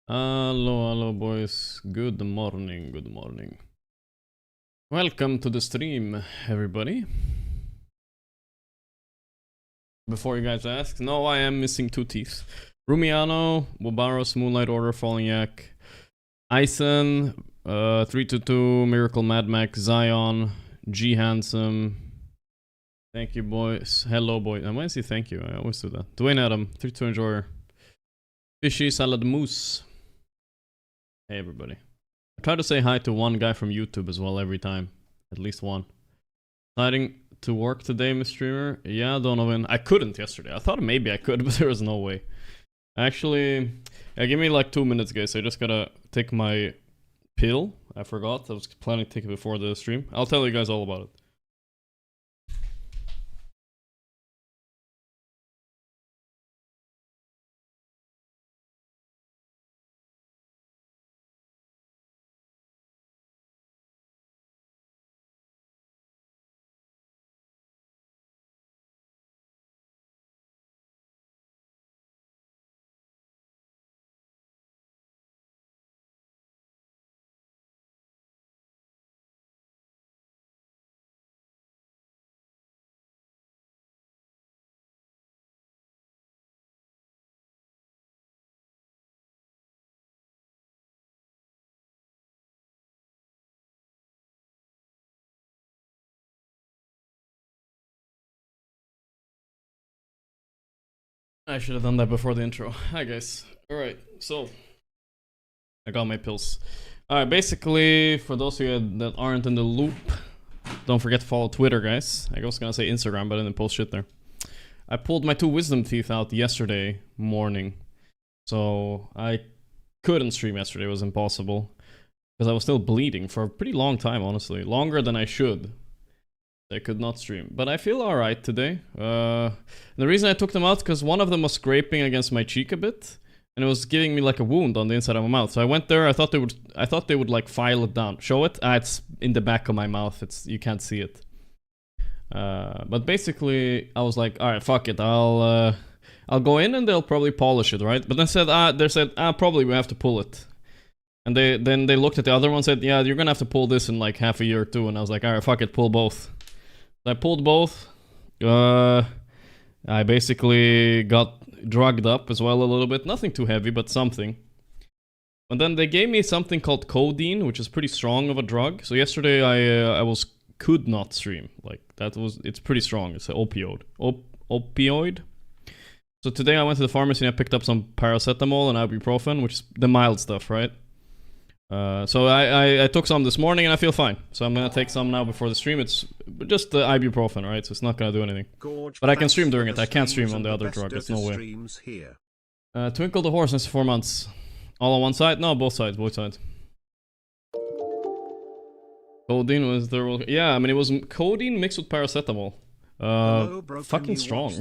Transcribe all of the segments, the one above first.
Hello boys, good morning. Welcome to the stream, everybody. Before you guys ask, no, I am missing 2 teeth. Rumiano, Wabaros, Moonlight Order, Falling Yak, Ison, 322, Miracle Mad Max, Zion, G Handsome. Thank you, boys. Hello, boys. I might say thank you. I always do that. Dwayne Adam, 32 Enjoyer, Fishy Salad Moose. Hey, everybody. I try to say hi to one guy from YouTube as well every time. At least one. Deciding to work today, Miss Streamer? Yeah, Donovan. I couldn't yesterday. I thought maybe I could, but there was no way. Actually, yeah, give me like 2 minutes, guys. I just gotta take my pill. I forgot. I was planning to take it before the stream. I'll tell you guys all about it. I should have done that before the intro. Hi guys. Alright, so I got my pills. Alright, basically, for those of you that aren't in the loop, don't forget to follow Twitter, guys. I was gonna say Instagram, but I didn't post shit there. I pulled my 2 wisdom teeth out yesterday morning. So I couldn't stream yesterday, it was impossible. Because I was still bleeding for a pretty long time, honestly. Longer than I should. I could not stream, but I feel alright today. The reason I took them out because one of them was scraping against my cheek a bit, and it was giving me like a wound on the inside of my mouth. So I went there. I thought they would like file it down, show it. It's in the back of my mouth. You can't see it. But basically, I was like, all right, fuck it. I'll go in and they'll probably polish it, right? But then they said probably we have to pull it. And then they looked at the other one and said, yeah, you're gonna have to pull this in like half a year or two. And I was like, all right, fuck it, pull both. I pulled both. I basically got drugged up as well a little bit. Nothing too heavy, but something. And then they gave me something called codeine, which is pretty strong of a drug. So yesterday I could not stream. Like it's pretty strong. It's an opioid. Opioid. So today I went to the pharmacy and I picked up some paracetamol and ibuprofen, which is the mild stuff, right? So I took some this morning and I feel fine. So I'm gonna take some now before the stream. It's just the ibuprofen, right? So it's not gonna do anything. But I can stream during it. I can't stream on the other drug. There's no way. Twinkle the horse next 4 months. All on one side? No, both sides. Both sides. Codeine was there. Yeah, I mean it was codeine mixed with paracetamol. Fucking strong.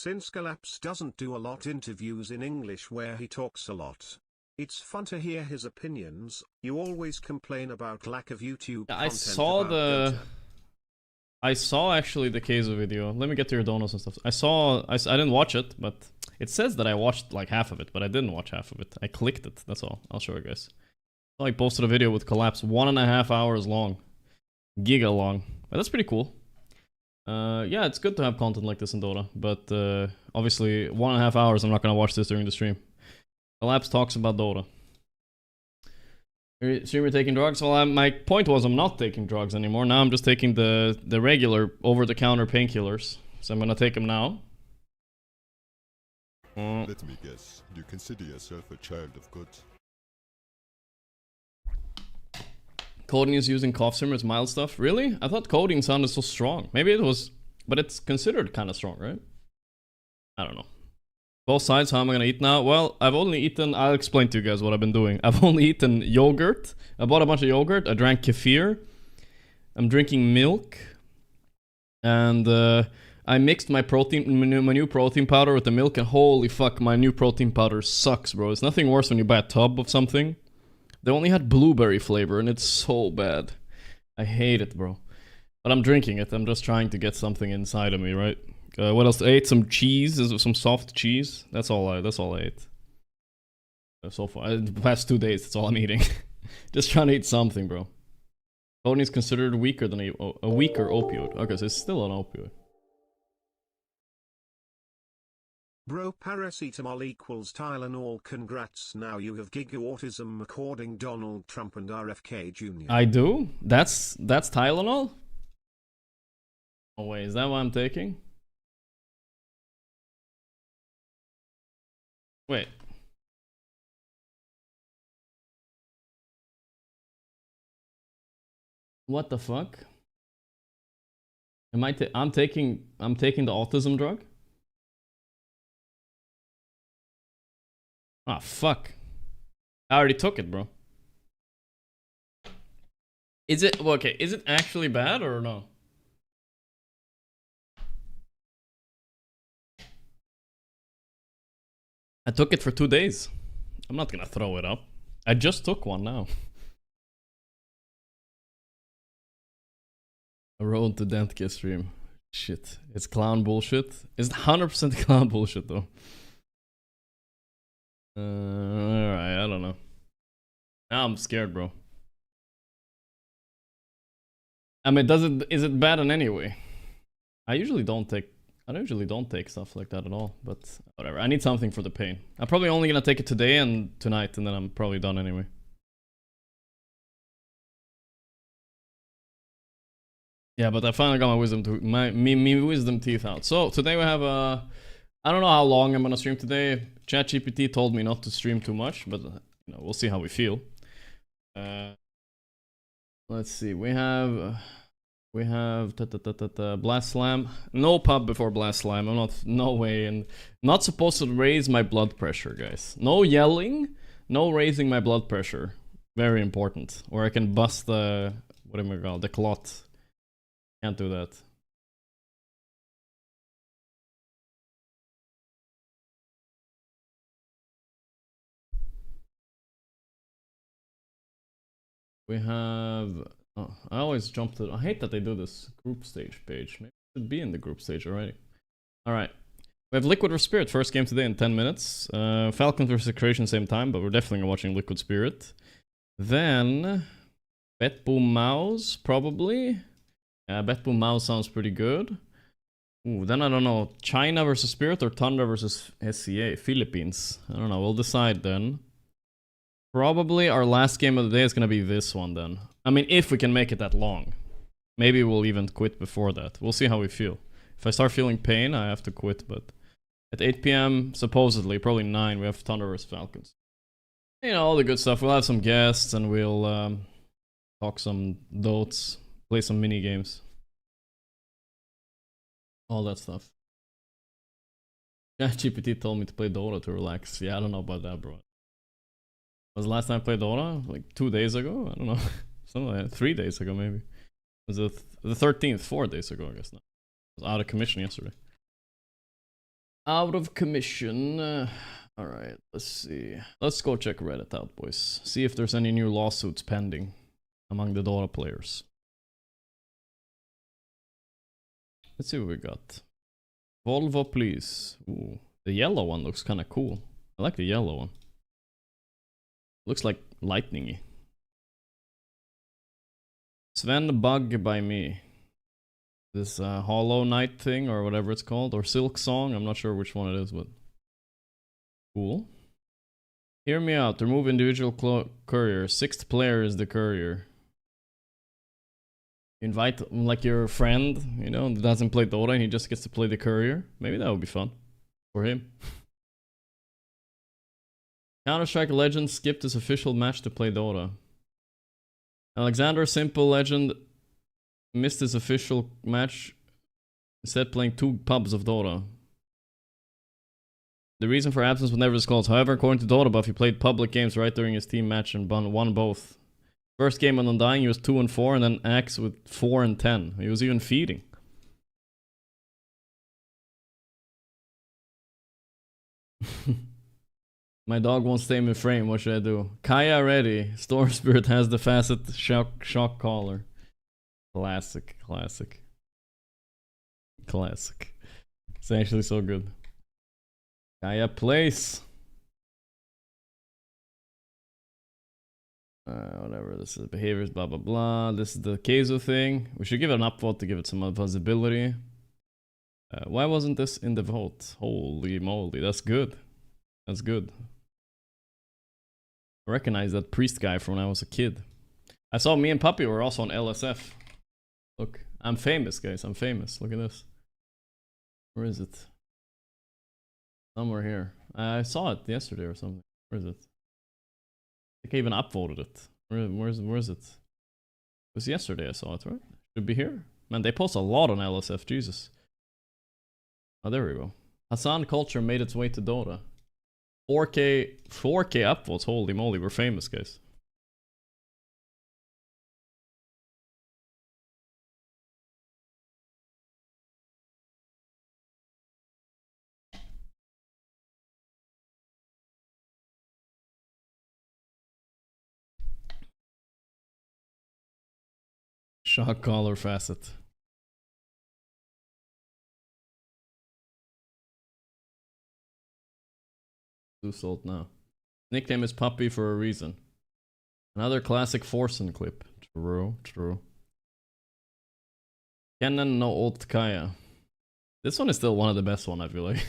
Since Collapse doesn't do a lot interviews in English where he talks a lot. It's fun to hear his opinions. You always complain about lack of YouTube content. I saw actually the Keizo video. Let me get to your donuts and stuff. I didn't watch it, but it says that I watched like half of it, but I didn't watch half of it. I clicked it, that's all. I'll show you guys. I posted a video with Collapse 1.5 hours long. Giga long. But that's pretty cool. Yeah, it's good to have content like this in Dota, but obviously 1.5 hours I'm not gonna watch this during the stream. Collapse talks about Dota. Streamer taking drugs? Well, my point was I'm not taking drugs anymore. Now I'm just taking the regular over-the-counter painkillers. So I'm gonna take them now. Let me guess. You consider yourself a child of good. Codeine is using cough syrup as mild stuff? Really? I thought codeine sounded so strong. Maybe it was, but it's considered kind of strong, right? I don't know. Both sides, how am I gonna eat now? Well, I've only eaten, I'll explain to you guys what I've been doing. I've only eaten yogurt. I bought a bunch of yogurt. I drank kefir. I'm drinking milk. And I mixed my new protein powder with the milk, and holy fuck, my new protein powder sucks, bro. It's nothing worse when you buy a tub of something. They only had blueberry flavor, and it's so bad. I hate it, bro. But I'm drinking it. I'm just trying to get something inside of me, right? What else? I ate some cheese, some soft cheese. That's all I ate. So far, the past 2 days, that's all I'm eating. Just trying to eat something, bro. Codeine is considered weaker than a weaker opioid. Okay, so it's still an opioid. Bro, paracetamol equals Tylenol. Congrats, now you have giga-autism according Donald Trump and RFK Jr. I do? That's Tylenol? Oh wait, is that what I'm taking? Wait. What the fuck? Am I'm taking the autism drug? Ah, fuck. I already took it, bro. Is it okay, is it actually bad or no? I took it for 2 days. I'm not gonna throw it up. I just took one now. A road to Dentke stream. Shit. It's clown bullshit. It's 100% clown bullshit though. Alright, I don't know. Now I'm scared, bro. I mean, is it bad in any way? I usually don't take stuff like that at all, but whatever. I need something for the pain. I'm probably only gonna take it today and tonight, and then I'm probably done anyway. Yeah, but I finally got my wisdom teeth out. So today we have I don't know how long I'm gonna stream today. ChatGPT told me not to stream too much, but you know, we'll see how we feel. Let's see. We have Blast Slam. No pub before Blast Slam. I'm not, no way. And not supposed to raise my blood pressure, guys. No yelling. No raising my blood pressure. Very important. Or I can bust the, what am I called? The clot. Can't do that. We have... Oh, I always jump to... I hate that they do this group stage page. Maybe it should be in the group stage already. Alright. We have LIQUD vs Spirit. First game today in 10 minutes. Falcons vs Creation same time, but we're definitely watching LIQUD Spirit. Then... Bet Boom Mouse, probably. Yeah, Bet Boom Mouse sounds pretty good. Ooh, then I don't know. China vs Spirit or Thunder vs SCA? Philippines. I don't know. We'll decide then. Probably our last game of the day is gonna be this one then. I mean, if we can make it that long. Maybe we'll even quit before that. We'll see how we feel. If I start feeling pain, I have to quit, but... At 8 PM, supposedly, probably 9, we have Thunder vs Falcons. You know, all the good stuff. We'll have some guests and we'll talk some Dots, play some mini games. All that stuff. ChatGPT told me to play Dota to relax. Yeah, I don't know about that, bro. Was the last time I played Dota? Like 2 days ago? I don't know. Something like that. 3 days ago, maybe. Was it the 13th? 4 days ago, I guess. No. I was out of commission yesterday. Out of commission. Alright, let's see. Let's go check Reddit out, boys. See if there's any new lawsuits pending among the Dota players. Let's see what we got. Volvo, please. Ooh, the yellow one looks kind of cool. I like the yellow one. Looks like lightningy. Sven Bug by me. This Hollow Knight thing or whatever it's called. Or Silk Song. I'm not sure which one it is, but... Cool. Hear me out. Remove individual courier. 6th player is the courier. Invite like your friend, you know, that doesn't play Dota and he just gets to play the courier. Maybe that would be fun. For him. Counter-Strike Legend skipped his official match to play Dota. Alexander Simple Legend missed his official match, instead playing 2 pubs of Dota. The reason for absence was never disclosed. However, according to Dota Buff, he played public games right during his team match and won both. First game on Undying, he was 2-4, and then Axe with 4-10. He was even feeding. My dog won't stay in frame. What should I do? Kaya ready. Storm Spirit has the fastest shock collar. Classic. It's actually so good. Kaya plays. This is behaviors, blah blah blah. This is the Keizo thing. We should give it an upvote to give it some visibility. Why wasn't this in the vote? Holy moly, that's good. That's good. I recognize that priest guy from when I was a kid. I saw me and Puppy were also on LSF. Look, I'm famous, guys. I'm famous. Look at this. Where is it? Somewhere here. I saw it yesterday or something. Where is it? I think I even upvoted it. Where is it? It was yesterday I saw it, right? Should be here. Man, they post a lot on LSF. Jesus. Oh, there we go. Hassan culture made its way to Dota. 4K upvotes. Holy moly, we're famous, guys. Shock collar facet. Too sold now. Nickname is Puppy for a reason. Another classic Forsen clip. True, true. Kennen no Old Kaya. This one is still one of the best one, I feel like.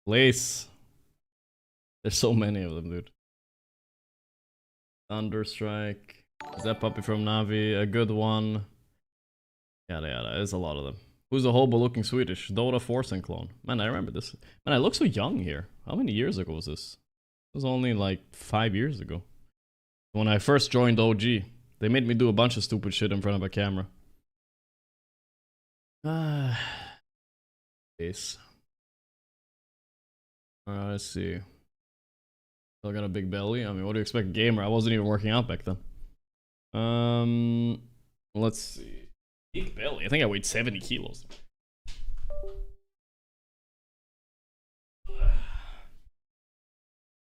Place. There's so many of them, dude. Thunderstrike. Is that Puppy from Navi? A good one. Yada yada. There's a lot of them. Who's the hobo looking Swedish? Dota Forsen clone. Man, I remember this. Man, I look so young here. How many years ago was this? It was only like 5 years ago. When I first joined OG. They made me do a bunch of stupid shit in front of a camera. Ace. Alright, let's see. Still got a big belly. I mean, what do you expect, gamer? I wasn't even working out back then. Let's see. Big belly. I think I weighed 70 kilos.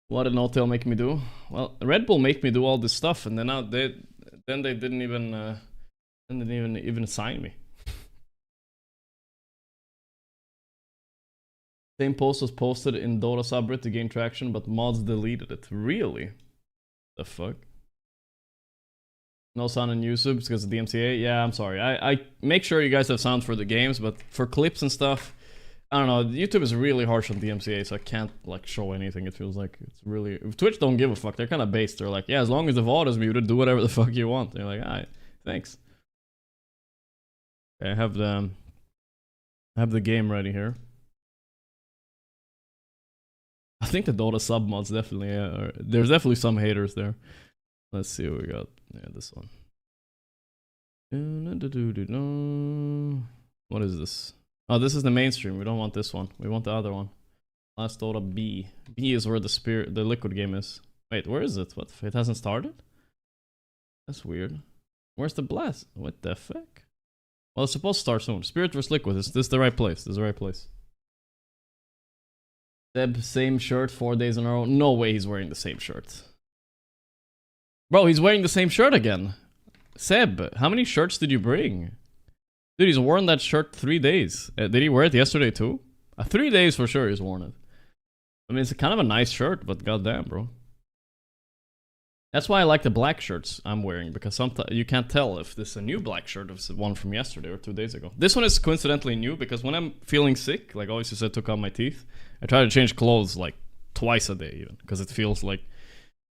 What did No Tail make me do? Well, Red Bull make me do all this stuff, and then they didn't even sign me. Same post was posted in Dota subreddit to gain traction, but mods deleted it. Really? The fuck? No sound on YouTube because of DMCA? Yeah, I'm sorry. I make sure you guys have sound for the games, but for clips and stuff, I don't know. YouTube is really harsh on DMCA, so I can't like show anything. It feels like it's really... If Twitch don't give a fuck, they're kind of based. They're like, yeah, as long as the VOD is muted, do whatever the fuck you want. And you're like, alright, thanks. Okay, I have the game ready here. I think the Dota sub mods definitely, there's definitely some haters there. Let's see what we got. Yeah, this one. What is this? Oh, this is the mainstream. We don't want this one. We want the other one. Last Dota B. B is where the LIQUD game is. Wait, where is it? What? It hasn't started? That's weird. Where's the blast? What the fuck? Well, it's supposed to start soon. Spirit vs LIQUD. Is this the right place? This is the right place. Seb, same shirt 4 days in a row. No way he's wearing the same shirt. Bro, he's wearing the same shirt again. Seb, how many shirts did you bring? Dude, he's worn that shirt 3 days. Did he wear it yesterday too? 3 days for sure he's worn it. I mean, it's kind of a nice shirt, but goddamn, bro. That's why I like the black shirts I'm wearing, because sometimes you can't tell if this is a new black shirt or if it's one from yesterday or 2 days ago. This one is coincidentally new, because when I'm feeling sick, like always I took out my teeth, I try to change clothes like twice a day even, because it feels better.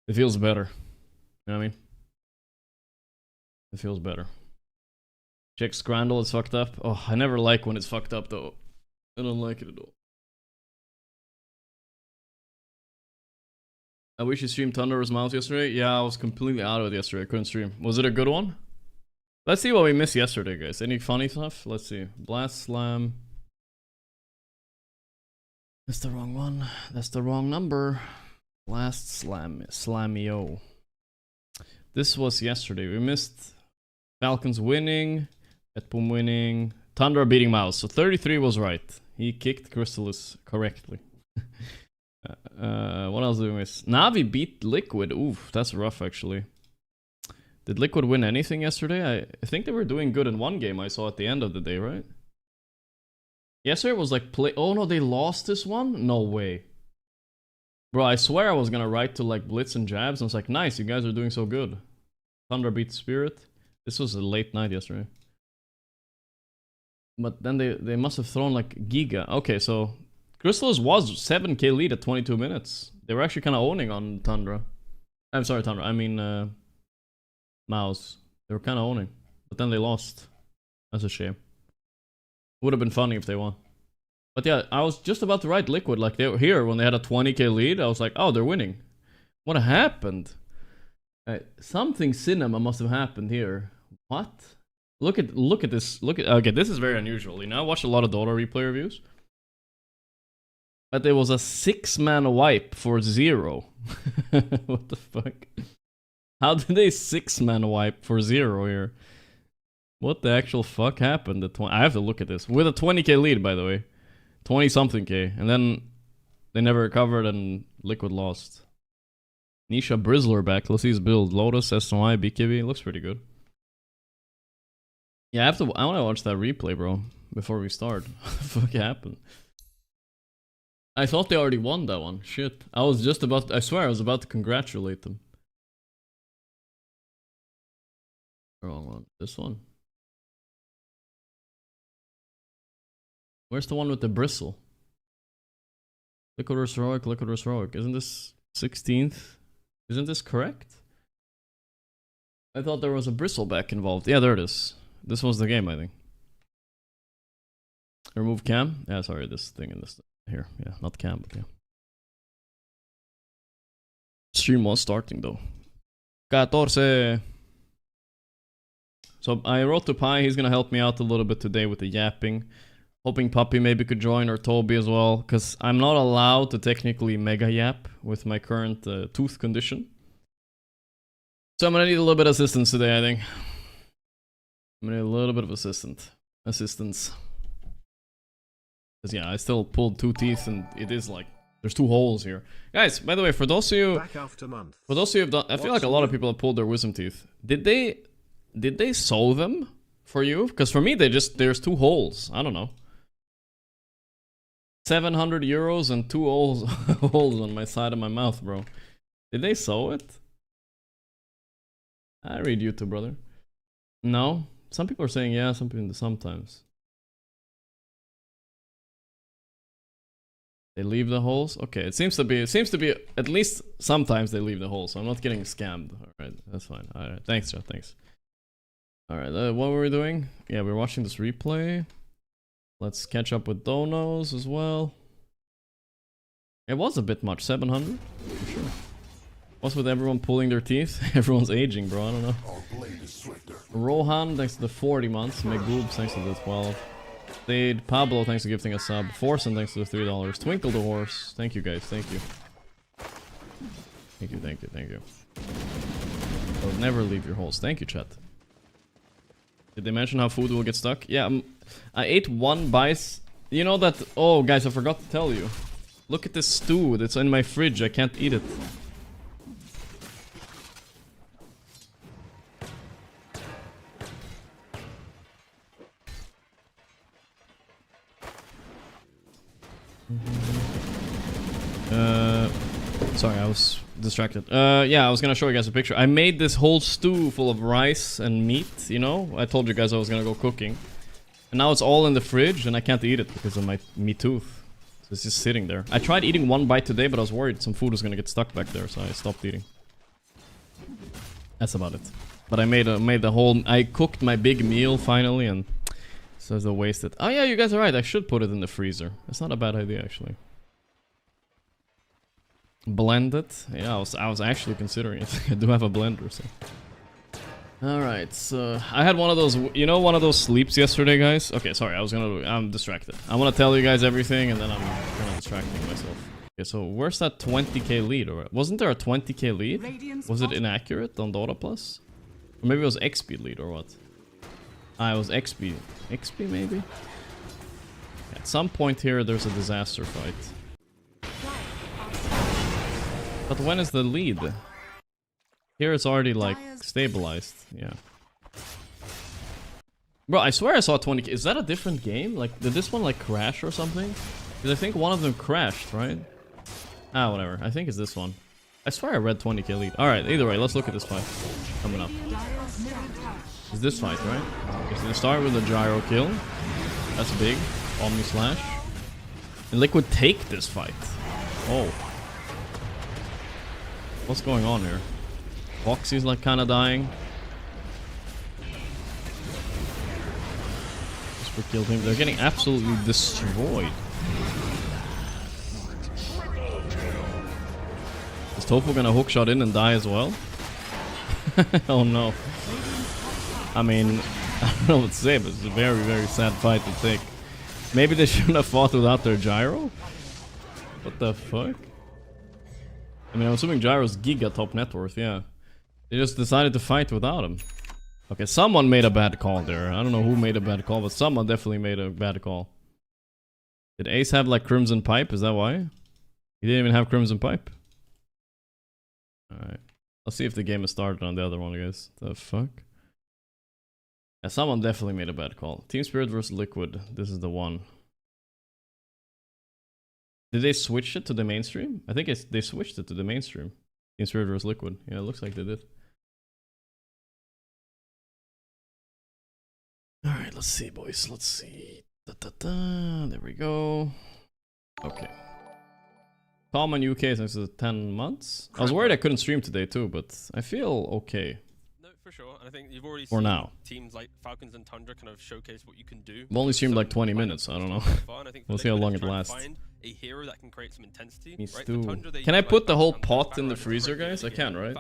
You know what I mean? It feels better. Check Scrandle is fucked up. Oh, I never like when it's fucked up though. I don't like it at all. I wish you streamed Thunder's Mouse yesterday. Yeah, I was completely out of it yesterday. I couldn't stream. Was it a good one? Let's see what we missed yesterday, guys. Any funny stuff? Let's see. Blast Slam. That's the wrong one. That's the wrong number. Blast Slam. Slamio. This was yesterday. We missed Falcons winning. Etboom winning. Thunder beating Mouse. So 33 was right. He kicked Crystallis correctly. What else did we miss? Navi beat LIQUD. Oof, that's rough actually. Did LIQUD win anything yesterday? I think they were doing good in one game I saw at the end of the day, right? Yesterday was like play. Oh no, they lost this one? No way. Bro, I swear I was gonna write to like Blitz and Jabs, and I was like, nice, you guys are doing so good. Thunder beat Spirit. This was a late night yesterday. But then they must have thrown like Giga. Okay, so Crystals was 7k lead at 22 minutes. They were actually kind of owning on Tundra. I'm sorry, Tundra. I mean, Mouse. They were kind of owning. But then they lost. That's a shame. Would have been funny if they won. But yeah, I was just about to write LIQUD. Like, they were here when they had a 20k lead. I was like, oh, they're winning. What happened? Something cinema must have happened here. What? Look at this. Okay, this is very unusual. You know, I watched a lot of Dota replay reviews. But there was a 6-man wipe for 0. What the fuck? How did they 6-man wipe for 0 here? What the actual fuck happened? I have to look at this. With a 20k lead, by the way. 20-something k. And then they never recovered and LIQUD lost. Nisha Brizzler back. Let's see his build. Lotus, SNY, BKB. Looks pretty good. Yeah, I want to watch that replay, bro. Before we start. What the fuck happened? I thought they already won that one. Shit. I was just about I swear I was about to congratulate them. Wrong one. This one. Where's the one with the bristle? LIQUD vs Heroic, LIQUD vs Heroic. Isn't this 16th? Isn't this correct? I thought there was a bristleback involved. Yeah, there it is. This was the game, I think. Remove cam? Yeah, sorry, this thing in this here. Yeah, not cam, but yeah. Stream was starting though. 14. So I wrote to Pi, he's gonna help me out a little bit today with the yapping. Hoping Puppy maybe could join, or Toby as well, because I'm not allowed to technically mega yap with my current tooth condition. So I'm gonna need a little bit of assistance today, I think. I'm gonna need a little bit of assistance. Because yeah, I still pulled 2 teeth and it is like, there's 2 holes here. Guys, by the way, for those of you who've done, I feel like a lot of people have pulled their wisdom teeth. Did they sew them for you? Because for me, there's 2 holes. I don't know. 700 euros and 2 holes on my side of my mouth, bro. Did they sew it? I read YouTube, brother. No? Some people are saying yeah, some people sometimes. They leave the holes? Okay, it seems to be at least sometimes they leave the holes, so I'm not getting scammed. Alright, that's fine. Alright, thanks, Joe, thanks. Alright, what were we doing? Yeah, we're watching this replay. Let's catch up with donos as well. It was a bit much, 700? For sure. What's with everyone pulling their teeth? Everyone's aging, bro, I don't know. Rohan, thanks to the 40 months. Megoob, thanks to the 12. Stayed. Pablo, thanks for gifting a sub. Forsen, thanks to the $3. Twinkle the Horse, thank you guys, thank you. Thank you. Don't never leave your holes. Thank you, chat. Did they mention how food will get stuck? Yeah, I ate 1 bite. You know that... Oh, guys, I forgot to tell you. Look at this stew that's in my fridge. I can't eat it. Sorry, I was distracted. Yeah, I was gonna show you guys a picture. I made this whole stew full of rice and meat, you know? I told you guys I was gonna go cooking. And now it's all in the fridge and I can't eat it because of my meat tooth. So it's just sitting there. I tried eating 1 bite today, but I was worried some food was gonna get stuck back there, so I stopped eating. That's about it. But I made the whole... I cooked my big meal finally, and... So it's a wasted... Oh yeah, you guys are right, I should put it in the freezer. That's not a bad idea, actually. Blend it? Yeah, I was actually considering it. I do have a blender, so... Alright, so... I had one of those... You know one of those sleeps yesterday, guys? Okay, sorry, I'm distracted. I want to tell you guys everything, and then I'm kind of distracting myself. Okay, so where's that 20k lead? Or wasn't there a 20k lead? Was it inaccurate on Dota Plus? Or maybe it was XP lead, or what? Ah, it was XP. XP, maybe? At some point here, there's a disaster fight. But when is the lead? Here it's already like stabilized, yeah. Bro, I swear I saw 20k. Is that a different game? Like, did this one like crash or something? Because I think one of them crashed, right? Ah, whatever. I think it's this one. I swear I read 20k lead. Alright, either way, let's look at this fight. Coming up. It's this fight, right? Okay, so they start with a gyro kill. That's big. Omni slash. And Liquid take this fight. Oh. What's going on here? Foxy's like kinda dying. Whisper killed him. They're getting absolutely destroyed. Is Tofu gonna hookshot in and die as well? Oh no. I mean, I don't know what to say, but it's a very, very sad fight to take. Maybe they shouldn't have fought without their gyro? What the fuck? I mean, I'm assuming gyro's giga top net worth, yeah. They just decided to fight without him. Okay, someone made a bad call there. I don't know who made a bad call, but someone definitely made a bad call. Did Ace have like Crimson Pipe? Is that why? He didn't even have Crimson Pipe. Alright. Let's see if the game is started on the other one, guys. The fuck? Yeah, someone definitely made a bad call. Team Spirit versus Liquid. This is the one. Did they switch it to the mainstream? I think they switched it to the mainstream. Team Spirit versus Liquid. Yeah, it looks like they did. Alright, let's see, boys. Let's see. There we go. Okay. Calm on UK since 10 months. I was worried I couldn't stream today too, but I feel okay. No, for sure. And I think you've already seen now. Teams like Falcons and Tundra kind of showcase what you can do. I've only streamed like 20 minutes. I don't know. We'll see how long it lasts. A hero that can create some intensity. Me too. Can I put the whole pot in the freezer, guys? I can, right?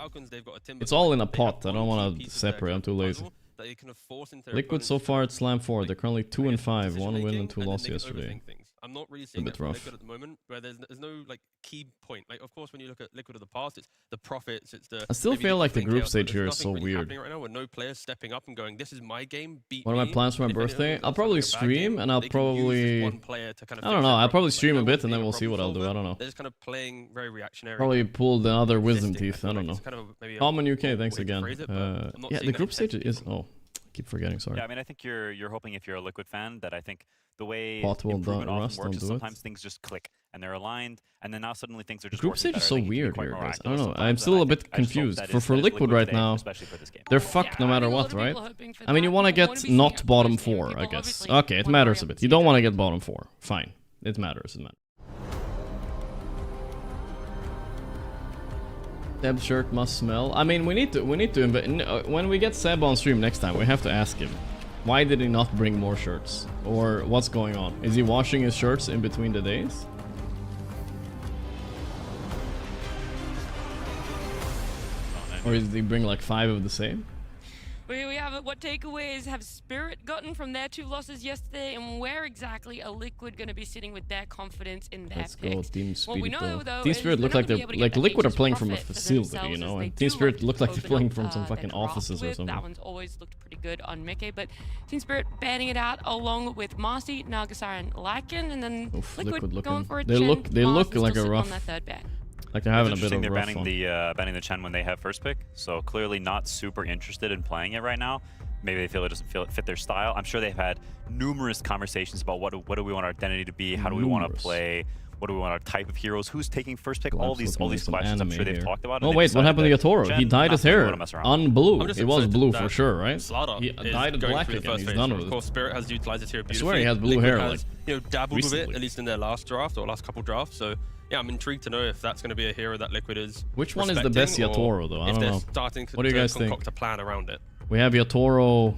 It's all in a pot. I don't want to separate. I'm too lazy. Liquid so far at Slam 4. They're currently 2 and 5. 1 win and 2 loss yesterday. I'm not really seeing that Liquid at the moment, where there's no like key point. Like, of course, when you look at Liquid of the past, it's the profits, it's the. I still feel like the group stage here is so weird. Right now, with no players stepping up and going, "This is my game." Beat What are my plans for my birthday? I'll probably stream and I'll probably. I don't know. I'll probably stream a bit and then we'll see what I'll do. I don't know. They're just kind of playing very reactionary. Probably pull the other wisdom teeth. I don't know. Common UK, thanks again. Yeah, the group stage is. Oh, keep forgetting. Sorry. Yeah, I mean, I think you're hoping if you're a Liquid fan that I think the way improvement often works is sometimes things just click and they're aligned, and then now suddenly things are just group stage is so weird here, guys. I don't know. I'm still a bit confused. For Liquid right now, they're fucked no matter what, right? I mean, you want to get not bottom 4, I guess. Okay, it matters a bit. You don't want to get bottom 4. Fine, it matters. It matters. Seb's shirt must smell. I mean, we need to when we get Seb on stream next time, we have to ask him. Why did he not bring more shirts? Or what's going on? Is he washing his shirts in between the days? Or did he bring like 5 of the same? We have what takeaways have Spirit gotten from their 2 losses yesterday, and where exactly are Liquid going to be sitting with their confidence in their picks? Let's go, Team Spirit. Team Spirit look like they're like Liquid are playing from a facility, you know, and Team Spirit look like they're playing from some fucking offices or something. That one's always looked pretty good on Mickey, but Team Spirit batting it out along with Marcy, Nagasar, and Lycan, and then Liquid going for a They look like a rough. Like they're having a bit of a rough banning the Chen when they have first pick, so clearly not super interested in playing it right now. Maybe they feel it doesn't fit their style. I'm sure they've had numerous conversations about what do we want our identity to be, how do we want to play, what do we want our type of heroes, who's taking first pick, all these questions I'm sure they've talked about. Oh wait, what happened to Yatoro? He dyed his hair on blue. It was blue for sure, right? He dyed it black again. He's done with it. Of course, Spirit has utilized his hair beautifully. I swear he has blue hair. Like, dabbled with it, at least in their last draft or last couple drafts. So yeah, I'm intrigued to know if that's going to be a hero that Liquid is. Which one is the best Yatoro though? I don't know. Starting what do you guys think? Concoct a plan around it. We have Yatoro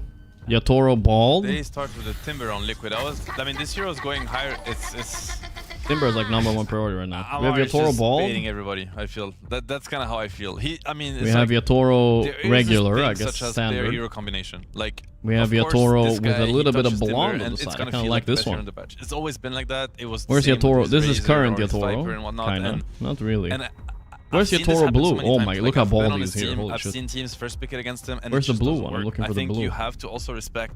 bald. They start with the Timber on Liquid. I mean, this hero is going higher. It's Timber is like #1 priority right now. We have Yatoro bald. Baiting everybody. I feel that's kind of how I feel. We have Yatoro regular, I guess standard. Their hero combination. Like we have Yatoro with a little bit of blonde on the side. I kind of like this one. It's always been like that. It was. Where's Yatoro? This is current Yatoro. Kinda. Not really. Where's Yatoro blue? Oh my! Look how bald he is here. Holy shit! I've seen teams first pick it against him. And where's the blue one? I'm looking for the blue. I think you have to also respect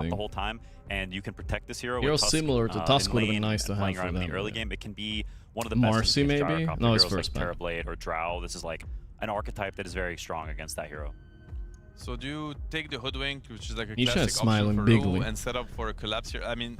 top the whole time, and you can protect this hero. Hero with Tusk, similar to Tusk in would have been lane nice to and have playing for around in them, the early yeah. game. It can be one of the best. Marcy maybe? Gyrocopter No, it's heroes first like pick. Terrorblade or Drow. This is like an archetype that is very strong against that hero. So do you take the Hoodwink, which is like a Nisha is classic smiling option for bigly. Ru, and set up for a collapse here? I mean,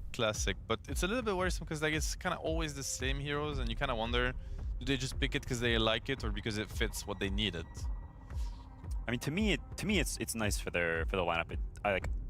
classic, but it's a little bit worrisome because like it's kind of always the same heroes, and you kind of wonder, do they just pick it because they like it or because it fits what they needed? I mean, to me, it's nice for the lineup.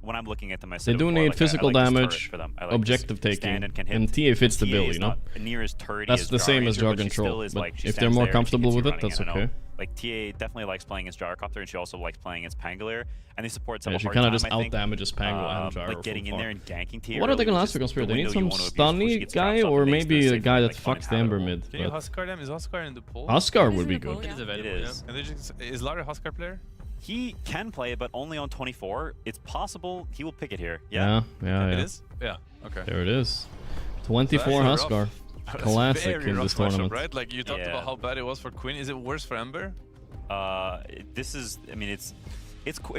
when I'm looking at them, I They do need physical damage, objective taking, and TA fits the bill, you know? Near as turrety That's as the same as Gyro Jar Ranger, Control, is, but like, she if they're stands more there and she comfortable gets you with it, running that's in. I know, okay. like, TA definitely likes playing as Gyrocopter, and she also likes playing as Pangolier, and they support some Yeah, of she hard kind of time, just I think. out-damages Pango and Gyro Like getting from in there far. and ganking TA. What are they gonna ask for Spirit? They need some stunny guy or maybe a guy that fucks the Ember mid. Can you But Huskar them? Is Huskar in the pool? Huskar He's would in be the pool, good. yeah. It is available, It is. And they just, is Lara a Huskar player? He can play it, but only on 24. It's possible he will pick it here. Yeah, yeah, It yeah. is? Yeah. Okay. There it is. 24 That's Huskar. That's Classic very in rough this matchup, tournament. right? Like you talked Yeah. about how bad it was for Queen. Is it worse for Ember? This is, I mean, it's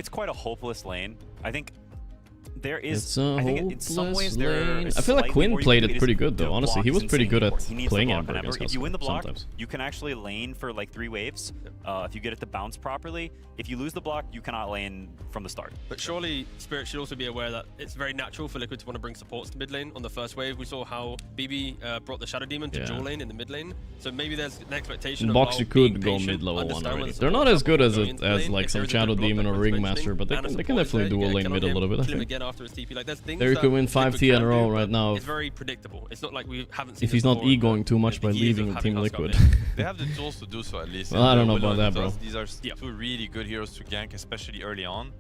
quite a hopeless lane. I think there is. It's a I think in some hopeless ways there lane. is I feel like slightly Quinn more you played can do. it pretty His- good though. the Honestly, he block was is pretty insanely good at important. He needs the playing block Ember on against If you win the block, sometimes. you can actually lane for like 3 waves. If you get it to bounce properly. If you lose the block, you cannot lane from the start. But surely Spirit should also be aware that it's very natural for Liquid to want to bring supports to mid lane. On the first wave, we saw how BB brought the Shadow Demon to Yeah. dual lane in the mid lane. So maybe there's an expectation And of Boxy while could being go patient, mid-level 1 understand when already. the They're not supports as are good as going into as lane. like If some there is a Shadow good block Demon that or Quinn's Ringmaster, mentioning, but they and a can support is definitely there, dual you lane get mid a on little bit, I kill him think. again after his TP. Like there's things There you that could win Liquid 5T in can a row do, right but now It's very predictable. It's not like we haven't seen if this he's not before in the- egoing too much the by years leaving of Team having Liquid. Huskar. They have the tools to do so at least. Well, I don't know Willow about and that, bro. Dust, these are two really good heroes to gank, especially early on.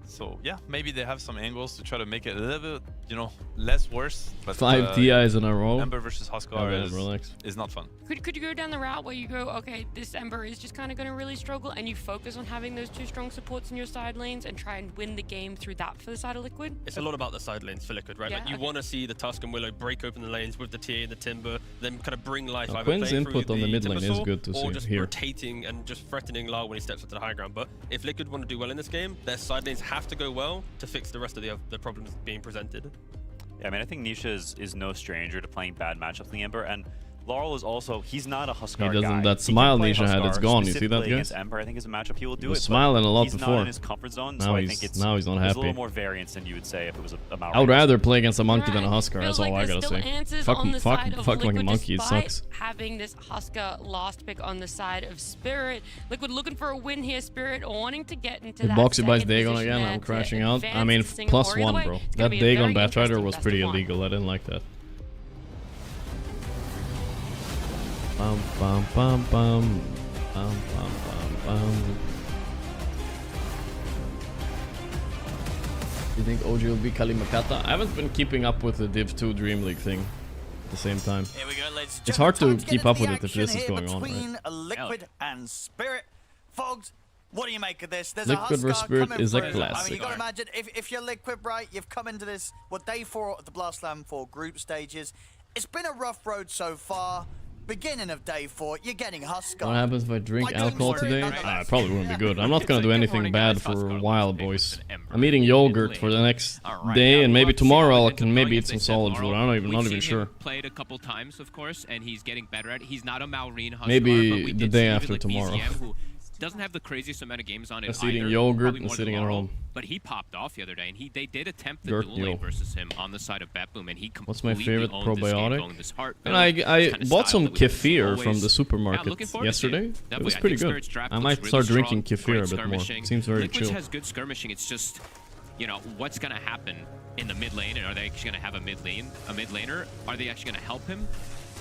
So yeah, maybe they have some angles to try to make it a little bit, you know, less worse. But 5 TIs in a row. Ember versus Huskar Alright, relax. is not fun. Could you go down the route where you go, okay, this Ember is just kind of going to really struggle, and you focus on having those 2 strong supports in your side lanes and try and win the game through that for the side of Liquid? It's a lot about the side lanes for Liquid, right? Yeah, Like you okay. want to see the Tusk and Willow break open the lanes with the TA and the Timber, then kind of bring life either Quinn's playing through input on the mid lane is Timbersaw good to or see just here. rotating and just threatening Lar when he steps onto the high ground. But if Liquid want to do well in this game, their side lanes have to go well to fix the rest of the problems being presented. Yeah, I mean, I think Nisha is no stranger to playing bad matchups in the Ember, and Laurel is also, he's not a Huskar He doesn't- guy. that He can smile play Nisha had, Huskar, it's gone. You see that, specifically guys? against Ember, I think is a matchup he will do was it. but smiling a lot he's before. not in his comfort zone, Now so I he's- think it's now he's not there's a happy. little more variance than you would say if it was a Malrine. I would rather play against a monkey than a Right. Huskar. Feels That's all like I there's gotta still say. answers Fuck, on the fuck, side of fuck like a Liquid, monkey. It despite sucks. having this Huskar last pick on the side of Spirit. Liquid looking for a win here. Spirit wanting to get into If that Boxy buys second Dagon position again, there I'm to crashing out. advance I mean, to Singapore. +1, Either way, bro. it's gonna That be a Dagon very Batrider interesting was best pretty of one. illegal. I didn't like that. Bum bum bum bum. Bum bum bum bum. You think OG will be Kalimakata? I haven't been keeping up with the Div 2 Dream League thing at the same time. Here we go, ladies and It's gentlemen. hard to Time get keep into up the with it if action this is here going on, between right? Liquid and Spirit. Fogs, what do you make of this? There's Liquid a versus Huskar Spirit coming is a through. I mean, classic. you got to imagine, if you're Liquid, right, you've come into this, day 4 of the Blast Slam 4 group stages. It's been a rough road so far. Beginning of day 4, you're getting Huskar. What happens if I drink By doing alcohol Spirit, today? nonetheless. It probably wouldn't be good. I'm not gonna do anything bad for a while, boys. I'm eating yogurt for the next day, and maybe tomorrow I can maybe eat some solid food. I'm not even sure. Played a couple times, of course, and he's getting better at it. He's not a Malrine Huskar, Maybe but we the did day see even, after like, tomorrow. BZM, who doesn't have the craziest amount of games on it Just either, eating yogurt probably and more sitting than at Laurel, home. But he popped off the other day, and they did attempt the Gurk dual yo. lane versus him on the side of Batboom, and he What's my completely favorite owned this game, probiotic? going this hard And build, I this kind of bought style some that we kefir always- from the Yeah, supermarket looking forward to yesterday. it. It Definitely. was I pretty think good. Spirit's draft I looks might really start strong, drinking kefir great a bit more. skirmishing. It seems very Liquid chill. has good skirmishing. It's just, you know, what's going to happen in the mid lane, and are they actually going to have a mid laner? Are they actually going to help him?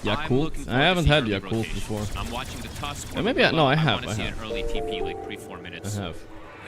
I'm Yakult? looking I forward to haven't see had early Yakult rotations. before. I'm watching the Tusk. Yeah, maybe no, I have. want to see an early TP like pre 4 minutes. I have.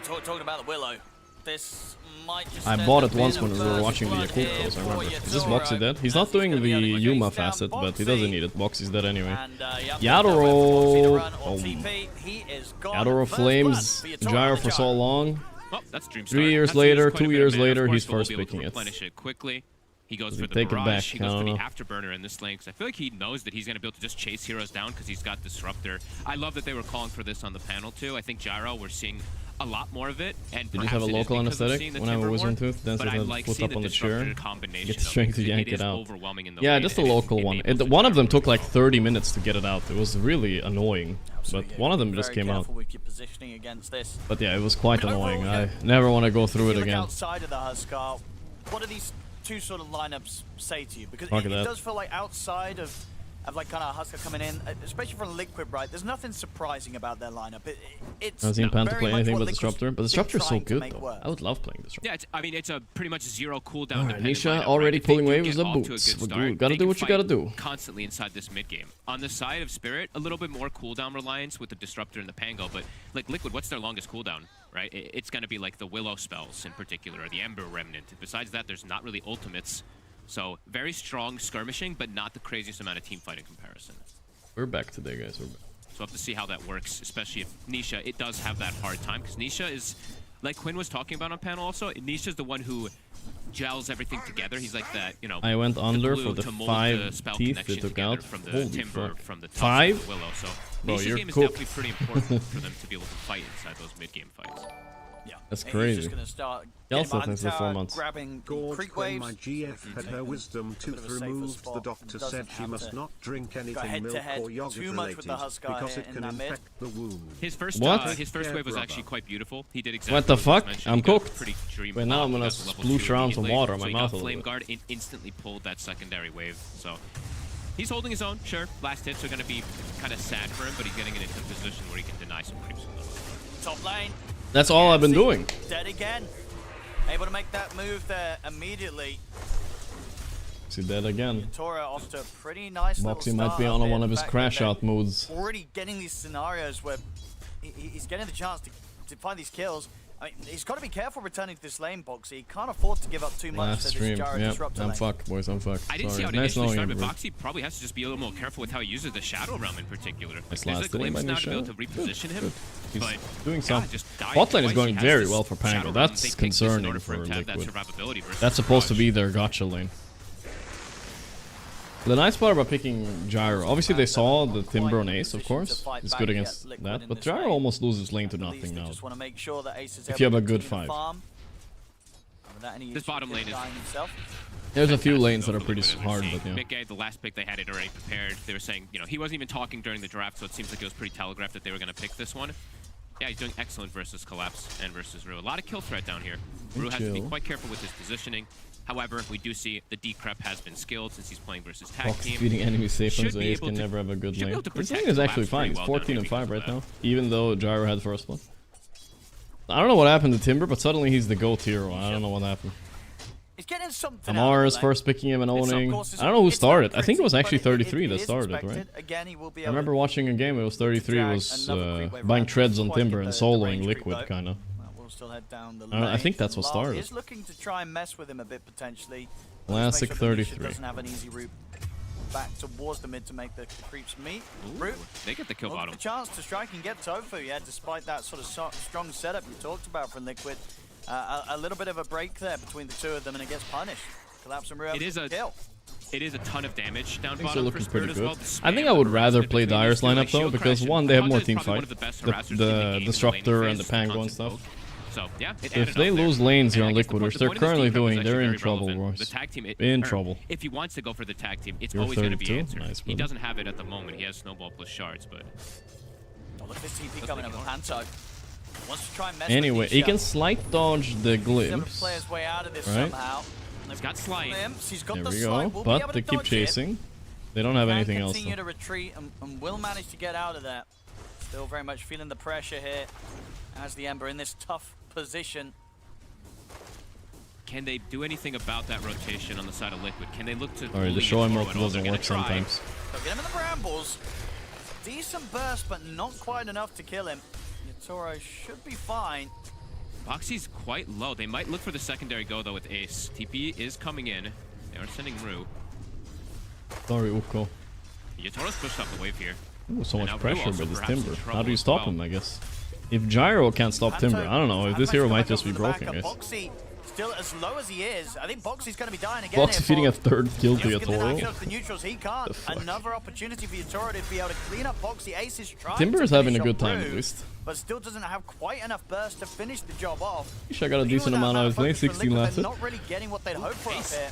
We're talking about the Willow. This might just I end bought up it once being when a we were first watching the blood Yakult here kills, I for remember. Is this Yatoro, Boxy dead? He's as not doing gonna the be able to Yuma chase down facet, but he Boxy. doesn't need it. Boxy's dead anyway. And, yep, Yatoro! Boxy to run on TP. He is gone. Yatoro First flames blood for Yatoro Gyro on the for so Gyro. long. Oh, that's Dream 3 years That's later, quite a 2 bit of years mana, of later, course, he's but we'll first be able to picking it. replenish it quickly. He goes Does he for the take it barrage. back? He I goes for don't the know. afterburner in this lane because I feel like he knows that he's going to be able to just chase heroes down because he's got Disruptor. I love that they were calling for this on the panel too. I think Gyro, we're seeing a lot more of it. And You just have a perhaps it is local because we're anesthetic seeing the when I have a Timber Wizard War, Tooth, dance but with I a like foot seeing up on the disruptor chair, combination get the of strength to it. yank It is it out. overwhelming in the Yeah, lane, just a and local being one. able to One of them Gyro took like 30 minutes to get it out. It was really annoying, but one of them just Very came out. careful with your positioning against this. But yeah, it was quite Overall, annoying. yeah. I never want to go through If it you look again. outside of the Huskar, what do these two sort of lineups say to you? Because Look it at that. does feel like outside of of like kind of Husker coming in, especially from Liquid, right? There's nothing surprising about their lineup. It's I haven't seen Pan to very play much anything what but Liquid's Disruptor, but been Disruptor is so trying to good make though. work. I would love playing Disruptor. Yeah, I mean, it's a pretty much zero cooldown. Alright, dependent Nisha lineup, already right? If they pulling do waves get of off to a boots. good We start, gotta they do can what you gotta fight do. Constantly inside this mid game. On the side of Spirit, a little bit more cooldown reliance with the Disruptor and the Pango, but like Liquid, what's their longest cooldown? Right? It's gonna be like the Willow spells in particular, or the Ember Remnant. Besides that, there's not really ultimates. So very strong skirmishing, but not the craziest amount of team fight in comparison. We're back today, guys. We're back. So we'll have to see how that works, especially if Nisha, it does have that hard time, because Nisha is, like Quinn was talking about on panel also, Nisha's the one who gels everything together. He's like that, you know, I went under glue for the to mold 5 spell teeth they connection took together out. from the Holy timber, fuck. from the tops 5? of the Willow. So Bro, Nisha's you're game is cooked. definitely pretty important for them to be able to fight inside those mid-game fights. Yeah, That's he's crazy. just gonna start Kelso getting behind thinks the they're 4 tower, months. grabbing Gorgc, creep when waves. my GF had her wisdom Bit of tooth a safer removed, spot. the doctor Doesn't said she have must to not drink go anything head to milk head or yogurt too much with related the Husker because it in can that mid. infect the wound. His first What? his first Yeah, wave was brother. actually quite beautiful. He did exactly What the what he was fuck? mentioning. I'm He got cooked. pretty dream Wait, now I'm bomb. gonna He got level sploosh 2 around some immediately. water on So my he mouth got a Flame little Guard instantly pulled that secondary wave. So he's holding his own, sure. Last hits are going to be kind of sad for him, but he's getting into a position where he can deny some creeps. Top lane. That's all I've been See, doing. Dead again. Able to make that move there immediately. See that again. Tora off to a pretty nice little Boxy might start be up on here. one of The his fact crash that out modes. they're already getting these scenarios where he's getting the chance to find these kills. I mean, he's got to be careful returning to this lane, Boxy. He can't afford to give up too much Last to stream. this Gyro Yep, Disruptor I'm lane. fucked, boys. I'm fucked. I didn't see Sorry. how it Nice initially knowing you, started, bro. but Boxy probably has to just be a little more careful with how he uses the Shadow Realm in particular. Nice There's a last inning by glimpse now to be able Nisha. to reposition him. Good. He's But doing some. God, just dying Bot lane is twice. going He has very this well for Pango. Shadow Realm. That's They take this in concerning order for him to have that Liquid. survivability versus That's supposed to Barrage. be their gotcha lane. The nice part about picking Gyro, obviously they saw the Timber on Ace, of course. He's good against that, but Gyro almost loses lane to nothing now. Just want to make sure that Ace is If you have able a to good continue to fight. farm. Without any This issue bottom lane is- dying himself. There's a few Fantastic lanes that though are for pretty Liquid, as we're hard, seeing. but yeah. Mickey, the last pick they had it already prepared. They were saying, you know, he wasn't even talking during the draft, so it seems like it was pretty telegraphed that they were going to pick this one. Yeah, he's doing excellent versus Collapse and versus Rue. A lot of kill threat down here. Rue has to be Chill. quite careful with his positioning. However, we do see the decrep has been skilled since he's playing versus tag Fox team. feeding enemies safe Should so be Ace able can to- never have a good should be lane. able to His protect lane is actually Collapse fine. pretty It's well 14 down and 5 because right of now, that. even though Gyro had first blood. I don't know what happened to Timber, but suddenly he's the GOAT hero. I don't know what happened. He's getting something Amar out is of the lane. first picking him and It's, of owning. course, I don't know who it's not started. I think it was pretty, actually but 33 that is started, expected. right? Again, he will be I able remember to watching a game, it was 33, drag was another creep wave buying around. treads on Quite Timber get and the soloing range creep, Liquid, though. kind of. We'll still head down the I think lane. that's what Lal started. is looking to try and mess with him a bit potentially. Classic Just make sure that Nisha 33. doesn't have an easy route back towards the mid to make the creeps meet. Root, They get the kill well, bottom. the chance to strike and get Tofu, yeah, despite that sort of strong setup you talked about from Liquid. A little bit of a break there between the two of them, and it gets punished. Collapse and Rue It is a kill. It is a ton of damage down Things are bottom for looking Spirit pretty as well. good. The I think spam I would of rather harassment play between Dire's these two, lineup like though, Shield because Crash one, and they have more Kanta is team probably one fight. of the best The harassers in the game in the Disruptor laning and the phase, Pango and constant stuff. poke. So yeah, it If added they up there. lose lanes here And on I guess the Liquid, point- which the they're point of this currently decrep is doing, actually they're in very trouble, relevant. boys. The tag team, In or trouble. If he wants to go for the tag team, it's You're always going to be 32? answered. Nice, He brother. doesn't have it at the moment. He has Snowball plus shards, but Oh, look at this TP coming over Panto. Wants to try and mess Anyway, with he Nisha. can slight dodge the He's able to glimpse. play his way out of this Right. somehow. he's got Slight. Glimpse. He's got There the we slide. go, Will be able but to they keep dodge it. chasing. They don't have Can anything else continue though. to retreat and will manage to get out of there. Still very much feeling the pressure here as the Ember in this tough position. Can they do anything about that rotation on the side of Liquid? Can they look to Sorry, the bully show Yatoro him at up all? doesn't They're work gonna try. sometimes. So get him in the brambles. Decent burst, but not quite enough to kill him. Yatoro should be fine. Boxy's quite low. They might look for the secondary go though with Ace. TP is coming in. They are sending Rue. Sorry, Uko. Yatoro's pushed up the wave here. Ooh, so And much now Rue pressure also by this perhaps in Timber. How trouble do you as stop well. him, I guess? If Gyro can't stop Timber, I don't know. If this hero might just be broken, guys. Boxy still as low as he is. I think Boxy's going to be dying again. Boxy feeding a third kill to Just gonna knock Yatoro. out the neutrals. He can't. Another opportunity for Yatoro to be able to clean up Boxy. Ace is trying Timber to is having a finish good off time Rue, at least. but still doesn't have quite enough burst to finish the job off. I got a Even decent with that amount out of his lane, focus for 16 Liquid, left. they're not really getting what they'd hoped for up here.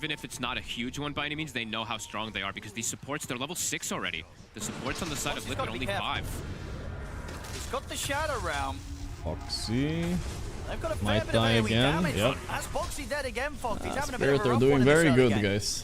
even if it's not a huge one by any means, they know how strong they are because these supports, they're level 6 already. The supports on the side of Liquid only 5. He's got the Shadow Realm. Foxy. They've got a fair Might bit die of AoE again. damage. Yep. That's Foxy dead again, Fox. He's having a bit Spirit of a are rough doing one in this very early good, game. guys.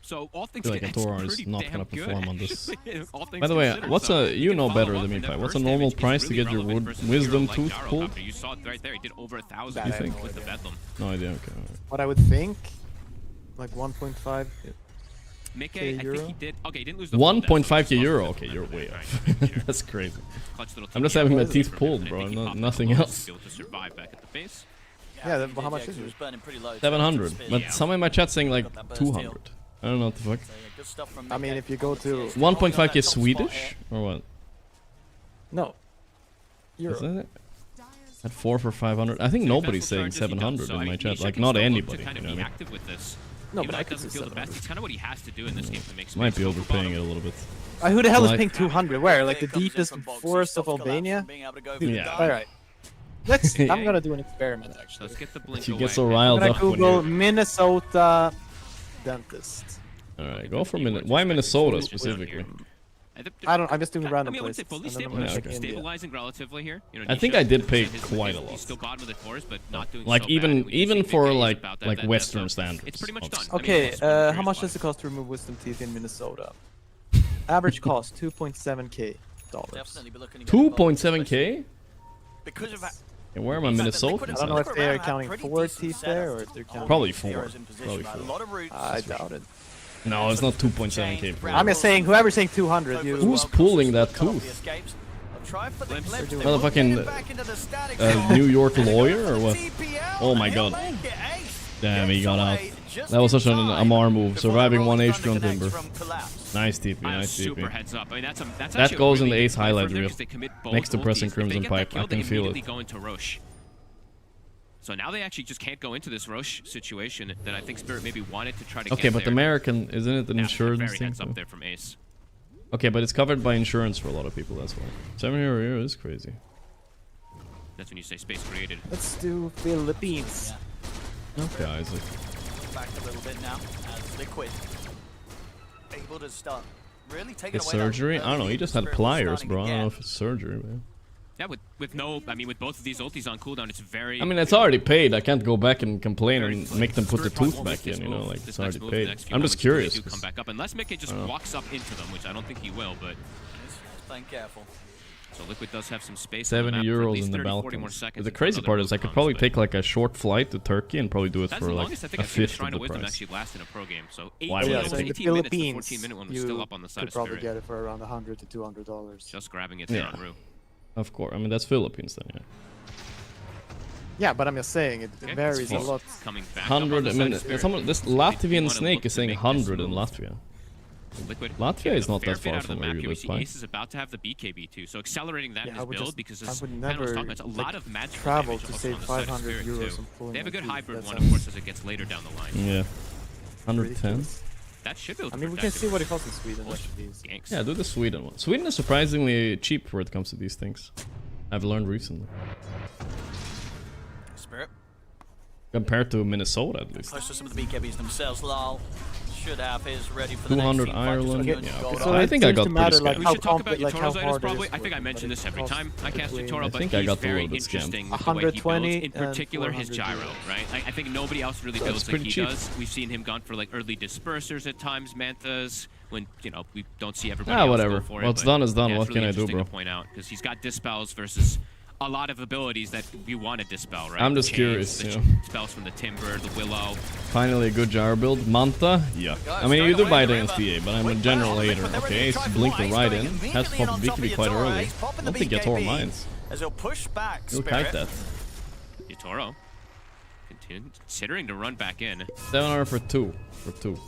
So all I things feel like considered, Atora it's is pretty not damn gonna good, perform on this. actually, all things By the way, considered. what's So a you he know can better follow than me, up, and Pi? that What's a burst normal damage is price to really get your relevant versus a wisdom hero like tooth Gyro pulled? Doctor. You saw it right there. He did over 1,000 You think? with the Bedlam. No idea. Okay. Alright. What I would think, like 1.5. Mickey, I euro? think he did. Okay, he didn't lose the full death, so 1.5k he euro. lost Okay, the you're death. way Alright, off. sure. That's crazy. Clutch little I'm just TP having my from teeth him, pulled, and I bro. think he popped Nothing the else. to be able to survive back at the base. Yeah, how much is it? 700. But Yeah. some in my chat saying like 200. I don't know what the fuck. I mean, if you go to 1.5k Swedish or what? no, Is Euro. that it? At 4 for 500. I think nobody's saying 700 in my chat. Like not anybody. You know what I mean? Active with this. No, Even but though I it could doesn't say feel the best. 700. It's kind of what he has to do in this game to make space. Might be for the overpaying it bottom. a little bit. Who the hell is Like- paying 200? Where? Like the deepest forest of Albania? Yeah. All right. Let's. I'm gonna do an experiment actually. Let's get the blink You away. get so I'm riled gonna up when Google you're... Minnesota dentist. Alright, go for Minnesota. Why Minnesota specifically? I don't. I'm just doing random I wouldn't say places. fully and then I'm gonna check India. stabilizing relatively here. You know, I think Nisha I did pay said his quite a he's lot. still bottom of the course, but not doing Like so even bad. When you see for Big A's like about that, Western that's standards. It's pretty much done. obviously. Okay, it's one how much spot. does it cost to remove wisdom teeth in Minnesota? Average cost $2.7k. 2.7k? Because of that. And where am I, Minnesota? I don't know if they are counting 4 teeth there or if they're counting. Probably 4. Probably 4. I doubt it. No, it's not 2.7k. I'm just saying, whoever's saying 200, you. Who's pulling that tooth? Motherfucking New York lawyer or what? Oh my god. Damn, he got out. That was such an Amar move. Surviving 1 HP on Timber. Nice TP, nice Super TP. heads up. I mean, that's That actually a goes in really the ace good play highlight from them reel. 'cause they commit both Next to pressing ultis. If they Crimson get that Pipe. kill, I they can feel immediately it. go into Roche. So now they actually just can't go into this Roche situation that I think Spirit maybe wanted to try to Okay, get but there. American, isn't it an Yeah, insurance very thing? heads up too? there from Ace. Okay, but it's covered by insurance for a lot of people, that's why. 7 euro is crazy. That's when you say space created. Let's do Philippines. Okay, Isaac. Back a little bit now as Liquid able to start really taking His away that surgery? I don't know, he just had Spirit was pliers, starting bro. I don't again. know if it's surgery, man. Yeah, with no, I mean, with both of these ultis on cooldown, it's very. I mean, it's already paid. I can't go back and complain and make them put the tooth back in, you know, like, it's already paid. I'm just curious. Come back up unless Mickey just walks up into them, which I don't think he will, but. Playing careful. So Liquid does have some space. 70 on the map for at euros least in the 30, 40 more Balkans. seconds The until crazy another part move is I could comes, probably but take like a short flight to Turkey and probably do it that's for the like longest I think a I've seen a fifth of Shrine the of Wisdom price. actually last in a pro game. So 8 Why Yeah, would I so take in the 18 minutes, the Philippines, 14 minute one was you still up on the side could of probably Spirit. get it for around $100 to $200. Just grabbing it there Yeah. on Rue. Of course. I mean, that's Philippines then, yeah. Yeah, but I'm just saying it Okay, varies a it's lot. Coming back up on 100, the I side mean, of Spirit. someone, this They do Latvian wanna snake look is to saying make this 100 in move. Latvia. Liquid. Latvia is not fair that bit far out of the from where map you here. We live, see right? Ace is about to have the BKB too, so accelerating that in Yeah, his I would build just, because I as would Panda was never talking about, it's a lot like, of magical travel damage to also save on the side of 500 Spirit euros too. on pulling They have a my good teeth. hybrid That one, of sounds course, as it gets later down the line. Yeah. 110. ridiculous. That should be able I to mean, we can protect see him. what it costs in Sweden. That should be easy. Ganks. Yeah, do the Sweden one. Sweden is surprisingly cheap when it comes to these things. I've learned recently. Spirit Compared to Minnesota, at least. close to some of the BKBs themselves. Lal should have his ready for the 200 next team fight, Ireland. just Yeah, gold okay. on. I think I it got seems to pretty matter, like, scammed. We how should talk about like how Yatoro's hard it probably. is I think I for, mentioned but this it every costs time I cast between- Yatoro, I but think I he's got a very little bit scammed. interesting with the way he builds, 120 in and particular his 400 gyro, euros. right? I think nobody else really That's builds like pretty he cheap. does. We've seen him gone for like early dispersers at times, mantas, when, you know, we don't see everybody else whatever. go for it. What's but done is done. yeah, What it's can really I do, interesting bro? to point out, because he's got dispels versus a lot of abilities that we want to dispel, right? I'm The just chains, curious, the you know. spells from the Timber, the Willow. Finally a good gyro build. Manta? Yeah. I mean, you do buy it against DA, but I'm a general hater. Okay, Ace blinked it right in. Has to pop the BKB quite early. I don't think Yatoro minds. As he'll push back He'll Spirit. kite that. Yatoro considering to run back in. 700 for 2. For 2.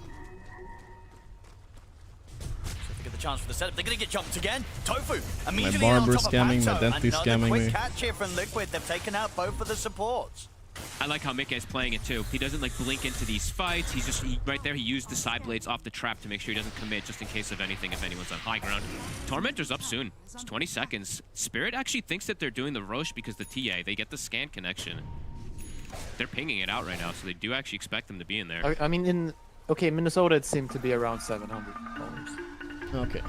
They get the chance for the setup. They're going to get jumped again. Tofu immediately barber on top of scamming, my Panto. dentist Another scamming quick me. catch here from Liquid. They've taken out both of the supports. I like how Mickey is playing it too. He doesn't like blink into these fights. He's just right there. He used the side blades off the trap to make sure he doesn't commit, just in case of anything if anyone's on high ground. Tormentor's up soon. It's 20 seconds. Spirit actually thinks that they're doing the Roche because the TA. They get the scan connection. They're pinging it out right now, so they do actually expect them to be in there. I mean, okay, Minnesota it seemed to be around $700. Okay.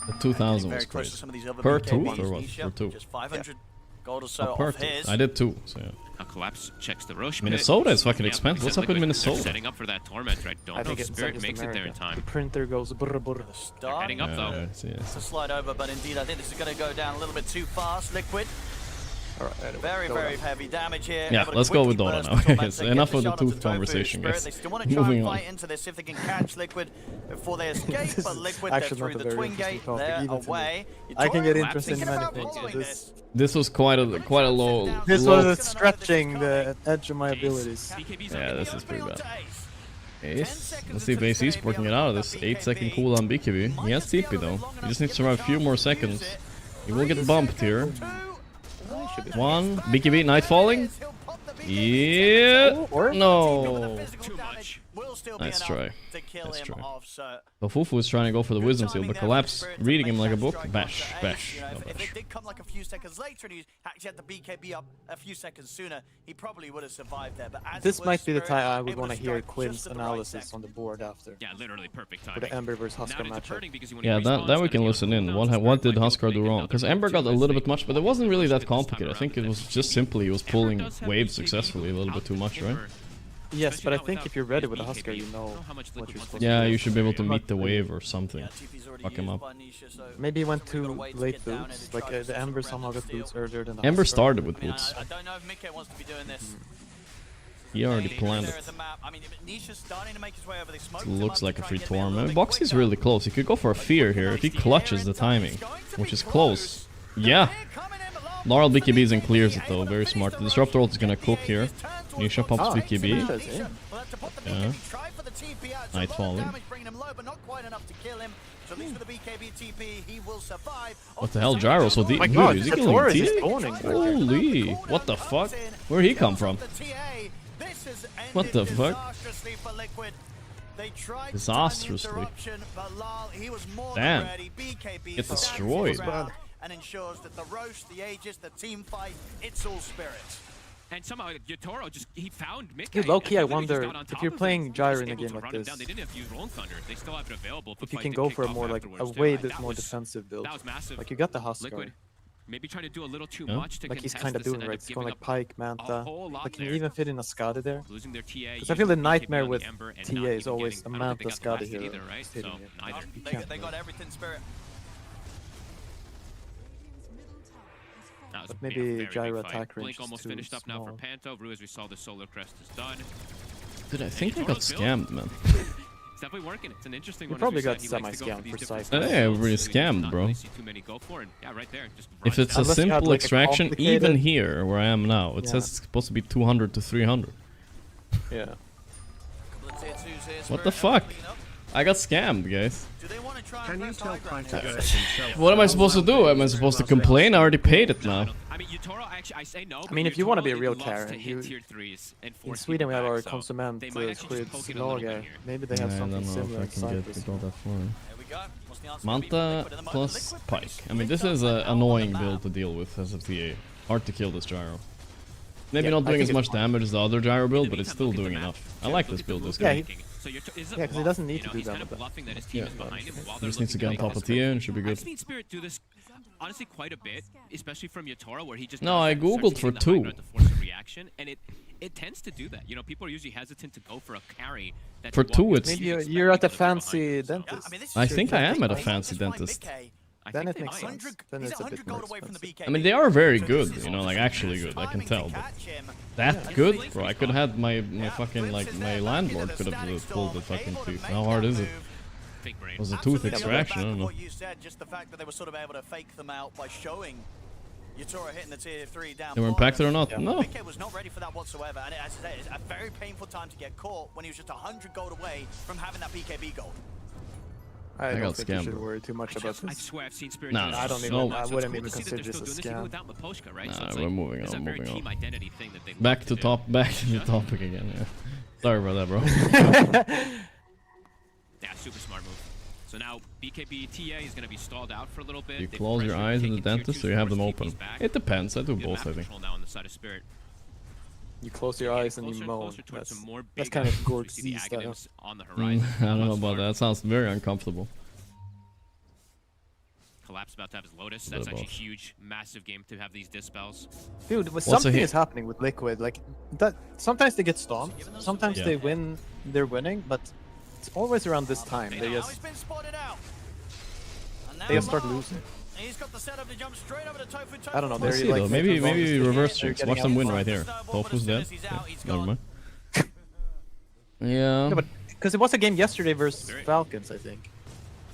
The 2000 was Very close to crazy. some of these other Per BKBs. tooth or what? Nisha, Per tooth? Just 500 gold or so Oh, per off tooth. his. I did 2, so yeah. Now Collapse checks the Roche pit. Minnesota is fucking Yeah, expensive. like What's I up said, with Liquid, Minnesota? They're setting up for that Tormentor. I don't know if Spirit just makes it there in America. time. The printer goes brr brr. They're Start heading up though. Yes. to slide over, but indeed I think this is going to go down a little bit too fast. Liquid. Alright, anyway, Very, Dota. very heavy damage here. Yeah, Able to let's go with quickly Dota burst now. the Yes, torment, get enough the of the shot onto tooth Tofu. conversation, Spirit, guys. They still want to try Moving and on. fight into this if they can catch Liquid before they escape, This but is Liquid, they're actually through not a the very twin interesting gate, topic, they're even to me. away. I can get Yatoro, interested in thinking many about things, following but this. This was quite a low. This low. was stretching the edge of my abilities. Yeah, this is pretty bad. Ace. Let's see if AC's working it out of this 8-second cooldown BKB. He has TP though. He just needs to survive a few more seconds. He will get bumped here. 1 BKB, Night Falling. Yeah. No. Nice try. Nice try. So Fufu is trying to go for the Wisdom Seal, but Collapse reading him like a book. Bash, bash. No If bash. it did come like a few seconds later and he actually had the BKB up a few seconds sooner, he probably would have survived there. But as This it was, might be the Spirit time I would able want to hear strike Quinn's just at the right analysis second. on the board after. Yeah, literally perfect For timing. the Ember versus Huskar matchup. Yeah, that we can listen in. What did Huskar do wrong? Because Ember got a little bit much, but it wasn't really that complicated. I think it was just simply he was pulling waves successfully a little bit too much, right? Yes, but I think if you're ready with a Huskar, you know what you're supposed Yeah, to do. you should be able to meet the wave or something. Yeah, TP's already Fuck him used up. by Nisha, so Maybe he went we've got a too way to late get down boots. and Like try to the Ember surrender somehow got the boots field. earlier than the Ember Huskar. started with I mean, boots. I don't know if Mikke wants to be doing this. He already There planned is it. the map. I mean, Nisha's starting to make his way over. They smoked It him looks up to like a try free and get him a tour. little Man, bit Boxy's quicker. really close. He could go for a fear here if he clutches the timing, which is close. Yeah. Laurel BKBs and clears it though. Very smart. The Disruptor ult is gonna cook here. Nisha pops Oh, BKB. Nisha's in. Yeah. Night Falling. What the hell, Gyro so deep? My Dude, god, is he the killing Taurus TA? is spawning. Holy, what the fuck? Where'd he come from? What the fuck? Disastrously. Damn. Get destroyed. And ensures that the roast, the Aegis, the team fight, it's all Spirit. And somehow Yatoro just he found Mikke. Dude, low-key, I and literally just wonder got on if top you're of playing him, Gyro just in a able game to like run him this. down. They didn't have to use Rolling Thunder. They still have it available. If you can go for a more like a way more defensive build. That was massive. Like you got the Huskar. Liquid. Maybe trying to do a little too Yeah. much to Like he's contest kind of this doing and right. end up He's going giving like up Pike, Manta. a whole lot Like can you there. even fit in a Skadi there? Losing their TA. Because I feel the using nightmare BKB on with the Ember and TA not is even always getting- a I don't think Manta they got the Skadi last hit hero. either, right? Just hitting So, it. neither. You They can't got win. everything, Spirit. That was But a maybe very Gyro big fight. attack range Blink is almost too finished up now for small. Panto. Rue, as we saw, the Solar Crest is done. Dude, I think I got scammed, man. It's definitely working. It's an interesting You one. probably as we got said. He likes to go for semi-scammed these for different Cypher. Yeah, styles, everybody's so you scammed, not bro. really see too many go for it. Yeah, right there. Just If it's a Unless you had, simple like, a extraction, complicated- even here where I am now, it Yeah. says it's supposed to be 200 to 300. Yeah. What the fuck? I got scammed, guys. Can you tell Python himself? What am I supposed to do? Am I supposed to complain? I already paid it now. I mean, Yatoro, actually, I say no. I mean, if you want to be a Yatoro real loves Karen, to hit tier 3s and in force Sweden we people have our back, so consument they might actually just poke squids it a little bit lager. here. Maybe they I have don't something know similar if in I can Cyprus. go that far. There we go. What's the answer Manta gonna be? Liquid in the plus Liquid Pike. finished I mean, this is an annoying build to deal with as a TA. Hard to kill this Gyro. Maybe Yeah, not I doing think as it's much fine. damage as the other Gyro build, but it's still doing enough. I like this build, this Yeah, guy. So Yeah, 'cause he doesn't need to do he's that kind of with that. bluffing that his team Yeah, is behind him while He they're just needs to get looking on to top of make TA and should be I've good. seen Spirit do this honestly quite a bit, especially from Yatoro, where he just No, I starts googled for hitting the high two. ground to force a reaction, and it tends to do that. You know, people are usually hesitant to go for a carry. That For you won't two, really it's- Maybe expect you're at a because they're behind fancy you. dentist. I think I am at a Might fancy dentist. Then it they makes might. sense. Then it's a bit more expensive. I mean, they are very good, you know, like actually good, I can tell. But that good? Bro, I could have had my fucking, like, my landlord could have pulled the fucking tooth. How hard is it? Big brain. It was a tooth extraction, I don't know. What you said, just the fact that they were sort of able to fake them out by showing Yatoro hitting the tier 3 down. They were impacted or not? Yeah. No. Mikke was not ready for that whatsoever, and as I say, it's a very painful time to get caught when he was just 100 gold away from having that BKB gold. I got don't think you scammed, should bro. worry too much about I this. swear I've seen Spirit. Nah, do this I for don't so even- long, I so it's wouldn't cool even to see that consider they're this a still doing this even scam. without Miposhka, right? Nah, So it's we're like, moving it's on, a very moving on. team identity thing that they Back love to do. back to the topic again, yeah. Sorry about that, bro. Yeah, super smart move. So now BKB TA is going to be stalled out for a little bit. You They've close your pressured, eyes in the taken tier dentist, 2 so you have them force open. TPs back. It depends, I do Good both, map I think. control now on the side of Spirit. You close your eyes and you Closer moan. closer towards That's, some more that's big kind of items. We see the Gorgc style. Aghanims on the horizon. I don't know Much about larger. that. That sounds very uncomfortable. Collapse about to have his Lotus. Bit of That's actually both. huge, massive game to have these dispels. Dude, a something hit? is happening with Liquid. Like that. Sometimes they get stomped. Sometimes Yeah. they win. They're winning, but it's always around this time. They Now just he's been spotted out. And now they just start Lamar losing. He's got the setup to jump straight over to Tofu. I don't know. Let's They're see like though. Maybe reverse they're streaks. getting Watch them win out. right here. Tofu's dead. Yeah, never mind. No, Yeah. but because it was a game yesterday versus Falcons, I think.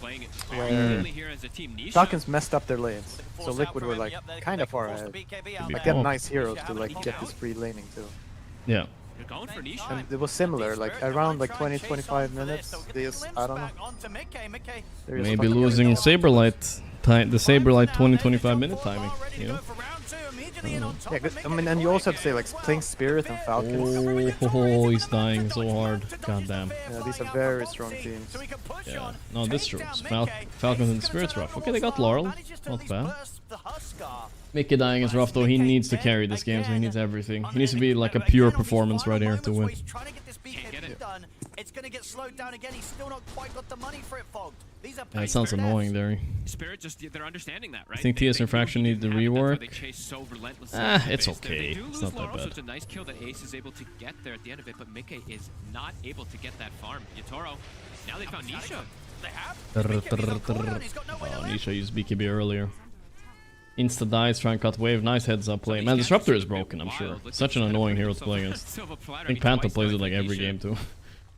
Playing it Where cleanly here as a team. Nisha, Falcons messed up their lanes, so Liquid were like kind of far ahead. Like get Oh. nice heroes to like get this free laning too. Yeah. You're going for Nisha. And it was similar, like around like 20-25 minutes. They just, I don't know. They're just Maybe fucking losing getting Saberlight time, the Saberlight 20-25 minute timing. You know. Yeah, good. I mean, and you also have to say like playing Spirit and Falcons. Oh, he's dying so hard. God damn. Yeah, these are very strong teams. Yeah. No, this is true. Falcons and Spirit's rough. Okay, they got Laurel. Not bad. Mickey dying is rough though. He needs to carry this game, so he needs everything. He needs to be like a pure performance right here to win. It's gonna get slowed down again. He's still not quite got the money for it, Fogged. These are Yeah, it sounds annoying there. Spirit just they're understanding that, right? I think TS Infraction needs the rework. They chase so relentlessly. It's They okay. do It's lose not Laurel, that so bad. it's a nice kill that Ace is able to get there at the end of it, but Mickey is not able to get that farm. Yatoro, now they found Nisha. They have. Oh, Nisha used BKB earlier. Insta dies, try and cut wave. Nice heads up play. Man, Disruptor is broken, I'm sure. Such an annoying hero to play against. I think Panther plays it like every game too.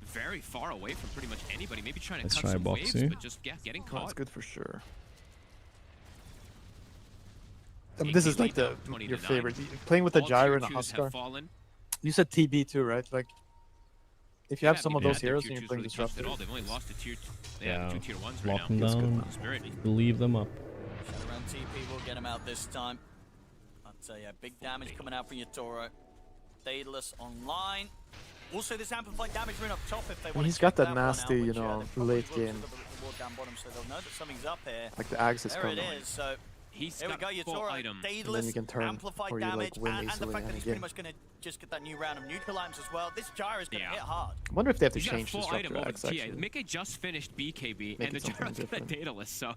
Very far away from pretty much anybody. Maybe trying to Let's cut try some waves, Boxy. but just getting That's caught. good for sure. This is like the 20 to your 9. favorite. Playing with the All gyro tier and a 2s have Huskar. fallen. You said TB too, right? Like, if you have Yeah, some of maybe those not their heroes tier and you're 2s playing really touched Disruptor. at all. They've only lost to tier Yeah. 2 tier 1s right Lock now. them down. Spirit. Leave them up. Shadowrun TP will get him out this time. But yeah, big damage coming out from Yatoro. Daedalus online. Also, this amplified damage rune up top if they want he's to got check that one out, nasty, you which, know, they probably late will, so game. the ward down bottom, so they'll know that something's up here. Like the Axe is There coming. it is. So He's here we got go, full Yatoro, item. Daedalus, you can turn, amplified or you, like, damage, win and the easily fact that in he's a pretty game. much going to just get that new round of neutral items as well. This gyro is going to Yeah. hit hard. I wonder if they have to He's got a change full item Disruptor over Axe the TA. actually. Mickey just finished BKB, Make and the it something Gyro's got different. Daedalus, so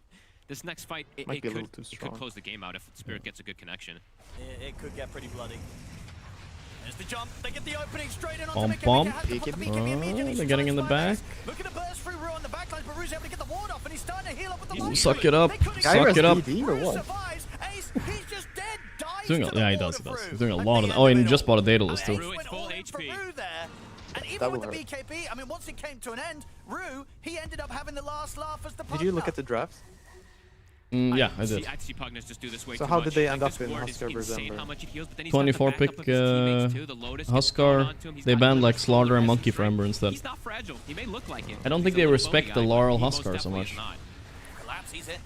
this next fight, it Might be a could, little too it could strong. close the game out if Spirit gets a good connection. It could get pretty bloody. There's the jump. They get the opening straight in onto Bump, Mickey. bump. Mickey has to put the BKB immediately. They're getting in the back. Looking to burst through Rue on the back lines, but Rue's able to get the ward off, and he's starting to heal up with the Ooh, light. suck it up. They couldn't Suck Gyro's it up. DD or Rue what? survives. Ace, he's just dead. Dies Doing to a, the yeah, he ward does. of He does. Rue. He's doing a At lot the of. end Oh, and he middle. just bought a Daedalus And too. Ace Rue went at full all in for HP. Rue there. And even That with will the hurt. BKB, I mean, once it came to an end, Rue, he ended up having the last laugh as the Did you look partner. at the draft? Yeah, I did. I'd see Pugnus just do this way So too how much. did they Like, end this up in ward is Huskar versus insane Ember? how much he heals, but then he's 24 got the backup pick of his teammates too. The Lotus gets Huskar. thrown onto him. He's They got banned like Lotus, Slaughter and Lotus Monkey for strength. Ember instead. He's not fragile. He may look like it. I don't He's think a they little respect bony the guy, but Laurel he most Huskar so definitely much. is not. Collapse, he's it.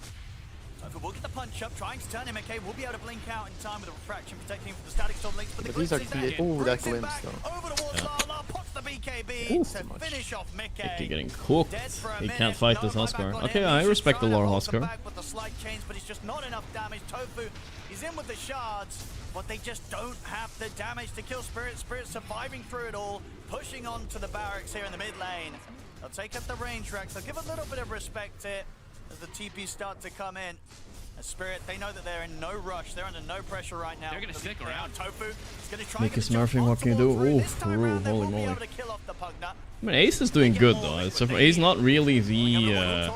So we'll get the punch up, trying to turn him. MK will be able to blink out in time with a refraction, protecting him from the static storm links. But the But these are glimpse is there. oh, that Brings him glimpse back though. over towards Lala, puts the BKB Ooh, to too much. finish off Mickey. Mickey getting cooked. Dead for a He minute. can't fight No this buyback Huskar. on Okay, him. I He's respect the trying to Laurel hold them Huskar. back with the slight change, but it's just not enough damage. Tofu, he's in with the shards, but they just don't have the damage to kill Spirit. Spirit surviving through it all, pushing on to the barracks here in the mid lane. They'll take up the range racks. They'll give a little bit of respect here as the TPs start to come in. As Spirit, they know that they're in no rush. They're under no pressure right now. They're gonna stick around. Tofu is going to try Mickey and get the jump smurfing, what can you do? onto Rue. Ooh, This time Rue, around, they holy will be moly. able to kill off the Pugna. I mean, Ace is doing good though. He's not really the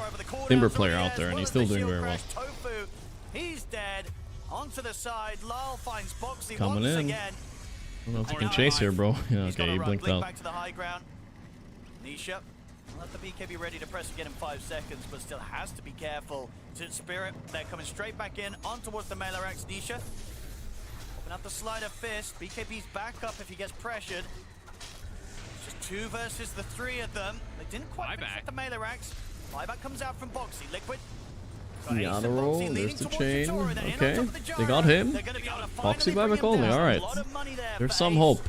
Timber player out there, and he's still doing very well. Tofu, he's dead. Onto the side, Lal finds Boxy Coming once in. again. I don't know if he can chase here, bro. Yeah, He's okay, gotta he run. blinked Blink out. back to the high ground. Nisha, let the BKB ready to press again in 5 seconds, but still has to be careful. To Spirit, they're coming straight back in, on towards the melee racks. Nisha, open up the sleight of fist. BKB's back up if he gets pressured. It's just 2 versus the 3 of them. They didn't quite finish Buyback. at the melee racks. Buyback comes out from Boxy. Liquid. The honor roll, there's the chain. Okay, they They got him. Boxy buyback only, alright. There's some hope.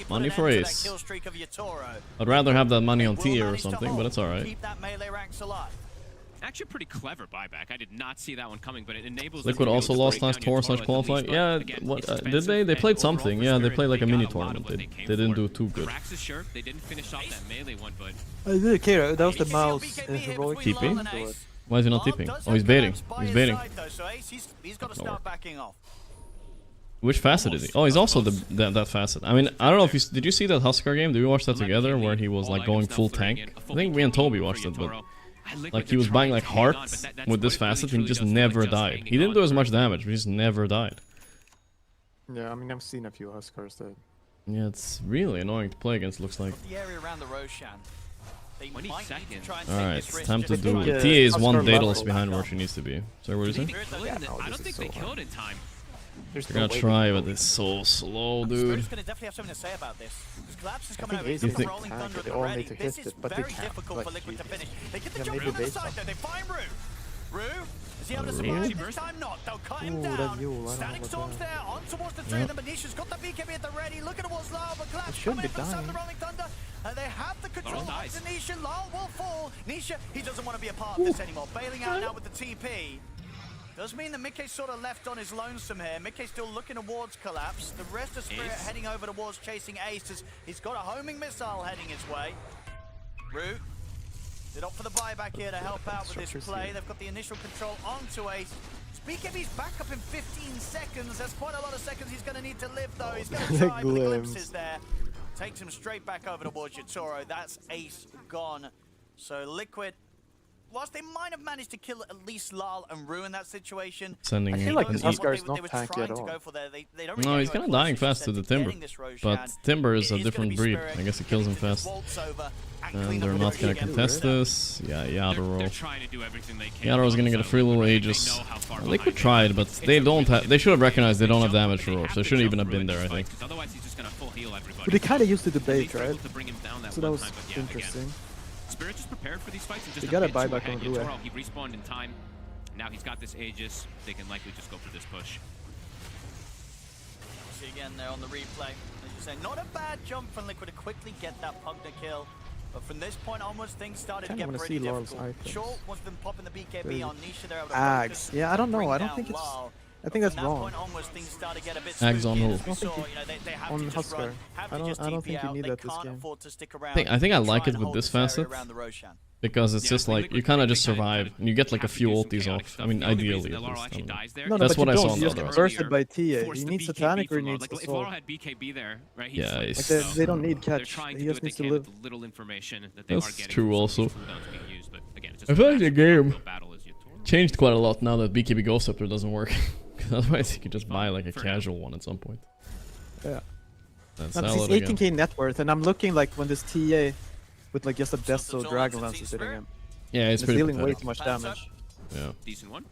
Money for Ace. I'd rather have that money on tier or something, but it's alright. Keep that melee ranks alive. Actually, pretty clever buyback. I did not see that one coming, but it enables. them Liquid to be also able to lost break last down tour Yatoro slash at qualify. least, but Yeah, again, what it's did expensive, they? They and played overall something. for Yeah, they Spirit, played like a mini got lot of tournament. what They came didn't for. do too good. Krax is sure they didn't finish off that melee one, but I didn't care. That was the BKB mouse here heroic. TP? between Lal and Ace. Why is he not Lal tipping? does Oh, he's have baiting. collapse by He's his baiting. side, though, so Ace, he's got to Nowhere. start backing off. Which facet is he? Oh, he's also that facet. I mean, I don't know if you did you see that Huskar game? Did we watch that together where he was like going full tank? I think me and Toby watched it, but Like he was buying like hearts with this facet and he just never died. He didn't do as much damage, but he just never died. Yeah, I mean, I've seen a few Huskars that... Yeah, it's really annoying to play against, looks like. The area around the Roshan. 20 seconds. Alright, it's time to do it. TA is one Daedalus behind where she needs to be. Sorry, what is it? I don't think they killed in time. They're gonna try, but it's so slow, dude. Gonna definitely have something to say about this. Collapse is I coming think over. Ace He's is rolling thunder they all need to this hit is it, but they very can't. difficult for Liquid to finish. They get the Yeah, jump maybe on the they side though. They find Rue. Rue, is he able to Rue? survive? This time not. They'll cut him Ooh, that down. Yule, I don't Static know Storm's about there. On towards the three of them. But Nisha's got the BKB at the ready. Looking towards Lyle, but Collapse should coming be in from dying. the rolling thunder. They have the control Lyle of dies. Nisha. Lyle will fall. Nisha, he doesn't want to be a part of this anymore. Bailing out now with the TP. Does mean that Mickey's sort of left on his lonesome here. Mickey's still looking towards Collapse. The rest of Spirit Ace. heading over towards chasing Ace as he's got a homing missile heading his way. Root. Did opt for the buyback here to help out with this play. They've got the initial control onto Ace. BKB's back up in 15 seconds. That's quite a lot of seconds he's going to need to live though. He's going to try with the glimpses there. Takes him straight back over towards Yatoro. That's Ace gone. So Liquid, whilst they might have managed to kill at least Lal and ruin that situation, Sending I feel like an this E. Huskar is not tanky at all. No, he's kind of dying fast to the Timber. But Timber is a different breed. I guess he kills him fast. And they're not gonna contest this. Yeah, They're Yadoro. trying to do everything they can. Yadoro's gonna get a free little Aegis. Liquid tried, but they don't have. They should have recognized they don't have damage for Roche. They shouldn't even have been there, I think. Otherwise, he's just gonna full heal everybody. But they kind of used the debate, right? To bring him down that So that one was time, but yeah, interesting. Again, Spirit just prepared for these fights and just They got a bit too buyback ahead. on Rue. Yatoro, he respawned in time. Now he's got this Aegis. They can likely just go for this push. See again there on the replay. As you say, not a bad jump from Liquid to quickly get that Pugna kill. But from this point onwards, things started to get pretty difficult. Short was them popping the BKB on Nisha. They're able to Ags. focus, Yeah, I don't know. bring I don't down think it's... Lal. I think that's From that wrong. point onwards, things started to get a bit Ags on spooky, who? as we saw. You know, they have On to just Huskar. run, have to just I don't TP think you out. need They that this can't game. afford to stick around. I think I like Try it and with hold this area facet. around the Roshan. Because it's just like, you kind of just survive, and you get like a few ultis off. I mean, ideally at least. I don't know. No, That's but what I you saw don't. on You the just other bursted by TA. He needs Satanic or he needs If Assault. Laurel had BKB there, right? Yeah, Like it's- they don't need They're catch. trying He to do just what they needs to can live. with the little information that they That's are getting. true from also. these cooldowns being used, but again, it's just I feel like the game battle is Yatoro. changed quite a lot now that BKB Ghost Scepter doesn't work. Otherwise, you could just buy like a For casual one at some point. Yeah. That's No, solid he's again. 18k net worth, and I'm looking like when this TA with like just a Deathstroke Dragonlance is hitting him. Yeah, it's It's pretty dealing way pathetic. too much damage. Yeah. Decent one.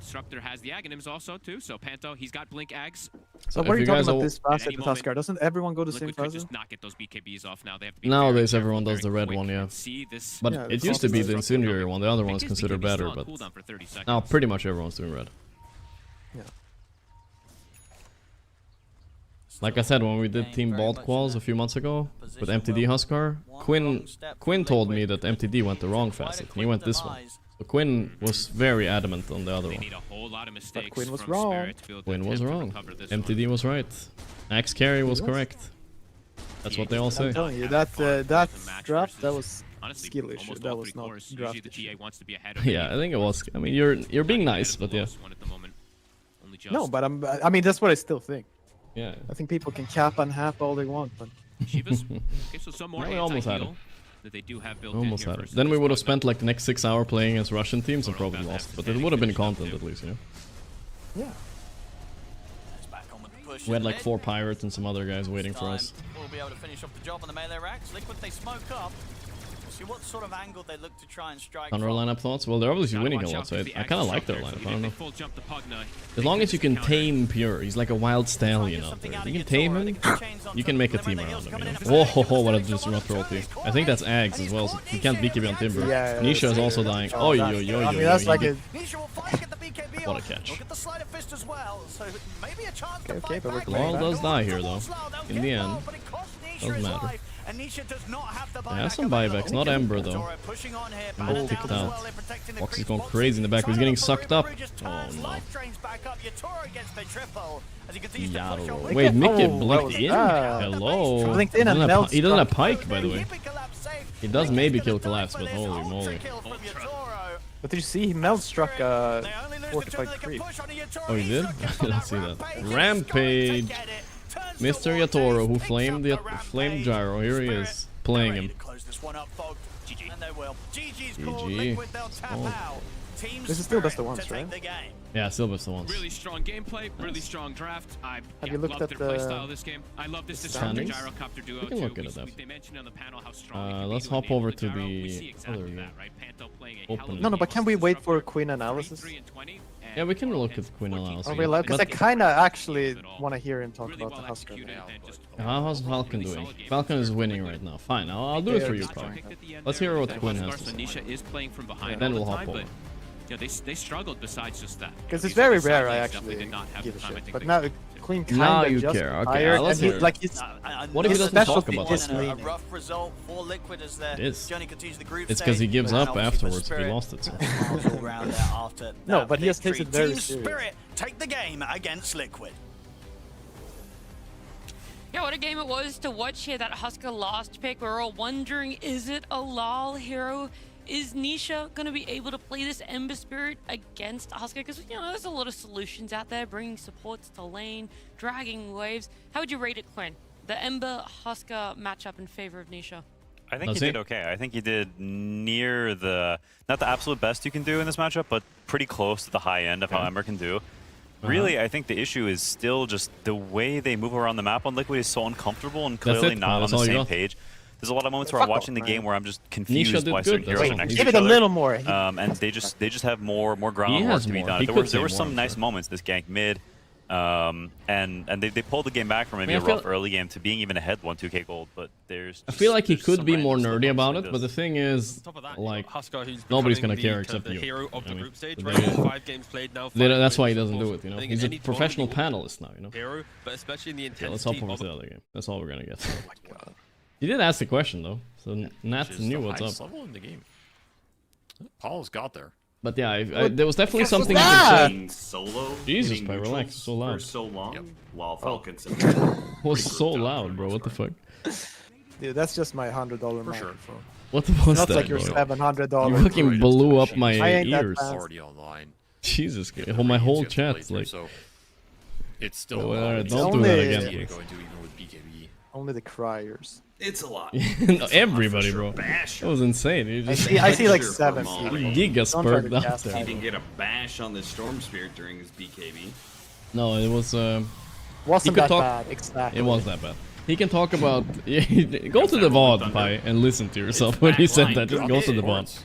Disruptor has the Aghanims also too, so Panto, he's got Blink Ags. So if what are you you talking guys about all- this At facet any with moment, Huskar? Doesn't everyone go the same Liquid could facet? just not get those BKBs off now. They have to be Nowadays, very everyone careful, does the very red quick, one, yeah. and see this. But Yeah, it it's used to be the also Incendiary one. The other one's Because considered BKB is better, still on but cooldown for 30 seconds. now pretty much everyone's doing red. Yeah. Like I said, when we did Team Bald Quals a few months ago with MTD Huskar, Quinn told me that MTD went the wrong facet. He went this one. So Quinn was very adamant on the other They one. need a whole lot of mistakes Quinn was from wrong. Spirit to be able to Quinn was attempt to wrong. recover this MTD one. was right. Axe carry was correct. That's what they all say. I'm telling you, Have that fun with the match draft, that versus, was honestly, skill issue. almost That all was three not cores. draft Usually the issue. TA wants to be ahead of Yeah, I think it was. I mean, you're being nice, but yeah. One at the moment. Only just. No, but I mean that's what I still think. Yeah. I think people can cap and half all they want, but Shivas. Okay, so some more No, we almost had anti-heal it. that they do have built Almost in here had it. versus Then we this would have one, spent like the next 6 hours playing against Russian teams and We're all probably about to lost. have But to it would have been finish up content too. at least, you know. yeah. It's back on with the push We had in like mid. 4 pirates and some other guys waiting for Time, us. We'll be able to finish off the job on the melee racks. Liquid, they smoke up. We'll see what sort of angle they look to try and strike Counter from. lineup thoughts? Well, they're obviously Gotta winning a watch lot, out so 'cause the I kind of Axe like their Disruptor, lineup. I even don't know. if they full jump the Pugna, As long as you can tame Pure, he's like a wild stallion out there. You can tame him, you can make a team around him, you know. Whoa, ho, ho, what a disruptor ulti. I think that's Ags as well, so he can't BKB on Timber. Yeah, Nisha is also dying. Oh, yo, yo, yo, I mean that's like a Nisha will finally get the BKB What a off. catch. Look at the sleight of fist as well, so maybe a chance to Okay, fight but we're back. playing Laurel does die here, though. Towards Lyle, they'll In get the Lyle, end, but it costs Nisha doesn't his matter. life, and Nisha does not have the Yeah, buyback some available. buybacks, not Ember though. Dora pushing on here, Both Banner kicked down as out. well, they're protecting the Fox is creep. going Fox crazy in the back, but he's getting trying to look sucked for up. Rue, just Oh turns. no. Life drains back up. Yatoro gets the triple as he continues to push on. Yadoro. Wait, Mickey Oh, that blinked was in? bad. Hello? Blinked in and He doesn't have Mel's he doesn't have struck. Pike, by the way. He does maybe kill Collapse, but holy moly. But did you see Mel struck fortified creep? Oh, he did? I didn't see that. Rampage! Mr. Yatoro, who flamed Gyro. Here he is, playing him. GG. And they will. GG's GG. called. Liquid, they'll tap Oh. out. Team This is still best of Spirit ones, to take right? the game. Yeah, still best of ones. Really strong gameplay, really strong draft. I you looked love at their the playstyle of this game. I love this disruptor standings? gyrocopter duo We can too. look at it, They mentioned on the panel how strong it can be let's to hop enable over the to gyro. the We see exactly other that, right? Panto playing a open hell of a No, game but can on we this wait for disruptor. Queen analysis? 33 and 20, Yeah, we can look and at Queen 14 analysis. Are we allowed? Because I But- kind of actually want to hear him talk really about well the Husker. executed and just How's Falcon really doing? solid game. Falcon is winning right now. Fine, I'll do it for you, They're probably. Picked at the end Let's there. hear what That Quinn was has to Garth say. Nisha is playing from behind Then all we'll the hop time, over. but yeah, they struggled besides just that. Because These it's very other rare side I lanes definitely actually did not have give the a time I shit. think But they now could. Queen Now kind you of just care. Okay, tired, let's and he, hear it. like it's What if he his doesn't talk specialty about is that? A leaning. rough result for Liquid as their It is. journey continues the group It's because he stage, gives and up obviously for afterwards if he Spirit, lost it. So. smiles all round there after No, that but he has victory. taken it very Team serious. Spirit take the game against Liquid. Yeah, what a game it was to watch here. That Husker last pick. We're all wondering, is it a lol hero? Is Nisha going to be able to play this Ember Spirit against Husker? Because, you know, there's a lot of solutions out there, bringing supports to lane, dragging waves. How would you rate it, Quinn? The Ember Husker matchup in favor of Nisha? I think Does he he? did okay. I think he did near the, not the absolute best you can do in this matchup, but pretty close to the high end of how Ember can do. Really, I think the issue is still just the way they move around the map on Liquid is so uncomfortable and clearly it. not on That's the all you same got. page. There's a lot of moments where I'm watching the game where I'm just confused did why good, certain though. heroes are Wait, next to Give each it a other. little more. And they just have more groundwork has to be more. done. He There could were say more, some I'm nice sure. moments this gank mid, and they pulled the game back from maybe I a feel- rough early game to being even ahead 1-2k gold. But there's I feel like he there's could some be more random nerdy stuff about like it, but the this. thing is, On top of that, like, Husker, who's nobody's becoming gonna care the, except the you. hero of I the mean, group stage, but right? they- 5 games played now. that's 5 why he wins, doesn't of do course. it, you know? I think He's in a any professional tournament, panelist now, you know? hero, but especially in the Yeah, let's hop intensity over of to the other game. That's all we're gonna get. You did ask the question, though, so Nat knew what's up. Level in the game. Paul's got there. But yeah, there was definitely something you that? could say. Being solo, Jesus, hitting Pi, relax, neutrals so loud. for so long, while Falcons It was so loud, bro. What the fuck? Dude, that's just my $100 For microphone. sure. What was Not that? like your bro? $700. You fucking blew up my I ain't that ears. fast. Already online. Jesus, You get my the whole ratings you have to play chat's through, like. so it's still Oh, a lot. alright, It's don't do that easy again, to please. go into even with BKB. Only the criers. It's a lot. Everybody, bro. That was insane. You just I see like Sure, 7 for people. Molly. giga Don't try to spurred out cast there. He didn't get a bash on the Storm Spirit during his BKB. No, it was. Wasn't could that talk- bad, exactly. It was that bad. He can talk about. Go to the VOD, Pi, and listen to yourself when you said that. Just go to the VOD.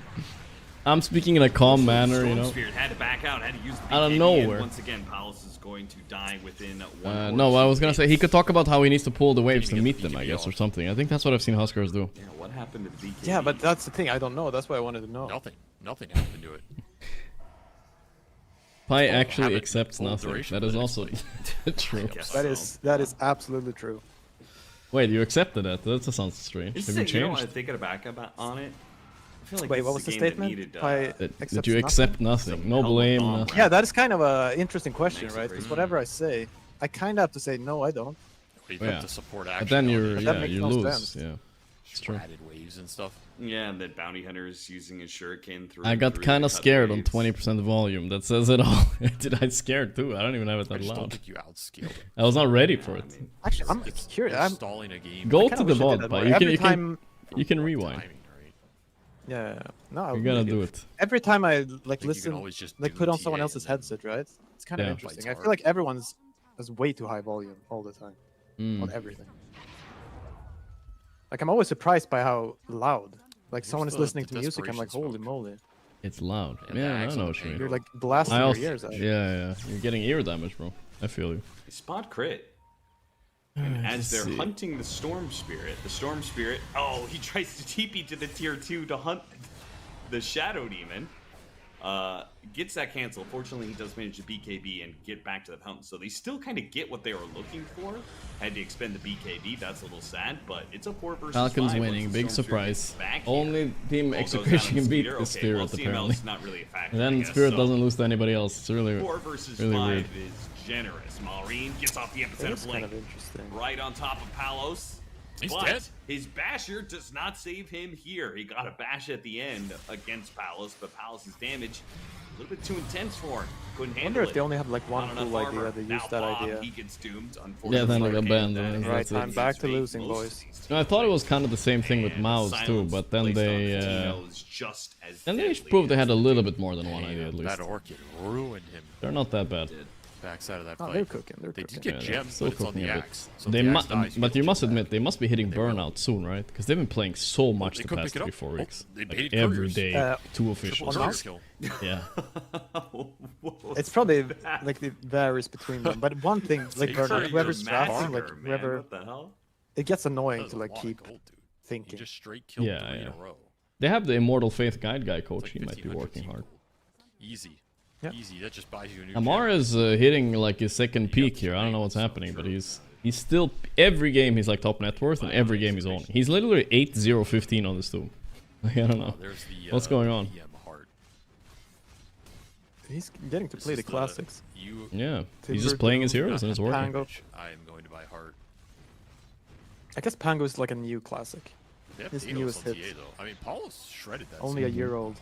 I'm speaking in a calm manner, you know. Storm Spirit had to back out, had to use the BKB, Out of and nowhere. once again, Palace is going to die within one. No, I was gonna say he could talk about how he needs to pull the waves to even meet get them, the I BKB guess, or off. something. I think that's what I've seen Huskers do. Yeah, what happened to the BKB? Yeah, but that's the thing. I don't know. That's why I wanted to know. Nothing happened to it. Pi Still actually haven't accepts full nothing. duration That is of also true. Guess That is absolutely true. Wait, you accepted that? That sounds strange. It's Have you you know, changed? thinking back on it, I feel like Wait, this what is was a the game that statement? needed, That Accepts you nothing? accept nothing. Some No hell of blame. bomb. Nothing. Yeah, that is kind of a interesting question, Makes it right? pretty Because whatever I say, I kind of have to say no, I don't. We Yeah. have to support action. But then you're, But that yeah, makes you no lose. sense. Yeah, it's true. added waves and stuff. Yeah, and that Bounty Hunter is using his shuriken through. I got kind of scared on 20% volume. That says it all. Did I scared too? I don't even have it I that just don't loud. think you outscaled it. I was not ready for it. Actually, I'm curious. I'm Installing a game. Go kinda to the wish I did VOD, that Pi. more. You can, Every you can, time- you can rewind. Timing, right? Yeah, no, I You gotta really do it. Every time I like Like, you listen, can always just like do put on TA someone and else's then- headset, right? It's kind of Yeah. interesting. I Lights feel like everyone's has way too high volume all the time Mm. on everything. Like I'm always surprised by how loud. Like Here's someone is the listening to music, I'm like, desperation holy smoke. moly! It's loud. And the Yeah, I axe know on what the you mean. You're like blasting I your also, ears out. yeah, you're getting ear damage, bro. I feel you. Spot crit. And as Let's they're see. hunting the Storm Spirit, oh, he tries to TP to the tier 2 to hunt the Shadow Demon. Gets that cancel. Fortunately, he does manage to BKB and get back to the fountain. So they still kind of get what they were looking for. Had to expend the BKB. That's a little sad, but it's a 4 versus 5. Falcons once winning, the big Storm Spirit gets surprise. back here. Only team Ball goes down execution on can beat Speeder. the Okay, Spirit, well, CML apparently. is not really a factor. And I then guess, Spirit so doesn't lose to anybody else. It's really, 4 versus really 5 weird. is generous. Maureen gets off the It epicenter is kind blink. of interesting. Right on top of Palos. He's but dead. his basher does not save him here. He got a bash at the end against Palos, but Palos' damage A little bit too intense for him. Couldn't I handle wonder if it. they only have like one Not cool enough idea. armor. They use Now that Bob, idea. He gets doomed, Yeah, then they got banned. Right, I'm back to losing, boys. No, I thought it was kind of the same thing with Mouse too, but then they proved they had a little bit more than one idea at least. That Orchid ruined him. They're not that bad. Backside of that Oh, fight. they're cooking. They cooking. did get Yeah, gems, still but it's on cooking the a bit. axe. So if They the mu- axe dies, but you get must your admit back. they must be hitting They will. burnout soon, right? Because they've been playing so much They the could past pick it up. 3-4 weeks. They Like baited every couriers. day, 2 Triple officials. courier kill. Yeah. It's probably like it varies between them. But one thing, like It's burnout, a whoever's drafting, like massacre, man. whoever, What the hell? it gets annoying That to was a like lot of keep gold, dude. He thinking. just straight killed Yeah, 3 in yeah. a row. They have the Immortal Faith Guide guy coach. It's He like might be 1500 working team hard. gold. Easy. Yep. Easy. That just buys you a new Amar gem. is hitting like his second peak here. I don't know what's happening, but he's still every game he's like top net worth, and every game he's owning. He's literally 8-0-15 on this Doom. Like, I don't know There's the, what's going on. EM heart. He's getting to This play is the classics. You Yeah, Timber he's just playing his Doom, heroes and it's working. Pango. I am going to buy heart. I guess Pango is like a new classic. They have His Dados newest on hit. TA, though. I mean, Paulo's shredded that. Only a scene. year old.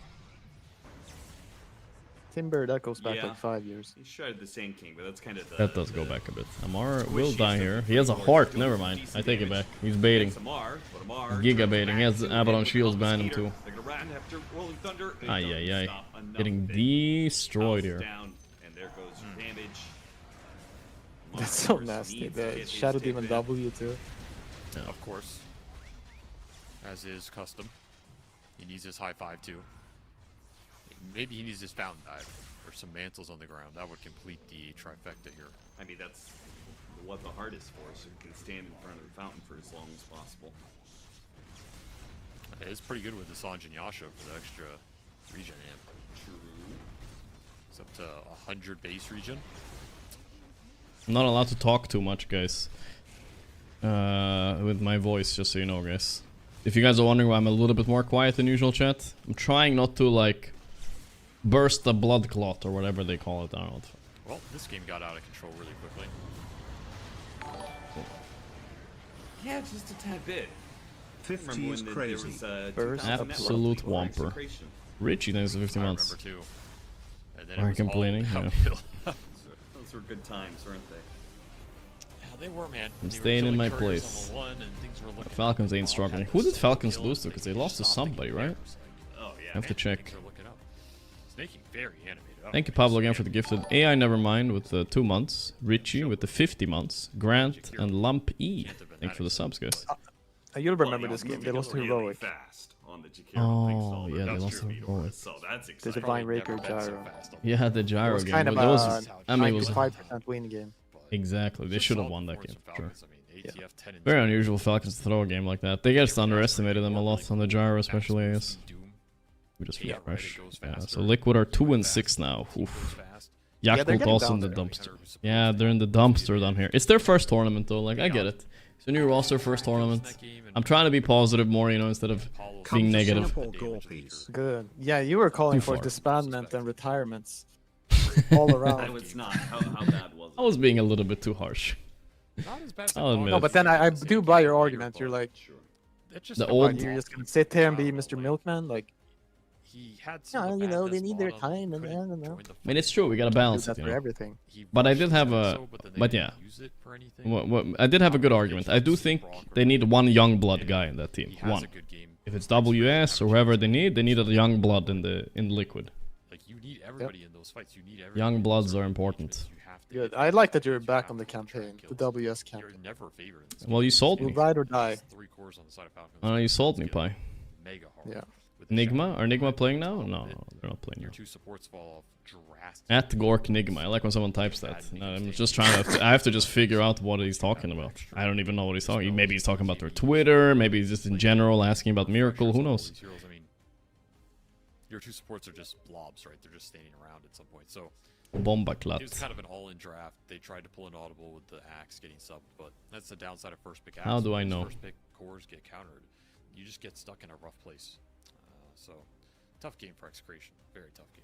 Timber, that goes back Yeah. like 5 years. He shredded the Sand King, but that's kind of the... That does go back a bit. Amar will Squishy die stuff here. that He has a Gorgc heart. doing Never some mind. decent I take it damage. back. He's baiting. Thanks, Amar, but Amar Giga turns baiting. He back has to Abaddon him, Shields becomes behind him Skeeter. too. They're gonna run after Rolling Thunder. It Ay, doesn't ay, ay. stop enough Getting of it. destroyed House here. down, and there goes your damage. That's so Monsters nasty. needs to The get his Shadow tip Demon in. W too. Of course. As is custom. He needs his high 5 too. Maybe he needs his fountain dive. Or some mantles on the ground. That would complete the trifecta here. I mean, that's what the heart is for, so you can stand in front of the fountain for as long as possible. It's pretty good with the Sanj and Yasha for the extra regen amp. True. It's up to 100 base regen. I'm not allowed to talk too much, guys. With my voice, just so you know, guys. If you guys are wondering why I'm a little bit more quiet than usual, chat, I'm trying not to like burst the blood clot or whatever they call it. I don't know. Well, this game got out of control really quickly. Yeah, just a tad bit. 50 is There crazy. was, Burst 2000 Absolute network womper. execration. Richie, thanks for 50 I months. remember too. And then Are it you was all complaining? Yeah. downhill. Those were good times, weren't they? Yeah, they were, man. I'm They were staying in killing my couriers place. on the one, and things were looking Falcons up. ain't Bob struggling. had Who did those Falcons kills, lose to? and Because they just lost to stopped somebody, making right? errors. Oh, yeah. I have to check. Things are looking up. Snaking very animated. Thank you, Pablo, again for the gifted. AI Nevermind with the 2 months. Richie with the 50 months. Grant and Lump E. Thank you for the subs, guys. You'll remember this game. They lost to Heroic. Fast on the Oh, yeah, they lost to Heroic. So that's The exciting. Divine Raker Never been so gyro. fast on Yeah, the It gyro was game. kind But of that was, a I mean, it was 95% win game. exactly. They Just should have solid won that performance game. from Sure. Falcons. I mean, ATF 10 and Very 2. unusual Falcons to throw a game like that. They just underestimated them a lot on the gyro, especially. I guess. Doom. We just Yeah, right, refresh. it goes Yeah, faster. so Liquid are 2 and Fast. 6 now. Goes Oof. fast. Yeah, they're Yakult getting also down in the there. dumpster. Yeah, they're in the dumpster down here. It's their first tournament though. Like I get it. It's a new roster, first tournament. I'm trying to be positive more, you know, instead of being negative. Singapore, Gorpies. Good. Yeah, you were calling Too for far. disbandment and retirements all That around. was not. How bad was it? I was being a little bit too harsh. Not as bad as I'll I admit thought. it. But then I do buy your argument. You're like, It's just The a old- what, you're just gonna sit there and be Mr. Milkman? Like, He had some no, of you the know, bad they deaths need their bottom, time and couldn't I don't know. join the I mean, it's true. We gotta do balance that it, you for know. everything. He But I rushed did have his a- ISO, but then they but didn't yeah. use it for anything. What, I did have a good argument. I do think they need one young blood guy in that team. He has One. a good game. If it's WS or whoever they need a young blood in the Liquid. Like you need everybody in those fights. You need everybody. Young in those bloods are certain important. engagements. You have to Good. hit I them. like that you're You back have on the to try and campaign, the kill them. WS You're campaign. never favored in this Well, game. you sold We'll me. ride or die. Three cores on the side of Falcons. Oh, you sold me, Let's Pi. get Mega hard. Yeah. With the Nigma? shadow Are Nigma right playing on now? top No, of it. they're not playing Your now. two supports fall off drastically. At Gork Nigma. I like when someone types that. No, I'm just trying to. I have to just figure out what he's talking about. I don't even know what he's talking. Maybe he's talking about their Twitter. Maybe he's just in general asking about Miracle. Who knows? These heroes, I mean, your two supports are just blobs, right? They're just standing around at some point. So Bomba it was clat. kind of an all-in draft. They tried to pull an audible with the axe getting subbed, but that's the downside of first pick axe. How do I When know? First pick cores get countered. You just get stuck in a rough place. So tough game for Execration. Very tough game.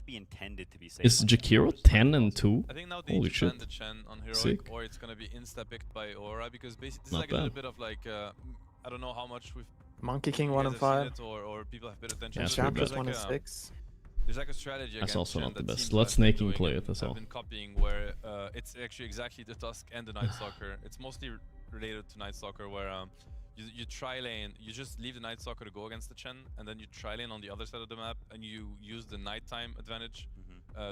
should be intended to be safe. Is Jakiro 10 and 2? I think now they Holy need to ban shit. the Chen on Heroic, Sick. or it's gonna be insta-picked by Aura, because basically this Not is like a little bad. bit of like, I don't know how much we've Monkey King you 1 guys and have seen 5. it, or people have paid attention Yeah, to it. pretty Champions bad. 1 and There's 6. there's like a strategy That's against also Chen not the that best. seems to Let have been Snake King doing play and it, that's have all. been copying, where it's actually exactly the Tusk and the Night Stalker. It's mostly related to Night Stalker, where you tri lane, you just leave the Night Stalker to go against the Chen, and then you tri lane on the other side of the map, and you use the nighttime advantage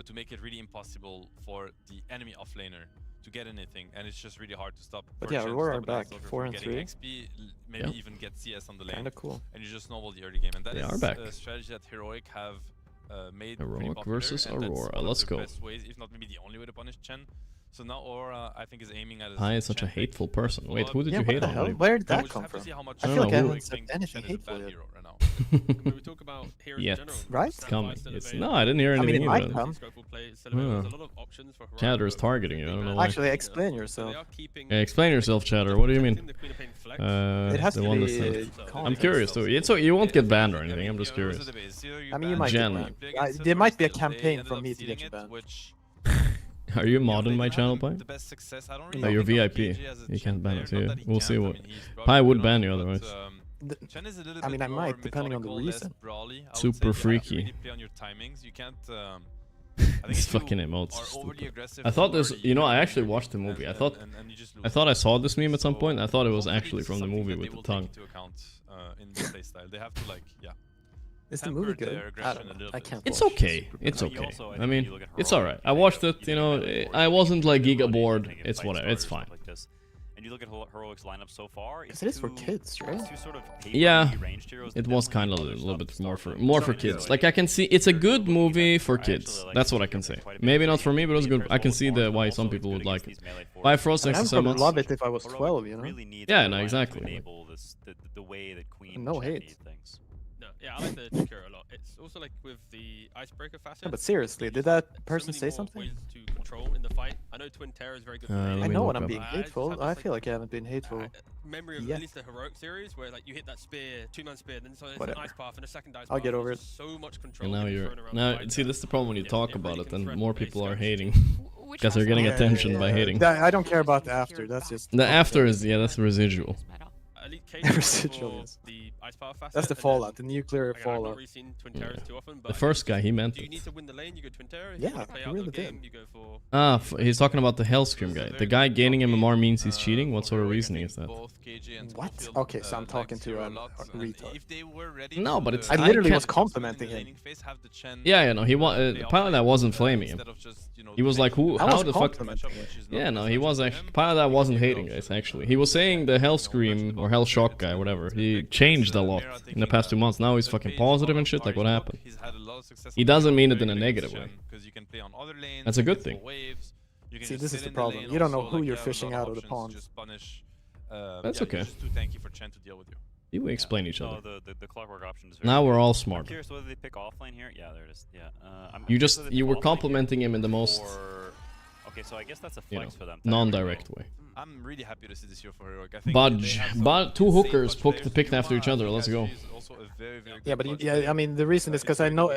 to make it really impossible for the enemy offlaner to get anything, and it's just really hard to stop. But yeah, Aurora are back 4 and 3. XP, maybe even get CS on the lane. Kinda cool. And you just snowball the early game, and that They is are back. a strategy that Heroic have made Heroic pretty popular, versus and that's Aurora. one of Let's the go. best ways, if not maybe the only way to punish Chen. So now Aurora, I think, is aiming at his Pi is such a Chen pick. hateful person. Wait, who did Yeah, you what hate the on? hell? Buddy? Where did We'll that just come have to from? see how much I feel don't like I know, haven't Heroic said think anything Chen is a hateful bad yet. hero right now. When we talk about heroes Yet. in general, Right? It's coming. Snapfire's still It's available. no, I didn't hear I mean, anything it might either. come. Scopeful play is still available. Yeah. There's a lot of options for Heroic, Chatter is but targeting you. I don't know why. Actually, explain so yourself. they are keeping Yeah, explain yourself, Chatter. What do you mean? the Queen of Pain flex. It has the to one be that's I'm context. curious too. It's so you won't get banned or anything. I'm just curious. I mean, you might Gen. get banned. There might be a campaign from me to get you banned. Are you modding my channel, Pi? The best success. I don't No, really you're think of VIP. KG as a You Chen can't ban player, us not here. that he We'll see can't, I what. mean, he's Pi probably would good ban you enough, otherwise. but, Chen is a little I mean, bit I more might, depending on the methodical, less reason. brawly, I would Super say. You have to freaky. really play on your timings. You can't. I think These if you fucking emotes. are are overly stupid. aggressive I thought too this. early, You know, I can actually lose, watched the movie. I and thought. you just lose. I thought I saw this meme at some So point. I thought it was hopefully actually it's from the something movie that with they the will tongue. take into account in the playstyle. They have to Is the temper movie their good? I aggression don't a know. little I bit. can't. It's watch okay. It's But you okay. also, I I think mean, you look at it's Heroic, alright. I watched it. You know, I wasn't like giga bored. It's whatever. It's fine. Like this. And you look at Heroic's lineup so far. Because it is for kids, right? It's two sort of Yeah, ranged heroes it that was definitely kind of a polished little up bit stuff more like for some kids. heroes. Like I can see, it's a good movie for kids. That's what I can say. Maybe not for me, but it was good. I can see the why some people would like it. Bifrost, I thanks would so probably much. love it if I was 12, you know? Yeah, no, exactly. Enable the way that Queen No Chen hate. needs things. No, yeah, I like the Jakiro a lot. It's also like with the icebreaker facet. Yeah, but seriously, did that so person many say more something? ways to control in the fight. I know Twin Terror is very good. For let melee. I me know look when I'm up. being I just had hateful. this, I like, feel like I haven't been hateful. Memory of Yeah. at least the Heroic series where like you hit that spear, 2-man spear, then there's an Whatever. ice path and a second ice I'll path. get and over there's it. So much control. And now being you're thrown around now. the fight See, that, this is the problem when you yeah, talk it about really it, can and threaten more base people are skirmishes. hating Which because they're getting aspect? attention by hating. I don't care about the after. That's just The after is that's residual. Elite Cage Never for said Julius. the ice power facet. That's the and then, fallout, the nuclear again, I've not fallout. really seen Twin Terrors too often, but The first guy, he meant do you need it. to win the lane? You go Twin Terror. If Yeah, you want to play he out really the game, did. you go for. He's talking about the Hellscream guy. The guy gaining MMR means he's cheating. What sort of reasoning is that? What? Okay, so I'm talking to a retard. No, but it's I literally can't- was complimenting him. Yeah, no, he Pilot wasn't flaming him. He was like, "Who? I How was the fuck?" complimenting him. Yeah, no, he was actually Pilot wasn't hating, guys. Actually, he was saying the Hellscream or Hellshock guy, whatever. He changed a lot in the past 2 months. Now he's fucking positive and shit. Like, what happened? He doesn't mean it in a negative way. That's a good thing. See, this is the problem. You don't know who you're fishing out of the pond. That's okay. You explain each No, other. the clockwork option is Now we're all I'm smart. curious whether they pick offlane here. Yeah, there it is. Yeah. You were complimenting him in the most, Okay, so I guess that's a you know, flex for them. non-direct way. I'm really happy to see this year for Heroic. I think Budge, they have some but two insane hookers clutch players. picked after each other. Let's go. Is also a very, very Yeah, good but clutch yeah, player. I mean, the reason is because I know,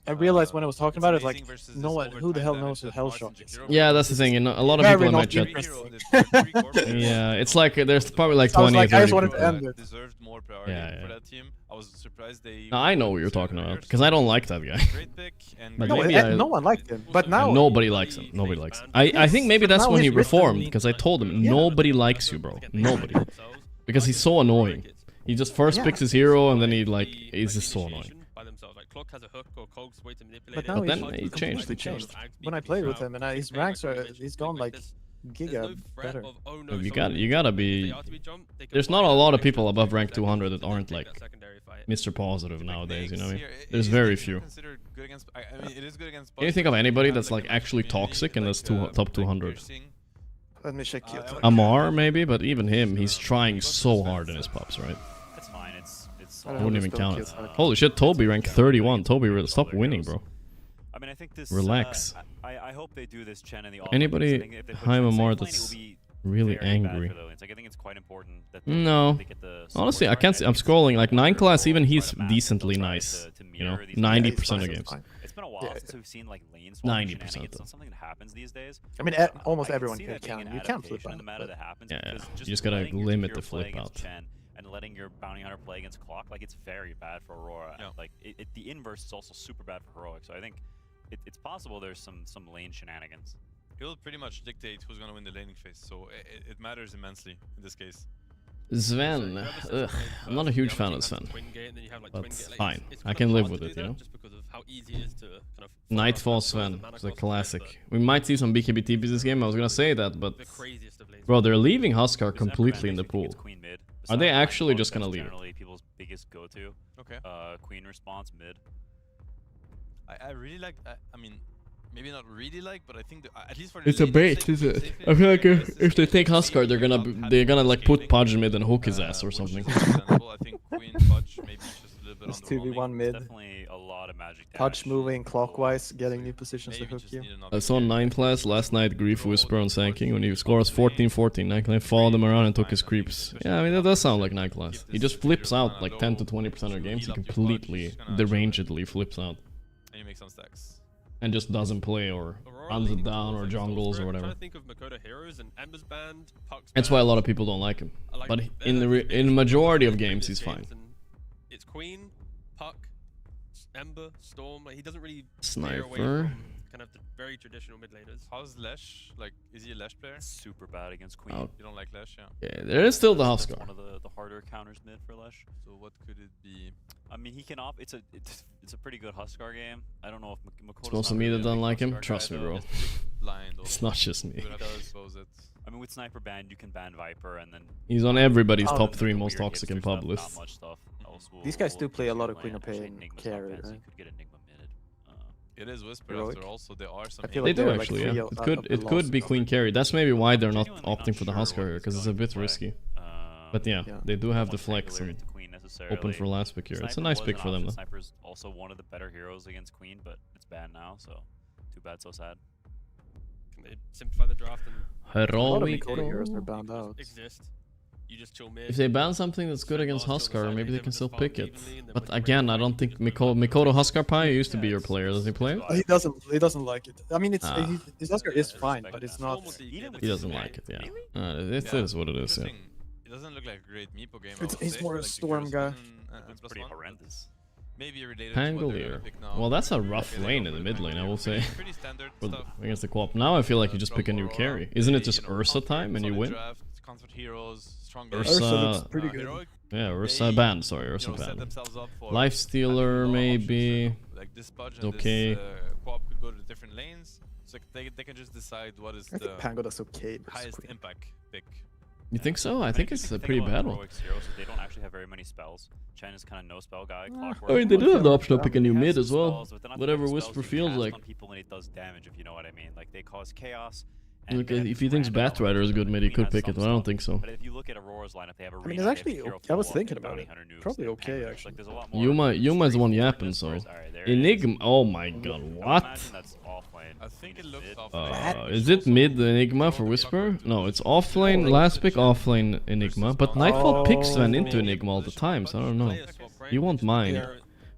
I realized when I was talking about it, like, no one, who the hell knows who Hellshock is? Yeah, that's the thing. You know, a lot of Very people in my not chat. interesting. Yeah, it's like there's probably like I was 20 like, or I just 30 wanted to people. end it. Deserved more priority Yeah, for yeah. that team. I was surprised they. No, I know what you're talking about because I don't like that guy. Great pick and But No, maybe no one liked him. But now, Nobody likes him. Nobody likes him. I think maybe that's now when he he's written- reformed because I told him nobody likes you, bro. Nobody. Because he's so annoying. He just first Yeah. picks his hero and then he's just so annoying. But now But then he's he changed. completely changed. When I played with him, and his ranks are, he's gone like giga better. You gotta be. There's not a lot of people above rank 200 that aren't like Mr. Positive nowadays. You know what I mean? There's very few. Can you think of anybody that's like actually toxic in this top 200? Let me check you. Amar maybe, but even him, he's trying so hard in his pops, right? It's fine. It's. I I don't wouldn't know, even this count don't it. kill Sonic. Holy shit, Toby ranked 31. Toby, stop winning, bro. I mean, I think this. Relax. I hope they do this Chen in the offlane. Anybody I think if they put high Chen Amar safe lane, it that's will be really very bad angry. for the lanes. Like, I think it's quite important that they, No. they get the Honestly, I support can't right. see. I'm think scrolling. Like 9 class, even try he's to match, decently they'll try nice. to You know, mirror these 90% of Yeah, games. fine. It's been a while Yeah. since we've seen like lane swapping 90% shenanigans. It's though. not something that happens these days. I mean, almost I everyone see can that being count. an You can't flip adaptation in the out. meta that happens. Yeah, because you just gotta letting your limit Jakiro the play flip against out. Chen and letting your bounty hunter play against Clock, like it's very bad for Aurora. Yeah. Like the inverse is also super bad for Heroic. So I think it's possible there's some lane shenanigans. he'll pretty much dictate who's gonna win the laning phase. So it matters immensely in this case. Sven, ugh, I'm not a huge fan of Sven, but fine, I can live with it, you know? Nightfall Sven is a classic. We might see some BKB TPs this game, I was gonna say that, but... Bro, they're leaving Huskar completely in the pool. Are they actually just gonna leave it? People's biggest go-to. Okay. Queen response mid. I really like, I mean, maybe not really like, but I think at least for It's a bait, is it? I feel like if they take Huskar, they're gonna like put Pudge mid and hook his ass or something. I think Queen Pudge maybe just a little bit It's 2v1 mid. Definitely a lot of magic damage. Pudge moving clockwise, getting new positions to hook you. I saw 9 class last night Grief Whisper on Sanking when he scores 14-14. 9 class followed him around and took his creeps. Yeah, I mean that does sound like 9 class. He just flips out like 10 to 20% of games. He completely derangedly flips out. And you make some stacks. And just doesn't play or runs it down or jungles or whatever. That's why a lot of people don't like him. But in the majority of games, he's fine. It's Queen, Puck, Ember, Storm. He doesn't really Sniper. Kind of the very traditional mid laners. How's Lesh? Like, is he a Lesh player? Super bad against Queen. Oh. You don't like Lesh, yeah? Yeah, there is still the Huskar. One of the harder counters mid for Lesh. So what could it be? I mean, he can opt. It's a pretty good Huskar game. I don't know if Makoto's It's mostly me that doesn't like him. Trust me, bro. Blind It's not just me. I mean, with Sniper ban, you can ban Viper, and then He's on everybody's top 3 most toxic in pub list. not much stuff. These guys do play a lot of Queen of Pain carry, right? You could get Enigma mid. It is Whisper Heroic. after all, so there are some. I feel They like do they're like actually, 3 yeah. out of It the could be lost. Queen carry. That's maybe why they're not Genuinely opting for the sure Huskar here, because it's a bit risky. But yeah, Yeah. they do have the Won't flex regular and into Queen necessarily. open for last pick here. It's a Sniper nice was pick an for them option. though. Sniper's also one of the better heroes against Queen, but it's banned now, so too bad, so sad. Can they simplify the draft and A lot of Heroic. Mikoto heroes are bound out. exist? You just chill mid. If they ban something that's good against Huskar, maybe they can still pick it. But again, I don't think Mikoto Huskar Pie used to be your player. Does he play it? He doesn't like it. I mean, his Huskar is fine, but it's not. He doesn't like it, yeah. It is what it is, yeah. It doesn't look like a great Meepo game. He's more a Storm guy. It's pretty horrendous. Maybe related to what they're gonna Pangolier. pick now. Well, that's a rough lane in the mid lane, I will say. Pretty standard For- stuff. Against the co-op. Now I feel like you just pick a new carry. Isn't it just Ursa time and you win? Comfort heroes, strong Ursa looks pretty good. Heroic, Yeah, Ursa ban, sorry, Ursa set ban. themselves up for Life Stealer, having a lot of maybe. options. Like this budget, Okay. this co-op could go to different lanes. So they can just decide what is I the think Pango does okay versus highest Queen. impact pick. You think so? I think it's a pretty bad one. Heroics heroes, they don't actually have very many spells. Chen is kind of no spell guy. Clockwork. I mean, they do have the option to pick a new He has mid some as well. spells, but they're not the Whatever type of Whisper spells you feels cast like. on people and it does damage, if you know what I mean. Like they cause chaos. Look, they have if he these thinks random Batrider is elements. good mid, he Queen could has pick some it, but I don't stuff. think so. But if you look at Aurora's lineup, they have a I mean, it's actually. I was thinking about it. Probably okay actually. Yuma's the one yapping, so. Enigma. Oh my god, what? I think it looks off. Is it mid Enigma for Whisper? No, it's offlane, last pick offlane Enigma, but Nightfall picks Sven into Enigma all the time, so I don't know. You won't mind.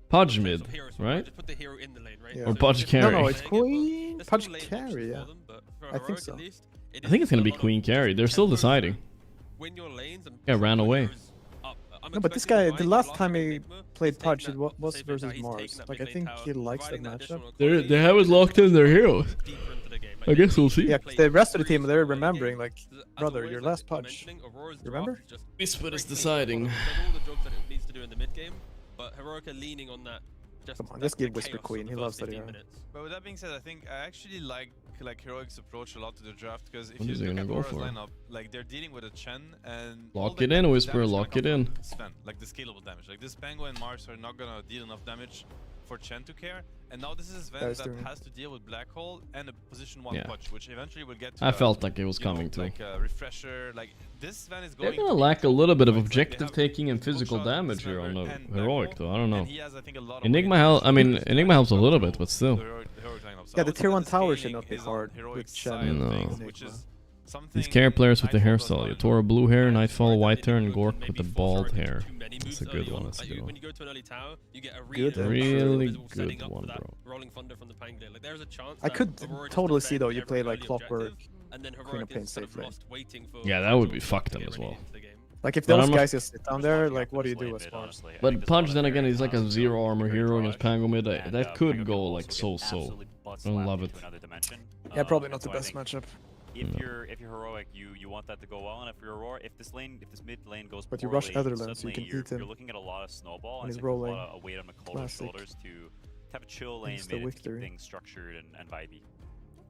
Pudge mid, right? Yeah. Or Pudge carry. No, it's Queen. Pudge carry, yeah. I think so. I think it's gonna be Queen carry. They're still deciding. Yeah, ran away. No, but this guy, the last time he played Pudge, it was versus Mars. Like, I think he likes that matchup. They haven't locked in their heroes. I guess we'll see. Yeah, 'cause the rest of the team, they're remembering, like, brother, your last Pudge. Remember? Whisper is deciding. Come on, just give Whisper Queen. He loves that hero. But with that being said, I think I actually like Heroic's approach a lot to the draft because if What you is he look gonna at go Aurora's for? lineup, like they're dealing with a Chen and all Lock the it in, damage Whisper, is lock gonna it come in. from Sven, like the scalable damage. Like this Pango and Mars are not gonna deal enough damage for Chen to care. And now this is a Sven That's that true. has to deal with Black Hole and a position 1 Yeah. Pudge, which eventually will get to I felt like it was you know, coming too. like a refresher. Like this Sven is They're going gonna to lack be a little bit of like, they objective have taking and physical hookshot, damage here on the Sniper, and Black Heroic Hole, though, I don't know. and he has, I think, a lot of Enigma weight help, I mean, to Enigma helps a little bit, control but still. the heroic lineup. So Yeah, I the would tier say 1 the tower scaling should not be is on hard heroic with side Chen. of No. things, which is These something care players with the Nightfall does hairstyle. not Yatora blue hair, enough. Nightfall white hair, and Maybe Gork with the force bald Heroic hair. too many That's moves a good early one, on. that's a Like, good when one. you go to an early tower, you get a Good, really visible setting good up for one, that bro. rolling thunder from the Pangolier. Like there's a chance I that could Aurora just totally see defend though you every play like early Clockwork, objective, and then Queen Heroic of Pain is kind of safe lane. lost waiting for Yeah, that would be George fucked to them get as ready well. into the game. Like, if But those I'm guys just sit down there, like, what do you do as far? But Pudge then again, he's like a 0 armor hero against Pango mid. That could go like so. I don't love it. Yeah, probably not and the so I best think matchup. If you're heroic, you want that to go well, and if you're Aurora, if this mid lane goes But you poorly, rush other lanes, so you suddenly can eat him you're looking at a lot of snowball, when and he's I think there's a rolling. lot of weight on Makoto's Classic. shoulders to have a chill lane Insta mid and keep victory. things structured and vibey.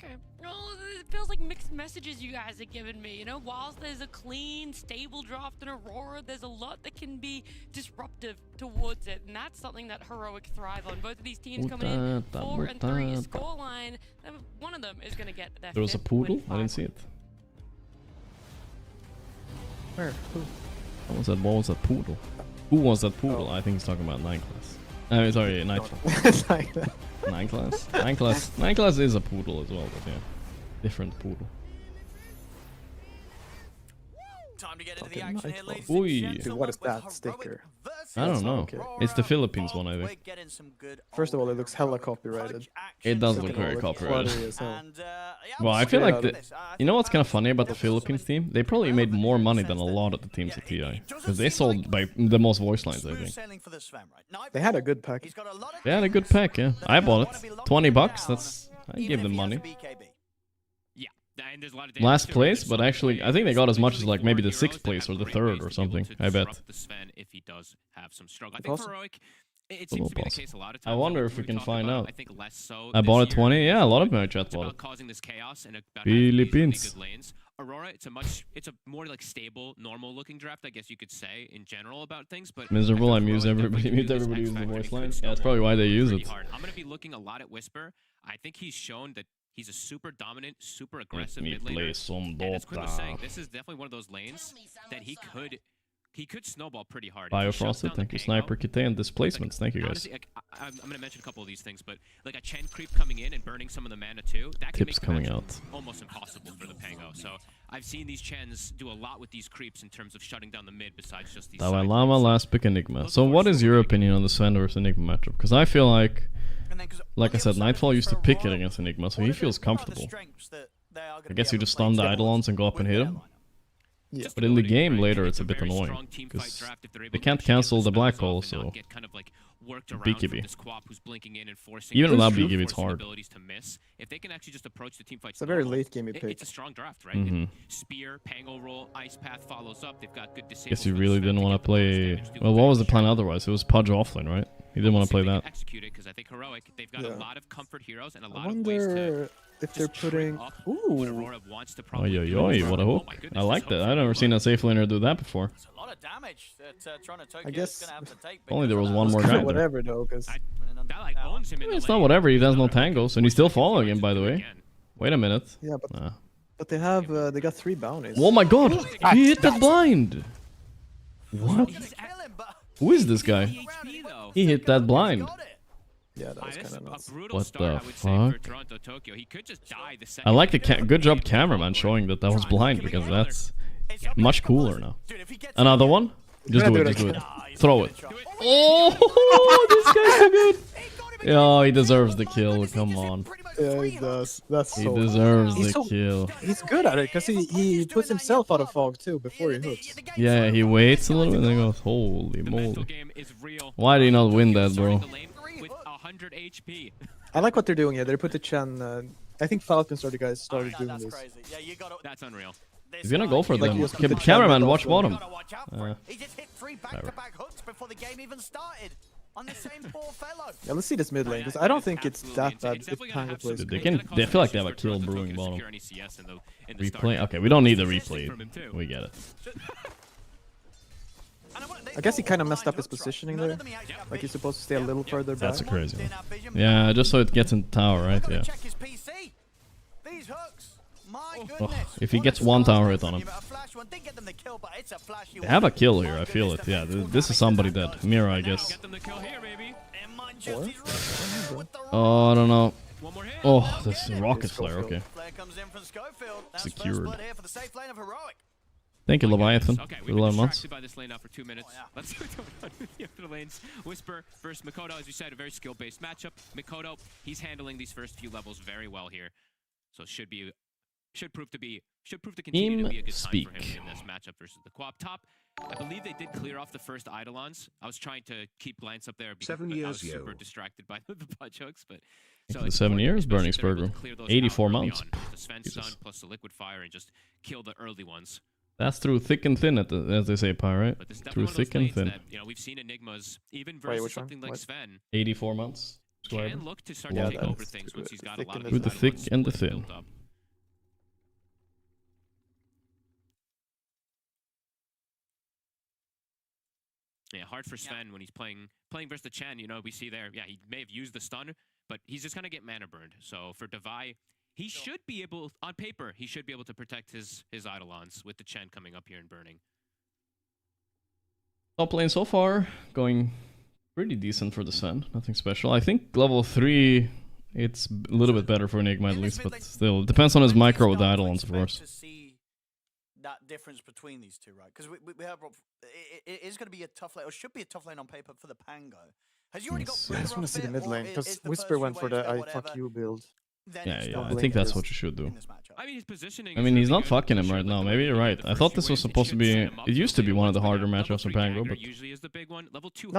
Okay. Well, it feels like mixed messages you guys are giving me. You know, whilst there's a clean, stable draft in Aurora, there's a lot that can be disruptive towards it, and that's something that Heroic thrive on. Both of these teams coming in 4 and 3 scoreline. One of them is going to get their There was a fifth poodle? win I didn't see it. Where? Who? What was that poodle? Who was that poodle? I think he's talking about 9 class. Sorry, night class. It's like that. 9 class? 9 class. 9 class is a poodle as well, but yeah. Different poodle. Time to get into the Fucking action here, Nightfall. ladies and Oi. gents. Dude, what is With that Heroic sticker? versus I don't know. Okay. It's the Philippines one, I We're think. getting some good First of all, it old looks hella Heroic copyrighted. punch action. It does Second look of all, very it copyrighted. Cluttery as hell. And, yeah, Well, I we'll feel see like how the, it is. I you know think what's kind of Falcons funny about the definitely also Philippines in team? They pretty probably made relevant more in the money sense than a that, lot of the teams at yeah, TI. it doesn't Because they seem sold like by the most voice lines, I smooth think. sailing for the Sven, right? They had a good pack. He's got a lot of They had a good things pack, yeah. that I don't bought wanna be it. locked 20 down, bucks, that's... I even gave if them he has money. a BKB. Yeah, and there's a lot of Last damage place, too. but There's actually, some I think they got as much as really like maybe the core 6th heroes that place have or the great 3rd ways or to be able something, to I bet. disrupt the Sven if he does have some struggle. I think Possible. for Heroic, it seems to be the case a lot of times. I wonder though, if we we can talk find about, out. I think less so I this bought it year 20, yeah, a lot of my it's chat bought about it. causing this chaos and about having these really Philippines. good lanes. Aurora, it's a more like stable, normal looking draft, I guess you could say in general about things. But Miserable, I I think muse Heroic everybody, definitely mute can do this everybody X uses the factor. voice It could lines. Yeah, that's snowball probably why they use pretty it. hard. I'm gonna be looking a lot at Whisper. I think he's shown that he's a super dominant, super Let aggressive me mid play laner. some And as Quinn was saying, Dota. this is definitely one of those lanes that he could snowball pretty hard. If he shuts Biofrosted, down thank the you. Pango, Sniper Kite and displacements, thank you guys. honestly, like, I'm going to mention a couple of these things, but like a Chen creep coming in and burning some of the mana too, that can Tips make the coming matchup out. almost impossible for the Pango. So I've seen these Chens do a lot with these creeps in terms of shutting down the mid besides just these Dalai side Lama, lanes. last pick Enigma. So what is your opinion on the Sven versus Enigma matchup? Because I feel like I said, Nightfall used to pick it against Enigma, so he feels comfortable. I guess you just stun the Eidolons and go up and hit him. Yeah. But in the game later, it's a bit annoying because they can't cancel the black hole, so BKB. Even without BKB, it's hard. If they can actually just approach the team fight, It's a very late gamey pick. It's a strong draft, right? And Spear, Pango roll, Ice Path follows up. They've got good disable. Guess you really didn't want to play. Well, what was the plan otherwise? It was Pudge offlane, right? He didn't want to play that. Execute it because I think Heroic, they've got a lot of comfort heroes and a I lot of ways to wonder if they're putting. Ooh. Oi, oi, oi, what a hook. I like that. I've never seen a safe laner do that before. It's a lot of damage that Toronto Tokyo I guess is going to have to take. Only there was because one of more that. guy there. Whatever though, because It's not whatever, he has no tangles, and he's still following him, by the way. Wait a minute. yeah, but Nah. but they have they got 3 bounties. Oh my god! He hit that blind! What? Kill him, but Who is this guy? He hit that blind. Yeah, that was kind of nuts. What the fuck? I like the Dude, good job cameraman showing that was blind, because that's much cooler now. Another one? Just do it, just do it. Throw it. Oh, this guy's so good! Oh, he deserves the kill, come on. Yeah, he does. That's He so. deserves He's the so- kill. He's good at it because he puts himself out of fog too before he hooks. Yeah, he waits a little bit and then goes, holy moly. Why did he not win that, bro? I like what they're doing here. They put the Chen. I think Falcons are the guys started doing That's this. crazy. Yeah, you got to. That's unreal. He's gonna go for Like them. he was with the Cameraman, Chen watch also. bottom. Watch out for it. He just hit 3 back-to-back hooks before the game even started on the same poor fellow. Yeah, let's see this mid lane because I don't think it's that bad if Pango plays. Dude, good. they feel like they have a kill brewing bottom. Replay? Okay, we don't need the replay. We get it. I guess he kind of messed up his positioning there. Like he's supposed to stay a little further back. That's a crazy one. Yeah, just so it gets in the tower, right? Yeah. Check his PC. These hooks. My Oh, goodness. if he gets one tower hit on him. They They have a kill here, I feel it. Yeah, this is somebody dead. Mira, I guess. Oh, I don't know. Oh, this is rocket flare, okay. Secured. Thank you, Leviathan, Okay, for we've 11 been months. distracted by this lane now for 2 minutes. Let's go the other lanes. Whisper versus Makoto, as you said, a very skill-based matchup. Makoto, he's handling these first few levels very well here, so should prove to continue to be a good time for him in this matchup versus the Quap top. I believe they did clear off the first Eidolons. I was trying to keep glance up there because 7 I years was yo. super distracted by the punch hooks, but So The 7 years burning Spurger. 84 months. The Sven Jesus. Sun plus the Liquid Fire and just kill the early ones. That's through thick and thin, as they say, Pi, right? But this is Through definitely thick and one of those thin. lanes that, we've seen Enigmas, even versus which one? something like What? Sven, 84 months. can look to start Yeah, to take over that's things true. once he's got a Thick lot and of the With the his thick items and the split thin. built up. Yeah, hard for Sven when he's playing versus the Chen. We see there, he may have used the stun, but he's just gonna get mana burned. So for Devi, he should be able, on paper, he should be able to protect his Eidolons with the Chen coming up here and burning. Top lane so far, going pretty decent for the Sven. Nothing special. I think level 3, it's a little bit better for Enigma at least, but still, it depends on his micro with the Eidolons, of course. To see that difference between these two, right? Because we have it is going to be a tough lane, or should be a tough lane on paper for the Pango. Has you already got? I just want to see the mid lane because Whisper went for the I fuck you build. Yeah, I think that's what you should do. I mean, his positioning. I mean, he's not fucking him right now. Maybe you're right. I thought this was supposed to be. It used to be one of the harder matchups for Pango, but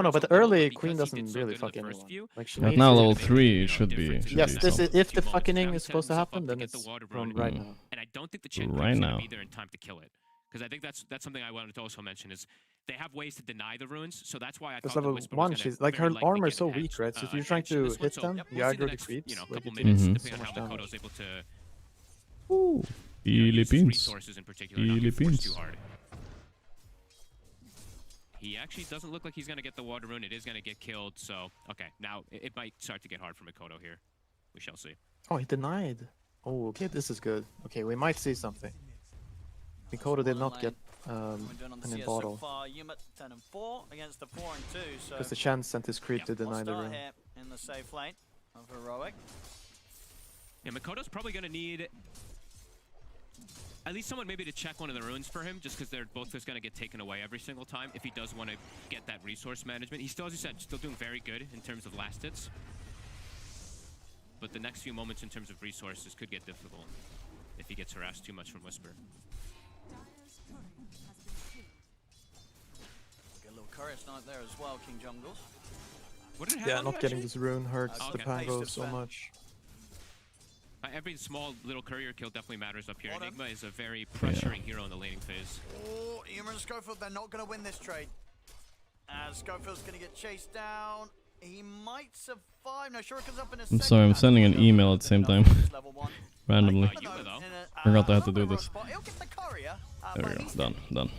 No, but the early Queen doesn't really fuck anyone. Like she but needs now to- level 3 it should be. Yes, this something. is if the fucking is supposed to happen, then it's from right now. And I don't think the Chen Right is now. going to be there in time to kill it. Because I think that's something I wanted to also mention is they have ways to deny the runes, so that's why I Because thought level Whisper 1, was she's gonna like her very likely armor get is so ahead, weak, right? So if you're edge trying in to this one. hit So, them, yep, you we'll see the aggro the next, creeps. couple like, minutes, Mhm. depending on how much Makoto's able to Ooh, use his Philippines. resources in particular, not be forced Philippines. too hard. He actually doesn't look like he's going to get the water rune. It is going to get killed, so okay. Now it might start to get hard for Makoto here. We shall see. Oh, he denied. Oh, okay, this is good. Okay, we might see something. Mikoto did not get an bottle. Because the Chen sent his creep to deny the room. In the safe lane of Heroic. Yeah, Makoto's probably going to need at least someone maybe to check one of the runes for him, just because they're both just going to get taken away every single time if he does want to get that resource management. He's still, as you said, still doing very good in terms of last hits. But the next few moments in terms of resources could get difficult if he gets harassed too much from Whisper. Get a little Courier Snipe there as well, King Jungle. What did it have Yeah, on not him, getting actually? this rune hurts the Okay. Pango so much. Every small little courier kill definitely matters up here. Enigma is a very pressuring hero in the laning phase. Oh, Yuma and Schofield, they're not going to win this trade. Schofield's going to get chased down. He might survive. No, sure, it comes up in a I'm sorry, I'm sending an email at the same time. Randomly. Forgot I had to do this. He'll get the courier. There we go. Done. Done.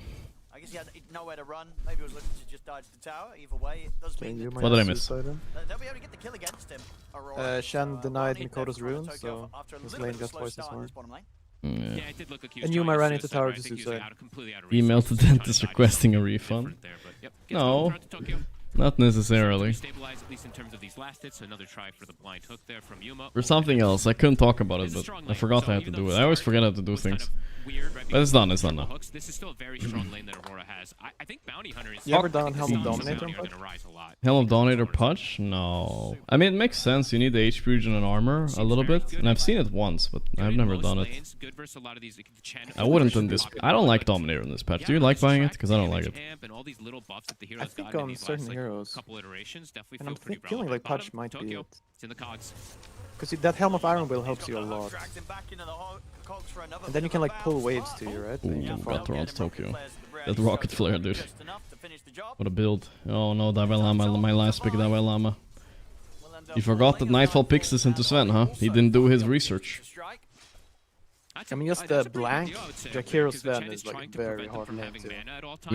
I guess he had nowhere to run. Maybe he was looking to just dodge the tower. Either way, it does mean that What did I miss? they'll be able to get the kill against him. Aurora. Shen denied need there Mikoto's for rune, Tokyo so after a his little lane bit of a got slow twice as start in hard. his bottom lane. Yeah. Yeah, it did look like he was And trying Yuma to ran into suicide, tower but I think he was suicide. completely out of Email resources, to trying dentist find requesting a something refund. different there, but, yep, gets No. thrown to Tokyo. Not necessarily. Stabilize at least in terms of these last hits. Another try for the blind hook there from Yuma. For something else, I couldn't talk about it, but I forgot I had to do it. I always forget how to do things. Weird, right? But it's done. It's done now. Hooks. This is still a very strong lane that Aurora has. I think Bounty Hunter is. You ever I think done the Helm of stocks Dominator Bounty are on gonna rise a lot. Helm of Dominator Punch? No. I mean, it makes sense. You need the HP regen and armor a little bit, and I've seen it once, but I've never done it. Good versus a lot of these, like, the Chen- I wouldn't in this. I don't like Dominator in this patch. Do you like buying it? Because I don't like it. And all these little buffs that the I heroes think got in on these certain last, like, heroes. couple iterations definitely And I'm feel pretty feeling like relevant. Punch Bottom, might be Tokyo. it. It's in the cogs. Because that Helm of Iron will helps you a lot. Drags him back into the cogs for another And then you can bit like of a pull bounce. waves to you, right? Ooh, Like, you can got fall. thrown to Tokyo. Players at the That ready, rocket so flare, dude. just enough to finish the job. What a build. Oh no, Dalai Lama, my last pick, Dalai Lama. We'll end up He forgot that falling Nightfall as picks this into and Sven, huh? He didn't do his research. strike. I mean, just the blank, Jakiro Sven is like very hard to lane to.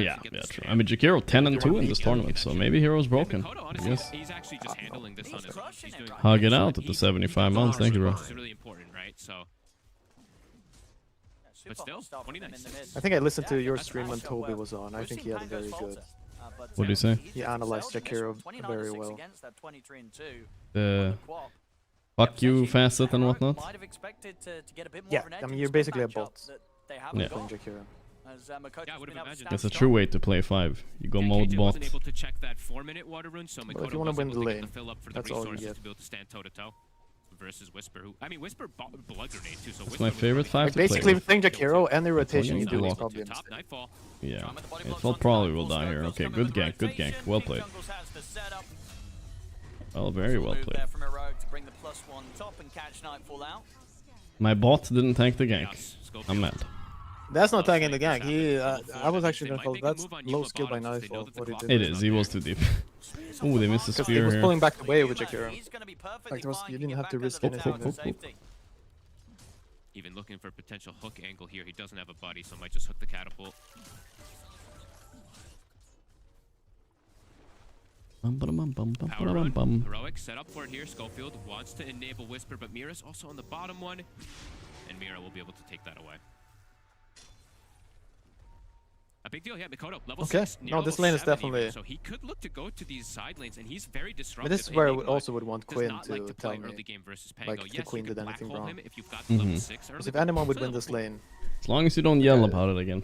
Yeah, yeah, true. I mean, Jakiro 10-2 in this tournament, so maybe Hero's broken. I guess. He's actually just handling this on his own. He's doing Hug it out at the 75 months. Thank you, bro. Which is really important, right? So, but still, 29. I think I listened to your stream when Toby was on. I think he had a very good. What do you say? He analyzed Jakiro very well. The fuck you facet and whatnot? Yeah, I mean, you're basically a bot. Yeah. Playing Jakiro. Yeah, I would have imagined. That's a true way to play 5. You go Yeah, mode KJ bot. wasn't able to check that 4-minute water rune, so Well, if Makoto you wanna was win able the to get lane, the fill up for the that's all you resources get. to be able to stand toe to toe versus Whisper. Who, I mean, Whisper blood grenade too. So It's my favorite 5 Like to play basically, with. playing Jakiro, any rotation you you do do is lock. probably a mistake. Nightfall. Yeah. Nightfall probably will die here. Okay, good gank, good gank. Well played. Well, very well played. bring the +1 top and catch Nightfall out. My bot didn't tank the gank. I'm mad. That's not tagging the gank. He, I was actually gonna call that's low skill by Nightfall. What he did. It is. He was too deep. Oh, they missed the Because spear he was here. pulling back away with Jakiro. Like there was, you didn't have to risk anything. Even looking for a potential hook angle here. He doesn't have a body, so might just hook the catapult. Power run. Heroic set up for it here. Schofield wants to enable Whisper, but Mira's also on the bottom one. And Mira will be able to take that away. A big deal, yeah, Mikoto, level 6. No, this lane is definitely... Even, so he could look to go to these side lanes, and he's very disruptive. But this is where I also would want Quinn to tell me, early game versus Pango. like, the Queen did anything wrong. If you've got level 6 Because if anyone would win this lane... As long as you don't yell about it again.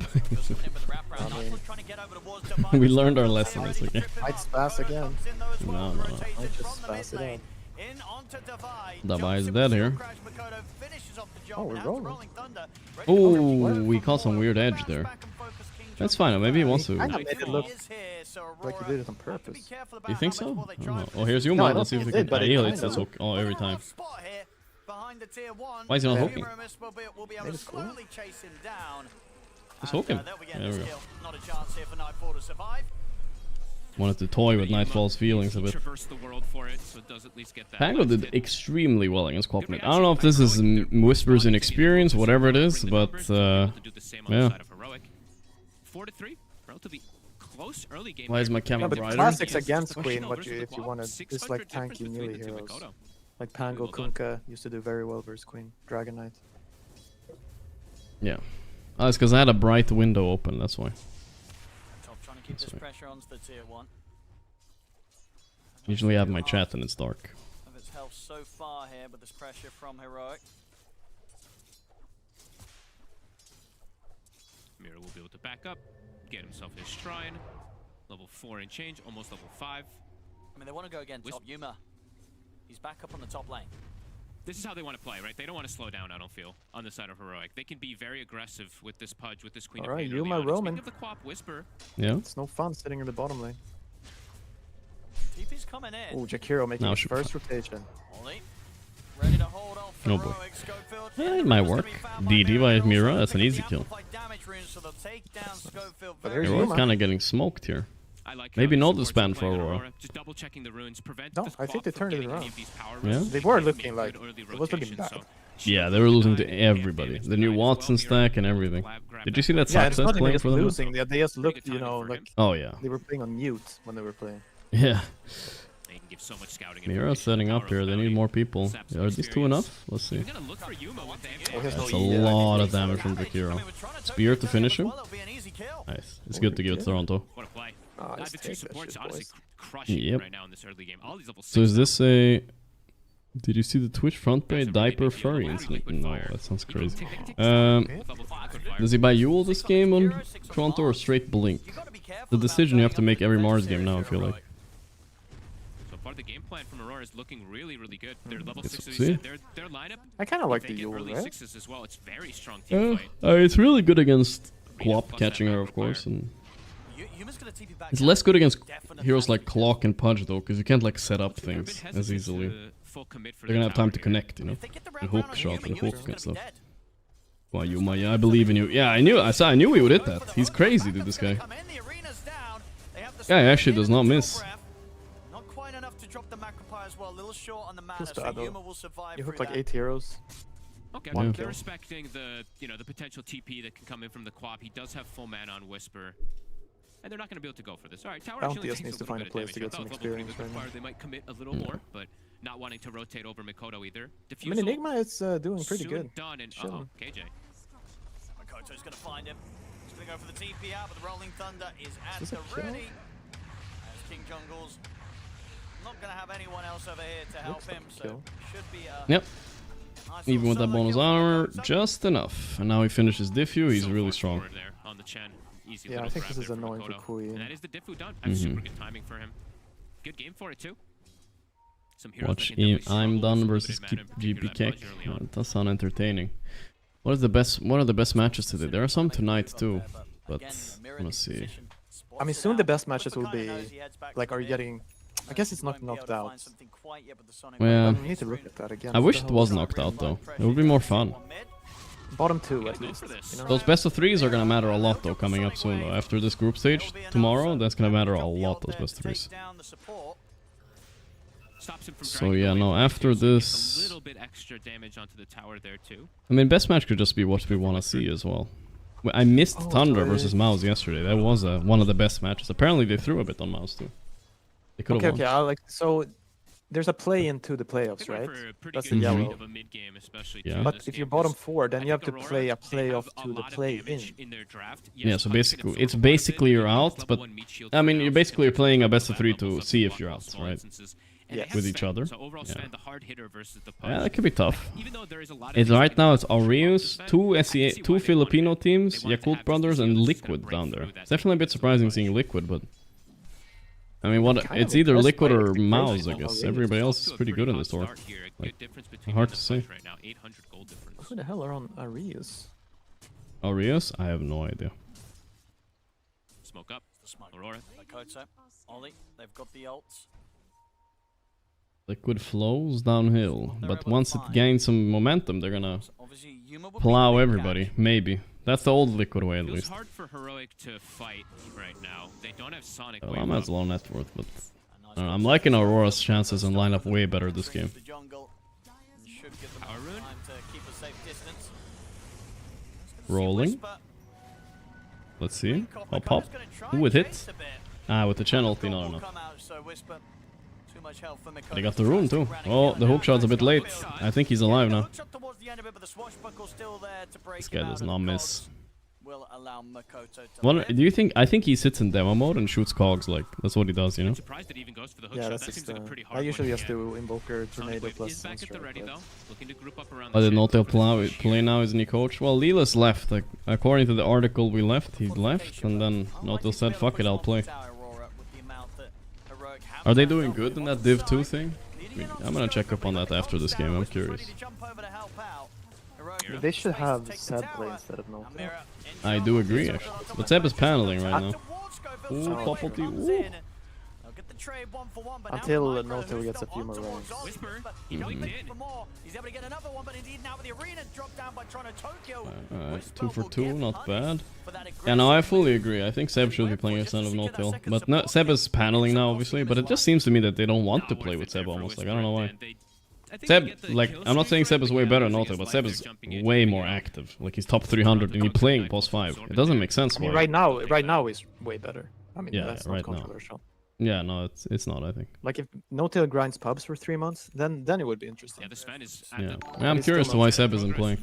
We learned our lesson, it's okay. I'd spaz again. No. I'd just spaz it out. Dabai is dead here. Oh, we're rolling. Oh, we caught some weird edge there. That's fine, maybe he wants to. I made it look like he did it on purpose. You think so? Oh, here's Yuma. Let's see if we can. He hits that hook every time. Why is he not hooking? Maybe it's cool. He's hooking. There we go. Wanted to toy with Nightfall's feelings a bit. Pango did extremely well against Quapnet. I don't know if this is Whisper's inexperience, whatever it is, but yeah. 4-3, relatively close early game. Why is my camera but brighter? classics against Queen, but if you wanted this like tanky melee heroes, like Pango, Kunkka used to do very well versus Queen, Dragon Knight. Yeah, it's because I had a bright window open. That's why. Trying to keep this pressure onto the tier 1. Usually I have my chat and it's dark. Of its health so far here, but this pressure from Heroic. Mira will be able to back up, get himself his shrine. Level 4 and change, almost level 5. I mean, they want to go again top. Yuma, he's back up on the top lane. This is how they want to play, right? They don't want to slow down, I don't feel, on the side of Heroic. They can be very aggressive with this Pudge, with this Queen of Pain. Yuma Roman. Speaking of the Quap Whisper. Yeah. It's no fun sitting in the bottom lane. TP's coming in. Oh, Jakiro making his first rotation. Ready to hold off Oh boy. It might work. DD by Mira, that's an easy kill. But here's We're kind of getting smoked here. Maybe not the span for Aurora. No, I think they turned it around. Yeah? They were looking like, it was looking bad. Yeah, they were losing to everybody. The new Watson stack and everything. Did you see that Yeah, it's success not playing even for them? losing, they just looked, you know, like Oh yeah. they were playing on mute when they were playing. Yeah. Give so much scouting. Mira's setting up here. They need more people. Are these two enough? Let's see. That's a lot of damage from Jakiro. Spear to finish him. Nice. It's good to give it to Toronto. What a play. Oh, The two supports honestly Yep. right now in this early game. All these level So is this a... Did you see the Twitch front page diaper furry incident? No, that sounds crazy. Does he buy Yule this game on Toronto or straight Blink? The decision you have to make every Mars game now, I feel like. So far the game plan from Aurora is looking really, really good. Their level Yes, 6 see? their lineup. I kind of like they the get Yule, early right? 6s as well. It's very strong team fight. It's really good against Quap catching her, of course, and it's less good against heroes like Clock and Pudge though, because you can't like set up things as easily. They're gonna have time to connect, you know, and hook shot and hook and stuff. Wow, Yuma, yeah, I believe in you. Yeah, I knew he would hit that. He's crazy, dude, this guy. Yeah, he actually does not miss. Not quite enough to drop the Macropie as well. A little short on the mana, Feels so bad, though. Yuma will survive. You hooked through like that. 8 heroes. Okay, One they're kill. respecting the the potential TP that can come in from the Quap. He does have full mana on Whisper. And they're not going to be able to go for this. All right, Tower Bounty actually just takes needs a to little find a bit of place to damage. get I some thought level 3 experience would right now. require they might commit a little more, but not wanting to rotate over Mikoto either. I mean, Enigma is doing pretty soon good. done, and Chilling. KJ. Makoto's gonna find him. He's gonna go for the TP out, but the Rolling Thunder is at Is the this a kill? ready. As King Jungle's not gonna have anyone else over here to help Looks like him, a so kill. should be a Yep. nice Even with little that solo bonus kill for armor, Makoto. just enough. And now he finishes Diffu, he's really strong. Forward there on the Chen. Easy Yeah, I little think grab this is there from annoying for Mikoto. Queen. And that is the Diffu done. Super good timing for him. Good game for it too. Some heroes Watch that can definitely struggle I'm with done some versus limited mana, in particular GP that Keck. Pudge early on. That does sound entertaining. What are the best matches today? There are some tonight too, but Again, the mirror let's see. position, spots I mean, it soon out. the best matches Whisper will kinda be knows he heads back like, to are the you mid. getting I guess it's not knocked out. Well, We need to look at that again. I wish it was knocked out though. It would be more fun. Bottom 2 at least. You know? Those best of 3s are gonna matter a lot though coming up soon though. After this group stage tomorrow, that's gonna matter a lot, those best of 3s. So yeah, no, after this... A little bit extra damage onto the tower there too. I mean, best match could just be what we want to see as well. I missed Thunder versus Mouse yesterday. That was one of the best matches. Apparently they threw a bit on Mouse too. They could have won. So there's a play into the playoffs, right? That's the yellow. Of a mid game, especially Yeah. But if you're bottom 4, then you have to play a playoff to the play-in. Yeah, so basically, it's basically you're out, but I mean, you're basically playing a best of 3 to see if you're out, right? Yeah. With each other. So overall, Sven, the hard hitter versus the Yeah, that could be tough. Even though there is a lot It's right now. It's Aureus, two Filipino teams, Yakult Brothers, and Liquid down there. It's definitely a bit surprising seeing Liquid, but I mean, what? It's either Liquid or Mouse, I guess. Everybody else is pretty good in this tour. Like, hard to say. Who the hell are on Aureus? Aureus? I have no idea. Smoke up. Aurora. Ollie, they've got the ults. Liquid flows downhill, but once it gains some momentum, they're gonna plow everybody. Maybe. That's the old Liquid way, at least. It's hard for Heroic to fight right now. They don't have Sonic. Well, I'm at low net worth, but I don't know, I'm liking Aurora's chances and lineup way better this game. Power Rune. Rolling. Let's see. I'll pop. Ooh, it hits. Ah, with the channel ulti, no. But he got the rune too. Oh, the hook shot's a bit late. I think he's alive now. This guy does not miss. What do you think? I think he sits in demo mode and shoots cogs, like that's what he does, you know? Yeah, that's just I usually just do Invoker, Tornado plus Oh, did Notail play now, isn't he, coach? Well, Leela's left. Like, according to the article we left, he left, and then Notail said, fuck it, I'll play. Are they doing good in that Div 2 thing? I mean, I'm gonna check up on that after this game, I'm curious. They should have Seb play instead of Notail. I do agree, actually. But Seb is paneling right now. Ooh, Poppelty, ooh. Until Notail gets a few more rounds. Alright, 2 for 2, not bad. Yeah, no, I fully agree. I think Seb should be playing a Son of Notail. But no, Seb is paneling now, obviously, but it just seems to me that they don't want to play with Seb almost. Like, I don't know why. Seb, like, I'm not saying Seb is way better than Notail, but Seb is way more active. Like, he's top 300 and he's playing boss 5. It doesn't make sense. I mean, right now he's way better. I mean, yeah, that's right not controversial. Now. Yeah, no, it's not, I think. Like, if Notail grinds pubs for 3 months, then it would be interesting. Yeah, the Sven is Yeah, I'm curious to why Seb isn't playing.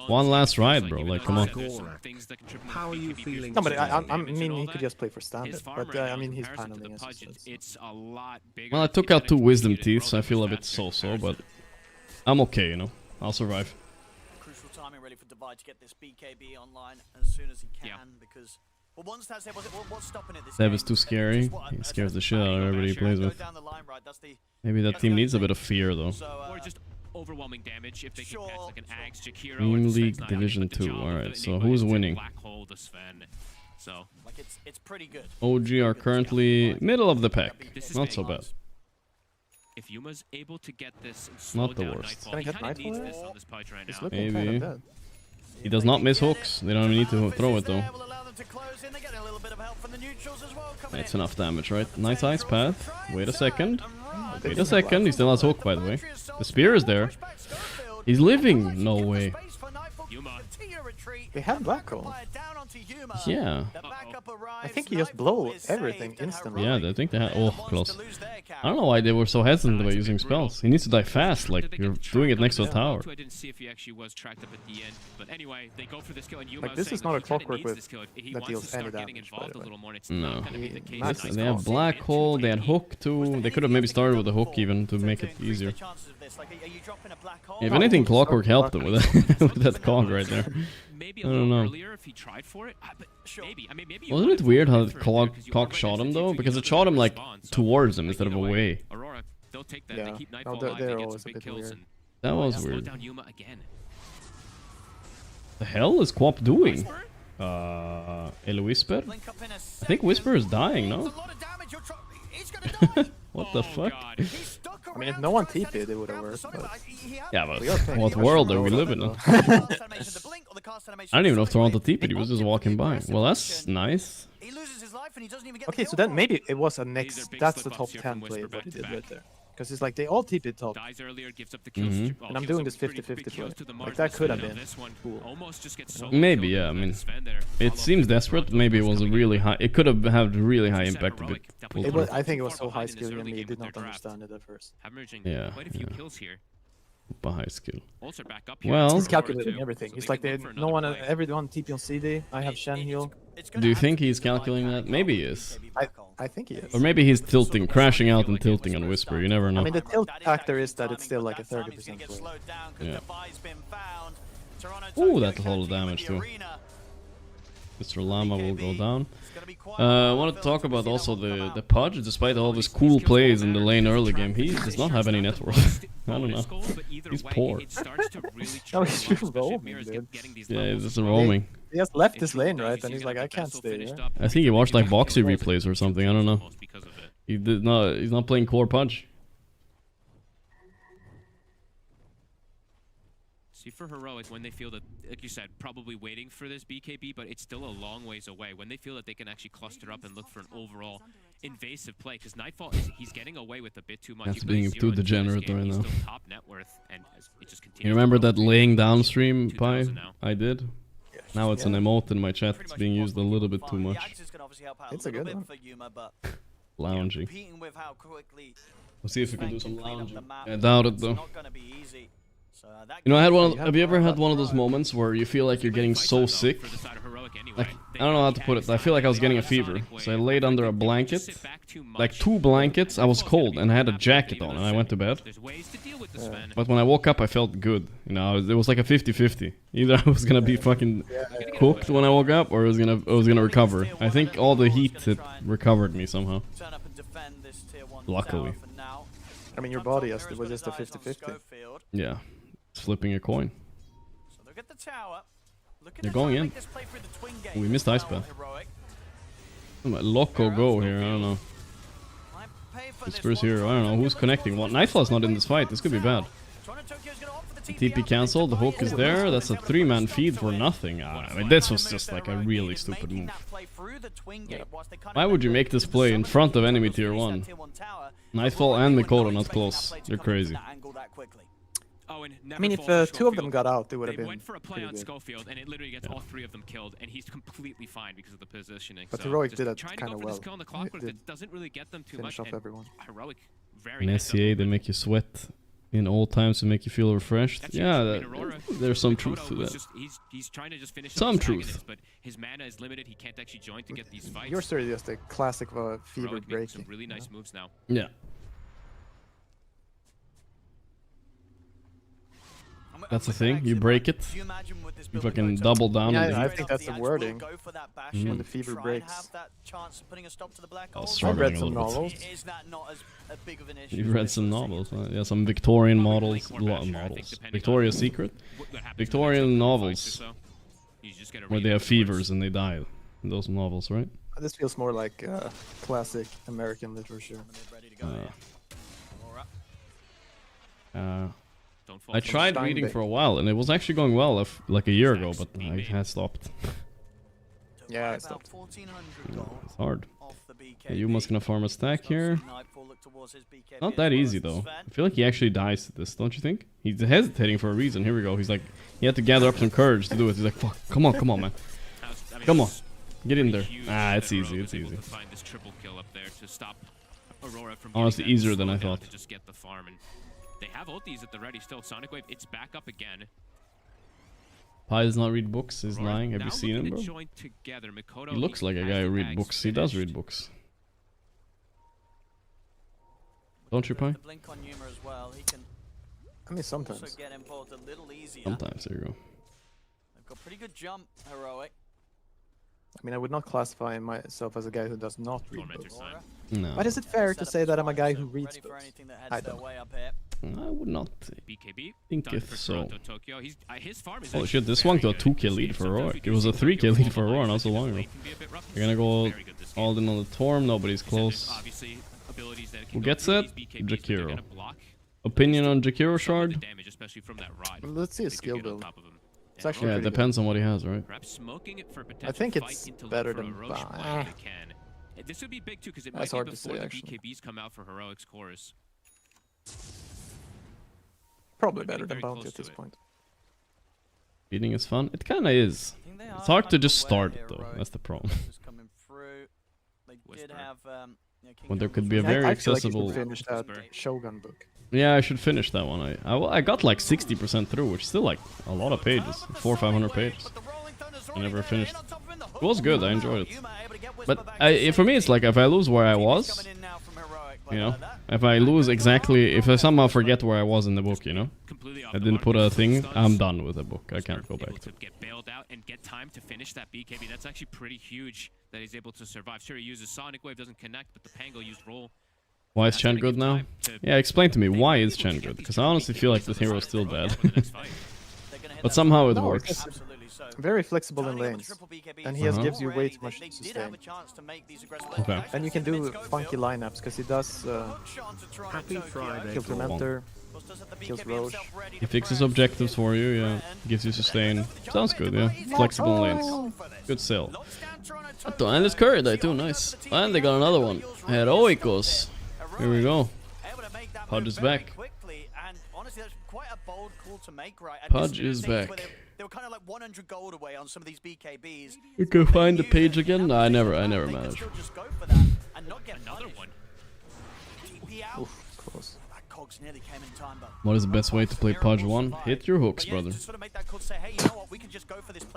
One last ride, bro. Like, come on. How are you feeling? No, but I mean, he could just play for standard. But I mean, he's paneling as it's a lot bigger. Well, I took out 2 wisdom teeth, so I feel a bit so-so, but I'm okay, you know. I'll survive. Crucial timing really for Divide to get this BKB online as soon as he can, because what's stopping it this Seb is too scary. He scares the shit out of everybody he plays with. Maybe that team needs a bit of fear, though. Or just overwhelming damage if they can catch like an Axe, Jakiro, Team League Division 2. Alright, so who's winning? Black hole, the Sven. So like it's pretty good. OG are currently middle of the pack. Not so bad. If Yuma's able to get this and slow Not the down worst. Nightfall, he kind of needs this on this pudge right now. Maybe. He does not miss hooks. They don't even need to throw it though. It's enough damage, right? Nice ice path. Wait a second. Wait a second. He still has hook, by the way. The spear is there. He's living. No way. They have black hole. Yeah. I think he just blow everything instantly. Yeah, I think they had. Oh, close. I don't know why they were so hesitant about using spells. He needs to die fast, like you're doing it next to a tower. I didn't see if he actually was tracked up at the end, but anyway, they go for this kill, and Yuma like, this is not a clockwork with that deals any damage. No. They have black hole. They had hook too. They could have maybe started with a hook even to make it easier. If anything, clockwork helped them with that, with that cog right there. I don't know. Wasn't it weird how the cog shot him though? Because it shot him like towards him instead of away. Yeah, they're always a bit weird. That was weird. The hell is Quap doing? El Whisper? I think Whisper is dying, no? What the fuck? I mean, if no one TP'd, it would have worked. But... Yeah, but what world are we living in? I don't even know if Toronto TP'd, he was just walking by. Well, that's nice. Okay, so then maybe it was a next... That's the top 10 play what he did right there. Because it's like they all TP'd top. And I'm doing this 50-50 play. Like that could have been cool. Maybe, yeah, I mean... It seems desperate, maybe it was a really high... It could have had really high impact a bit. I think it was so high skill and he did not understand it at first. Yeah, but high skill. Well, he's calculating everything. He's like, everyone TP on CD. I have Shen heal. Do you think he's calculating that? Maybe he is. I think he is. Or maybe he's tilting, crashing out and tilting on Whisper. You never know. I mean, the tilt factor is that it's still like a 30% play. Yeah. Ooh, that's a lot of damage too. Mr. Llama will go down. I want to talk about also the Pudge. Despite all of his cool plays in the lane early game, he does not have any net worth. I don't know. He's poor. No, he's just roaming, dude. Yeah, he's just roaming. He has left his lane, right? And he's like, I can't stay here. I think he watched like Boxy replays or something. I don't know. He did not. He's not playing core Pudge. See, for Heroic, when they feel that, like you said, probably waiting for this BKB, but it's still a long ways away. When they feel that they can actually cluster up and look for an overall invasive play, because Nightfall, he's getting away with a bit too much. That's being too degenerate right now. Top net worth, and it just you remember that laying down stream, Pi? I did. Now it's an emote in my chat. It's being used a little bit too much. It's a good one. Lounging. Let's see if we can do some lounging. I doubt it though. You know, have you ever had one of those moments where you feel like you're getting so sick? Like, I don't know how to put it. I feel like I was getting a fever. So I laid under a blanket. Like 2 blankets. I was cold and I had a jacket on and I went to bed. But when I woke up, I felt good. You know, it was like a 50-50. Either I was gonna be fucking cooked when I woke up or I was gonna recover. I think all the heat had recovered me somehow. Luckily. I mean, your body was just a 50-50. Yeah. It's flipping a coin. They're going in. We missed Ice Path. Loco go here, I don't know. Whisper's here, I don't know who's connecting what. Nightfall's not in this fight, this could be bad. TP cancelled, the hook is there, that's a 3-man feed for nothing. I mean, this was just like a really stupid move. Why would you make this play in front of enemy tier 1? Nightfall and Mikoto not close, they're crazy. I mean, if 2 of them got out, it would have been went for a play on Schofield, and it literally gets all 3 of them killed, and he's completely fine because of the positioning. But Heroic did that kind of well. It doesn't really get them too much. Finish off everyone. Heroic, very in SCA, they make you sweat in all times to make you feel refreshed. Yeah, there's some truth to that. He's trying to just finish some truth. But his mana is limited. He can't actually join to get these fights. Your story is just a classic fever breaking. Some really nice moves now. Yeah. That's the thing, you break it, you fucking double down. Yeah, I think that's the wording, when the fever breaks. I've read some novels. You've read some novels, yeah, some Victorian models, Victoria's Secret? Victorian novels, where they have fevers and they die in those novels, right? This feels more like classic American literature. I tried reading for a while and it was actually going well like a year ago, but I had stopped. Yeah, I stopped. It's hard. Okay, Yuma's gonna farm a stack here. Not that easy though. I feel like he actually dies to this, don't you think? He's hesitating for a reason. Here we go. He's like, he had to gather up some courage to do it. He's like, fuck, come on, man. Come on, get in there. Ah, it's easy, it's easy. Honestly, easier than I thought. They have ultis at the ready still. Sonic Wave, it's back up again. Pi does not read books, he's lying. Have you seen him, bro? He looks like a guy who reads books. He does read books. Don't you, Pi? I mean, sometimes. Sometimes, there you go. They've got pretty good jump, Heroic. I mean, I would not classify myself as a guy who does not read books. No. But is it fair to say that I'm a guy who reads books? I don't. I would not think if so. His farm is Oh shit, this swung to a 2k lead for Heroic. It was a 3k lead for Aurora not so long ago. They're gonna go all in on the Torm, nobody's close. abilities that Who can gets go it? through these BKBs, but they're Jakiro. gonna block Opinion on Jakiro some of the Shard? damage, especially from that rod. Let's see a they do skill get on build. top of him. It's And actually Yeah, it pretty depends on what he has, right? perhaps smoking it for potential I think fight it's into better for a than Roche play if they can. This would be big too because it might That's be hard to before say, the actually. BKBs come out for Heroic's chorus. Probably We're better getting than very Bounty close at this to it. point. Beating is fun. It kind of is. It's hard to just start though. That's the problem. When there could be a very I feel like you accessible. should finish that Shogun book. Yeah, I should finish that one. I got like 60% through, which is still like a lot of pages, 400 or 500 pages. I never finished. It was good. I enjoyed it. But for me, it's like if I lose where I was, you know, if I lose exactly, if I somehow forget where I was in the book, you know, I didn't put a thing, I'm done with the book. I can't go back to it. Get bailed out and get time to finish that BKB. That's actually pretty huge that he's able to survive. Sure, he uses Sonic Wave, doesn't connect, but the Pango used roll. Why is Chen good now? Yeah, explain to me, why is Chen good? Because I honestly feel like this hero is still bad. But somehow it works. Very flexible in lanes, and he gives you way too much sustain. Okay. And you can do funky lineups because he does Happy Friday. kills Tormentor, kills Roche. He fixes objectives for you, yeah. Gives you sustain. Sounds good, yeah. Flexible lanes. Good sell. And it's curry day too, nice. And they got another one. Heroicos. Here we go. Pudge is back. Pudge is back. They were kind of like 100 gold away on some of these BKBs. You can find the page again? No, I never managed. Another one. Oof, close. What is the best way to play Pudge 1? Hit your hooks, brother.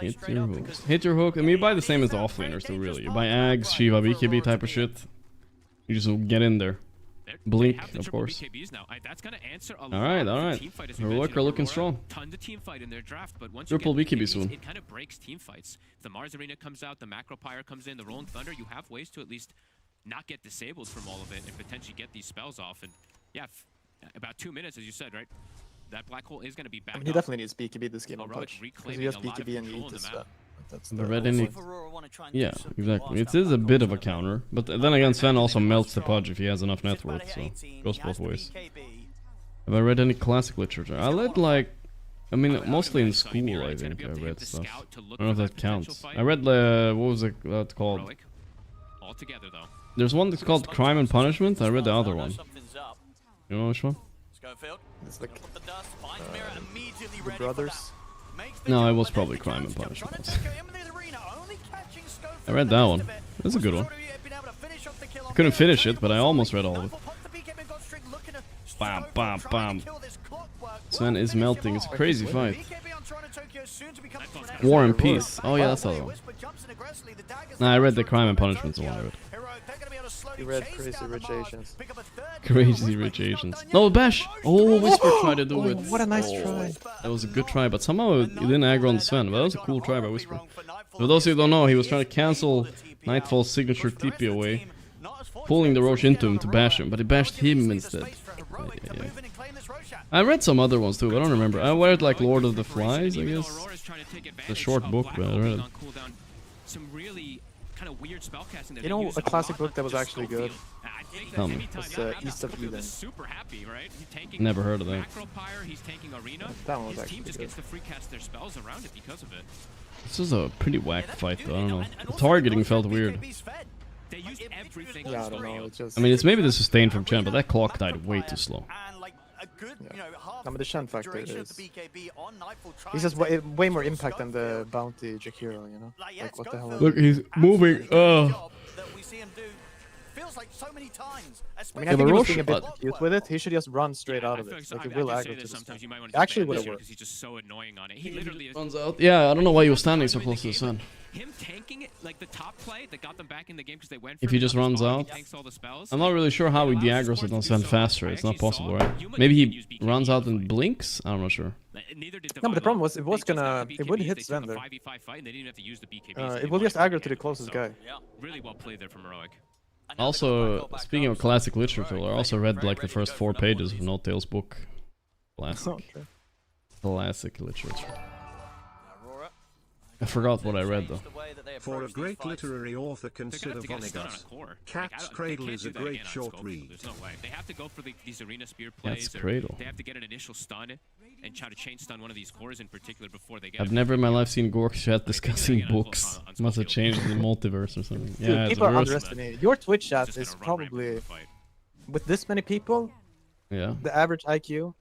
Hit your hooks. Hit your hook. I mean, you buy the same as the offlaners too, really. You buy Ags, Shiva, BKB type of shit. You just get in there. Blink, of course. Alright. Heroic are looking strong. Tons of team fight in their draft, but once Triple you get BKB soon. it kind of breaks team fights. If the Mars Arena comes out, the Macro Pyre comes in, the Rolling Thunder, you have ways to at least not get disabled from all of it and potentially get these spells off. And yeah, about 2 minutes, as you said, right? That black hole is going to be back. I mean, he definitely needs BKB this game on Pudge. Because he has BKB and Aegis. That's the red any. Yeah, exactly. It is a bit of a counter, but then again, Sven also melts the Pudge if he has enough net worth, so goes both ways. Have I read any classic literature? I read like, I mean, mostly in school. I think I read stuff. I don't know if that counts. I read what was it called? There's one that's called Crime and Punishment. I read the other one. You know which one? It's like the Brothers. No, it was probably Crime and Punishment. I read that one. That's a good one. I couldn't finish it, but I almost read all of it. Bam, bam, bam. Sven is melting. It's a crazy fight. War and Peace. Oh yeah, that's the other one. Nah, I read the Crime and Punishment one. I read. You read Crazy Rich Asians. Crazy Rich Asians. No, Bash! Oh, Whisper tried to do it. What a nice try. That was a good try, but somehow it didn't aggro on Sven. But that was a cool try by Whisper. For those of you who don't know, he was trying to cancel Nightfall's signature TP away, pulling the Roche into him to bash him, but he bashed him instead. Yeah. I read some other ones too, I don't remember. I read like Lord of the Flies, I guess. The short book, but I read it. You know, a classic book that was actually good? Tell me. Was East of Eden. Never heard of that. That one was actually good. This is a pretty whack fight though, I don't know. The targeting felt weird. Yeah, I don't know, it's just... I mean, it's maybe the sustain from Chen, but that clock died way too slow. Yeah. I mean, the Shen factor is... He's just way more impact than the Bounty Jakiro, you know? Like, what the hell? Look, he's moving. I mean, I think he was being a bit cute with it. He should just run straight out of it. Like, it will aggro to the stun. Actually, would have worked. He's just so annoying on it. He literally runs out. Yeah, I don't know why he was standing so close to the sun. Him tanking it, like the top play that got them back in the game because they went for if he just runs out, I'm not really sure how he de-aggros it on Sven faster. It's not possible, right? Maybe he runs out and blinks? I'm not sure. No, but the problem was it would hit Sven there. It will just aggro to the closest guy. Really well played there from Heroic. Also, speaking of classic literature, I also read like the first 4 pages of No Tail's book. Classic. Classic literature. I forgot what I read though. For a great literary author, consider Vonnegut. Cat's Cradle is a great short read. There's no way. They have to go for these arena spear plays. Cat's Cradle. They have to get an initial stun and try to chain stun one of these cores in particular before they get. I've never in my life seen Gorgc chat discussing books. Must have changed the multiverse or something. Dude, Yeah, people it's are worse. underestimated. Your Twitch chat is probably, with this many people, Yeah. the average IQ.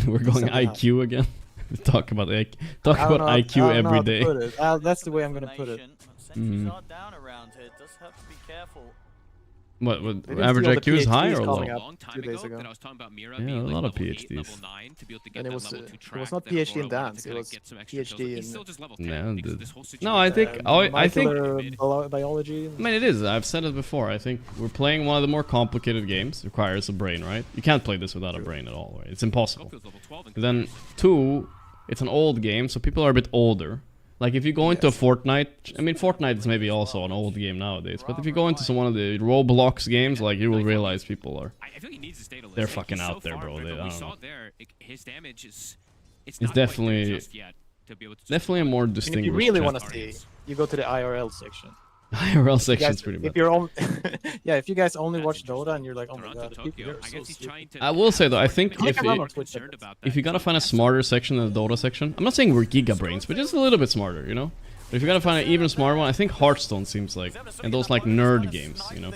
We're going IQ again. We talk about IQ I don't know every how to day. put it. That's the way I'm gonna put it. Sentries are down around here. Does have to be careful. What Maybe average still the IQ is high PhDs or coming low? up Long 2 time days ago ago. that I was talking about Mira Yeah, being a like lot of level 8, PhDs. level 9 to be able to get And it that was level 2 it track was not that PhD in Aurora wanted dance. to It kinda was get some extra kills. PhD He's in still just level 10 Yeah, because dude. this whole No, I think I think. molecular biology. I mean, it is. I've said it before. I think we're playing one of the more complicated games. It requires a brain, right? You can't play this without a brain at all, right? It's impossible. And then 2, it's an old game, so people are a bit older. Like if you go into Fortnite, I mean Fortnite is maybe also an old game nowadays, but if you go into some one of the Roblox games, like you will realize people are, they're fucking out there, bro. They, I don't know. His damage is It's definitely a more And distinguished. if you really chat. want to see, you go to the IRL section. IRL section's pretty bad. If you're only, yeah, if you guys only watch Dota and you're like, oh my god, the people here are so stupid. I will say though, I think if you gotta find a smarter section than the Dota section, I'm not saying we're giga brains, but just a little bit smarter, you know. But if you gotta find an even smarter one, I think Hearthstone seems like, and those like nerd games, you know,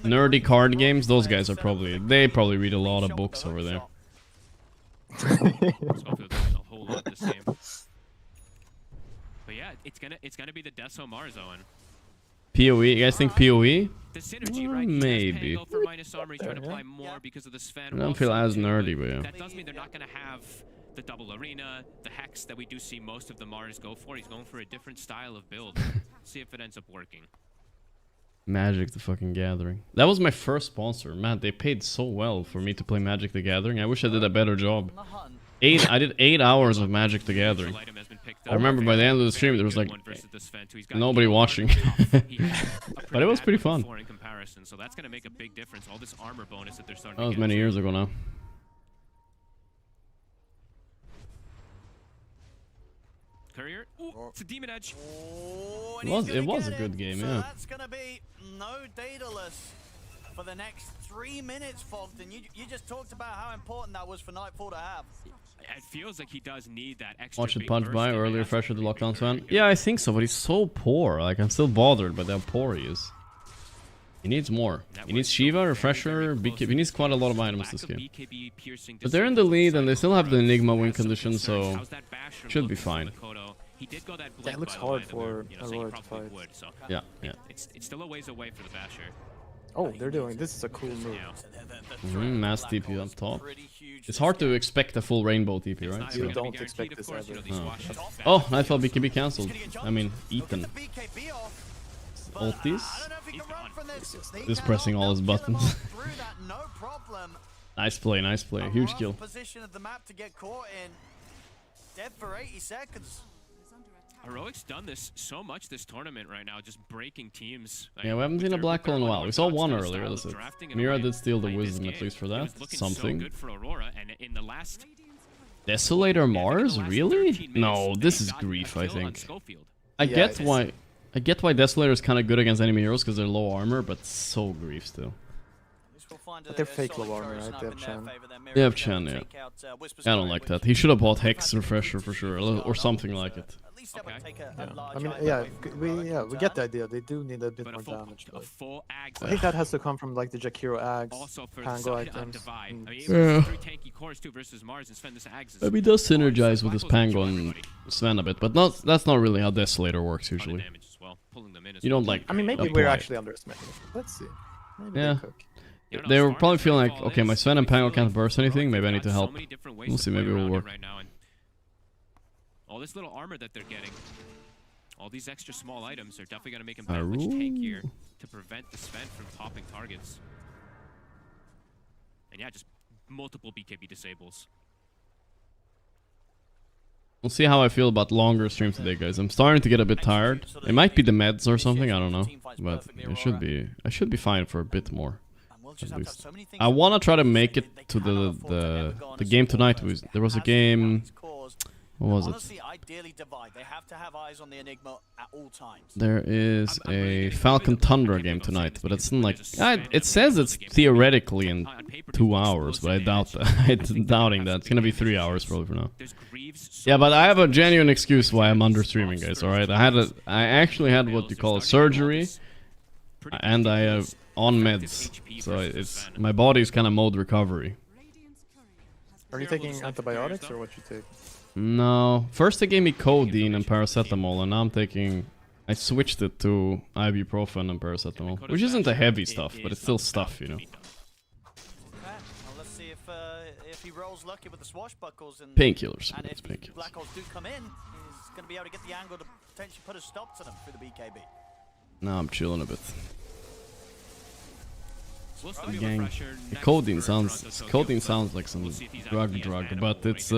nerdy card games. Those guys are they probably read a lot of books over there. But yeah, it's gonna be the Deso-Mar zone. PoE, you guys think PoE? The synergy, right? Maybe. For minus armor, he's trying to apply more because of the Sven. I don't feel as nerdy, but yeah. That does mean they're not gonna have the double arena, the hex that we do see most of the Mars go for. He's going for a different style of build. See if it ends up working. Magic the fucking Gathering. That was my first sponsor. Man, they paid so well for me to play Magic the Gathering. I wish I did a better job. I did 8 hours of Magic the Gathering. I remember by the end of the stream there was like nobody watching. But it was pretty fun. So that's gonna make a big difference. All this armor bonus that they're starting That was many years ago now. Courier. Ooh, it's a Demon Edge. It was a good game, yeah. That's gonna be no Daedalus for the next 3 minutes, Fogden. You just talked about how important that was for Nightfall to have. It feels like he does need that extra. Watch it punch by earlier, fresher the lockdown Sven. Yeah, I think so, but he's so poor. Like I'm still bothered by how poor he is. He needs more. He needs Shiva, Refresher, BKB. He needs quite a lot of items this game. But they're in the lead and they still have the Enigma win condition, so should be fine. Yeah, it looks hard for Aurora to fight. Yeah, yeah. It's still a ways away for the Basher. Oh, they're doing this is a cool move. Mass TP on top. It's hard to expect a full rainbow TP, right? You don't expect this ever. Oh, Nightfall BKB cancelled. I mean, eaten. Ultis. Just pressing all his buttons. Nice play, nice play. Huge kill. Position of the map to get caught in. Dead for 80 seconds. Heroic's done this so much this tournament right now, just breaking teams. Yeah, we haven't seen a black hole in a while. We saw one earlier, that's it. Mira did steal the wisdom at least for that. Something. Desolator Mars? Really? No, this is grief, I think. I get why Desolator is kind of good against enemy heroes because they're low armor, but so grief still. But they're fake low armor, right? They have Chen. They have Chen, yeah. I don't like that. He should have bought Hex Refresher for sure, or something like it. Yeah. I mean, we get the idea. They do need a bit more damage. But I think that has to come from like the Jakiro Ags, Pango items. Yeah. I mean, it does synergize with his Pango and Sven a bit, but that's not really how Desolator works usually. You don't like. I mean, maybe we're actually underestimating it. Let's see. Maybe yeah. They were probably feeling like, okay, my Sven and Pango can't burst anything, maybe I need to help. We'll see, maybe it will work. All this little armor that they're getting, all these extra small items are definitely going to make him that much tankier to prevent the Sven from popping targets. And yeah, just multiple BKB disables. We'll see how I feel about longer streams today, guys. I'm starting to get a bit tired. It might be the meds or something, I don't know. But I should be fine for a bit more. At least. I want to try to make it to the game tonight. There was a game What was Honestly, it? ideally divide. They have to have eyes on the Enigma at all times. There is a Falcon Tundra game tonight, but it's in like it says it's theoretically in 2 hours, but I doubt that. I'm doubting that. It's gonna be 3 hours probably for now. Yeah, but I have a genuine excuse why I'm under streaming, guys. All right, I actually had what you call a surgery, and I have on meds, so it's my body's kind of mode recovery. Are you taking antibiotics or what you take? No, first they gave me codeine and paracetamol, and now I'm taking. I switched it to ibuprofen and paracetamol, which isn't the heavy stuff, but it's still stuff, you know. Well, let's see if he rolls lucky with the swashbuckles and Painkillers. And if Painkillers. Black Holes do come in, he's going to be able to get the angle to potentially put a stop to them through the BKB. Now I'm chilling a bit. Gang, codeine sounds like some drug, but it's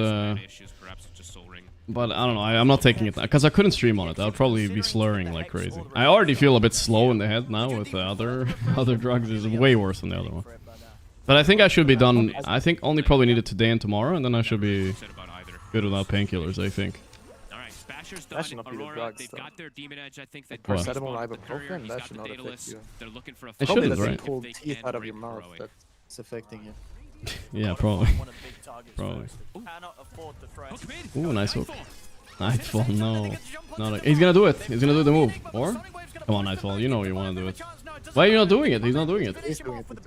but I don't know. I'm not taking it because I couldn't stream on it. I'll probably be slurring like crazy. I already feel a bit slow in the head now with the other drugs. Is way worse than the other one. But I think I should be done. I think only probably need it today and tomorrow, and then I should be good without painkillers. I think. That should not be the drugs, though. Paracetamol, ibuprofen, that should not affect you. It Probably shouldn't, the right? pulled teeth out of your mouth that's affecting you. Yeah, probably. Probably. Ooh, nice hook. Nightfall, no. He's gonna do it. He's gonna do the move. Or? Come on, Nightfall. You know you wanna do it. Why are you not doing it? He's not doing it. He's doing it. He's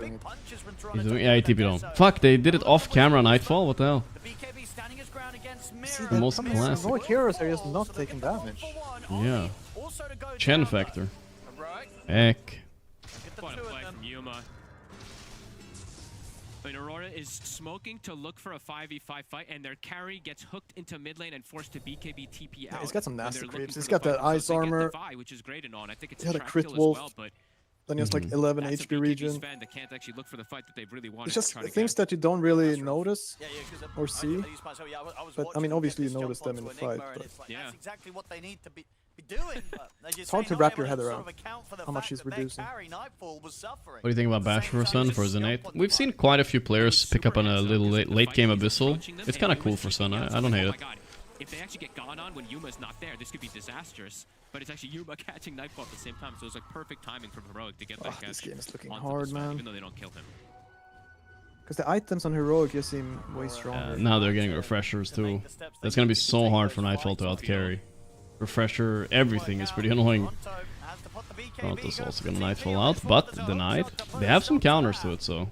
doing it. Yeah, he TP'd on. Fuck, they did it off camera, Nightfall? What the hell? The most classic. No heroes are just not taking damage. Yeah. Chen factor. Heck. And Aurora is smoking to look for a 5v5 fight, and their carry gets hooked into mid lane and forced to BKB TP out. He's got some nasty creeps. He's got the ice armor. Which is great and on. I think it's he had a crit wolf. Then he has like 11 HP region. It's just things that you don't really notice or see. But I mean, obviously you notice them in the fight. But that's exactly what they need to be doing. It's hard to wrap your head around how much he's reducing. What do you think about Basher for his innate? We've seen quite a few players pick up on a little late game Abyssal. It's kind of cool for Sun. I don't hate it. If they actually get gone on when Yuma's not there, this could be disastrous. But it's actually Yuma catching Nightfall at the same time, so it's like perfect timing from Heroic to get that catch. This game is looking hard, man. Even though they don't kill him. Because the items on Heroic just seem way stronger. Now they're getting refreshers too. That's gonna be so hard for Nightfall to outcarry. Refresher, everything is pretty annoying. Toronto's also gonna Nightfall out, but denied. They have some counters to it, so.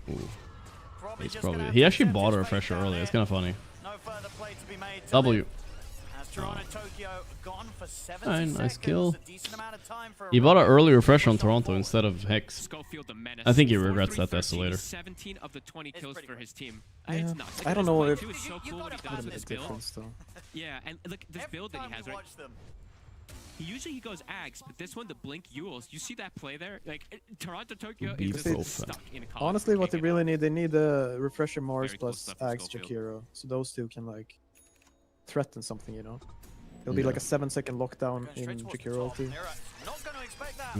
Ooh. He's probably. He actually bought a refresher early. It's kind of funny. W. Alright, nice kill. He bought an early refresher on Toronto instead of Hex. I think he regrets that Desolator. 17 of the 20 kills for his team. Yeah. I don't know if it's so cool what he does in this build. Yeah, and look, this build that he has, right? Usually he goes Ags, but this one, the Blink Yules, you see that play there? Like, Toronto Tokyo is just stuck in college. Honestly, what they really need, they need a Refresher Mars plus Ags Jakiro. So those two can, like, threaten something, you know? It'll be like a 7-second lockdown in Jakiro ulti. Not going to expect that.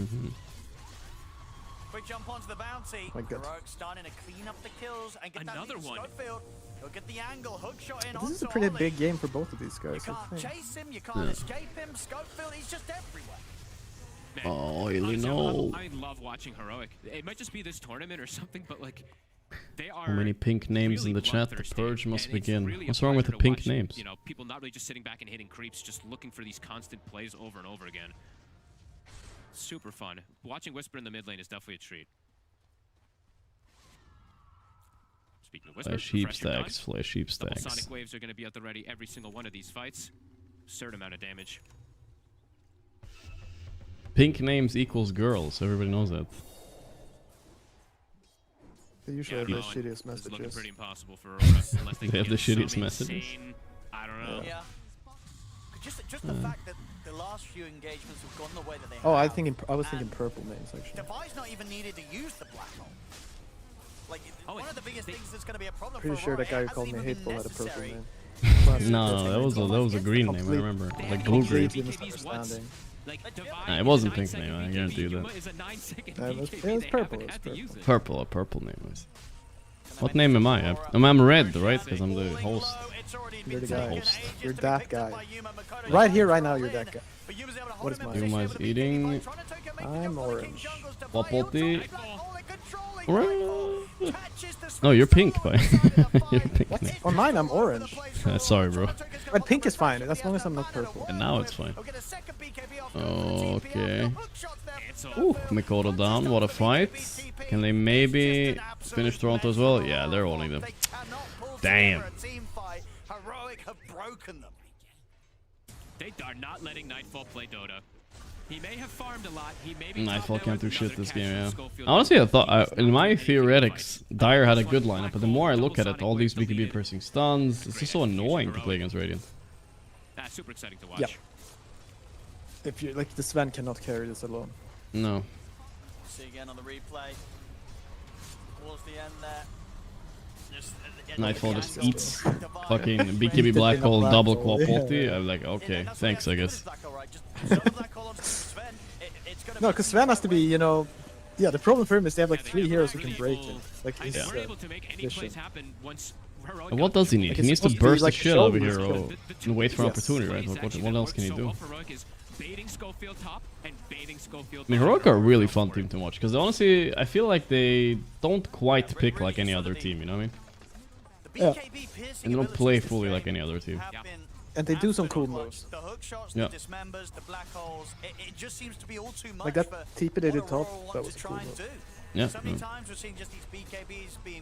Quick jump onto the bounty. My God. Starting to clean up the kills and get another one. He'll get the angle, hook shot in. This is a pretty big game for both of these guys. You can't chase him, you can't escape him. Scopefield, he's just everywhere. Oh, really no. I love watching Heroic. It might just be this tournament or something, but like, they are. How many pink names in the chat? The purge must begin. What's wrong with the pink names? You know, people not really just sitting back and hitting creeps, just looking for these constant plays over and over again. Super fun. Watching Whisper in the mid lane is definitely a treat. Speaking of Whisper, Flash heap stacks, flash heap stacks. Sonic waves are going to be at the ready every single one of these fights. Absurd amount of damage. Pink names equals girls. Everybody knows that. They usually have the shittiest messages. It's looking pretty impossible for Aurora unless they have the shittiest messages. I don't know. Yeah. Just the fact that the last few engagements have gone the way that they have. Oh, I was thinking purple names actually. Devi's not even needed to use the black hole. Like one of the biggest things that's going to be a problem. Pretty sure that guy who called me hateful had a purple name. No, that was a green name. I remember, like blue green. Nah, it wasn't pink name. I guarantee you that. It was purple. A purple name. What name am I? I'm Red, right? Because I'm the host. You're the guy. Host. You're that guy. Right here, right now, you're that guy. What is mine? Yuma is eating. I'm orange. Wapoti. No, you're pink, boy. You're pink. What? On mine, I'm orange. Sorry, bro. But pink is fine, as long as I'm not purple. And now it's fine. Okay. Ooh, Mikoto down. What a fight. Can they maybe finish Toronto as well? Yeah, they're holding them. Damn. They are not letting Nightfall play Dota. He may have farmed a lot. He may be Nightfall can't do shit this game, yeah. Honestly, I thought, in my theoretics, Dire had a good lineup, but the more I look at it, all these BKB pressing stuns, it's just so annoying to play against Radiant. That's super exciting to watch. Yeah. If you like, the Sven cannot carry this alone. No. See again on the replay. Towards the end there. Nightfall just eats fucking BKB Black Hole double quad ulti. I'm like, okay, thanks, I guess. No, because Sven has to be, you know, yeah. The problem for him is they have like 3 heroes who can break it. Like his vision. And what does he need? He needs to burst the shit out of a hero and wait for an opportunity, right? What else can he do? I mean, Heroic are a really fun team to watch because honestly, I feel like they don't quite pick like any other team. You know what I mean? Yeah. And they don't play fully like any other team. And they do some cool moves. Yeah. Like that TP they did top, that was a cool move. Yeah. Times we're seeing just these BKBs being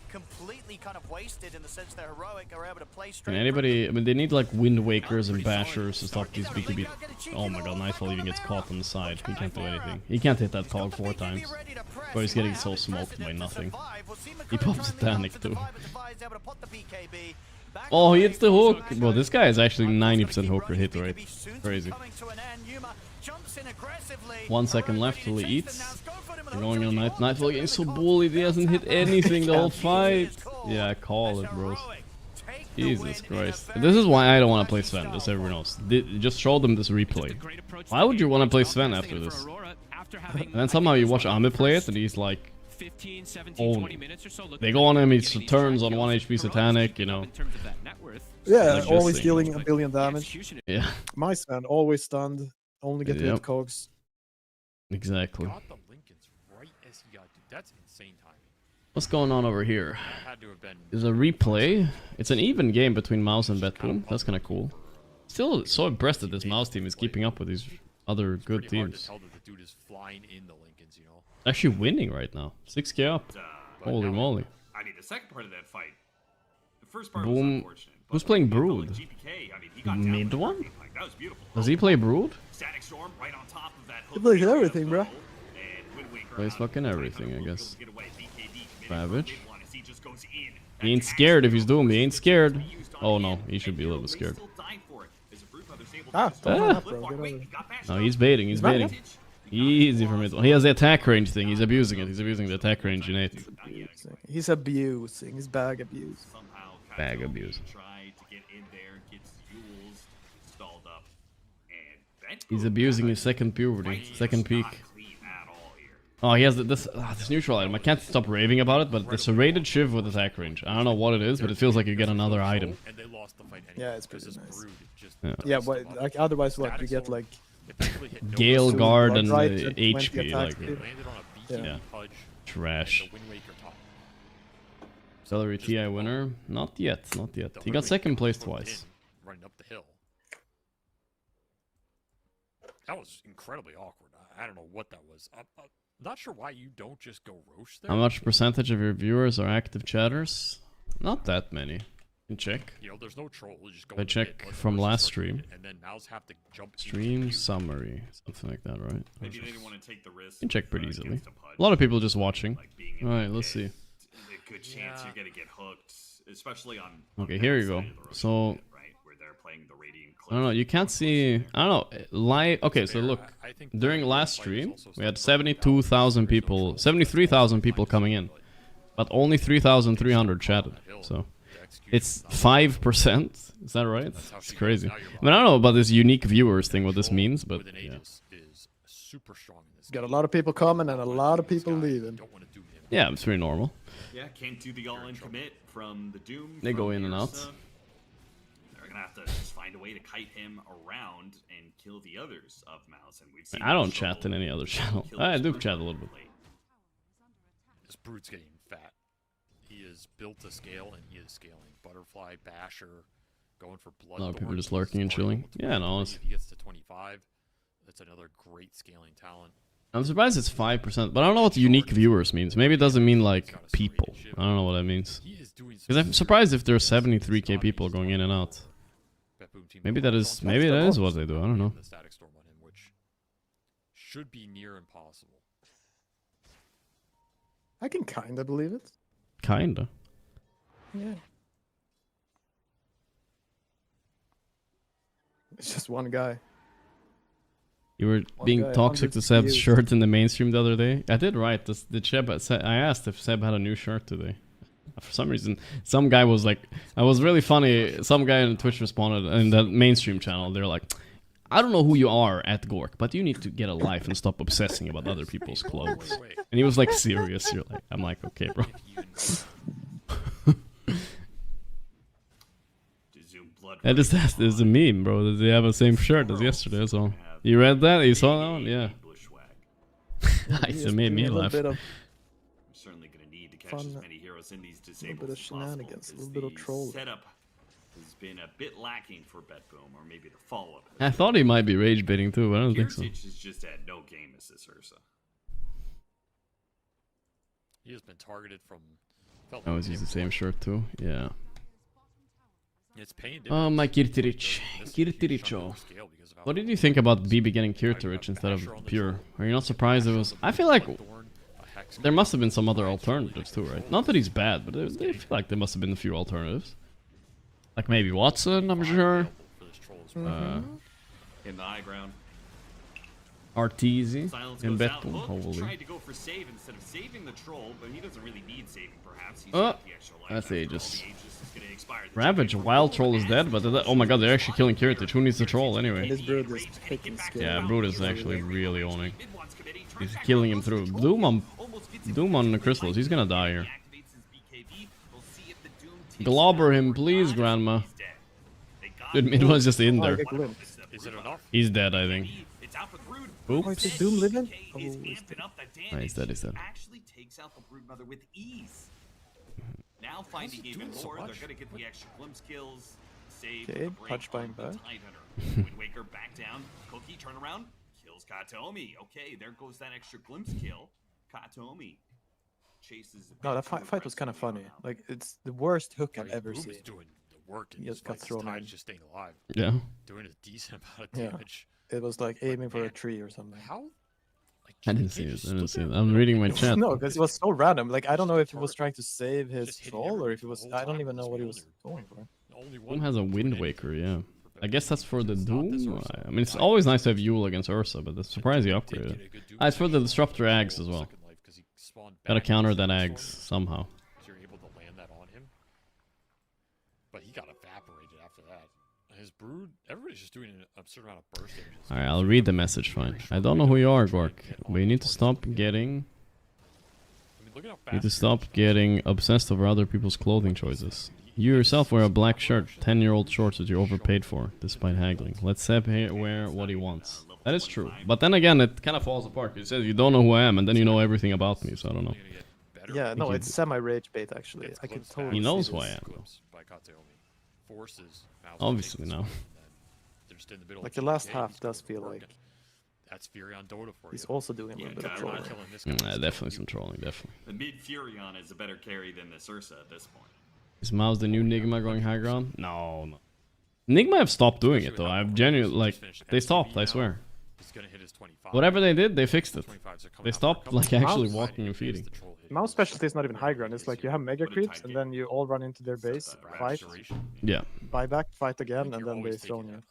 completely kind of wasted in the sense they're heroic, are able to play straight. And anybody, I mean, they need like Wind Wakers and Bashers to stop these BKB. Oh my god, Nightfall even gets caught on the side. He can't do anything. He can't hit that cog 4 times. But he's getting so smoked by nothing. He pops Titanic too. Oh, he hits the hook! Well, this guy is actually 90% hook hit rate. Crazy. 1 second left till he eats. We're going on Nightfall getting so bullied, he hasn't hit anything the whole fight. Yeah, call it, bros. Jesus Christ. This is why I don't want to play Sven, just so everyone knows. Just show them this replay. Why would you want to play Sven after this? And then somehow you watch Amit play it and he's like... Oh, they go on him, he turns on 1 HP Satanic, you know. Yeah, like always dealing a billion damage. Yeah. My Sven, always stunned, only get hit cogs. Exactly. Got the Lincolns right as he got to. That's insane timing. What's going on over here? Had to have been. There's a replay. It's an even game between Mouse and Betboom. That's kind of cool. Still so impressed that this Mouse team is keeping up with these other good teams. Hard to tell that the dude is flying in the Lincolns, you know. Actually winning right now. 6k up. Holy moly. I need the second part of that fight. The first part Boom. was unfortunate. Who's playing Brood? GPK, I mean, he got Mid down one? like, that was beautiful. Does he play Brood? Static Storm right on top of that. He plays everything, bro. Plays fucking everything, I guess. Savage. He ain't scared if he's doing me. He ain't scared. Oh no, he should be a little bit scared. Don't bro. Get over it. No, he's baiting. He's baiting. Easy for mid. He has the attack range thing. He's abusing it. He's abusing the attack range innate. He's abusing. He's bag abuse. Bag abuse. He's abusing his second puberty, second peak. Oh, he has this neutral item. I can't stop raving about it, but it's a rated Shiv with attack range. I don't know what it is, but it feels like you get another item. Yeah, it's pretty nice. Yeah, but like otherwise, what you get like Gale Guard and right, the 20 HP, like yeah. Trash. Celery TI winner? Not yet, not yet. He got second place twice. Running up the hill. That was incredibly awkward. I don't know what that was. I'm not sure why you don't just go Roche there. How much percentage of your viewers are active chatters? Not that many. You can check. You know, there's no troll. You just go I check from last stream. And then mouse have to jump Stream summary. Something like that, right? Maybe they didn't want to take the risk. You can check pretty easily. A lot of people just watching. Alright, let's see. A good chance you're gonna get hooked, especially on. Okay, here you go. So right where they're playing the Radiant. I don't know. You can't see. I don't know. Live. Okay, so look. During last stream, we had 72,000 people, 73,000 people coming in, but only 3,300 chatted. So it's 5%. Is that right? It's crazy. I mean, I don't know about this unique viewers thing, what this means, but yeah. Got a lot of people coming and a lot of people leaving. Yeah, it's pretty normal. Yeah, can't do the all-in commit from the Doom. They from go in and out. Ursa. They're gonna have to just find a way to kite him around and kill the others of Mouse. And we've seen I don't chat in any other channel. I do chat a little bit. This Brood's getting fat. He is built to scale, and he is scaling. Butterfly, Basher, going for blood. A lot of people just lurking and chilling. Yeah, no. If he gets to 25, that's another great scaling talent. I'm surprised it's 5%, but I don't know what unique viewers means. Maybe it doesn't mean like people. I don't know what that means. Because I'm surprised if there's 73k people going in and out. Maybe that is what they do. I don't know. The static storm on him, which should be near impossible. I can kinda believe it. Kinda. Yeah. It's just one guy. You were being guy, toxic to hundreds Seb's views. shirt in the mainstream the other day. I did write this. Did Seb? I asked if Seb had a new shirt today. For some reason, some guy was like, "I was really funny." Some guy on Twitch responded in the mainstream channel. They're like, "I don't know who you are at Gorgc, but you need to get a life and stop obsessing about other people's clothes." And he was like, "Serious?" You're like, "I'm like, okay, bro." I just asked, there's a meme, bro. They have the same shirt as yesterday, so. You read that? You saw that one? Yeah. Nice, it made me laugh. I'm certainly going to need to catch as many heroes in these disabled as possible. Shenanigans, a little bit of trolling. Setup has been a bit lacking for BetBoom, or maybe the follow-up. I thought he might be rage baiting too, but I don't think so. Gorgc has just had no game as this Ursa. He has been targeted from... Oh, is he the same shirt too? Yeah. It's paying Oh, my Kirtirich. Kirtiricho. What did you think about BB getting Kirtirich instead of Pure? Are you not surprised it was... I feel like there must have been some other alternatives too, right? Not that he's bad, but I feel like there must have been a few alternatives. Like maybe Watson, I'm sure. In the high ground. Arteezy Silence in goes out. Betboom, Hook probably. tried to go for save instead of saving the troll, but he doesn't really need saving, perhaps. He's got the extra life. That's Aegis. The Aegis is gonna expire. The Ravage, Wild Troll is dead, but oh my god, they're actually killing Kiritich. Who needs the troll anyway? And his Brood is taking skill. Yeah, Brood is actually really owning. He's killing him through. Doom on the crystals. He's gonna die here. Globber him, please, Grandma. It was just in there. Is it enough? He's dead, I think. Oh, is Doom living? Oh, He's he's dead. up that damage. Oh, he's dead, he's dead. Actually takes out the Broodmother with ease. Now finding even more, they're gonna get the extra glimpse kills. Save Okay, the break punch buying on the back. Tidehunter. Wind Waker back down. Cookie turn around. Kills Katomi. Okay, there goes that extra glimpse kill. Katomi chases. No, that fight was kind of funny. Like, it's the worst hook I've ever Boom seen. is doing the work. He just got thrown in. Just staying alive. Yeah. Doing a decent amount of Yeah. damage. It was like aiming for a tree or something. How? Like, I didn't see it. I didn't see it. I'm reading my chat. No, because it was so random. Like, I don't know if he was trying to save his troll or if he was... I don't even know what he was going for. Doom has a Wind Waker, yeah. I guess that's for the Doom. I mean, it's always nice to have Yule against Ursa, but it's surprised he upgraded it. It's for the Disruptor Ags as well. Gotta counter that Ags somehow. You're able to land that on him. But he got evaporated after that. His Brood, everybody's just doing an absurd amount of burst damages. Alright, I'll read the message, fine. I don't know who you are, Gorgc, but you need to stop getting... You need to stop getting obsessed over other people's clothing choices. You yourself wear a black shirt, 10-year-old shorts that you overpaid for, despite haggling. Let Seb wear what he wants. That is true. But then again, it kind of falls apart. He says you don't know who I am, and then you know everything about me, so I don't know. Yeah, no, it's semi-rage bait, actually. I can totally He knows see who I this. am, though. Obviously now. Like, the last half does feel like... That's Fury on Dota for He's also doing a little bit of trolling. Definitely some trolling, definitely. The mid Furion is a better carry than this Ursa at this point. Is Mouse the new Nigma going high ground? No, no. Nigma have stopped doing it, though. I've genuinely, like, they stopped, I swear. Whatever they did, they fixed it. They stopped, like, actually walking and feeding. Mouse specialty is not even high ground. It's like you have mega creeps, and then you all run into their base, fight, Yeah. buy back, fight again, and then they throw you.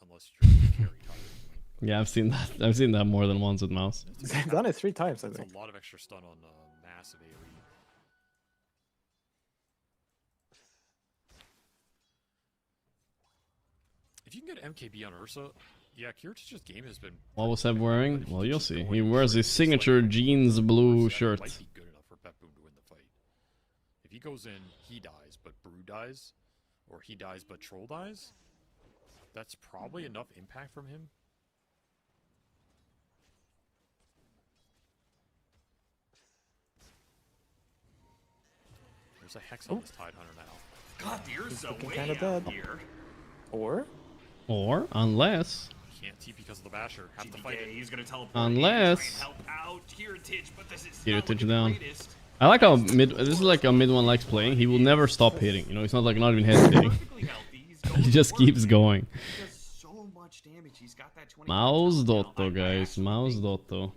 Yeah, I've seen that. I've seen that more than once with Mouse. They've done it 3 times, I think. That's a lot of extra stun on massive AoE. If you can get MKB on Ursa, yeah, Kiritich's game has been... What was Seb wearing? Well, you'll see. He wears his signature jeans blue shirt. he goes in, he dies, but Brew dies, or he dies but Troll dies, that's probably enough impact from him. There's a Hex on this Tidehunter now. God, you're so way kinda out dead. here. Or unless Can't TP because of the Basher. Have to fight it. He's gonna teleport. Unless- help out Heritage, but this is Heritage not looking down. the greatest. I like how this is like a mid one likes playing. He will never stop hitting. You know, it's not like not even hesitating. Perfectly healthy. He's going He just for keeps it. going. He does so much damage. He's got that 20. Mouse Now, Dotto, I guys. actually Mouse think Dotto.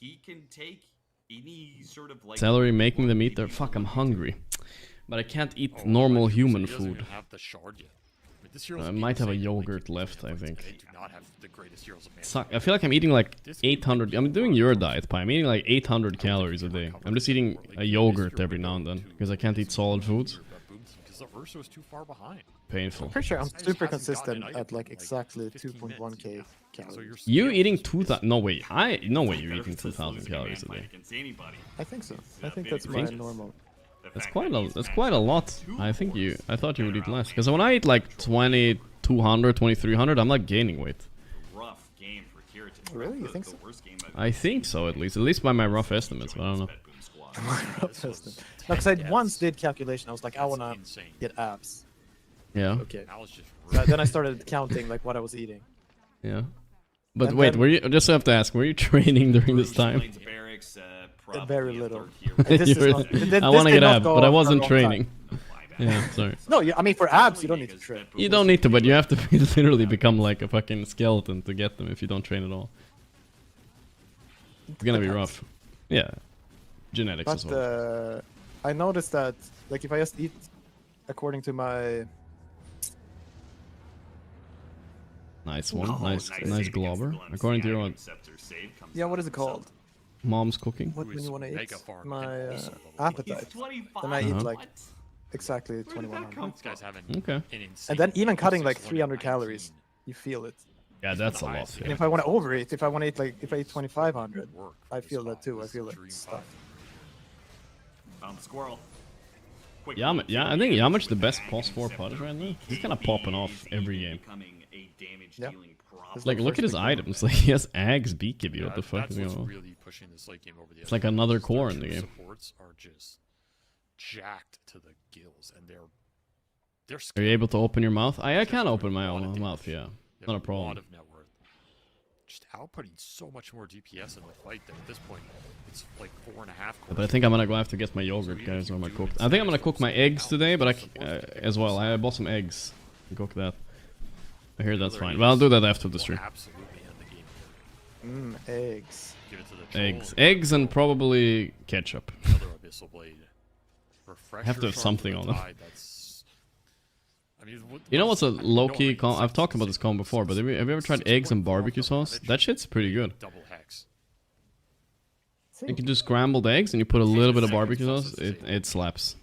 He can take any sort of like Celery making them eat their. Fuck, I'm hungry. But I can't eat normal human He doesn't even food. have the shard yet. I mean, this hero's I might have a insane. yogurt Like, left, I think. They do not have the greatest heroes of man. Suck. I feel like I'm eating like 800. I'm doing your diet, Pi. I'm eating like 800 calories a day. I'm just eating a yogurt every now and then because I can't eat solid foods. Because the Ursa is too far behind. Painful. I'm pretty sure I'm He super hasn't gotten consistent an at item like in, exactly 15 minutes, 2.1k yeah. calories. So You you're eating still- 2,000? No way. No way you're better eating if this 2,000 losing a calories a man fight day. against anybody. I think so. It's, I think big that's my egregious. normal. The That's fact quite that a. he's That's matched quite a up lot. two I think you. fours I thought you would eat better less. out Because when I eat like 2,200, 2,300, I'm like gaining weight. rough game for Heritage. Really? You The- think the so? worst game I think so, at least by my rough estimates. But I don't know. Bedboom squad. No, because I once did calculation. I was like, I That's wanna insane. get abs. Yeah. Okay. Now it's just So then I started counting like what I was eating. Yeah. But And wait, then- were you? Just have to ask. Were you training during this time? Lane's barracks, probably Very a little. third hero. This is You're- not- th- I this want to did get not abs, go but I for a wasn't long training. time. Yeah, sorry. No, I mean for abs you don't need to train. You don't need to, but you have to literally become like a fucking skeleton to get them if you don't train at all. It's gonna be rough. Yeah. Genetics as But well. I noticed that like if I just eat according to my Nice one. Oh, nice save nice against globber. the Glems. According to The your Iron own Scepter save comes yeah, what out is it himself. called? mom's cooking. What when you want to Mega eat? farm My and he's appetite. He's 25. Then I eat Uh-huh. like What? exactly Where did that 2100. come These guys having Okay. an insane And then even cutting like 619. 300 calories, you feel it. Yeah, that's a lot. Nice. And Yeah. if I want to overeat, if I want to eat like if I eat 2500, Work I for feel this that too. I this feel like dream stuff. Found the squirrel. Quick Yeah, little I kill think here Yamich the with best Iron pulse 4 Scepter. putters right now. He's kind of popping off Is every even game. becoming a damage Yeah. dealing problem. It's Like, look at his First thing. items. Like, he has Ags, BKB. Yeah, What the fuck that's is going what's on? really pushing this late game over the It's edge. like another Their core in the true game. Supports are just jacked to the gills, and they're Are you able to open your mouth? I Except can for open my a lot own of mouth, damage. yeah. They have Not a lot problem. of net worth. Just outputting so much more DPS in the fight that at this point it's like 4.5 cores. But I think I'm gonna go have to get my yogurt, guys, or my cooked. I think I'm gonna cook my eggs today, but as well. I bought some eggs. Cook that. I hear that's fine. Well, I'll do that after the stream. Absolutely end the game. Eggs. Give it to the troll Eggs, eggs, and probably ketchup. Another abyssal blade. I have to have Refresher something Sharp on to them. the Tide, that's- I mean, You know what's a I mean, low-key no, I've talked about this combo before, but have you ever tried eggs and barbecue sauce? That shit's pretty good. Double hex. You can do scrambled eggs and you put a little bit of barbecue sauce. It slaps.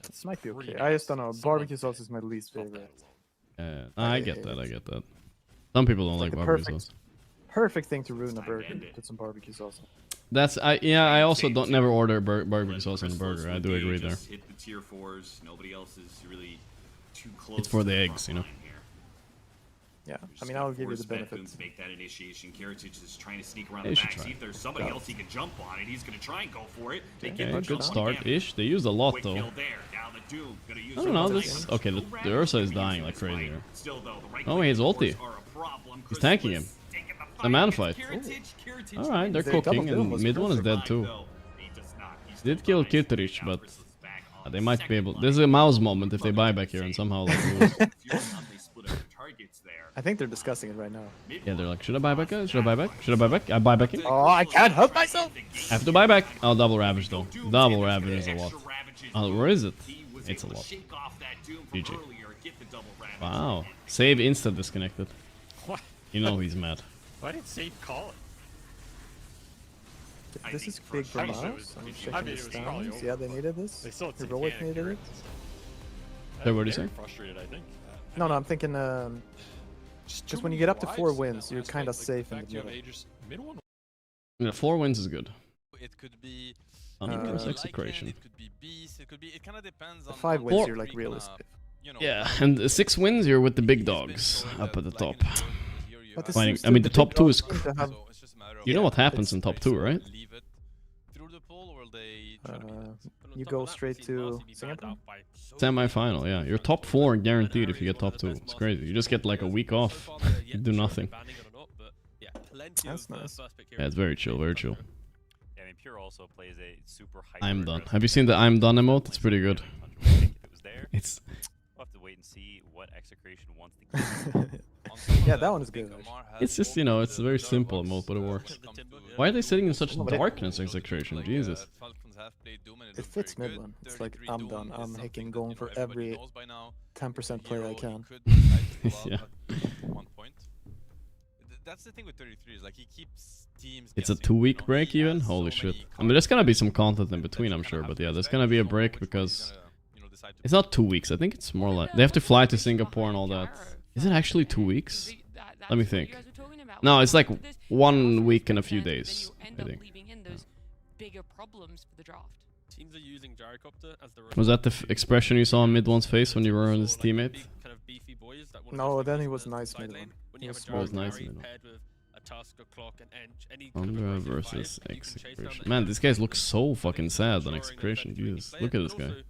This might be okay. I just don't know. Barbecue sauce is my least favorite. I get that. I get that. Some people don't like the barbecue perfect, sauce. perfect thing to ruin a burger. Put some barbecue sauce. I also don't never order barbecue sauce on a burger. I do agree there. Just hit the tier 4s. Nobody else is really too close. It's for to the front eggs, you know. line here. Yeah, We're I just mean, gonna I'll give you force the Bedboom benefits. to make that initiation. Heritage is trying to sneak around They the should back, try. see if there's somebody else he can jump on, and he's gonna try and go for it. They give Okay, him good just one start-ish. They used a lot Quick though. kill there. Now the Doom gonna use I don't know. some This sniper. okay. The Ursa is dying like crazy here. Still though, the right Oh, he has click ulti. are a problem. He's tanking him. Chrysalis taking the A fight man against fight. Heritage. All right, they're Their double cooking, kill and was mid one is dead too. Did kill Kitterich, but they might be able. There's a mouse moment if they buy back here and somehow like lose. I think they're discussing it right now. Yeah, they're like, should I buy back? Should I buy back? Should I buy back? I buy back in. Oh, I can't help myself. I have to buy back. Oh, double ravage though. Double ravage is a lot. Oh, where is it? It's a lot. GG. Wow. Save insta disconnected. What? You know he's mad. Why did Save call it? This is big for I mean, it Mouse. was- I'm I mean, checking it the was probably standings. over, Yeah, they needed this. They still had Heroic Titanic needed it. Hey, what do you Very say? frustrated, I think. No, no, I'm thinking just when you get up to 4 wins, you're kind of safe in the middle. Mid one Yeah, 4 wins is good. It could be Thunder's Execration. It could be Beast. It could be. It kind of depends on. The 5 wins, you're like realistic. Yeah, and the 6 wins, you're with the big dogs up at the top. But this Fighting, seems I mean, the big top 2 dogs is. seem to have- You know what happens in top 2, right? You go straight to Singapore? Semi-final, yeah. You're top 4 guaranteed if you get top 2. It's crazy. You just get like a week off. You do nothing. That's nice. Yeah, it's very chill, very chill. Yeah, I mean, Pure also plays a super hyper. I'm done. Have you seen the I'm done emote? It's pretty good. It's. We'll have to wait and see what Execration wants to keep. Yeah, that one is good. It's just, you know, it's a very simple emote, but it works. Why are they sitting in such darkness, Execration? Jesus. It fits mid one. It's like, I'm done. I'm hacking, going for every 10% player I can. Yeah. That's the thing with 33 is like he keeps teams. It's a 2-week break even? Holy shit. I mean, there's gonna be some content in between, I'm sure, but yeah, there's gonna be a break because it's not 2 weeks. I think it's more like they have to fly to Singapore and all that. Is it actually 2 weeks? Let me think. No, it's like 1 week and a few days, I think. Bigger problems for the draft. Teams are using gyrocopter as the. Was that the expression you saw on mid one's face when you were on his teammate? Kind of beefy boys that No, then he was nice mid one. When you have a was nice Gyro mid one. paired with a Tusk, a Clock, an Edge, any kind of Hunger aggressive versus fight, you can chase down Execration. the Man, enemy. these guys look so fucking sad on Ensuring Execration. that you Jesus, play look it, at this but guy. also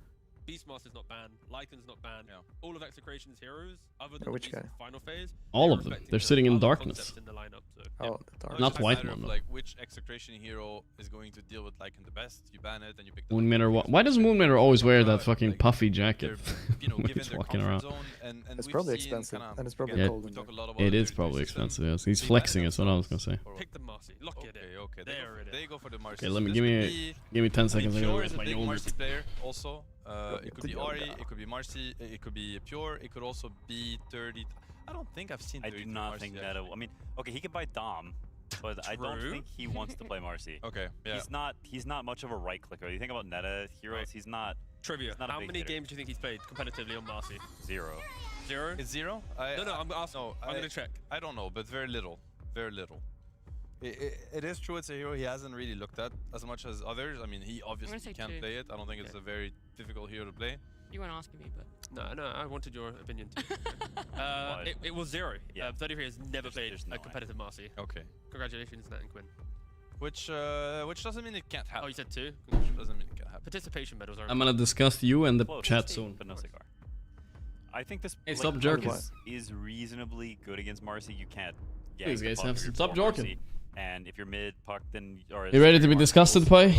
Beastmaster's not banned, LIQUD's not banned. All of Execration's heroes, other than Which the guy? final phase, All they're of them. respecting They're the sitting in other darkness. concepts in the lineup, so, Oh, the dark. Not It's just a white matter one, of, though. like which Execration hero is going to deal with Lycan the best. You ban it and you pick the Moonmatter, why does Moonmatter always wear that fucking like, puffy jacket they're, when given he's their walking comfort around? zone, and It's we've probably seen expensive, kinda, and it's probably Yeah, cold we in talk there. a lot about It the is 33 probably system. expensive, yes. He's They ban flexing, it that's what I was themselves. gonna say. Or- pick the Marcy, lock it in. Okay, There it is. they go for the Marcy. Okay, So let me this give me 10 could be seconds. I'm gonna Pure raise is a my big yogurt. Marcy player also. It could be the Ari, yoga. it could be Marcy, it could be Pure, it could also be 30. I don't think I've seen I 30 do not Marcy think that. actually. I mean, okay, he can buy Dom, but I don't True. think he wants to play Marcy. Okay, yeah. He's not much of a right clicker. You think about meta heroes, Right. he's not. Trivia. He's not a How big many hitter. games do you think he's played competitively on Marcy? 0. 0? It's 0? No, I'm asking. No, I'm gonna check. I don't know, but very little. Very little. It is true it's a hero he hasn't really looked at as much as others. I mean, he obviously say can't 2. play it. I don't think it's a very difficult hero to play. You weren't asking me, but No, I wanted your opinion too. It was 0. Yeah. 33 has never played there's no a way. competitive Marcy. Okay. Congratulations, Nat and Quinn. Which doesn't mean it can't happen. Oh, you said 2? Which doesn't mean it can't happen. Participation medals are. I'm gonna discuss you and the Close, chat soon. but no cigar. I think this Hey, stop jerking. is reasonably good against Marcy. You can't. Please, guys, puck have if you're stop for jerking. Marcy, and if you're mid puck, then You ready to be disgusted, Pai?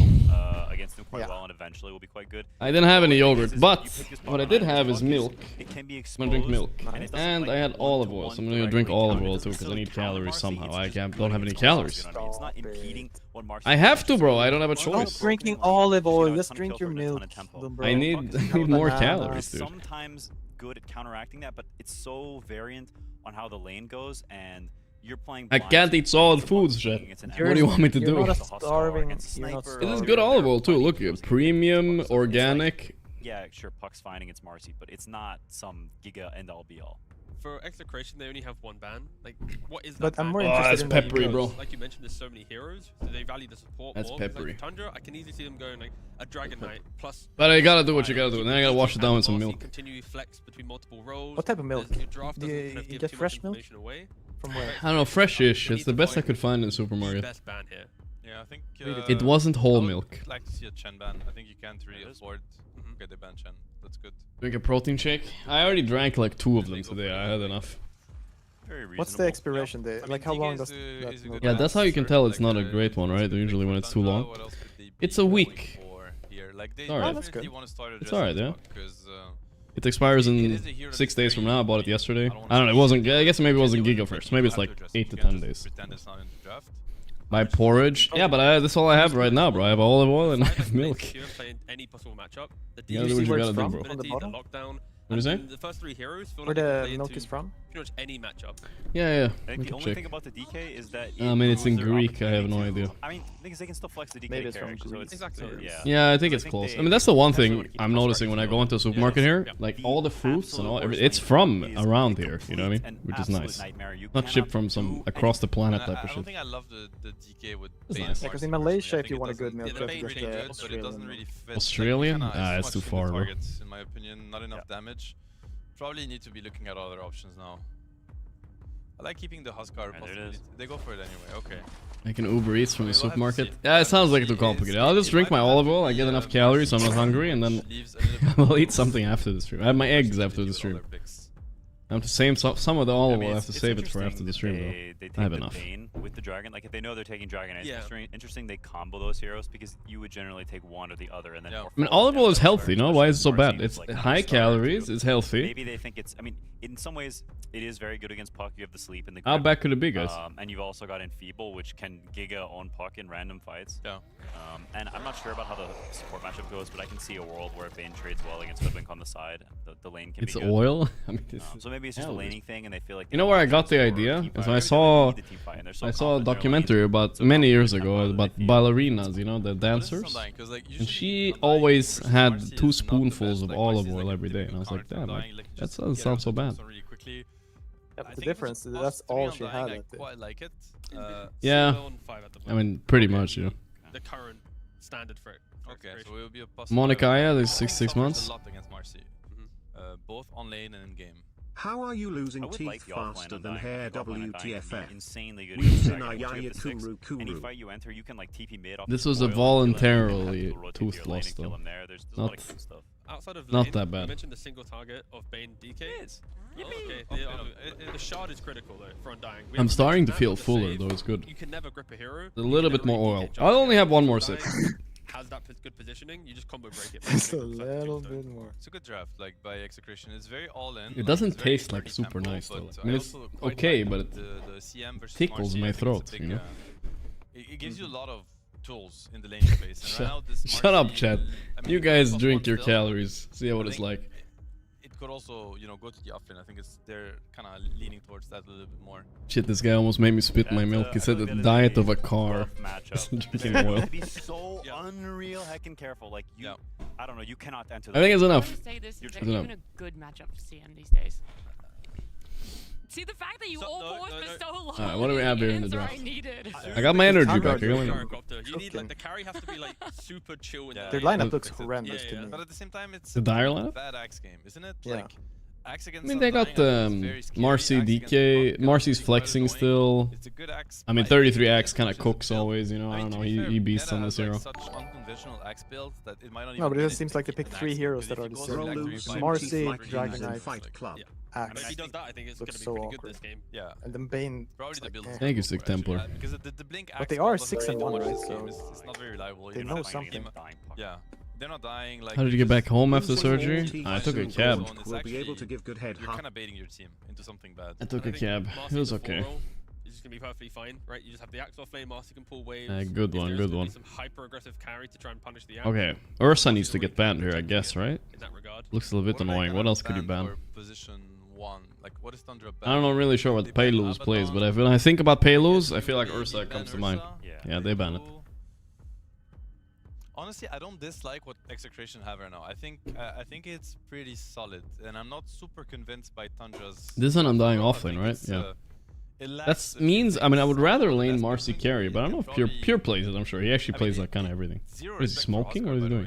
Against him quite Yeah. well, and eventually will be quite good. I didn't have any yogurt, You but pick this what I puck did on have the is puck, milk. It can be I'm exposed. gonna drink milk. And, it doesn't, And like, I had olive oil, one-to-one so I'm gonna drink directly olive counter. oil It too, doesn't because I necessarily need counter calories Marcy, somehow. it's I just don't putting have any its own calories. spin on it. It's not Stop it. impeding what Marcy I have to, does. bro. I don't have a Stop choice. drinking You olive know, oil. a Just ton of drink kill your for a ton milk. of tempo. little bro. I need more banana. calories, dude. Sometimes good at counteracting that, but it's so variant on how the lane goes, and you're playing. I blind can't to eat solid it's foods, one Jet. thing, it's an What do you want me to You're do? not a It's a hostile starving. against a You're not sniper. This is starving. good olive oil too. Fighting Look, heroes, premium, so it's like- organic. Yeah, sure, Puck's fine against Marcy, but it's not some giga end all be all. For Execration, they only have 1 ban. Like, what is that? But I'm ban? more Oh, interested that's in peppery, the bro. Like you mentioned, there's so many heroes, so they value the support That's more. 'Cause, peppery. Like Tundra, I can easily see them going like a Dragon Knight plus. But I gotta do what you gotta do. Then I gotta wash it down with some Marcy milk. Continually flex between multiple roles. What type of milk? Your draft Do doesn't you- kind of you give get too fresh much milk? information away. From where? I don't know, fresh-ish. We It's need the to best I find could find in the supermarket. best ban here. Yeah, I think. It wasn't I whole would milk. like to see a Chen ban. I think you can't really afford. Okay, they ban Chen. That's good. Drink a protein shake. I already drank like 2 of them today. I had enough. Very reasonable. What's the expiration date? I mean, Like how Giga long is does a- that is a milk good Yeah, last? that's how you can answer, tell it's like, not a great one, right? it's Usually when it's too Tundra, long. what else could they It's be a going week. for here? Like they alright. That's definitely good. want to start It's addressing alright, this yeah. puck, 'cause, It expires it in is a hero 6 that's days from very now. I bought it easy. yesterday. don't I don't know. It wanna wasn't. say I guess maybe it wasn't genuine, Giga but first. you Maybe it's have to like address 8 it. to You can't 10 just days. pretend it's not in the draft. My porridge. Yeah, but that's all I have right now, bro. I have olive oil and I have milk. Pure play in any possible matchup. The You gotta do what you gotta do, bro. On the the bottom? lockdown, What is it? The first 3 heroes feel Where like they can the play milk into is from? pretty much any matchup. Yeah. I think the only thing about the DK is that I mean, it's in loses their Greek. I have no opportunity idea. I mean, because they can still flex the DK Maybe it's from character, so Greece. it's Exactly. so, yeah. Yeah, I think it's close. I mean, that's the one thing I'm noticing when I go into a supermarket here. Like all the fruits and all, it's from around here. You know what I mean? Which is nice. Not shipped from some across the planet type of I don't shit. think I love the DK with It's Bane. nice. Because in Malaysia, if you want a good milk, Yeah, you the have to Bane's get really the good, but it Australian doesn't milk. really fit. Australian? Like, Ah, it's too far, bro. targets, in my opinion, not enough damage. Probably need to be looking at other options now. I like keeping the Huskar possibility. They go for it anyway. Okay. I can Uber Eats from the We'll have to supermarket. see. Yeah, it sounds like too complicated. I'll just drink my olive oil. I get enough calories, so I'm not hungry, and then I'll eat something after the stream. I have my eggs after the stream. I have to save some of the olive oil. I have to save it for after the stream, though. They take I have the enough. Bane with the dragon. Like if they know they're taking dragon, it's interesting they combo those heroes because you would generally take one or the other, and then. I mean, olive oil is healthy, no? Why is it so bad? It's high calories. It's healthy. Maybe they think it's. I mean, in some ways, it is very good against Puck. You have the sleep and the. How bad could it be, guys? And you've also got Enfeeble, which can Giga on Puck in random fights. Yeah. And I'm not sure about how the support matchup goes, but I can see a world where Bane trades well against Hoodwink on the side. The lane can It's be good. oil. I mean, So maybe it's just a laning thing, and they feel like. You know where I got the idea? Is I saw a documentary about many years ago about ballerinas, you know, the dancers, and she always had 2 spoonfuls of olive oil every day, and I was like, damn, that doesn't sound so bad. Yeah, but the difference is that's all she had. I quite like it. Yeah, I mean, pretty much, yeah. The current standard for it. Okay, so it will be a possible. Monica, yeah, there's 6 months. A lot against Marcy, both on lane and in game. How are you losing teeth faster than hair WTFF? Insanely good. Any fight you enter, you can like TP mid off. This was a voluntarily tooth loss, though. Not that bad. You mentioned the single target of Bane DK. Okay, the shard is critical though for Undying. I'm starting to feel fuller, though. It's good. You can never grip a hero. A little bit more oil. I'll only have 1 more sip. Has that good positioning, you just combo break it. Just a little bit more. It's a good draft, like by Execration. It's very all in. It doesn't taste like super nice, though. I mean, it's okay, but it tickles my throat, you know? It gives you a lot of tools in the lane space. Shut up, chat. You guys drink your calories. See what it's like. It could also, you know, go to the offlane. I think they're kind of leaning towards that a little bit more. Shit, this guy almost made me spit my milk. He said the diet of a car. Drinking oil. Be so unreal heckin' careful. Like you, I don't know. You cannot enter. I think it's enough. I would say this is It's even a good matchup for CM these days. See the fact that you all paused for so long. Alright, what do we have here in the draft? I I got my energy back. You need like the carry has to be like super chill. Their lineup looks horrendous to me. But at the same time, it's The dire a lineup? bad Axe game, isn't it? Yeah. Like, Axe I against mean, they got Marcy DK. Marcy's flexing still. It's a good Axe. I mean, 33 Axe kind of cooks always, you know. I don't know. He beasts on this hero. Such unconventional Axe builds that it might not No, even but it seems like they picked 3 heroes that are the same. Marcy, Dragon Knight, Axe. If he does that, I think it's going to be so pretty awkward. good this game. Yeah. And then Bane. Probably the build. Thank you, Sick Templar. Because the Blink But Axe they are doesn't 6 and do 1, much right? this game. So It's not very reliable. they know something. Yeah. They're not dying. Like, How did you get back home after surgery? I took a cab. Will be able to give good head. You're kind of baiting your team into something bad. I took a cab. It was okay. It's just gonna be perfectly fine, right? You just have the axe off lane, Marcy can pull waves. Good one, good one. Some hyper aggressive carry to try and punish the axe. Okay, Ursa needs to get banned here, I guess, right? In that regard. Looks a little bit annoying. What else could you ban? Position 1. Like, what is Thundra I'm not really sure what Payluz plays, but when I think about Payluz, I feel like Ursa comes to mind. Yeah, they ban it. Honestly, I don't dislike what Execration have right now. I think it's pretty solid, and I'm not super convinced by Tundra's. This is an Undying offlane, right? Yeah. That means, I mean, I would rather lane Marcy carry, but I don't know if Pure plays it, I'm sure. He actually plays like kind of everything. What is he smoking? What is he doing?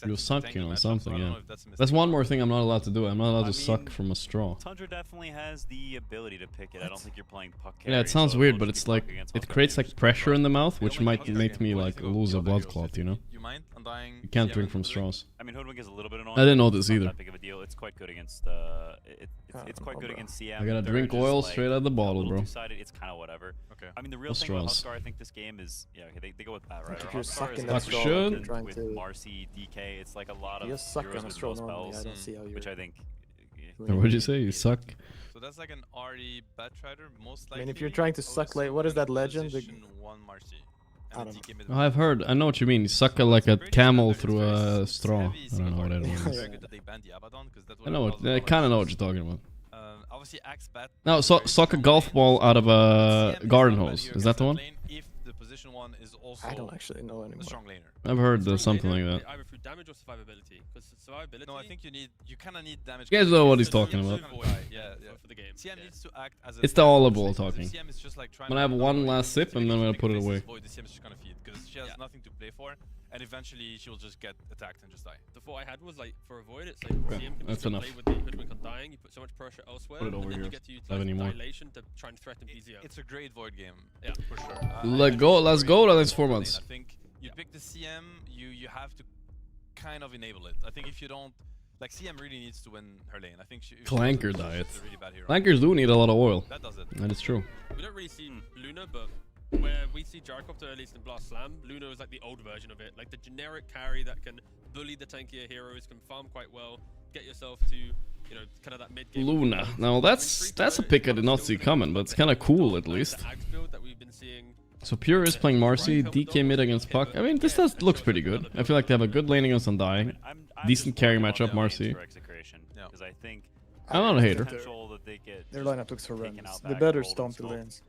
He was sucking on something, yeah. That's one more thing I'm not allowed to do. I'm not allowed to suck from a straw. Tundra definitely has the ability to pick it. I don't think you're playing puck carry. Yeah, it sounds weird, but it's like, it creates like pressure in the mouth, which might make me like lose a blood clot, you know? You can't drink from straws. I mean, Hoodwink is a little bit annoying. I didn't know this either. Not that big of a deal. It's quite good against it's quite good against CM. I gotta drink oil straight out of the bottle, bro. It's kind of whatever. Okay. I mean, the real thing with Huskar, I think this game is, yeah, okay, they go with that, right? If you're sucking that straw, with Marcy, DK, it's like a lot of you suck on a straw normally. spells, I don't see how you. which I think. What did you say? You suck? So that's like an RD Batrider, most likely. I mean, if you're trying to suck, like, what is that legend? Position 1 Marcy. I don't know. Oh, I've heard. I know what you mean. You suck like a camel through a straw. I don't know what it is. I know what. I kind of know what you're talking about. Obviously, Axe Bat. No, suck a golf ball out of a garden hose. Is that the one? If the position one is also I don't actually know anymore. strong laner. I've heard something like that. Either through damage or survivability. Because survivability. No, I think you kind of need damage. You guys know what he's talking about. Yeah, for the game. CM needs to act as a It's the all-able talking. CM is just like trying I'm gonna have one last sip and then I'm gonna put it away. The CM is just gonna feed because she has nothing to play for, and eventually she will just get attacked and just die. The thought I had was like for avoid it's like Okay, CM can that's still enough. play with the hoodwink on dying. You put so much pressure elsewhere. Put it over and then here. you get to Have any utilize more? dilation to try and threaten BZM. It's a great void game. Yeah, for sure. Let's go. The next 4 months. I think you pick the CM, you have to kind of enable it. I think if you don't, like CM really needs to win her lane. I think Clanker diet. Really bad hero. Clankers do need a lot of oil. That does it. That is true. We don't really see Luna, but where we see Gyrocopter at least in Blast Slam, Luna is like the old version of it, like the generic carry that can bully the tankier heroes, can farm quite well, get yourself to, you know, kind of that mid game. Luna. Now that's a pick I did not see coming, but it's kind of cool at least. The Axe build that we've been seeing. So Pure is playing Marcy, DK mid against Puck. I mean, this looks pretty good. I feel like they have a good lane against Undying. Decent carry matchup, Marcy. I'm not a hater. Their lineup looks horrendous. They better stomp the lanes.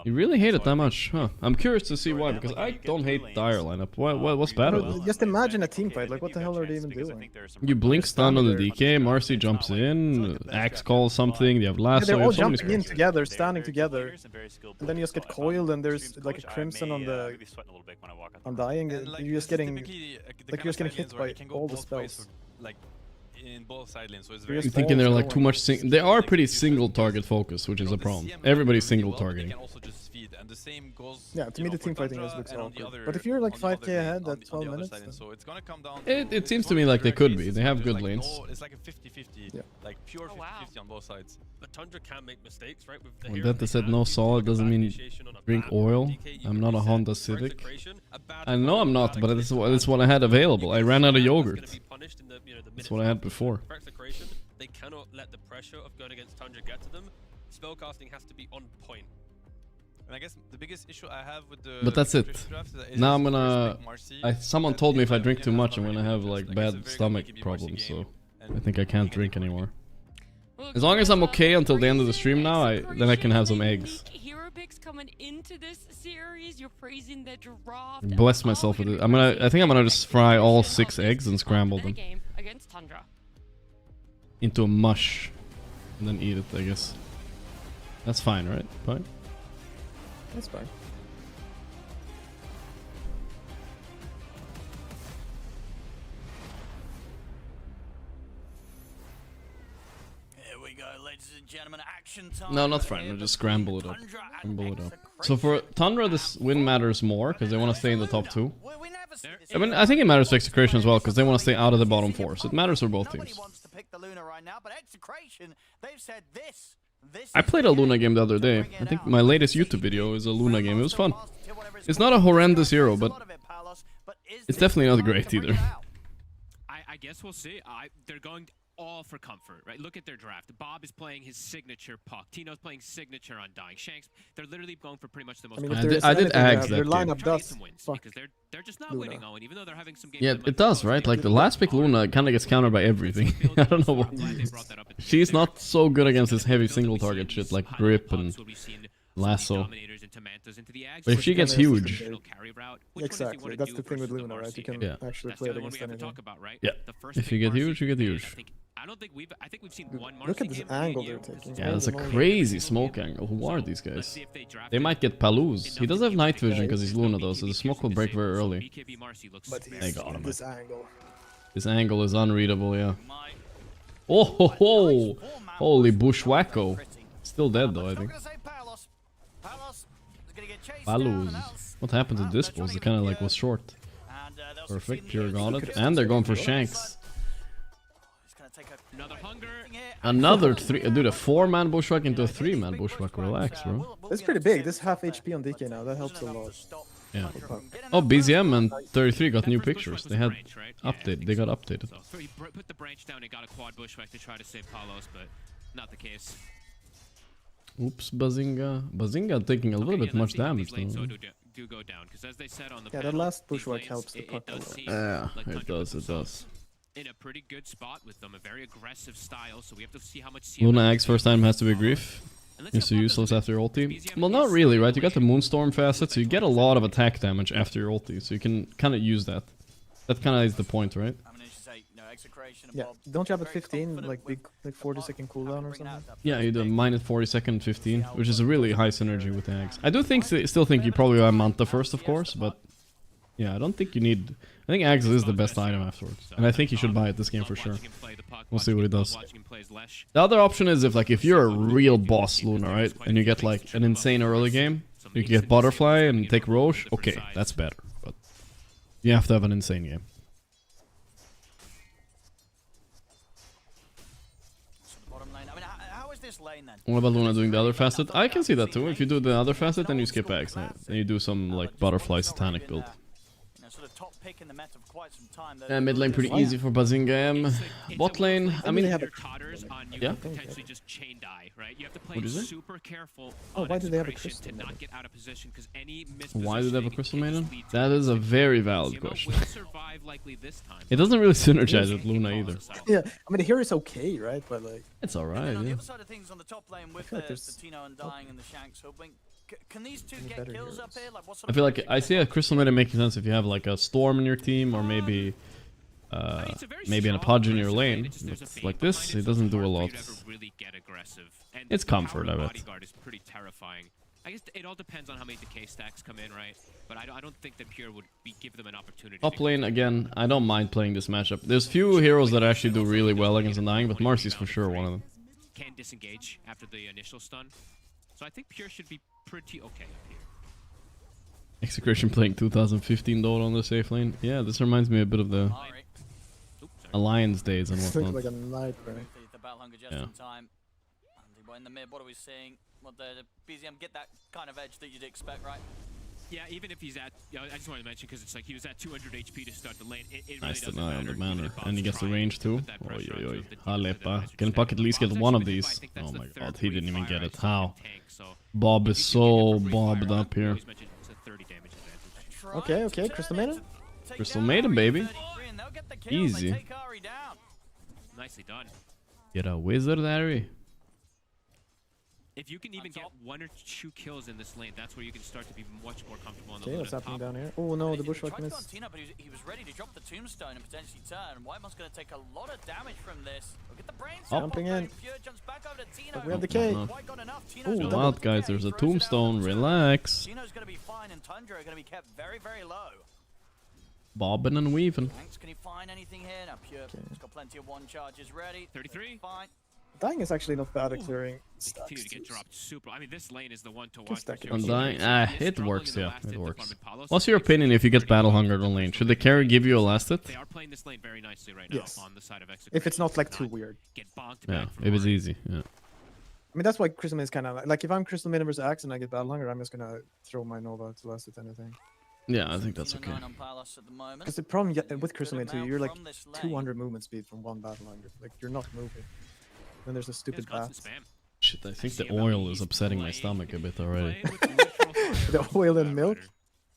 You really hate it that much, huh? I'm curious to see why, because I don't hate Dire lineup. What's bad about it? Just imagine a team fight. Like, what the hell are they even doing? You blink stun on the DK, Marcy jumps in, Axe calls something, you have Yeah, lasso, they're you all have so many jumping in spells. together, standing together, and then you just get coiled, and there's like a crimson on the Undying. You're just getting like you're just getting hit by all the spells. Like in both side lanes, so it's You're thinking they're like too much. They are pretty single target focused, which is a problem. Everybody's single targeting. Yeah, to me the team fighting is looks awkward. But if you're like 5k ahead at 12 minutes, then... It seems to me like they could be. They have good lanes. It's like a 50-50, like pure 50-50 on both sides. But Tundra can make mistakes, right? With the When hero Dota said no solid doesn't mean drink oil. I'm not a Honda Civic. I know I'm not, but it's what I had available. I ran out of yogurt. That's what I had before. They cannot let the pressure of going against Tundra get to them. Spellcasting has to be on point. And I guess the biggest issue I have with the But that's it. Now I'm gonna... Marcy, someone told me if I drink too much I'm gonna have like bad stomach problems, so I think I can't drink anymore. As long as I'm okay until the end of the stream now, then I can have some eggs. Hero picks coming into this series. You're praising the draft. Bless myself with it. I think I'm gonna just fry all 6 eggs and scramble them Against Tundra. into a mush and then eat it, I guess. That's fine, right? Fine. That's fine. Here we go, ladies and gentlemen, action time. No, not fine. I'll just scramble it up. So for Tundra, this win matters more because they want to stay in the top 2. I mean, I think it matters for Execration as well because they want to stay out of the bottom 4. So it matters for both teams. I played a Luna game the other day. I think my latest YouTube video is a Luna game. It was fun. It's not a horrendous hero, but it's definitely not great either. I guess we'll see. They're going all for comfort, right? Look at their draft. Bob is playing his signature Puck. Tino's playing signature Undying. Shanks, they're literally going for pretty much the most. I mean, if there is anything, their lineup does fuck because they're just not winning, Owen, even though they're having some games. Yeah, it does, right? Like the last pick Luna kind of gets countered by everything. I don't know what. She's not so good against this heavy single target shit like grip and lasso. But if she gets huge, exactly, that's the thing with Luna, right? You can actually play it against anything. Yeah, if you get huge, you get huge. I think we've seen one. Look at this angle they're taking. Yeah, that's a crazy smoke angle. Who are these guys? They might get Palouse. He does have night vision because he's Luna though, so the smoke will break very early. But They got him. This angle. This angle is unreadable, yeah. Oh ho ho! Holy bushwacko. Still dead though, I think. Palouse. What happened to this pose? It kind of like was short. Perfect, Pure got it. And they're going for Shanks. Another 3. Dude, a 4-man bushwhack into a 3-man bushwhack. Relax, bro. That's pretty big. This half HP on DK now. That helps a lot. Yeah. Oh, BZM and 33 got new pictures. They had update. They got updated. So he put the branch down and got a quad bushwhack to try to save Palos, but not the case. Oops, Bazinga. Bazinga taking a little bit much damage though. do go down because, as they said on the yeah, panel, that last these bushwhack lanes, helps the puck a lot. Yeah, like it does, it does. in a pretty good spot with them, a very aggressive style. So we have to see how much. Luna Axe first time has to be grief. You're so useless after your ulti. Well, not really, right? You got the Moonstorm facet, so you get a lot of attack damage after your ulti, so you can kind of use that. That kind of is the point, right? Yeah, don't you have a 15, like big, like 40-second cooldown or something? Yeah, you do a minus 40-second 15, which is a really high synergy with the Axe. I do think, still think you probably want Manta first, of course, but yeah, I don't think you need. I think Axe is the best item afterwards, and I think you should buy it this game for sure. We'll see what it does. The other option is if you're a real boss Luna, right, and you get like an insane early game, you can get Butterfly and take Roche. Okay, that's better, but you have to have an insane game. What about Luna doing the other facet? I can see that too. If you do the other facet, then you skip Axe, then you do some like Butterfly Satanic build. Mid lane pretty easy for Bazingam. Bot lane, I mean, yeah. Potentially just chain die, right? You have to play What is it? super careful. Oh, why do they have a crystal to maiden? not get out of position because any Why do they have a Crystal Maiden? That is a very valid question. will survive likely this time. It doesn't really synergize with Luna either. Yeah, I mean, the hero is okay, right? But like, It's alright, On the yeah. other side of things, on the top lane with like the there's- Tino and Dying and the Shanks hooping, can these two get better kills up heroes. here? Like, what sort I of feel like pressure I can see they a put? Crystal Maiden making sense if you have like a Storm in your team or maybe maybe an Pudge in your lane. But like this, it doesn't do a lot. It's comfort, I bet. Bodyguard is pretty terrifying. I guess it all depends on how many decay stacks come in, right? But I don't think that Pure would give them an opportunity. Top lane, again, I don't mind playing this matchup. There's few heroes that actually do really well against Undying, but Marcy's for sure one of them. Can disengage after the initial stun. So I think Pure should be pretty okay up here. Execration playing 2015 Dota on the safe lane. Yeah, this reminds me a bit of the Alliance days and it's looking whatnot. like a nightmare. The battle hunger just Yeah. in time. And we're in the mid. What are we seeing? Well, the BZM get that kind of edge that you'd expect, right? Yeah, even if he's at, I just wanted to mention because it's like he was at 200 HP to start the lane. It really Nice doesn't deny on matter, the banner. even if And he Bob's gets the trying range to too. put that Oi, pressure oi, onto oi. the team to the Halepa. damage Can Puck at least get Bob's one of actually these? I think that's Oh the my third god, he didn't even free get fire it. I've seen How? in tank, so Bob is if you can so get the free bobbed fire up here. always mentioned it's a 30 damage advantage. Okay, okay, Crystal Maiden. Crystal Maiden, baby. Easy. Nicely done. Get a wizard, Harry. If you can even get 1 or 2 kills in this lane, that's where you can start to be much more comfortable on the Okay, Luna what's happening top. down here? Oh no, the He bushwhack tried to go on missed. Tino, but he was ready to drop the tombstone and potentially turn. Whitemon's going to take a lot of damage from this. Look at the brain cell Jumping pop in. going. Pure jumps back over to Tino. We have the K. No. White got enough. Tino's Ooh, got Chill double. out, guys. There's a tombstone. Relax. Tino's going to be fine, and Tundra are going to be kept very, very low. Bobbing and weaving. Thanks. Can he find anything here? Now Pure has got plenty of one charges ready. 33. Fine. Dying is actually not bad at clearing They stacks. continue to get too. dropped super. I mean, this lane is the one to Can watch. stack for it sure. on Undying, He is it struggling works, in the yeah, last it hit works. from Palos. What's your opinion if you get Battle Hunger on lane? Should the carry give you a last hit? They are playing this lane very nicely right now Yes. on the side of Execration. If it's not like too weird. Get bonked Yeah, back from if it's Ori. easy. Yeah. I mean, that's why Crystal Maiden is kind of like if I'm Crystal Maiden versus Axe and I get Battle Hunger, I'm just gonna throw my Nova to last hit anything. Yeah, I think that's okay. 9 on Palos at the moment. Because the problem with Crystal Good Maiden too, amount you're like from this lane. 200 movement speed from one Battle Hunger. Like you're not moving. Then there's a It's stupid constant bat. spam. Shit, I think the oil is upsetting my stomach a bit already. Play with neutral fire. The oil and milk?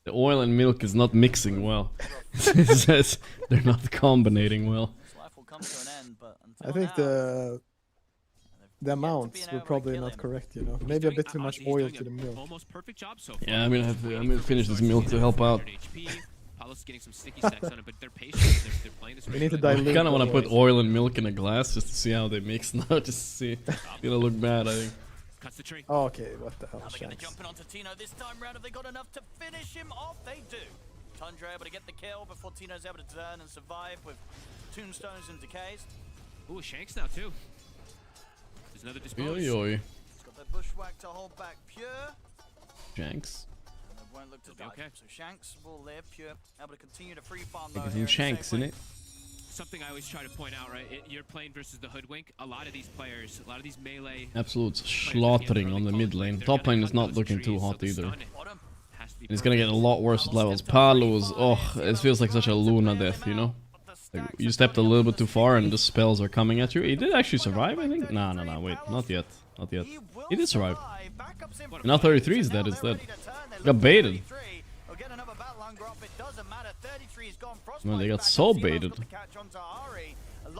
The oil and milk is not mixing well. It says they're not combinating well. This life will come to an end, but I until think now, the yet to be amounts an were outright probably kill not him. correct, you know. He's Maybe a doing- bit too much honestly, he's oil doing to the a milk. Almost perfect job so Yeah, far. I'm gonna Waiting finish this for milk to help out. 100 HP. Palos getting some sticky stacks on it, but they're patient. They're playing this We really need to good. dilute I kind of want to put otherwise. oil and milk in a glass just to see how they mix now, just to see. It's gonna look bad, I think. Cuts the tree. Oh, okay, what the hell, Now they're going to Shanks. jump in onto Tino this time round. Have they got enough to finish him off? They do. Tundra able to get the kill before Tino's able to turn and survive with tombstones and decays. Ooh, Shanks now too. There's another dispose. Oi, oi. He's got the bushwhack to hold back Pure. Shanks. And they won't look to They'll be die. okay. So Shanks will live. Pure able to continue to free farm Get though. some Shanks in it. Something I always try to point out, right? You're playing versus the Hoodwink. A lot of these players, a lot of these melee. Absolute slaughtering on the mid lane. Top lane is not looking too hot either. It's gonna get a lot worse with levels. Palos, oh, it feels like such a Luna death, you know? Like, you stepped a little bit too far and the spells are coming at you. He did actually survive, I think? Nah, wait, not yet. Not yet. He did survive. Now 33 is dead instead. Got baited. Man, they got so baited.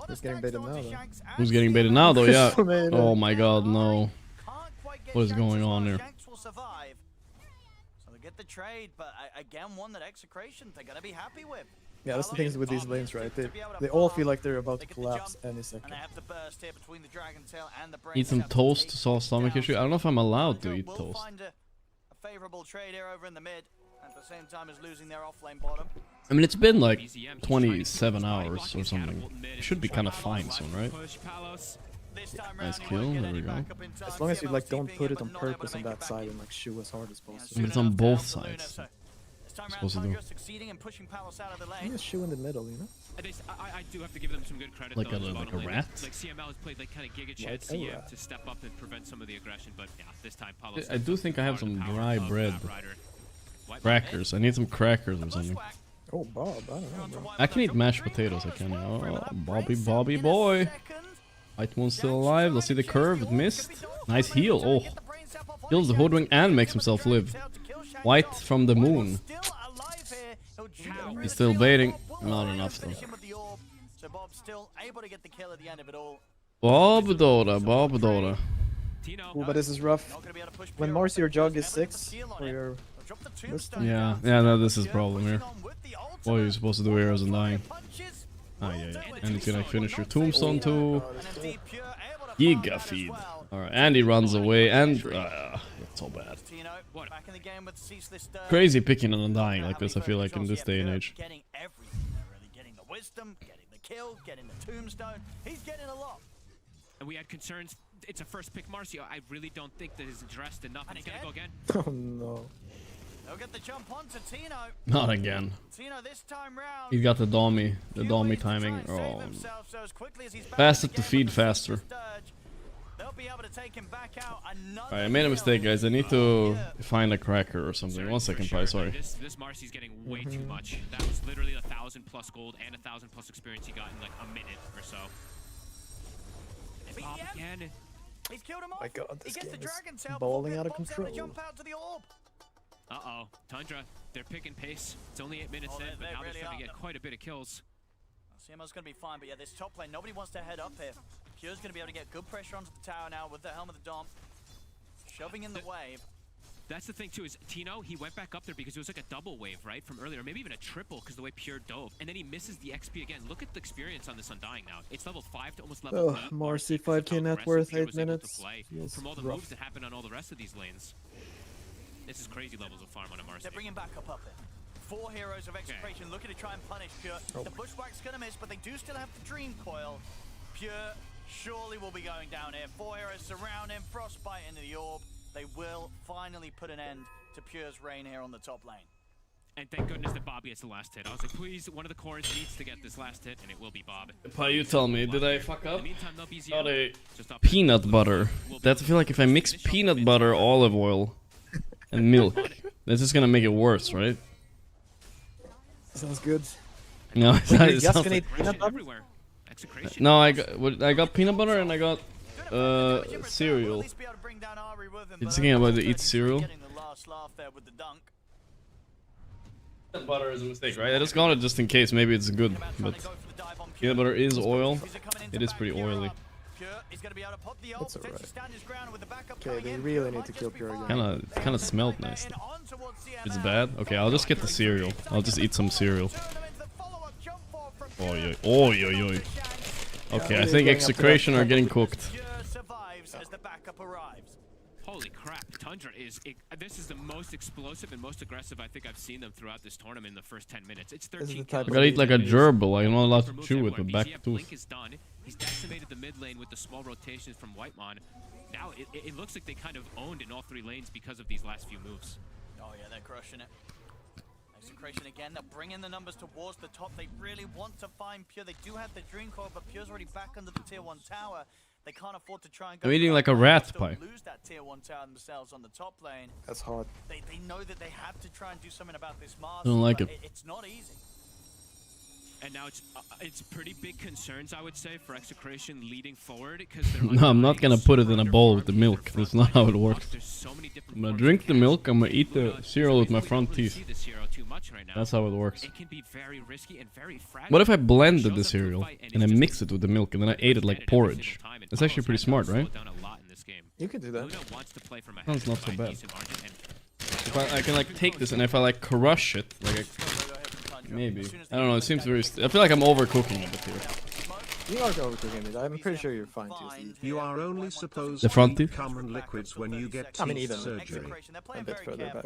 Who's getting baited now, though? Who's getting baited now, though? Yeah. Oh my god, no. What is going on here? So they get the trade, but again, one that Execration they're gonna be happy with. Yeah, that's the thing with these lanes, right? They all feel like they're about to collapse any second. Eat some toast to solve stomach issue. I don't know if I'm allowed to eat toast. A favorable trade here over in the mid, at the same time as losing their offlane bottom. I mean, it's been like 27 hours or something. It should be kind of fine soon, right? Nice kill, there we go. As long as you like don't put it on purpose on that side and like shoot as hard as possible. I mean, it's on both sides. Supposed to do. Just shoot in the middle, you know? I do have to give them some good credit. Like a rat? Like CML has played like kind of Giga Chad CM to step up and prevent some of the aggression, but yeah, this time Palos. I do think I have some dry bread. Crackers. I need some crackers or something. Oh, Bob, I don't know, bro. I can eat mashed potatoes, I can. Oh, Bobby boy. White one's still alive. Let's see the curve. It missed. Nice heal. Oh. Kills the hoodwink and makes himself live. White from the moon. He's still baiting. Not enough though. Bob Dota. Ooh, but this is rough. When Marcy or Jug is 6, or your... Yeah, no, this is problem here. What are you supposed to do here as a dying? Yeah. And he's gonna finish your tombstone too. Giga feed. Alright, and he runs away, and it's so bad. Crazy picking on undying like this, I feel like, in this day and age. Getting everything, really. Getting the wisdom, getting the kill, getting the tombstone. He's getting a lot. And we had concerns. It's a first pick Marcio. I really don't think that is addressed enough. And he's gonna go again. Oh no. They'll get the jump onto Tino. Not again. Tino this time round. He's got the Dommy timing. Oh. Faster to feed faster. Alright, I made a mistake, guys. I need to find a cracker or something. 1 second, Pi, sorry. This Marcy's getting way too much. That was literally 1,000 plus gold and 1,000 plus experience he got in like a minute or so. Again. He's killed him off. My god, this game is balling out of control. Uh-oh, Tundra, they're picking pace. It's only 8 minutes in, but now they're starting to get quite a bit of kills. CMO's going to be fine, but yeah, this top lane, nobody wants to head up here. Pure's going to be able to get good pressure onto the tower now with the Helm of the Dom. Shoving in the wave. That's the thing too, is Tino, he went back up there because it was like a double wave, right, from earlier, maybe even a triple because the way Pure dove, and then he misses the XP again. Look at the experience on this Undying now. It's level 5 to almost level 8. Marcy 5k net worth, 8 minutes. From all the moves that happen on all the rest of these lanes. This is crazy levels of farm on a Marcy. They're bringing back up there. 4 heroes of Execration looking to try and punish Pure. The Bushwhack's gonna miss, but they do still have the Dream Coil. Pure surely will be going down here. 4 heroes surround him, Frostbite into the orb. They will finally put an end to Pure's reign here on the top lane. And thank goodness that Bob gets the last hit. I was like, please, one of the cores needs to get this last hit, and it will be Bob. Pi, you tell me, did I fuck up? Meantime, Got a peanut butter. That's, I feel like if I mix peanut butter, olive oil, and milk, this is gonna make it worse, right? Sounds good. No, it sounds like... peanut butter? No, I got peanut butter and I got cereal. You're thinking about to eat cereal? Peanut butter is a mistake, right? I just got it just in case. Maybe it's good, but peanut butter is oil. It is pretty oily. That's alright. Okay, they really need to kill Pure again. Kinda smelled nice. It's bad? Okay, I'll just get the cereal. I'll just eat some cereal. Oi, oi, oi, oi. Okay, I think Execration are getting cooked. Holy crap, Tundra is... this is the most explosive and most aggressive I think I've seen them throughout this tournament in the first 10 minutes. It's 13 kills. I gotta eat like a gerbil. I'm not allowed to chew with the back tooth. Is done. He's decimated the mid lane with the small rotations from Whitemon. Now it looks like they kind of owned in all 3 lanes because of these last few moves. Oh yeah, they're crushing it. Execration again, they're bringing the numbers towards the top. They really want to find Pure. They do have the Dream Coil, but Pure's already back under the tier 1 tower. They can't afford to try and go. I'm eating like a rat, Pi. Lose that tier 1 tower themselves on the top lane. That's hard. They know that they have to try and do something about this Mars. I don't like it. It's not easy. And now it's pretty big concerns, I would say, for Execration leading forward because they're no, I'm not gonna put it in a bowl with the milk. That's not how it works. I'm gonna drink the milk. I'm gonna eat the cereal with my front teeth. See this hero too much right now. That's how it works. It can be very risky and very fragile. What if I blended the cereal and I mix it with the milk and then I ate it like porridge? It's actually pretty smart, right? You could do that. Sounds not so bad. If I can like take this and if I like crush it, like maybe. I don't know, it seems very... I feel like I'm overcooking a bit here. You are overcooking it. I'm pretty sure you're fine too. You are only supposed The front to teeth? eat common liquids when you get I mean, teeth even surgery. a bit further back.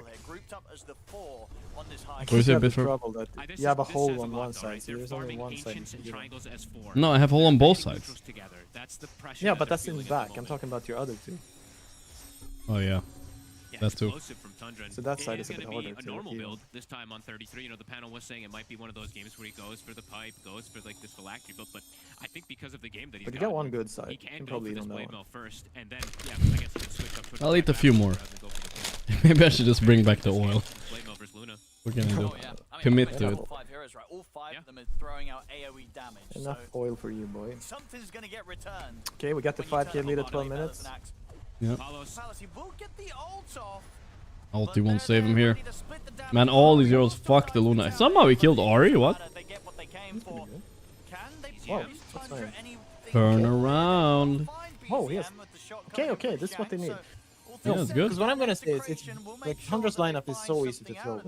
Where's your bit for? Trouble that you have a hole on one side, so there's only one side. No, I have a hole on both sides. Yeah, but that's in the back. I'm talking about your other two. Oh yeah. That too. So that side is a bit harder a to normal heal. build this time on 33. You know, the panel was saying it might be one of those games where he goes for the pipe, goes for like this phylactery build, but I think because of the game that he's But you got got one good side. he You can can go probably for this don't blade know. mill first, and then yeah, I guess he can switch up. I'll eat a few more. Maybe I should just bring back the oil. Blade mill versus Luna. What can I do? I mean, Commit we've to got it. all 5 heroes, right? All 5 of them are throwing out AoE damage. Enough so oil for you, boy. something's gonna get returned. Okay, we got the when you 5k turn lead on at 12 Bottom minutes. Palace and Axe. Yep. Fallacy will get the ult off. Ulti won't save him here. Man, all these heroes fuck the Luna. Somehow he killed Ari, what? Whoa, that's fine. Turn around. Oh, yes. Okay, okay, this is what they need. Yeah, that's good. Because what I'm gonna say is, it's like Tundra's lineup is so easy to throw.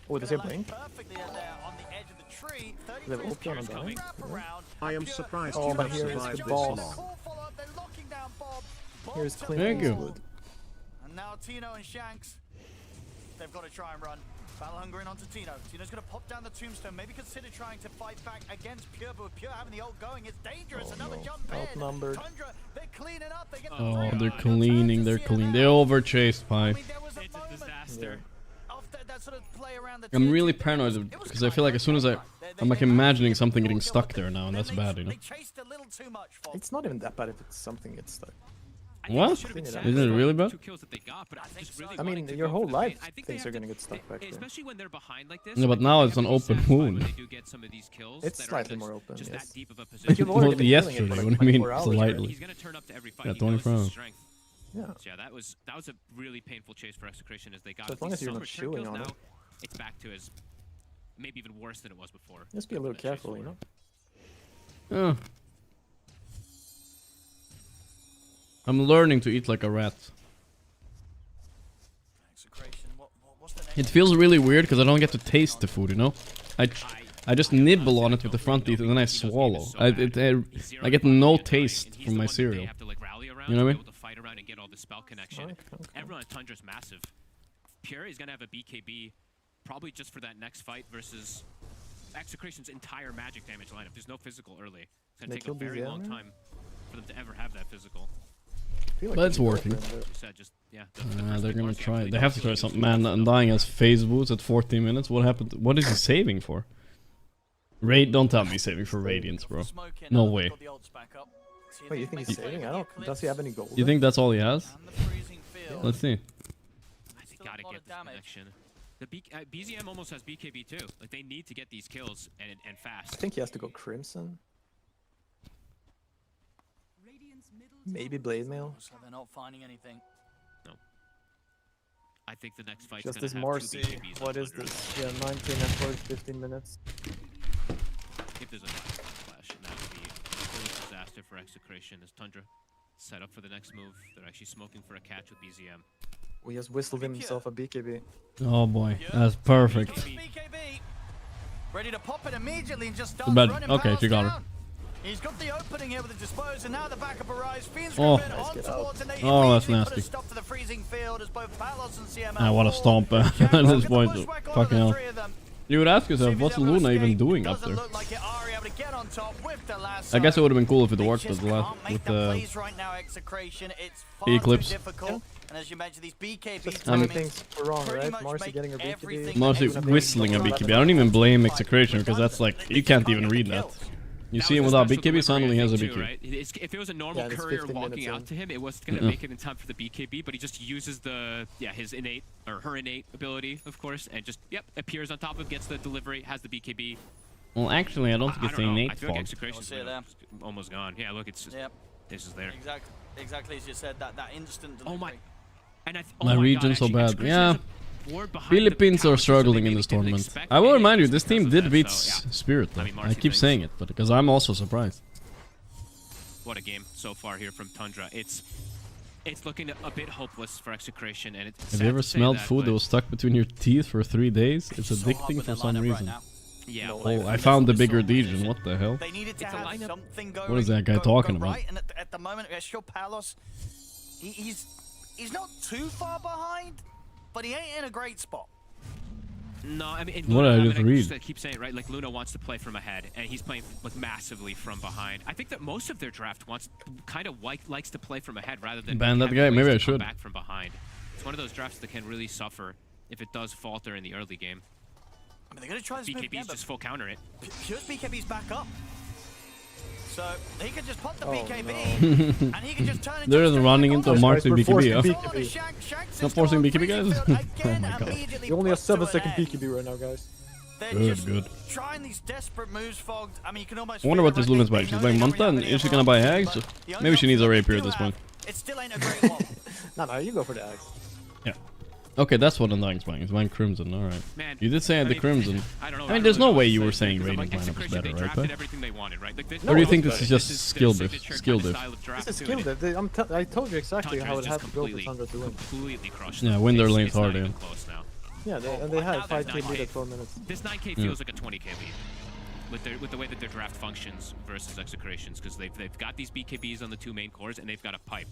Oh, does he blink? They have ult on him. I am surprised Oh, you but have here is survived the this boss. long. Here's Clint Thank you. Eastwood. And now Tino and Shanks, they've got to try and run. Battle hungering onto Tino. Tino's going to pop down the tombstone. Maybe consider trying to fight back against Pure, but with Pure having the ult going, it's dangerous. Oh, Another no. jump in. Outnumbered. Tundra, they're cleaning up. They get the Oh, three. they're cleaning, they're cleaning. They overchased I Pi. mean, there was a It's a moment disaster. after that sort of play around the I'm really tier two. paranoid It was because I feel like as soon as I'm like imagining something getting stuck there now, and that's bad, you know. They chased a little too much. Fob. It's not even that bad if it's something gets stuck. What? Should've been Isn't sad it for the really bad? 2 kills that they got, but I just really I mean, wanting to your go whole for the life win. I think they things have are gonna to- get stuck back there. especially when they're behind like this. No, but I now think it's they an have to be open sad when wound. they do get some of these kills It's that are slightly just- more open, just yes. that deep of a But position. you've already Well, been killing it yesterday, for what like do you mean? 24 It's hours lightly. already. He's gonna turn up to every fight. Yeah, He knows his 24 hours. strength. Yeah. So yeah, that was a really painful chase for Execration as they got So as long as you're some not return chewing kills on now. it. It's back to as maybe even worse than it was before. Just be a little That chase careful, you forward. know? Oh. I'm learning to eat like a rat. Execration, what's the It feels really weird because I don't get to taste the food, you know? I just nibble on it with the front teeth and then I swallow. I get no taste from my cereal. You know what I mean? To fight around and get all the spell connection. Everyone at Tundra's massive. Pure is gonna have a BKB probably just for that next fight versus Execration's entire magic damage lineup. There's no physical early. It's gonna They take a killed very BZM, long man? time for them to ever have that physical. I feel like But it's you go working. for it, You said just yeah. the first They're big gonna boss, try. yeah, They have to try something. Man, I'm dying as phase boost at 14 minutes. What happened? What is he saving for? Don't tell me he's saving for Radiance, bro. No way. Wait, you think he's saving? I don't. Does he have any gold? You think that's all he has? Let's see. I think gotta get this connection. The BZM almost has BKB too. Like they need to get these kills and fast. I think he has to go Crimson. Maybe Blade Mail. So they're not finding anything. I think the next fight's Just gonna this have Marcy. 2 BKBs What on is Tundra. this? Yeah, 19 network, 15 minutes. If there's a flash, and that would be a total disaster for Execration as Tundra set up for the next move. They're actually smoking for a catch with BZM. We just whistled himself a BKB. Oh boy, that's perfect. BKB. Ready to pop it immediately and just start Too bad. running Okay, Palace she got her. down. He's got the opening here with the dispose, and now the backup arrives. Fiends Oh. grip it on towards, and they Oh, that's immediately put a nasty. stop to the freezing field as both Palos and CML Ah, what a fall. stomp at Shanks this get the point. pushback on Fucking the hell. three of them. You would ask yourself, Seems what's they're able to Luna even escape. doing up Doesn't there? look like it. Ari able to get on top with the lasso. I guess it would have been cool if it worked, They but just the last can't make with the the plays right now, Execration. It's far Eclipse. too difficult. And as you mentioned, these BKB Just I'm- many timings things were wrong, pretty right? much Marcy make getting her BKB. everything Marcy that they whistling a do. BKB. I don't even blame Execration because that's like you can't even read that. You see him without BKB, suddenly he has a Too, BKB. right? If it was a normal Yeah, it's courier 15 walking minutes out in. to him, it wasn't gonna Yeah. make it in time for the BKB. But he just uses his innate or her innate ability, of course, and just appears on top of him, gets the delivery, has the BKB. Well, actually, I don't think it's I don't know. I innate feel like fog. Execration's see it there. almost gone. Yeah, look, it's just Yep. this is there. Exactly as you said, that instant delivery. Oh my! And My God, region's so actually, bad. Execration Yeah. has ward behind Philippines the are towers, so struggling they in this maybe didn't tournament. expect I will any remind you, of this because team of did that, beat so, yeah. Spirit though. I mean, I Marcy keep thinks- saying it, but because I'm also surprised. What a game so far here from Tundra. It's looking a bit hopeless for Execration, and it's Have you ever smelled food that was stuck between your teeth for 3 days? It's addicting for some reason. Yeah. Oh, I found the bigger legion. What the hell? They needed to have something going. What is that guy talking about? Right, and at the moment, Estro Palos, he's not too far behind, but he ain't in a great spot. No, I mean, What Luna, did I just read? I keep saying it, right? Like Luna wants to play from ahead, and he's playing like massively from behind. I think that most of their draft likes to play from ahead rather than Ban that have guy. ways Maybe to I come should. back from behind. It's one of those drafts that can really suffer if it does falter in the early game. I mean, they're going to try this move again, BKB's just full counter it. Pure's BKB's back up. So he could just pop the BKB, no. and he can just turn into They're running into a Marcy BKB, huh? BKB. Not forcing BKB, guys? Oh my god. You only have 7-second BKB right now, guys. Good. Trying these desperate moves, Fogged. I mean, you can almost. I wonder what this Lumen's buying. She's buying Manta, and is she gonna buy Ags? Maybe she needs a rapier at this point. It still ain't a great one. No, you go for the Axe. Yeah. Okay, that's what Undying's buying. He's buying Crimson, alright. Man, You did say I had the Crimson. I don't know. I mean, there's no way you were Like, saying like, Radiant lineup is Execration, better, they right? drafted But everything they wanted, right? Like, or do you think this is their just skill diff? signature Skill kind of diff. style of draft This is to skill it. diff. I told you exactly Tundra how it is has just to go for Tundra to win. completely crushed. Yeah, them. win their It's- lanes it's not hard, even yeah. close now. Yeah, and they had Now 5k they're lead at 4 minutes. This 9k feels like a 20k lead with the way that their draft functions versus Execrations, because they've got these BKBs on the 2 main cores and they've got a pipe.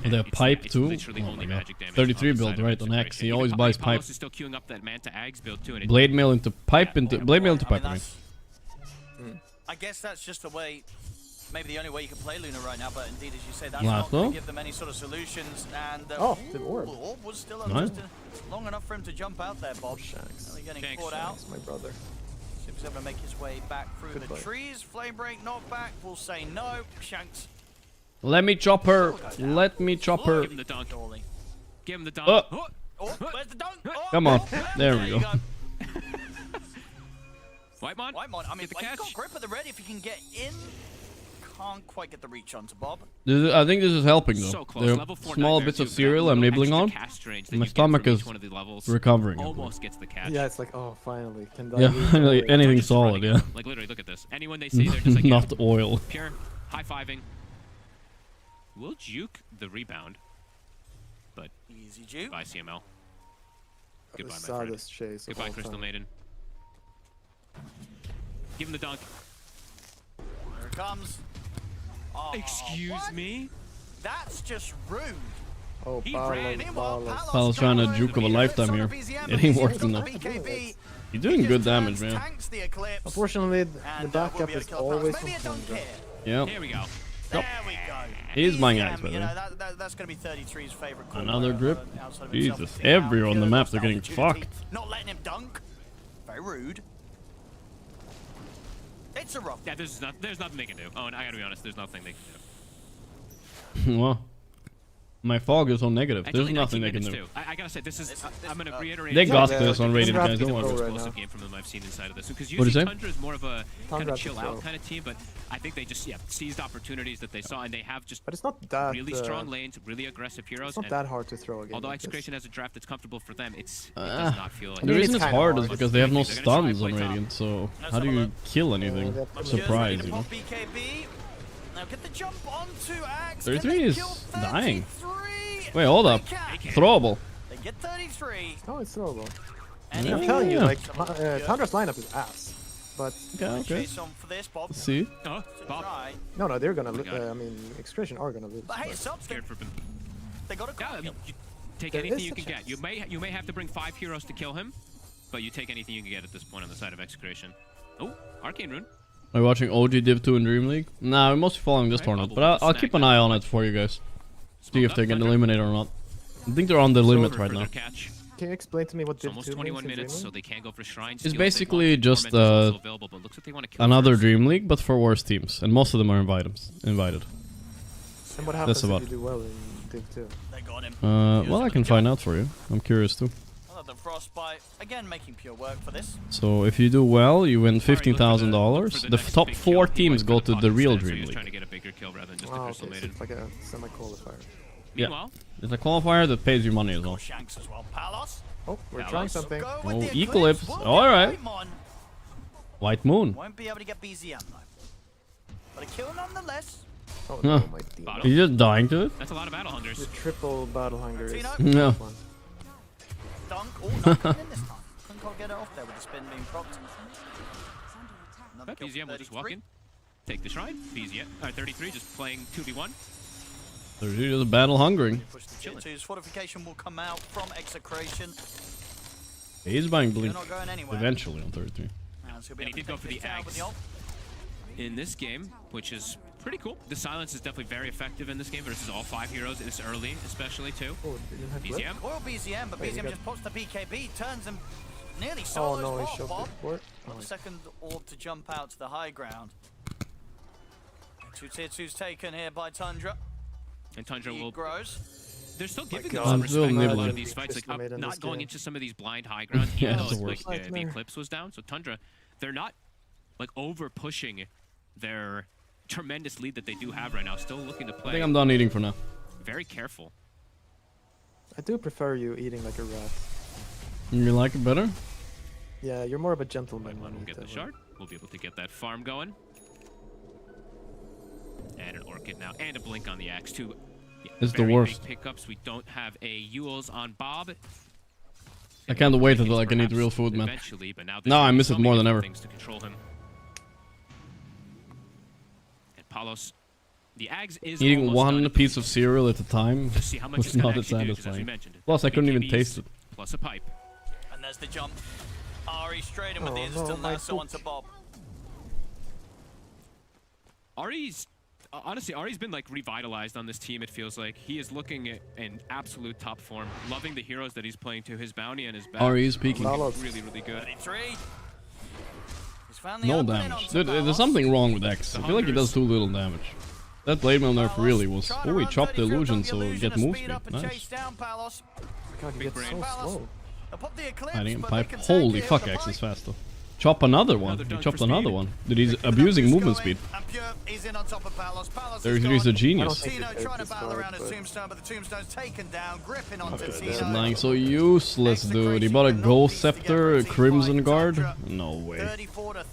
And the pipe It's too? literally Oh my only god. magic damage 33 on the build, side of right, on X. Execration. He Even always buys pipe. Palos is still queuing up that Manta Ags build too. And Blade mail into pipe into blade mail into pipe. I mean. I guess that's just the way, maybe the only way you can play Luna right now, but indeed, as you say, that's Last not going though? to give them any sort of solutions. And Oh, the orb. Orb was still Nice. just long enough for him to jump out there, Bob. Only getting caught out. That's my brother. Seems he's able to make his way back through Goodbye. the trees. Flame break, knockback. Will say no. Shanks. Let me chop her. Let me chop her. Give him the dunk. Surely. Give him the dunk. Oh, where's the dunk? Oh, Come on. yeah, There we you go. Whitemon? Whitemon, I mean, the like, he's catch. got grip at the red if he can get in. Can't quite get the reach onto Bob. I think this is helping though. So close. There Level are 4 small nightmare bits of too, cereal that I'm little nibbling extra on. cast range that My you get stomach from is each one of the levels recovering. almost gets the catch. Yeah, it's like, oh, finally. Can Yeah, dilute finally, away. anything Just solid, running yeah. it. Like literally, look at this. Anyone they see, they're just like yeah, Not oil. pure high-fiving. Will juke the rebound, but Easy juke. bye CML. Goodbye, The my friend. saddest chase of Goodbye, all Crystal time. Maiden. Give him the dunk. Here it comes. Oh, Excuse what? me? That's just rude. Oh, He Palos, ran. Meanwhile, Palos. Palos trying to juke of a lifetime here. It ain't working though. You're doing good damage, man. Unfortunately, the backup is always from Maybe a dunk Tundra. here. Yep. There we go. There we go. He's my Easy, guys, by the you way. know, that's going to be 33's favorite call. Another grip? outside of himself Jesus, and Theo. everywhere on the Theo map lost they're getting opportunity. fucked. Not letting him dunk. Very rude. It's a rough. Yeah, there's nothing they can do. Oh, and I gotta be honest, there's nothing they can do. Well, my fog is on negative. It's There's only nothing 19 they can minutes do. too. I gotta say, this is. I'm gonna reiterate. They got Yeah, this on the Radiant, draft guys. is Don't the worry. goal right explosive now. game from them I've seen inside of this. Because What'd you usually say? Tundra is more of a kind Tundra of chill control. out kind of team, but I think they just seized opportunities that they saw, and they have just But it's not that really strong lanes, really aggressive heroes. It's not and that hard to throw again. although like this. Execration has a draft that's comfortable for them, it does not feel like The reason it's it's kinda hard hard. is because they have no They're gonna try stuns on play top. Radiant, so Let's how do have a you look. kill anything? Surprise, you know? BKB. Now get the jump onto Axe. 33 is dying. 33? Wait, hold up. They can. Throwable. They get 33. No, it's throwable. And Yeah. I'm telling you, Yeah. like, Tundra's lineup is ass. But Okay, okay. Chase on for this, Bob. Let's see. Oh, Bob. Try. no, they're gonna. my God. I mean, Extraction are gonna lose. But hey, but- subs, Scared for him. they got a Yeah, I call. mean, you take There anything is you a can get. chance. You may have to bring 5 heroes to kill him, but you take anything you can get at this point on the side of Execration. Oh, Arcane Rune. Are you watching OG Div 2 in Dream League? Nah, we're mostly following this Right, tournament, bubble but I'll snack keep an that eye on one. it for you guys. See Smoke if up, they get Thunder. eliminated or not. I think they're on the limit For right their now. catch. Can you explain to me what It's Div almost 2 21 means in minutes, so Dreamland? they can't go for shrines. It's steal if they basically want. just, Torment is also available, but looks like they want to kill Another first. Dream League, but for worse teams, and most of them are invited. And what happens if about you do well in Div 2? They got him. Well, I can find out for you. I'm curious too. Another Frostbite. Again, making pure work for this. So if you do well, you win Alright, look for $15,000. The next top big 4 kill. He teams went go for to pot the real instead, so he Dream was trying to League. get a bigger kill rather than just the Oh, Crystal okay, so Maiden. it's like a semi-qualifier. Meanwhile, it's a qualifier that pays you money as well. Shanks as well. Palos. Oh, we're trying something. Oh, Eclipse. Alright. White Moon. Won't be able to get BZM though. But a kill nonetheless. Oh, Huh. no, my demon. He's just dying to it? that's a lot of battle hungers. The triple battle hunger is No. fun. Dunk. Oh, not coming in this time. Couldn't quite get it off there with the spin being propped. Another kill BZM for will just walk 33. in, take the shrine. BZM, 33 just playing 2v1. They're just battle hungering. Push the tier 2's fortification will come out from Execration. He's buying Blink You're not going anywhere. eventually on 33. And he did go for the Ags in this game, which is pretty cool. The silence is definitely very effective in this game versus all 5 heroes this early, especially too. Oh, didn't have BZM. Or BZM, but Wait, you BZM got- just pops the BKB, turns him nearly Oh solo no, he as shoved well, it Bob. forward. Oh, The second orb to jump out to the high ground. 2 tier 2's taken here by Tundra. And Tundra He will. grows. They're still giving God. them some I'm still respect in a lot nibbling. of these fights, like Crystal made in not this going game. into some of these blind high grounds, Yeah, even it's though the like, worst. the Eclipse was down. So Tundra, they're not like over pushing their tremendous lead that they do have right now. Still looking to I play. think I'm done eating for now. Very careful. I do prefer you eating like a rat. You like it better? Yeah, you're more of a gentleman. One when will you get eat the that shard. We'll be able to get that farm going. And an Orchid now, and a Blink on the Axe too. Yeah, It's the very worst. Big pickups. We don't have a Yules on Bob. I can't wait until I can eat real food, man. Eventually, but now No, I miss so it more many than different ever. things to control him. And Palos, the Ags is Eating almost one done. piece of cereal at a time To see how much was it's gonna not as actually do, 'cause as we satisfying. mentioned, Plus, I couldn't even BKBs taste it. Plus a pipe. And there's the jump. Ari straight in with the Oh, instant no, my lasso foot. onto Bob. Ari's honestly, Ari's been like revitalized on this team. It feels like he is looking at in absolute top form, loving the heroes that he's playing to. His bounty and his back. Ari is peaking. really, really good. 33. He's found the No opening damage. onto Dude, there's Palos. something wrong with X. I feel like he does too little damage. That Blade Mail nerf really was... Oh, he chopped the illusion so get move speed. Nice. Palos. God, you get so Palos. slow. They'll pop the Eclipse, Hiding in but pipe. they can Holy tank it fuck, with the X is pipe. fast though. Chop another one. Another He dunk chopped for another speed. one. Dude, he's The abusing numbers movement going, speed. and Pure is in on top of Palos. Palos He's is a gone. I don't genius. think Tino it trying to is battle hard, around his but- tombstone, but the tombstone's taken down, gripping onto Okay, Tino. that's Lying so useless, dude. He bought a Ghost Scepter, a Crimson Guard. No way. 34 to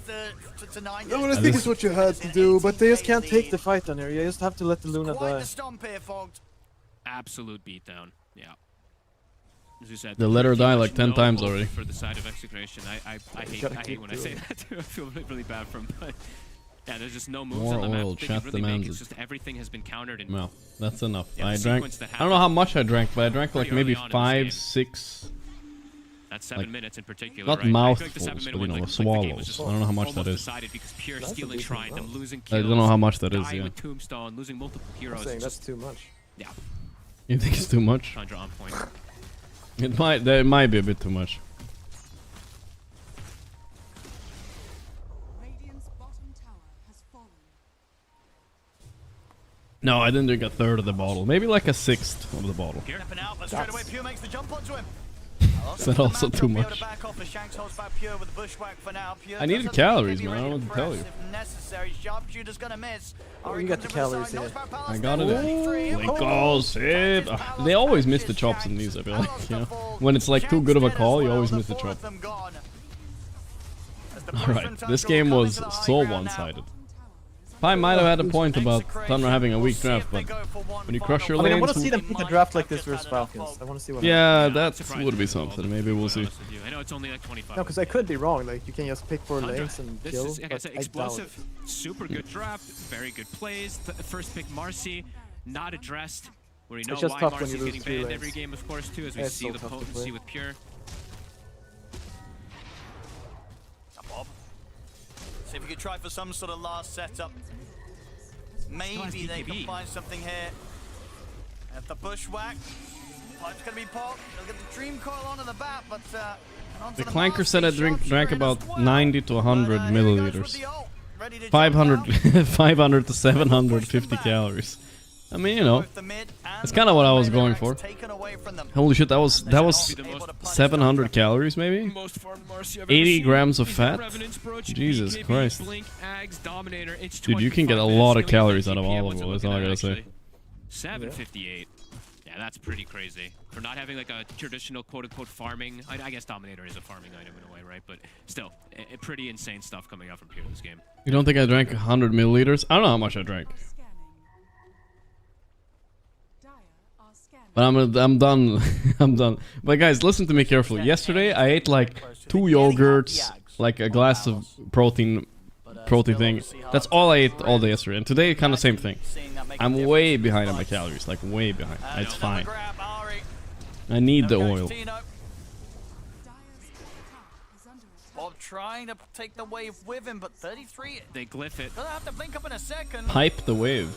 9. No, but I think it's what you had to do, but they just can't take the fight on here. You just have to let the Luna Quite die. the stomp here, Fogged. Absolute beatdown. Yeah. As you said, They let her pretty die much like 10 no times hope already. For the side of Execration, I gotta hate keep when I doing say it. that too. I feel really bad for him, but yeah, there's just no moves More on the map. oil, They can chat really make. demands It's it. just everything has been countered and No, that's enough. Yeah, the I drank... sequence that I don't know how happened much I drank, but I drank like pretty maybe early on in this 5, game. 6... that's 7 like, minutes in particular. not right? I feel like the mouthfuls, 7-minute but, you one, know, like the game was swallows. just I don't know how much that almost is. decided because Pure That's a stealing decent Shrine, them amount. losing I kills. don't know how much that is, dying yeah. with Tombstone, losing multiple heroes. I'm saying It's that's just, too much. yeah, You think it's too much? Tundra on point. It might be a bit too much. Radiant's bottom tower has fallen. No, I didn't drink a third of the bottle. Maybe like a sixth of the bottle. Stepping out, but straight away Pure makes the jump onto him. Is that also too much? I needed calories, man. I don't know what to tell you. Oh, you got the calories, yeah. I got it. Like, oh, save. They always miss the chops in these, I feel like, you know. When it's like too good of a call, you always miss the chop. Alright, this game was so one-sided. I might have had a point about Thunder having a weak draft, but when you crush your I mean, I lanes... want to see them put the draft like this versus Falcons. I want to see what Yeah, happens. that would be something. Maybe we'll see. I know it's only like 25. No, because I could be wrong. Like, you can just pick 4 Tundra, lanes and this kill, is, like I but said, I doubt it. explosive, super good draft, very good plays. First pick Marcy, not addressed. Where you know just why tough when Marcy's you lose getting 3 banned lanes. every game, of course, too, as we It's see so the tough to potency play. with Pure. Bob. See if we could try for some sort of last setup. Maybe they can BKB. find something here. At the bushwhack. Pipe's gonna be popped. They'll get the dream coil onto the bat, but The Clanker said I drank about 90 to 100 milliliters. 500 to 750 calories. I mean, you know, that's kind of what I was going for. Holy shit, that was 700 calories maybe? 80 grams of fat? Jesus Christ. Dude, you can get a lot of calories out of olive oil, that's all I gotta say. 758. that's pretty crazy. For not having like a traditional quote-unquote farming, I guess Dominator is a farming item in a way, right? But still, pretty insane stuff coming out from here this game. You don't think I drank 100 milliliters? I don't know how much I drank. But I'm done. I'm done. But guys, listen to me carefully. Yesterday I ate like 2 yogurts, like a glass of protein thing. That's all I ate all day yesterday. And today kind of same thing. I'm way behind on my calories, like way behind. It's fine. I need the oil. Bob trying to take the wave with him, but 33. They glyph it. Gonna have to blink up in a second. Pipe the wave.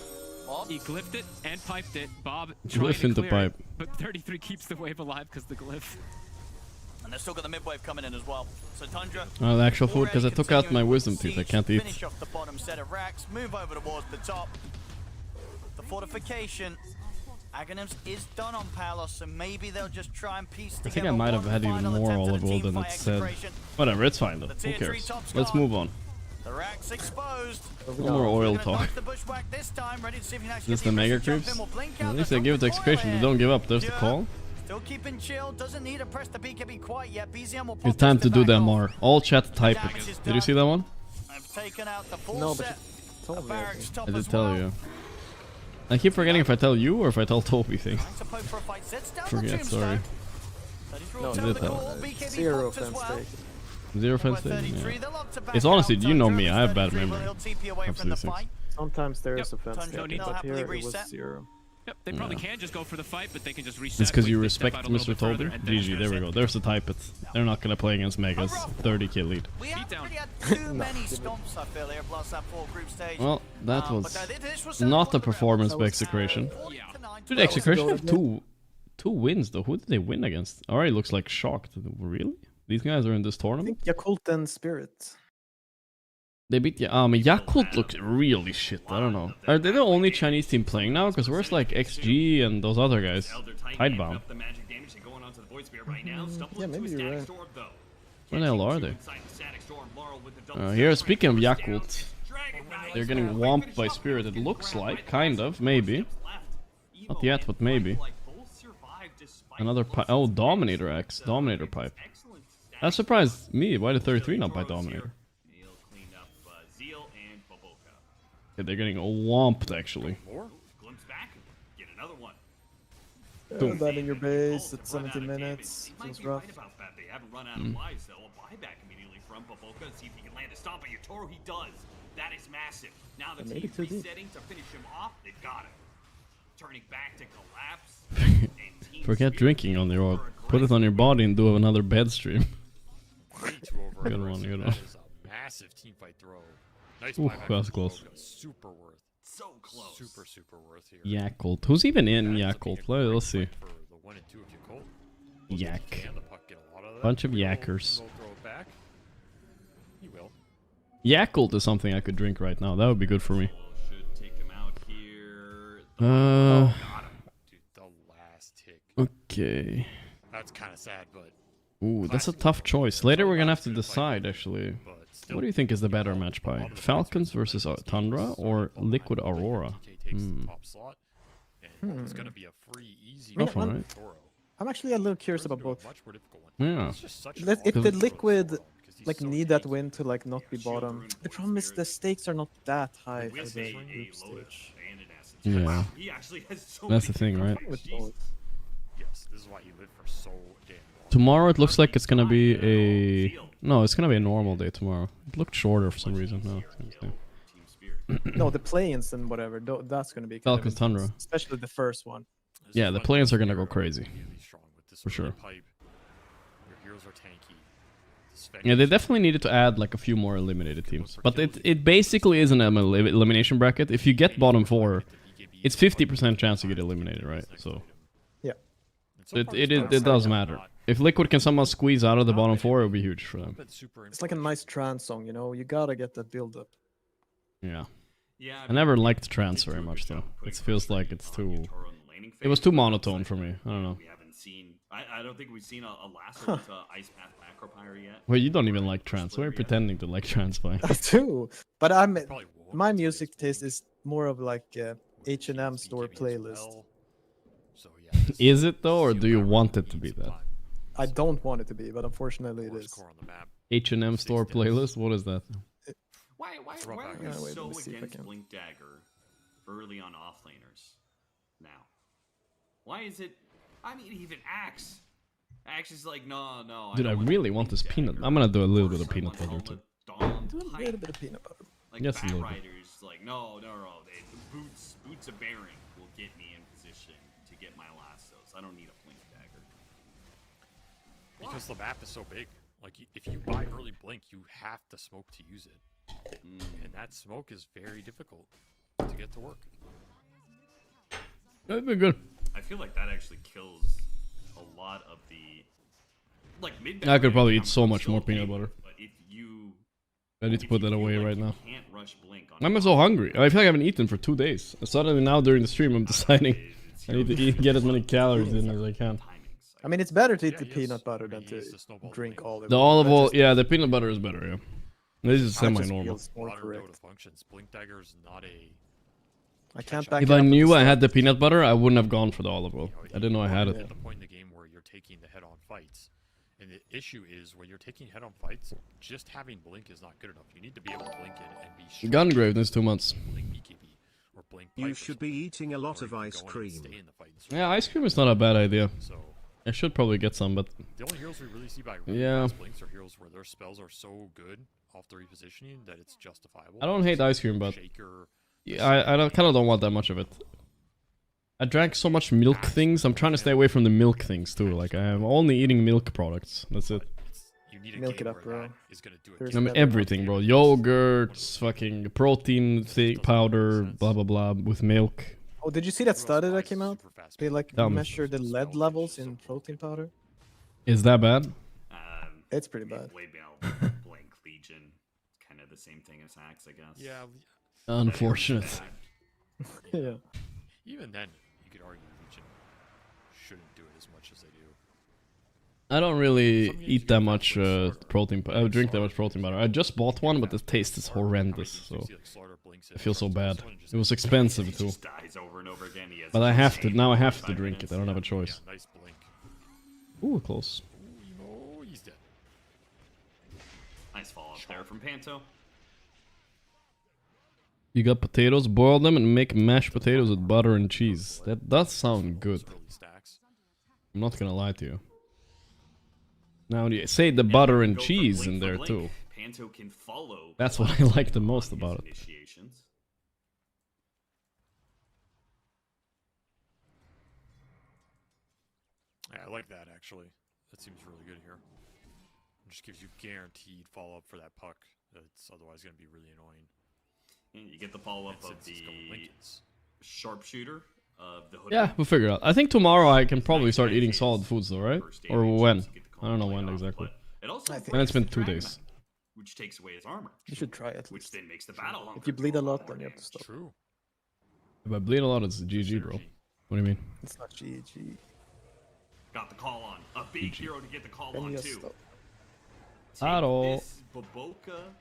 He glyphed it and piped it. Bob Glyph into pipe. it, but 33 keeps the wave alive because the glyph. And they've still got the mid wave coming in as well. So Tundra. Oh, the actual food, because I took out my wisdom teeth. I can't eat. Finish off the bottom set of racks. Move over towards the top. The fortification. Aghanims is done on Palos, so maybe they'll just try and piece together. I think I might have had even more olive oil than it said. Whatever, it's fine though. Who cares? Let's move on. The rack's exposed. No more oil talk. Is this the mega creeps? At least they give it the execution. They don't give up. There's the call. Still keeping chill. Doesn't need to press the BKB quite yet. BZM will It's time to do the MR. All chat type it. Did you see that one? I've taken out the full No, but set. you told me. I did tell you. I keep forgetting if I tell you or if I tell Toby things. Forget, sorry. No, I did tell. 0 offense taken. 0 offense taken? Yeah. It's honestly, you know me, I have bad memory. Comes to these things. Sometimes there is offense No taken, need to but happily here it was reset. 0. Yep, they probably can just go for the fight, but they can just reset. It's because you quickly, step respect out a little Mr. bit further, Toby? and then it's GG, gonna there we set. go. There's the type it. They're not gonna play against Megas. 30 kill lead. We Beat haven't down. really had too many stomps, I feel, here at Blast that 4 group stage. Well, that But was this was not a certainly performance by Execration. Yeah. Dude, Execration have two wins though. Who did they win against? Already looks like shocked. Really? These guys are in this I tournament? think Yakult and Spirit. They beat Yakult looks really shit. I don't know. Are they the only Chinese team playing now? Because where's like XG and those other guys? Tidebound. Yeah, maybe you're right. Where the hell are they? Here, speaking of Yakult, they're getting whomped by Spirit. It looks like, kind of, maybe. Not yet, but maybe. Another pipe. Oh, Dominator X. Dominator pipe. That surprised me. Why did 33 not buy Dominator? Yeah, they're getting whomped, actually. Boom. That in your base at 17 minutes. Seems rough. That is massive. Now the Maybe team too deep. resetting to finish him off. They've got him. Turning back to collapse. Forget drinking on your oil. Put it on your body and do another bed stream. Good one, good one. That is a massive team fight throw. Nice Ooh, buyback that's from close. Gorgc. Super worth. So close. Super worth here. Yakult. Who's even in Yakult? Let's see. For the 1 and 2 if you call. Yak. Can the puck get a lot of that? Bunch of Will yakkers. throw it back? He will. Yakult is something I could drink right now. That would be good for me. Should take him out here. Uh. Dude, the last tick. Okay. That's kind of sad, but Ooh, that's a tough choice. Later we're gonna have to decide, actually. still. What do you think is the better match pie? Falcons versus Tundra or LIQUD Aurora? Takes the top slot, and it's gonna be a free, easy. Go for it. I'm actually a little curious about both. Much more difficult one. Yeah. It's just such a If long the throw, Liquid because he's like so need that tanky. win to like not be bottom, the problem is the stakes are not that high for the group stage. Yeah. He actually has so That's the many thing, right? With both. Yes, this is why you live for so damn long. Tomorrow it looks like it's gonna be a... No, it's gonna be a normal day tomorrow. It looked shorter for some reason. No, it's gonna stay. No, the play-ins and whatever, that's gonna be kind of Falcons intense, Tundra. especially the first one. This Yeah, is the fun play-ins to are gonna see go here, crazy. really strong with this For sure. early pipe. Your heroes are tanky. This Yeah, they Vector's definitely needed to add like a few more eliminated teams. But it basically is an elimination bracket. If you get bottom 4, it's 50% chance to get eliminated, right? So Yeah. it does matter. If Liquid can somehow squeeze out of the bottom 4, it would be huge for them. It's like a nice trance song, you know. You gotta get that build up. Yeah. Yeah, I never liked trance very much though. It feels like it's too... It was too monotone for me. I don't know. We haven't seen. I don't think we've seen a lasso with Ice Path Macropyre yet. Well, you don't even like trance. Why are you pretending to like trance by? I do, but my music taste is more of like H&M store playlist. So yeah, Is it though, or do you want it to be that? I don't want it to be, but unfortunately it is. H&M store playlist? What is that? Why are we wait, so let me see if I against can- Blink Dagger early on offlaners now? Why is it? I mean, even Axe. Axe is like, no. Dude, I really want this peanut. I'm gonna do a little bit of peanut butter too. Do a little bit of peanut butter. Like Yes, a Bat little bit. Riders, like no. The boots of bearing will get me in position to get my lassos. I don't need a Blink Dagger. Because the map is so big. Like, if you buy early Blink, you have to smoke to use it. And that smoke is very difficult to get to work. That'd be good. I feel like that actually kills a lot of the mid. I could probably eat so much more peanut butter. But if you, I need to put that away right now. Can't rush Blink on I'm so hungry. I feel like I haven't eaten for 2 days. Suddenly now during the stream I'm deciding I need to get as many calories in as I can. I mean, it's better to eat the peanut butter than to drink all The olive oil, yeah, the peanut butter is better, yeah. This is semi-normal. Dota functions. Blink Dagger is not a... I can't back If I knew I had the peanut butter, I wouldn't have gone for the olive oil. I didn't know I had At it. the point in the game where you're taking the head-on fights. And the issue is, when you're taking head-on fights, just having Blink is not good enough. You need to be able to Blink in and be sure. Gungrave needs 2 months. Blink BKB or Blink You should be eating a lot of ice cream. Yeah, ice cream is not a bad idea. So I should probably get some, but the only heroes we really see by yeah. Blinks are heroes where their spells are so good off the repositioning that it's justifiable. I don't hate ice cream, but Shaker, yeah, I kind of don't want that much of it. I drank so much milk things. I'm trying to stay away from the milk things too. Like I'm only eating milk products. That's it. Milk it up, bro. I mean everything, bro. Yogurts, fucking protein powder, blah blah blah, with milk. Oh, did you see that study that came out? They like Tell me. measured the lead levels in protein powder. Is that bad? It's pretty bad. Blink Legion, kind of the same thing as Axe, I guess. Yeah. Unfortunate. Yeah. Even then, you could argue Legion shouldn't do it as much as they do. I don't really eat that much protein. I drink that much protein powder. I just bought one, but the taste is horrendous. So I feel so bad. It was expensive too. But I have to now. I have to drink it. I don't have a choice. Nice Blink. Ooh, close. Oh, he's dead. Nice follow up there from Panto. You got potatoes, boil them and make mashed potatoes with butter and cheese. That does sound good. I'm not gonna lie to you. Now you say the butter and cheese in there too. Panto can follow. That's what I like the most about it. Initiations. Yeah, I like that actually. That seems really good here. It just gives you guaranteed follow up for that puck. That's otherwise going to be really annoying. And you get the follow up of the sharpshooter of the hood. Yeah, we'll figure it out. I think tomorrow I can probably start eating solid foods though, right? Or when? I don't know when exactly. And it's been 2 days. Which takes away his armor. You should try it. Which then makes the battle longer. If you bleed a lot, then you have to stop. True. If I bleed a lot, it's GG, bro. What do you mean? It's not GG. Got the call on. A big hero to get the call on too. This Baboka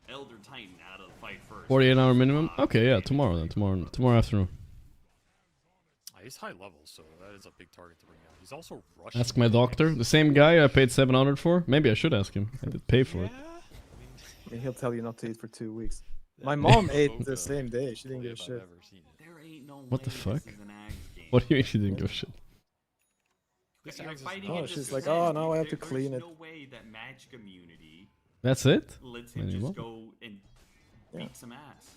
Elder Titan out of the fight first. 48-hour minimum? Okay, yeah, tomorrow then. Tomorrow afternoon. He's high level, so that is a big target to bring out. He's also rushing. Ask my doctor. The same guy I paid 700 for? Maybe I should ask him. I did pay for it. I mean, he'll tell you not to eat for 2 weeks. My mom ate the same day. She didn't give a shit. What the fuck? What do you mean she didn't give a shit? Oh, she's like, oh, now I have to clean it. No way that Magic Immunity That's it? lets him just go and beat some ass.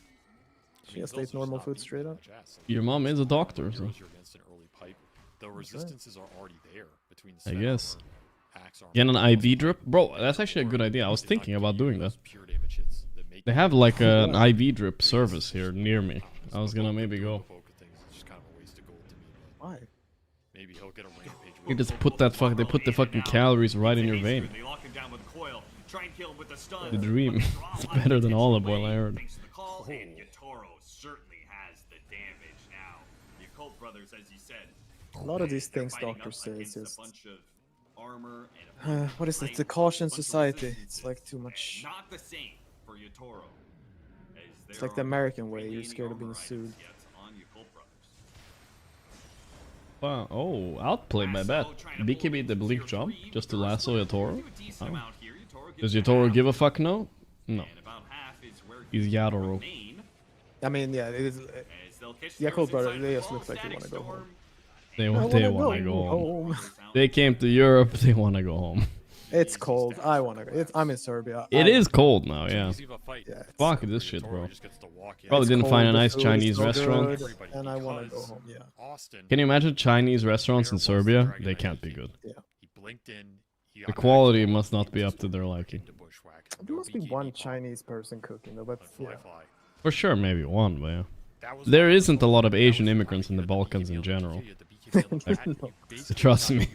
She has to eat normal food straight up. Your mom is a doctor, so. The resistances are already there between I guess. axe armor. Get an IV drip? Bro, that's actually a good idea. I was thinking about doing that. They have like an IV drip service here near me. I was gonna maybe go. Why? Maybe he'll get a rampage. You just put that they put the fucking calories right in your vein. They lock him down with coil. Try and kill him with a stun. The dream. It's better than olive oil, I heard. And Yatoro certainly has the damage now. The Occult Brothers, as you said. A lot of these things doctors say is just... Armor what is it? The caution society. It's like too much. Not the same for Yatoro. It's like the American way. You're scared of being sued. Wow. Oh, outplayed by bet. BKB the blink jump just to lasso Yatoro. Oh. Does Yatoro give a fuck now? No. He's Yatoro. I mean, yeah, it is. Yakult brother, they just look like they want to go home. They want to go home. They came to Europe. They want to go home. It's cold. I want to go. I'm in Serbia. It is cold now, yeah. Yeah, Fuck this shit, bro. Probably didn't find a nice Chinese restaurant. And I want to go home, yeah. Can you imagine Chinese restaurants in Serbia? They can't be good. Yeah. The quality must not be up to their liking. There must be one Chinese person cooking though, but yeah. For sure, maybe one, but yeah. There isn't a lot of Asian immigrants in the Balkans in general. Like, trust me.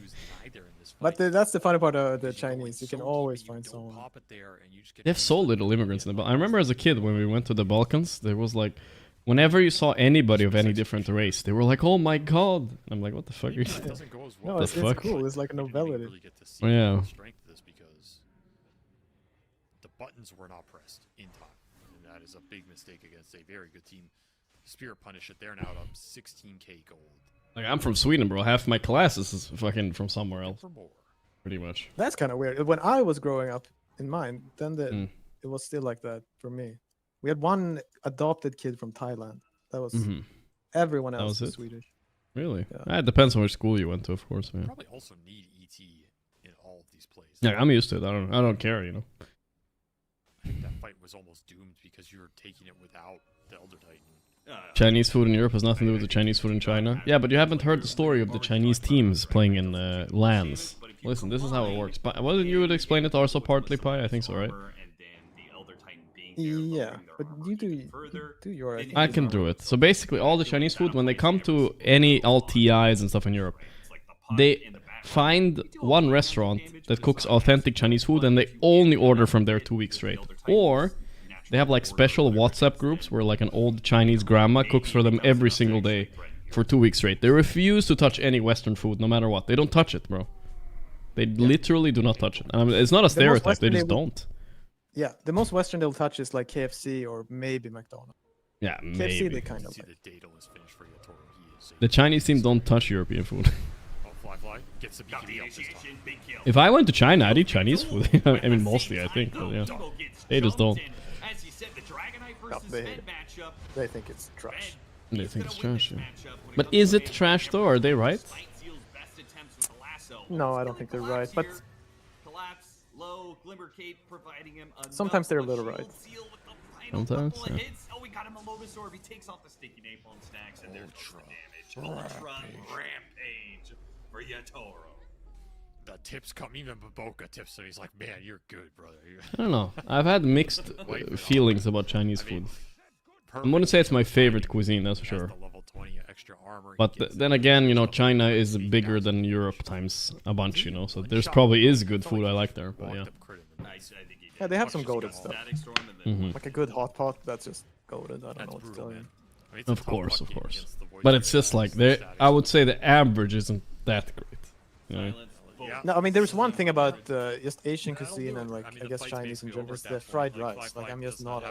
But that's the funny part of the Chinese. You can always find someone. They have so little immigrants in the Balkans. I remember as a kid when we went to the Balkans, there was like, whenever you saw anybody of any different race, they were like, "Oh my god!" I'm like, "What the fuck are you doing?" No, it's cool. It's like a novelty. Yeah. The buttons were not pressed in time, and that is a big mistake against a very good team. Spirit punish it. They're now up 16k gold. Like, I'm from Sweden, bro. Half my classes is fucking from somewhere else. Pretty much. That's kind of weird. When I was growing up in mine, then it was still like that for me. We had one adopted kid from Thailand. That was everyone else was Swedish. Really? Yeah. It depends on which school you went to, of course. Man. Probably also need ET in all of these plays. Yeah, I'm used to it. I don't care, you know. I think that fight was almost doomed because you were taking it without the Elder Titan. Chinese food in Europe has nothing to do with the Chinese food in China. Yeah, but you haven't heard the story of the Chinese teams playing in LANs. Listen, this is how it works. Wasn't you would explain it also partly, Pi? I think so, right? Yeah, but you do your... I can do it. So basically, all the Chinese food, when they come to any LTIs and stuff in Europe, they find one restaurant that cooks authentic Chinese food and they only order from there 2 weeks straight. Or they have like special WhatsApp groups where like an old Chinese grandma cooks for them every single day for 2 weeks straight. They refuse to touch any Western food, no matter what. They don't touch it, bro. They literally do not touch it. I mean, it's not a stereotype. They just don't. Yeah, the most Western they'll touch is like KFC or maybe McDonald's. Yeah, KFC maybe. they kind of. The Chinese team don't touch European food. If I went to China, I'd eat Chinese food. I mean, mostly, I think. But yeah, they just don't. No, they think it's trash. They think it's trash, yeah. But is it trash though? Are they right? No, I don't think they're right. But sometimes they're a little right. Sometimes, yeah. Oh, we got him a Lotus Orb. He takes off the sticky napalm stacks, and there's the damage. Ultra Rampage for Yatoro. The tips come, even Baboka tips him. He's like, man, you're good, brother. I don't know. I've had mixed feelings about Chinese food. I wouldn't say it's my favorite cuisine, that's for sure. But then again, you know, China is bigger than Europe times a bunch, you know, so there's probably is good food I like there, but yeah. Yeah, they have some goated stuff. Like a good hot pot, that's just goated. I don't know what to tell you. Of course, of course. But it's just like, I would say the average isn't that great. You know? No, I mean, there's one thing about just Asian cuisine and like, I guess Chinese in general, is the fried rice. Like, I'm just not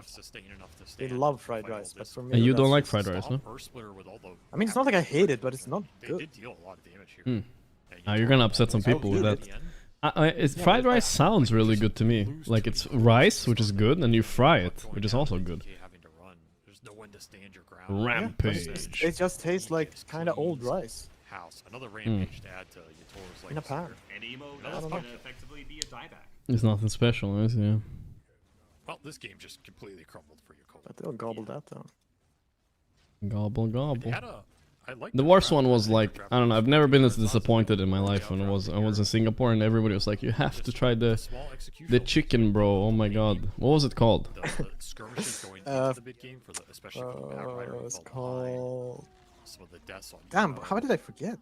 they love fried rice, but for me... And you don't like fried rice, no? I mean, it's not like I hate it, but it's not good. You're gonna upset some people with that. Fried rice sounds really good to me. Like, it's rice, which is good, and you fry it, which is also good. Rampage. It just tastes like kind of old rice. Another rampage to add to Yatoro's in a pan. It's nothing special, is it? Yeah. Well, this game just completely crumbled for Yatoro. But they'll gobble that down. Gobble, gobble. The worst one was like, I don't know, I've never been this disappointed in my life when I was in Singapore and everybody was like, you have to try the chicken, bro. Oh my god. What was it called? It's called... Damn, how did I forget?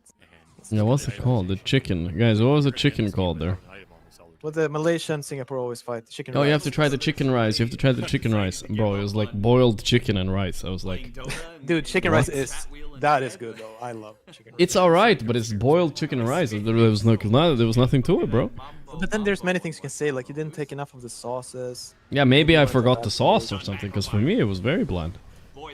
Yeah, what's it called? The chicken. Guys, what was the chicken called there? Well, the Malaysia and Singapore always fight. Chicken rice. You have to try the chicken rice. You have to try the chicken rice. Bro, it was like boiled chicken and rice. I was like... Dude, chicken rice is... That is good, though. I love chicken rice. It's alright, but it's boiled chicken and rice. There was nothing to it, bro. But then there's many things you can say, like you didn't take enough of the sauces. Yeah, maybe I forgot the sauce or something, because for me it was very bland.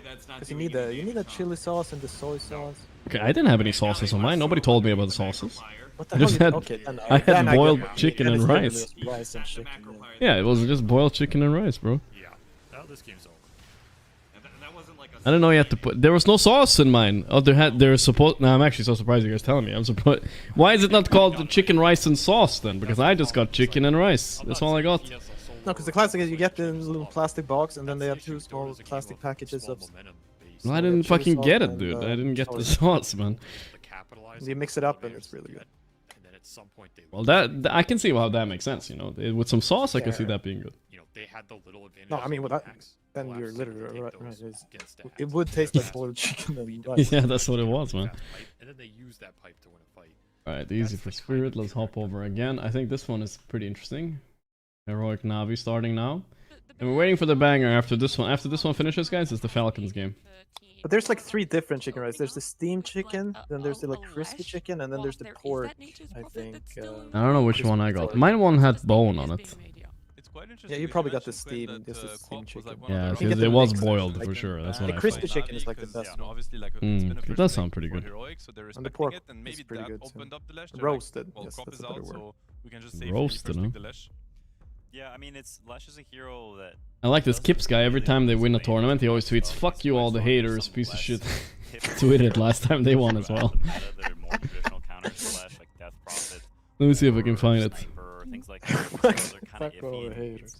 boy, that's not Because doing you need the chili sauce and the soy sauce. Okay, I didn't have any sauces on mine. Nobody told me about the sauces. What the I hell? just had, Okay, then, I had boiled get it. chicken Then and it's literally rice. just rice and chicken. Yeah, it was just boiled chicken and rice, bro. Yeah. Now this game's over. That wasn't like a I didn't know you had to put. There was no sauce in mine. Oh, there's supposed. Now I'm actually so surprised you guys telling me. I'm surprised. Why is it not called the chicken rice and sauce then? Because I just got chicken and rice. That's all I got. No, because the classic is you get the little plastic box and then they have 2 small plastic packages of. Well, I didn't fucking get it, dude. I didn't get the sauce, man. You mix it up and it's really good. And then at some point they Well, that I can see how that makes sense. You know, with some sauce, I can see that being good. you know, they had the little advantage. No, I mean, without, then you're literally right. It would taste like boiled chicken and rice. Yeah, that's what it was, man. And then they use that pipe to win a fight. Alright, easy for Spirit. Let's hop over again. I think this one is pretty interesting. Heroic Navi starting now. And we're waiting for the banger after this one. After this one finishes, guys, it's the Falcons game. But there's like 3 different chicken rice. There's the steamed chicken, then there's the like crispy chicken, and then there's the pork, I think. I don't know which one I got. Mine one had bone on it. Yeah, you probably got the steamed chicken. Yeah, You get it the was mix, boiled like, for sure. That's what the I crispy thought. chicken is like the best one. It does sound pretty good. And the pork is pretty good too. Roasted, yes, that's a better word. Roasted, huh? Yeah, I mean, Lash is a hero that... I like this Kips guy. Every time they win a tournament, he always tweets, "Fuck you all the haters, piece of shit." Tweeted last time they won as well. Let me see if I can find it. Fuck all the haters.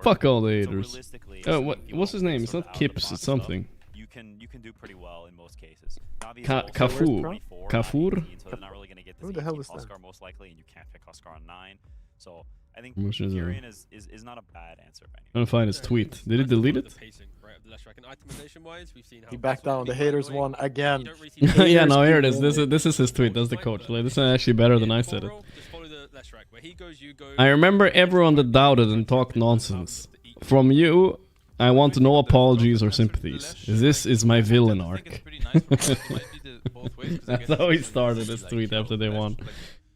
Fuck all the haters. What's his name? It's not Kips, it's something. You can do pretty well in most cases. Kafur. Kafur? Who the hell is that? Oscar most likely, and you can't pick Oscar on 9. So I think Which is Kyrian is not a bad answer by any I'm trying to find his tweet. Did he delete it? He backed down. The haters won again. Yeah, no, here it is. This is his tweet. That's the coach. Like, this is actually better than I said it. I remember everyone that doubted and talked nonsense. From you, I want no apologies or sympathies. This is my villain arc. That's how he started his tweet after they won.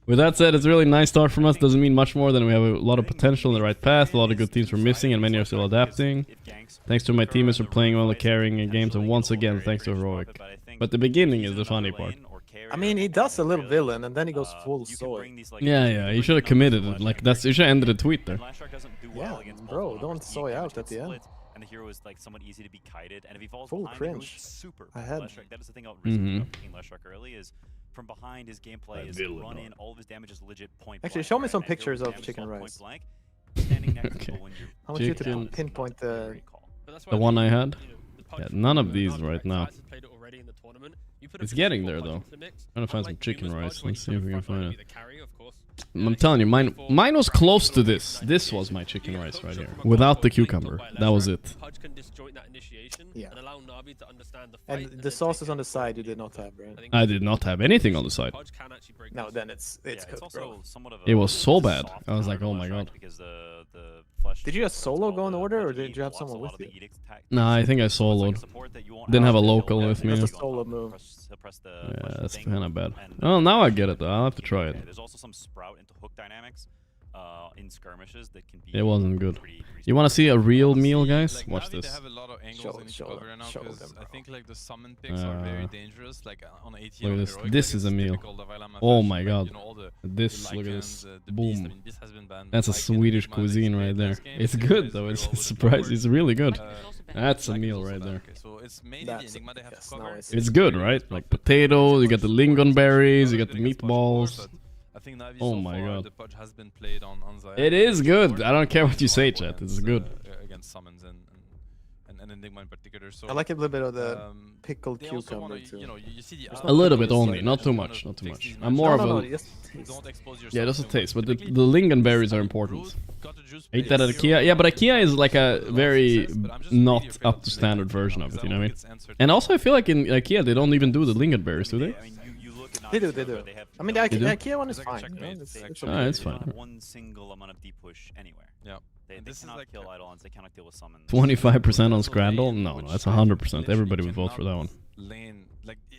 With that said, it's a really nice start from us. Doesn't mean much more than we have a lot of potential in the right path. A lot of good teams were missing and many are still adapting. Thanks to my teammates for playing well and carrying in games, and once again, thanks to Heroic. But the beginning is the funny part. I mean, he does a little villain and then he goes full soy. Yeah, he should have committed it. Like, you should have ended the tweet there. Yeah, bro, don't soy out at the end. And the hero is like somewhat easy to be kited, and if he falls Full behind, cringe. it goes super. Ahead. That is the thing about picking Leshrac early is from behind his gameplay is run in, all of his damage is legit point Actually, blank, show me right? some And if your pictures of damage is chicken not rice. point blank, standing next to Okay. people when you're I want you Chicken. to pinpoint the... The one I had? Yeah, none of these right now. It's getting there though. Trying to find some chicken rice. Let's see if we can find it. I'm telling you, mine was close to this. This was my chicken rice right here, without the cucumber. That was it. Yeah. And the sauces on the side you did not have, right? I did not have anything on the side. No, then it's Yeah, cooked, bro. somewhat of It was so soft bad. I was like, hard oh my Leshrac god. because the flesh Did you just solo go in the order, or heat did you have blocks someone a lot with of the you? edict Nah, I think I So it's like soloed. support that you won't Didn't have a to local deal with me. That's a solo move. He'll press the Yeah, flesh that's thing, kind of bad. and, Oh, now I get it though. I'll have to try it. There's also some sprout into hook dynamics in skirmishes that can be. It wasn't good. pretty You want to see a real meal, See, guys? like, Watch Navi, They this. have a lot of angles Show- they need show to cover them, right now, show 'cause them, I bro. think like the summon picks are very dangerous. Like on AT Look at on this. Heroic, This like, is a it's meal. typical Davaila Oh method, my like, god. you know, all the This, look at Lycans, this. the Beast, I Boom. mean, Beast has been banned, That's a Lycan, Swedish Enigma, cuisine they right played there. last game, It's Enigma good is though. very It's well a surprise. It's really good. That's a Lycan is meal also right banned, there. okay, so it's mainly That's the Enigma they have yes, to now cover. I see. It's good, right? Like potato, you get the lingonberries, you get the meatballs. I think Navi Oh so my far, god. the Pudge has been played on Zaya. It is good. I don't care what you say, Against, chat. It's good. Against summons and Enigma in particular. So I like a little bit of the um, pickled they also cucumber wanna, too. you know, you see the A little bit output, only, like, not too you much, wanna not too fix much. these I'm matchups. more of no, a... just taste. Don't expose yourself Yeah, just a too taste, much. but the Typically, lingonberries are Ruth important. got the juice Ate plates. that at IKEA. Yeah, but IKEA is like a very But I'm just not really afraid up of to the standard lingonberry version of because it, you I know what I don't mean? think it's answered And also I feel like in IKEA they don't even do the lingonberries, do they? I mean, you look at They do, Navi's they server, do. they have I mean, no- the They do? IKEA one is It's like a fine. You know? checkmate. It's Actually, Ah, it's They fine. don't have one single amount of deep push anywhere. Yeah. They And this is cannot like kill a- Eidolons, they cannot deal with summons. 25% on So Scrandle? lane, No, which that's like 100%. literally Everybody would vote for that cannot one. Lane, like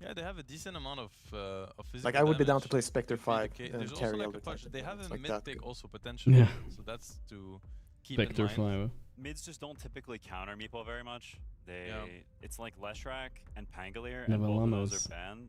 Yeah, they have a decent amount of physical Like, I would be down to damage. play Spectre 5 There's and also carry like Elder a bunch. Titan. They have a Like mid that pick good. also potentially. Yeah. So that's to keep Spectre in mind. 5. Mids just don't typically counter Meepo very much. It's like Leshrac and Pangolier, Yeah, and both of those Llamas. are banned.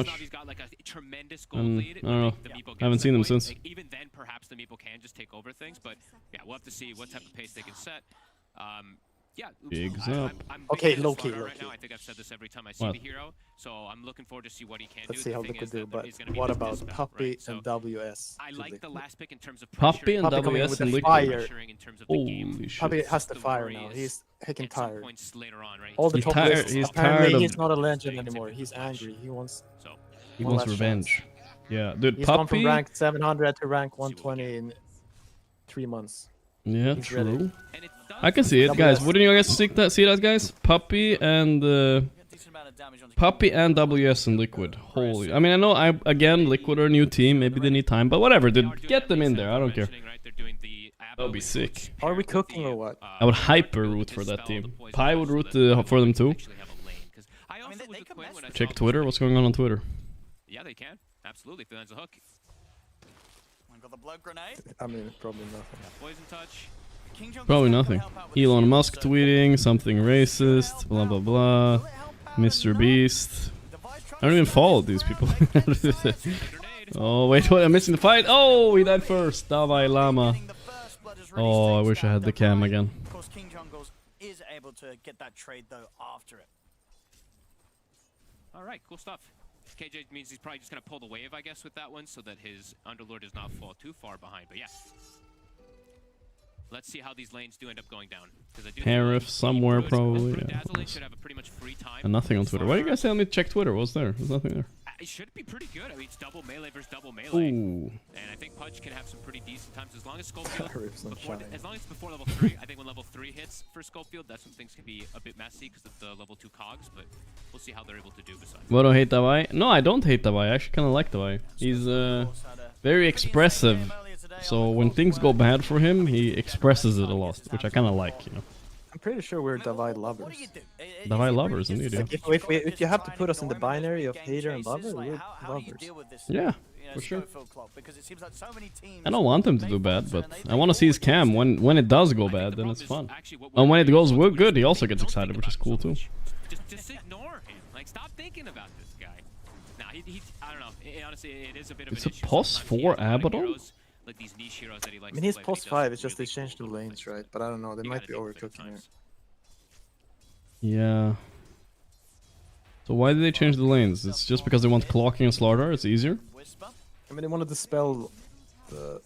much. Navi's got like a tremendous gold And lead. I don't know. The Meepo gets I haven't that seen them point. since. Like, even then, perhaps the Meepo can just take over things. But yeah, we'll have to see what type of pace they can set. Yeah. Bigs up. I'm Okay, big low into key, Slaughter low right now. key. I think I've said this every time I see What? the hero. So I'm looking forward to see what he can Let's do. see The how thing Liquid is that do, there but is gonna be what this about mismatch, Puppy right? So and WS? I to like the Liquid? last pick in terms of Puppy and Puppy coming in WS with and the Liquid. fire. pressuring in terms of the game. Holy shit. Puppy has the The fire worry now. is He's hecking at some tired. points later on, right? All the He's top tired- lists, he's apparently tired of- he's not a legend Things anymore. in He's the flash. angry. He wants So He one wants last revenge. chance. Yeah, dude, He's gone from Puppy. rank 700 to rank See what we 120 in 3 months. Yeah, He's ready. true. and it does I can see it, guys. WS. Wouldn't you guys see that, guys? Puppy and WS and Liquid. Holy. I mean, I know again Liquid are a new team. Maybe they need time, but whatever, dude. Get them in there. I don't care. That would be sick. Are we cooking or what? I would hyper root for that team. Pi would root for them too. Check Twitter. What's going on Twitter? Yeah, they can. Absolutely. If the lands a hook. Got the blood grenade. I mean, probably nothing. Poison touch. King Jungle's Probably gonna come nothing. help out with the Elon shield, Musk so- tweeting something racist. Blah blah blah. Mr. Beast. I don't even follow these people. Oh wait, I'm missing the fight. Oh, he died first. Dalai Lama. Oh, I wish I had the cam again. Of course, King Jungles is able to get that trade though after it. All right, cool stuff. KJ means he's probably just going to pull the wave, I guess, with that one so that his Underlord does not fall too far behind. But yeah. Let's see how these lanes do end up going down. I do Tariff somewhere probably. Yeah, of Dazzling course. should have a pretty much free time. And nothing on Twitter. Why are you guys telling me to check Twitter? What's there? There's nothing there. It should be pretty good. I mean, it's double melee versus double melee. Ooh. And I think Pudge can have some pretty decent times as long as Schofield, Sunshine. as long as it's before level 3. I think when level 3 hits for Schofield, that's when things can be a bit messy because of the level 2 cogs, but we'll see how they're able to do besides. What, do I hate Davai? No, I don't hate Davai. I actually kind of like Davai. He's very expressive. So when things go bad for him, he expresses it a lot, which I kind of like, you know. I'm pretty sure we're Davai lovers. Davai lovers, indeed, yeah. Like if you have to put us in the binary of hater and lover, we're lovers. Yeah, for sure. I don't want him to do bad, but I want to see his cam. When it does go bad, then it's fun. And when it goes good, he also gets excited, which is cool too. Just ignore him. Like, stop thinking about this guy. Nah, I don't know. Honestly, it is a bit of It's an a issue. pos Sometimes he 4 has a lot of Abaddon? heroes, like these niche heroes that he likes I mean, to he's play, but he post does 5, it's just they really changed the cool little lanes, things. right? But I don't know, they You might gotta be do it overcooking here. sometimes. Yeah. So why did they change the lanes? It's just because they want clocking and slaughter? It's easier? I mean, they wanted to spell the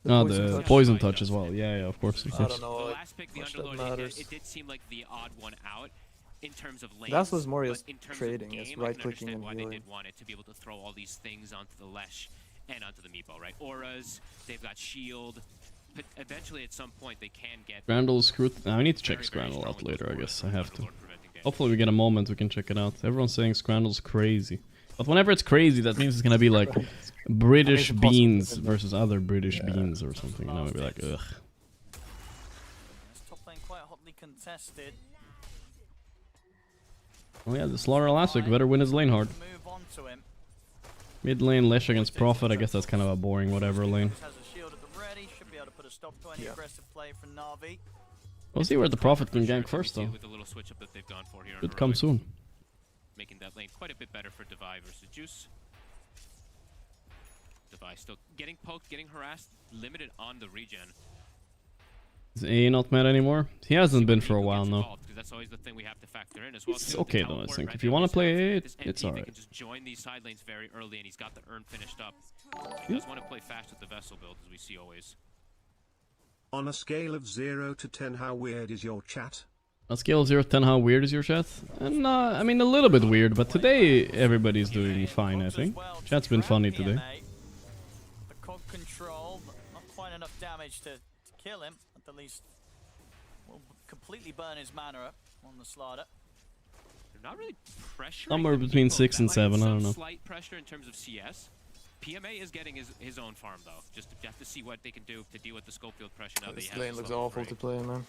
The poison touch as well. Yeah, yeah, of course. Of I course. don't know. The last pick, the much that Underlord, matters. it did seem like the odd one out in terms of lanes. That was more but just in terms trading, of it's game, I can right-clicking understand and why they healing. did want it to be able to throw all these things onto the Lesh and onto the Meatball, right? Auras, they've got shield. But eventually, at some point, they can get. Scrandal's screwed. I need to check Scrandal out later, I guess. I have to. Hopefully we get a moment we can check it out. Everyone's saying Scrandal's crazy. But whenever it's crazy, that means it's gonna be like British beans versus other British beans or something. You know, maybe like, ugh. Top lane quite hotly contested. Oh yeah, the Slaughter last week better win his lane hard. Move on to him. Mid lane, Lesh against Prophet. I guess that's kind of a boring whatever lane. Has a shield at the ready. Should be able to put a stop to any aggressive play from Na'Vi. We'll see where the Prophet can gank first though. With the little switch up that they've gone for here. Should come soon. Making that lane quite a bit better for Devi versus Juice. Devi still getting poked, getting harassed, limited on the regen. Is A not mad anymore? He hasn't been for a while now. That's always the thing we have to factor in as well. It's okay though, I think. If you want to play A, it's They alright. can just join these side lanes very early, and he's got the urn finished up. He does want to play fast with the vessel build, as we see always. On a scale of 0 to 10, how weird is your chat? On a scale of 0 to 10, how weird is your chat? I mean, a little bit weird, but today everybody's doing fine, I think. Chat's been funny today. The cog control, but not quite enough damage to kill him. At the least, will completely burn his mana up on the Slaughter. They're not really pressuring. Somewhere the between people 6 and that 7, I some don't know. Slight pressure in terms of CS. PMA is getting his own farm though. Just to have to see what they can do to deal with the Schofield pressure now. This lane looks awful to play, man.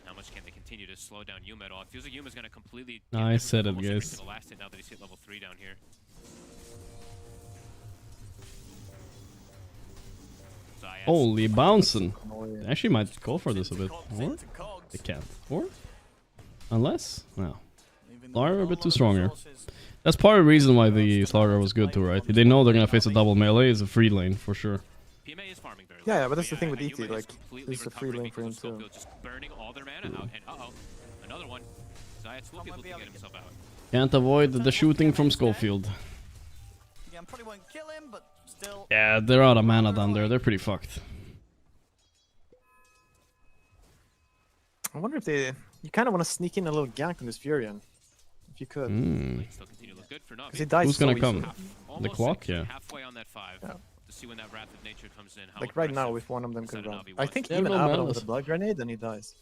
How much can they continue to slow down Yuma at all? It feels like Yuma's gonna completely. I said it, almost everything guys. to the last hit now that he's hit level 3 down here. Holy bouncing. They actually might go for this a bit. Or? They can't. Or? Unless? No. Slaughter a bit too strong here. That's part of the reason why the Slaughter was good too, right? They know they're gonna face a double melee. It's a free lane, for sure. PMA is farming very Yeah, but that's the thing with ET, like, this is a free lane for him too. Just burning all their mana out, and another one. Zayats will be able to get himself out. Can't avoid the shooting from Schofield. Again, probably won't kill him, but still. Yeah, they're out of mana down there. They're pretty fucked. I wonder if you kind of want to sneak in a little gank on this Furion, if you could. Because he dies. Who's gonna so come? easily. The clock, yeah. Halfway on that 5. Yeah. To see when that Wrath of Nature comes in. How Like right now, if one of them can run. I think Yeah, even no Abaddon malice. with a blood grenade, then he dies.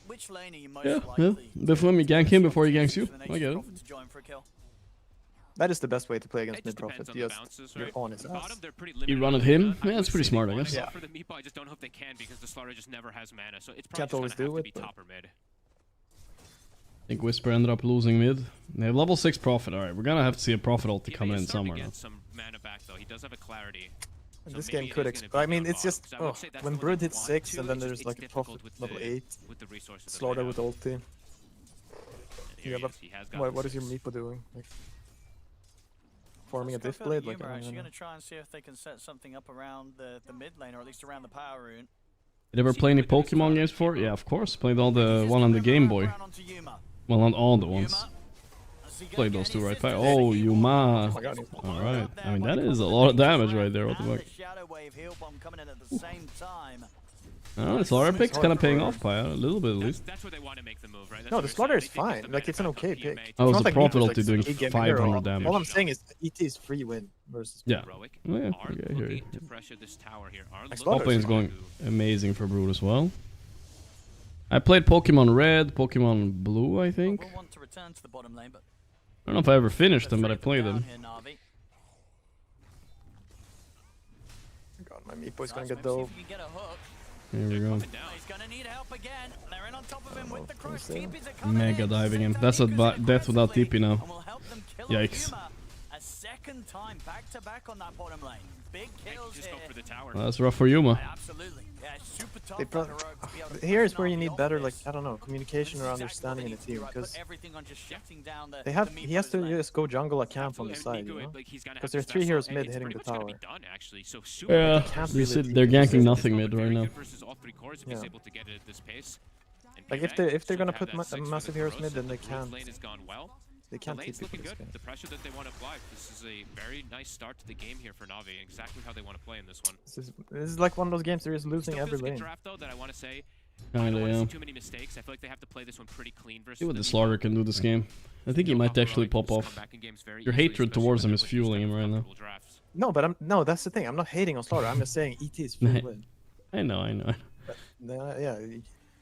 Which lane are you most Yeah, likely yeah. Before me gank him before he ganks you. for the I get it. Prophet to join for a kill? That is the best way to play against mid-prophet. You're on his ass. Bottom, they're pretty You limited run on at mana. him? Yeah, that's pretty smart, I guess. Yeah. For the Meatball, I just don't hope they can because the Slaughter just never has mana. So it's Can't probably always just gonna do have to it, be but- top or mid. I think Whisper ended up losing mid. They have level 6 Prophet. Alright, we're gonna have to see a Prophet ulti He come may in start to somewhere now. get some mana back though. He does have a clarity. And So this maybe game it could is gonna I be mean, down it's just bottom. So I would say that's when what Brood they hits want 6 to, and then it's there's just- like it's a Prophet difficult with level the- 8, with the resources that they Slaughter have. with ulti. And here Yeah, he but is. He has got what is your this. Meepo doing? Like, forming a Let's diff go for blade? Like, I Yuma. don't Actually know. going to try and see if they can set something up around the mid lane, or at least around the power rune. Did you ever play any Pokemon games before? Yeah, of course. Played all the one on the Game Boy. Well, not all the ones. Played those two, right? Oh, Yuma. Alright. I mean, that is a lot of damage right there. What the fuck? Shadow Wave heal bomb coming in at the same time. Oh, this Slaughter pick's kind of paying off, Paya. A little bit at least. That's where they want to make the move, right? That's No, what the you're Slaughter saying. is They think fine. the Like, it's an benefit okay of pick. PMA. Oh, it was It's the not Prophet Meepo's, ulti doing a game 500 hero. damage. All I'm saying is ET is free win versus Yeah. Heroic Oh, yeah. are Okay, I hear you. looking to pressure this tower here. Are Like, looking Slaughter Top lane's is going to- amazing for Brood as well. I played Pokemon Red, Pokemon Blue, I think. We'll want to return to the bottom lane, but I don't know if I ever finished them, but I played down them. here, Na'Vi. God, my Meepo is gonna Nice, get maybe see dope. if we can get a hook. Here we go. He's gonna need help again. They're in on top of him with the crush. Same. TPs are coming Mega in. diving him. Same That's a time, Nico's death without aggressively, TP now. and will help them kill off Yikes. Yuma. A second time back to back on that bottom lane. Big kills Just here. go for the tower. Well, that's rough for Yuma. Absolutely. Yeah, super tough They by pro- Heroic to be able to Here push is where you Na'Vi need off better, this. like, I don't know, communication or This is exactly understanding what in they the need to team. do, right? Because Put everything on just shutting down the he has to lane. just go jungle a camp on the Absolutely, side, you know? like, he's gonna have Because to there's 3 special, heroes and mid it's hitting pretty the much gonna tower. be done, actually. So super Yeah, can't they really said keep they're it ganking consistent. nothing mid right very now. good versus all 3 cores if he's Yeah. able to get it at this pace. And Like, PMA if they're should gonna have put that 6 for the massive heroes Gross, mid, then and they the Gross can't. lane has gone well. They The can't lane's TP for looking this good. game. The pressure that they want to apply. This is a very nice start to the game here for Na'Vi. Exactly how they want to play in this one. This is like one of those games they're just losing Still every feels like a lane. draft though that I want to say. I Kinda, don't want to yeah. see too many mistakes. I feel like they have to play this one pretty clean versus See what the the Meepo. Slaughter can do this game. I think he Know might how actually Heroic pop can off. come back in games very Your easily, hatred especially towards when him they're is with these fueling type him of right now. comfortable drafts. No, that's the thing. I'm not hating on Slaughter. I'm just saying ET is free win. I know. Yeah,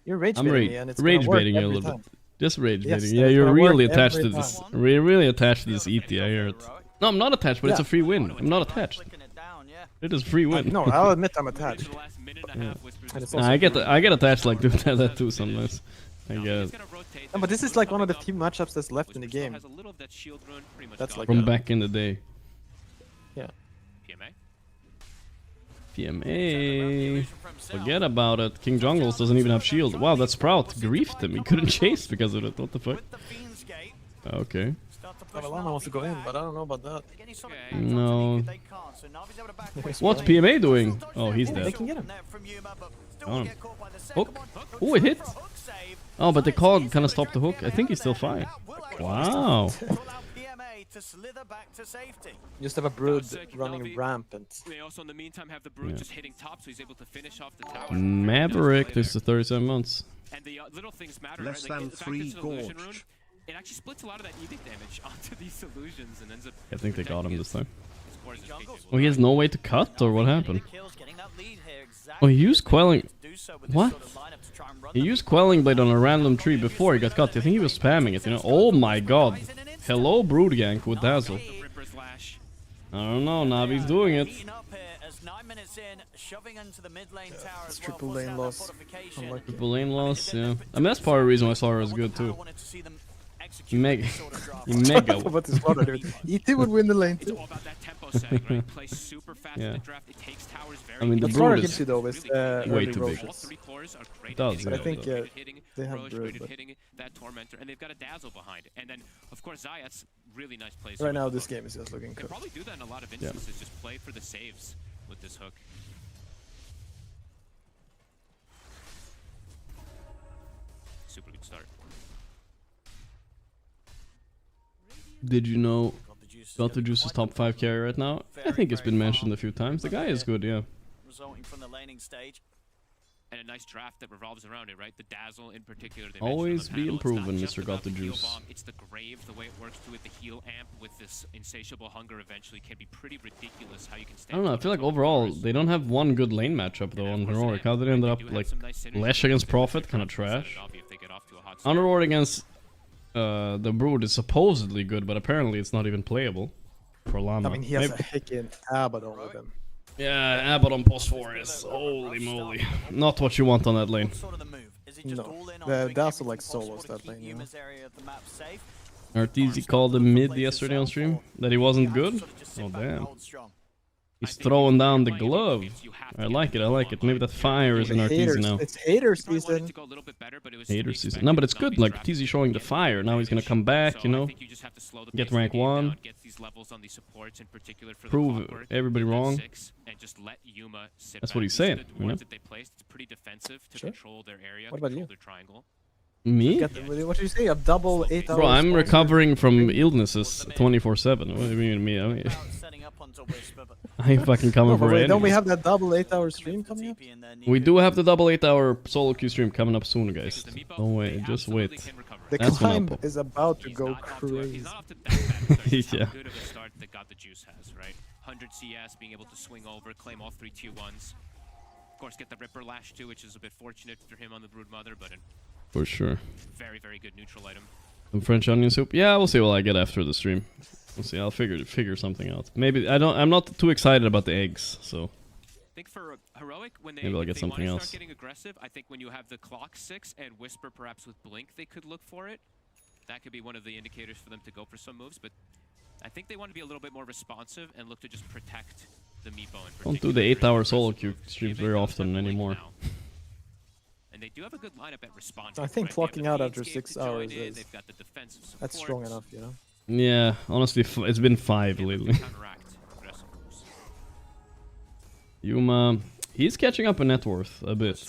you're rage I'm baiting me, and it's rage gonna work baiting you a every little time. bit. Just rage Yes, baiting. and Yeah, it's you're gonna work really attached to every this. time. Really attached to this ET, I hear it. No, I'm not attached, but it's a Yeah. free win. I'm not attached. It is free win. No, I'll admit I'm attached. Yeah. And it's Nah, also I get free I get attached like that too sometimes. I get it. No, but this is like one of the few matchups that's left in the game. That's like From back in the day. Yeah. PMA. Forget about it. King Jungles doesn't even have shield. Wow, that Sprout griefed him. He couldn't chase because of it. What the fuck? Okay. Alana wants to go in, but I don't know about that. No. What's PMA doing? Oh, he's They dead. can get him. Oh. Hook? Oh, it hit. Oh, but the cog kind of stopped the hook. I think he's still fine. Wow. Just have a brood running rampant. They also in the meantime have the Brood Yeah. just hitting top, so he's able to finish off the tower. Maverick, this is 37 months. And the little things matter, Less right? than the fact 3 it's an illusion Gorgc. rune, it actually splits a lot of that edict damage onto these illusions and ends up. I think they got him this time. his cores just capable Oh, he has of- no way to cut, or what happened? Oh, he used Quelling. What? He used Quelling Blade on a random tree before he got cut. I think he was spamming it, you know? Oh my god. Hello, Brood Gank with Dazzle. Ripper's Lash. I don't know, Navi's doing it. It's triple lane loss. Unlucky. Triple lane loss, yeah. I mean, that's part of the reason why Slaughter is good too. Mega. Mega. What is Slaughter doing? ET would win the lane It's too. all about that tempo setting, right? Play super fast Yeah. in the draft. It takes towers very I mean, the What easily. Slaughter Brood gives is you though is way early too big. All Roches. 3 cores are great It does, at hitting, yeah. I think, great at hitting they have Roche, Brood, great at but- hitting that Tormentor, and they've got a Dazzle behind. And then, of course, Zayat's really nice plays. Right here now, with the this hook. game is just looking They cooked. probably do that in a lot of instances, just play for the saves with this hook. super good start. Did you know Got the Juice is top 5 carry right now? I think it's been mentioned a few times. The guy is good, yeah. Resulting from the laning stage. And a nice draft that revolves around it, right? The Dazzle in particular. Always be improving, Mr. Got the Juice. Bomb, it's the Grave, the way it works to it. The heal amp with this insatiable hunger eventually can be pretty ridiculous how you can stand. I don't know, I feel like overall, they don't have one good lane matchup though on Heroic. How did they end up like Lash against Prophet, kind of trash. Underlord against the Brood is supposedly good, but apparently it's not even playable for Llama. I mean, he has a hickin' Abaddon with him. Yeah, Abaddon post 4 is holy moly. Not what you want on that lane. No, the Dazzle like solos that lane, you know. Arteezy called him mid yesterday on stream that he wasn't good. Oh damn. He's throwing down the glove. I like it, I like it. Maybe that fire is in Arteezy now. It's hater season. Hater season. No, but it's good, like Arteezy showing the fire. Now he's gonna come back, you know. Get rank 1. Prove everybody wrong. That's what he's saying, you know? Sure. What about you? Me? What did you say? A double 8 hours? Bro, I'm recovering from illnesses 24/7. What do you mean me? I mean, I ain't fucking coming for it. Don't we have that double 8-hour stream coming up? We do have the double 8-hour solo queue stream coming up soon, guys. Don't wait, just wait. The climb is about to go crazy. Yeah. 100 CS, being able to swing over, claim all 3 tier 1s. Of course, get the Ripper Lash too, which is a bit fortunate for him on the Brood Mother, but for sure. Very, very good neutral item. Some French onion soup. Yeah, we'll see what I get after the stream. We'll see. I'll figure something out. Maybe I'm not too excited about the eggs, so. I think for Heroic, when they, maybe I'll get something want to else. Start getting aggressive, I think when you have the Clock 6 and Whisper perhaps with Blink, they could look for it. That could be one of the indicators for them to go for some moves, but I think they want to be a little bit more responsive and look to just protect the Meepo in particular. Don't do the 8-hour solo queue streams very often anymore. And they do have a good lineup at responding. I think clocking out after 6 hours is that's strong enough, you know. Yeah, honestly, it's been 5 lately. Yuma, he's catching up in net worth a bit.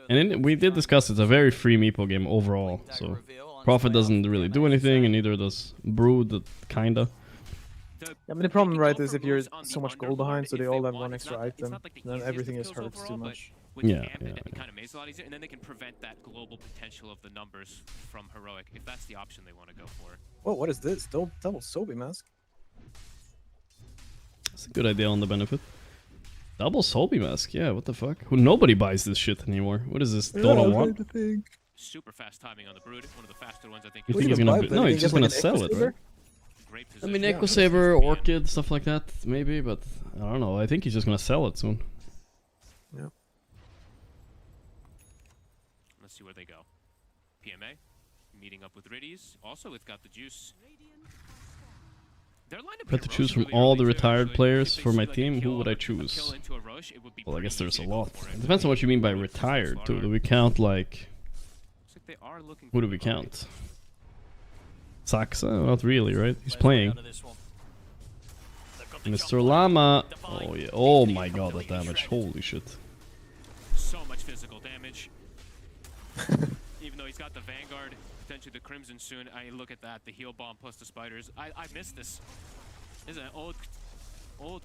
And we did discuss it's a very free Meepo game overall, so Prophet doesn't really do anything, and neither does Brood, kinda. Yeah, I mean, the problem, right, is if you're so much gold behind, so they all have one extra item, then everything is hurts too much. Yeah. It kind of makes it a lot easier, and then they can prevent that global potential of the numbers from Heroic, if that's the option they want to go for. Whoa, what is this? Double Sobi mask? That's a good idea on the benefit. Double Sobi mask, yeah, what the fuck? Nobody buys this shit anymore. What is this, Dota 1? Super fast timing on the Brood, one of the faster ones I think. You think he's gonna no, he's just gonna sell it, right? I mean, Echo Saber, Orchid, stuff like that, maybe, but I don't know. I think he's just gonna sell it soon. Yeah. Let's see where they go. PMA, meeting up with Riddies, also with Got the Juice. If I had to choose from all the retired players for my team, who would I choose? Well, I guess there's a lot. It depends on what you mean by retired, too. Do we count, like... Who do we count? Saxa? Not really, right? He's playing. Mr. Llama... Oh, yeah. Oh my god, that damage. Holy shit. So much physical damage. Even though he's got the Vanguard, potentially the Crimson soon. I look at that, the heal bomb plus the spiders. I missed this. This is an old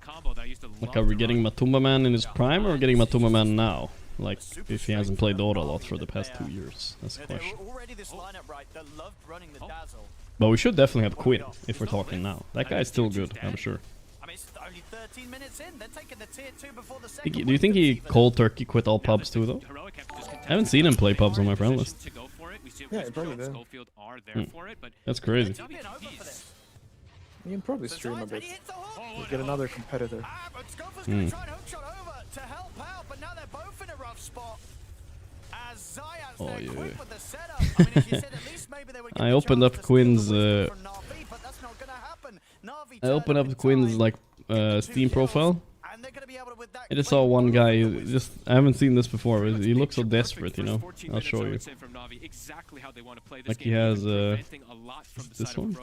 combo that I used to love. Like, are we getting Matumba Man in his prime, or are we getting Matumba Man now? Like, if he hasn't played Dota a lot for the past 2 years. That's the question. But we should definitely have Quinn, if we're talking now. That guy's still good, I'm sure. Do you think he cold turkey quit all pubs too, though? I haven't seen him play pubs on my friend list. Yeah, he probably did. That's crazy. You can probably stream a bit. We'll get another competitor. Oh yeah. I opened up Quinn's like Steam profile. I just saw one guy. I haven't seen this before. He looks so desperate, you know. I'll show you. Like he has this one.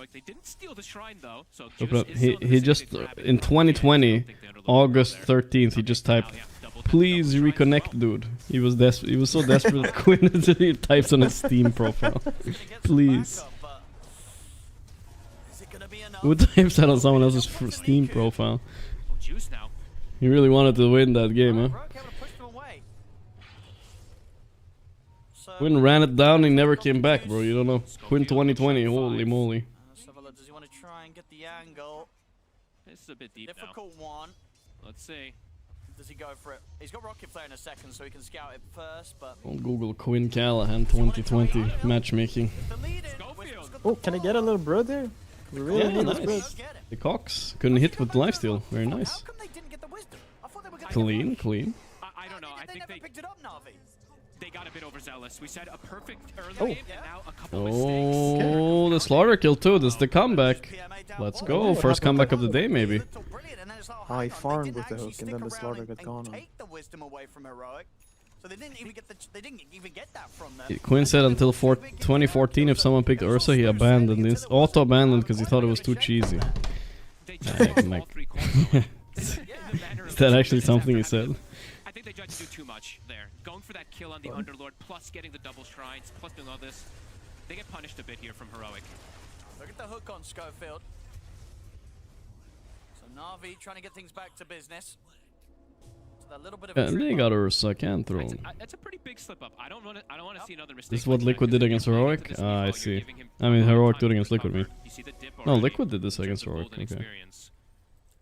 Open up. He just in 2020, August 13th, he just typed Please reconnect, dude. He was so desperate that Quinn he types on his Steam profile. Please. Who types that on someone else's Steam profile? He really wanted to win that game, huh? Quinn ran it down, he never came back, bro. You don't know. Quinn 2020, holy moly. Let's have a look. Does he want to try and get the angle? This is a bit deep Difficult one. Let's see. Does he go for it? He's got Rocket Flare in a second, so he can scout it first, but... On Google Quinn Callahan 2020 matchmaking. Oh, can I get a little bro there? We really Yeah, need this bro. nice. The Cox couldn't hit with lifesteal. Very nice. Clean, clean. I don't know. I think they picked it up, Na'Vi. They got a bit overzealous. We said a perfect early Oh. game, and now a couple Oh, the slaughter kill too. This is the comeback. Let's go. First comeback of the day, maybe. Oh, he farmed with the hook and then the slaughter got gone on. Take the wisdom away from Heroic. So they didn't even get that from them. Quinn said until 2014, if someone picked Ursa, he abandoned this. Auto-abandoned because he thought it was too cheesy. Is that actually something he said? I think they tried to do too much there. Going for that kill on the Underlord, plus getting the double shrines, plus doing all this. They get punished a bit here from Heroic. Look at the hook on Schofield. So Na'Vi trying to get things back to business. So that little bit of a They got Ursa, can't throw. That's a pretty big slip up. I don't want to see another mistake. This is what Liquid did against Heroic? Ah, I see. I mean, Heroic did it against Liquid, me. No, Liquid did this against Heroic, okay.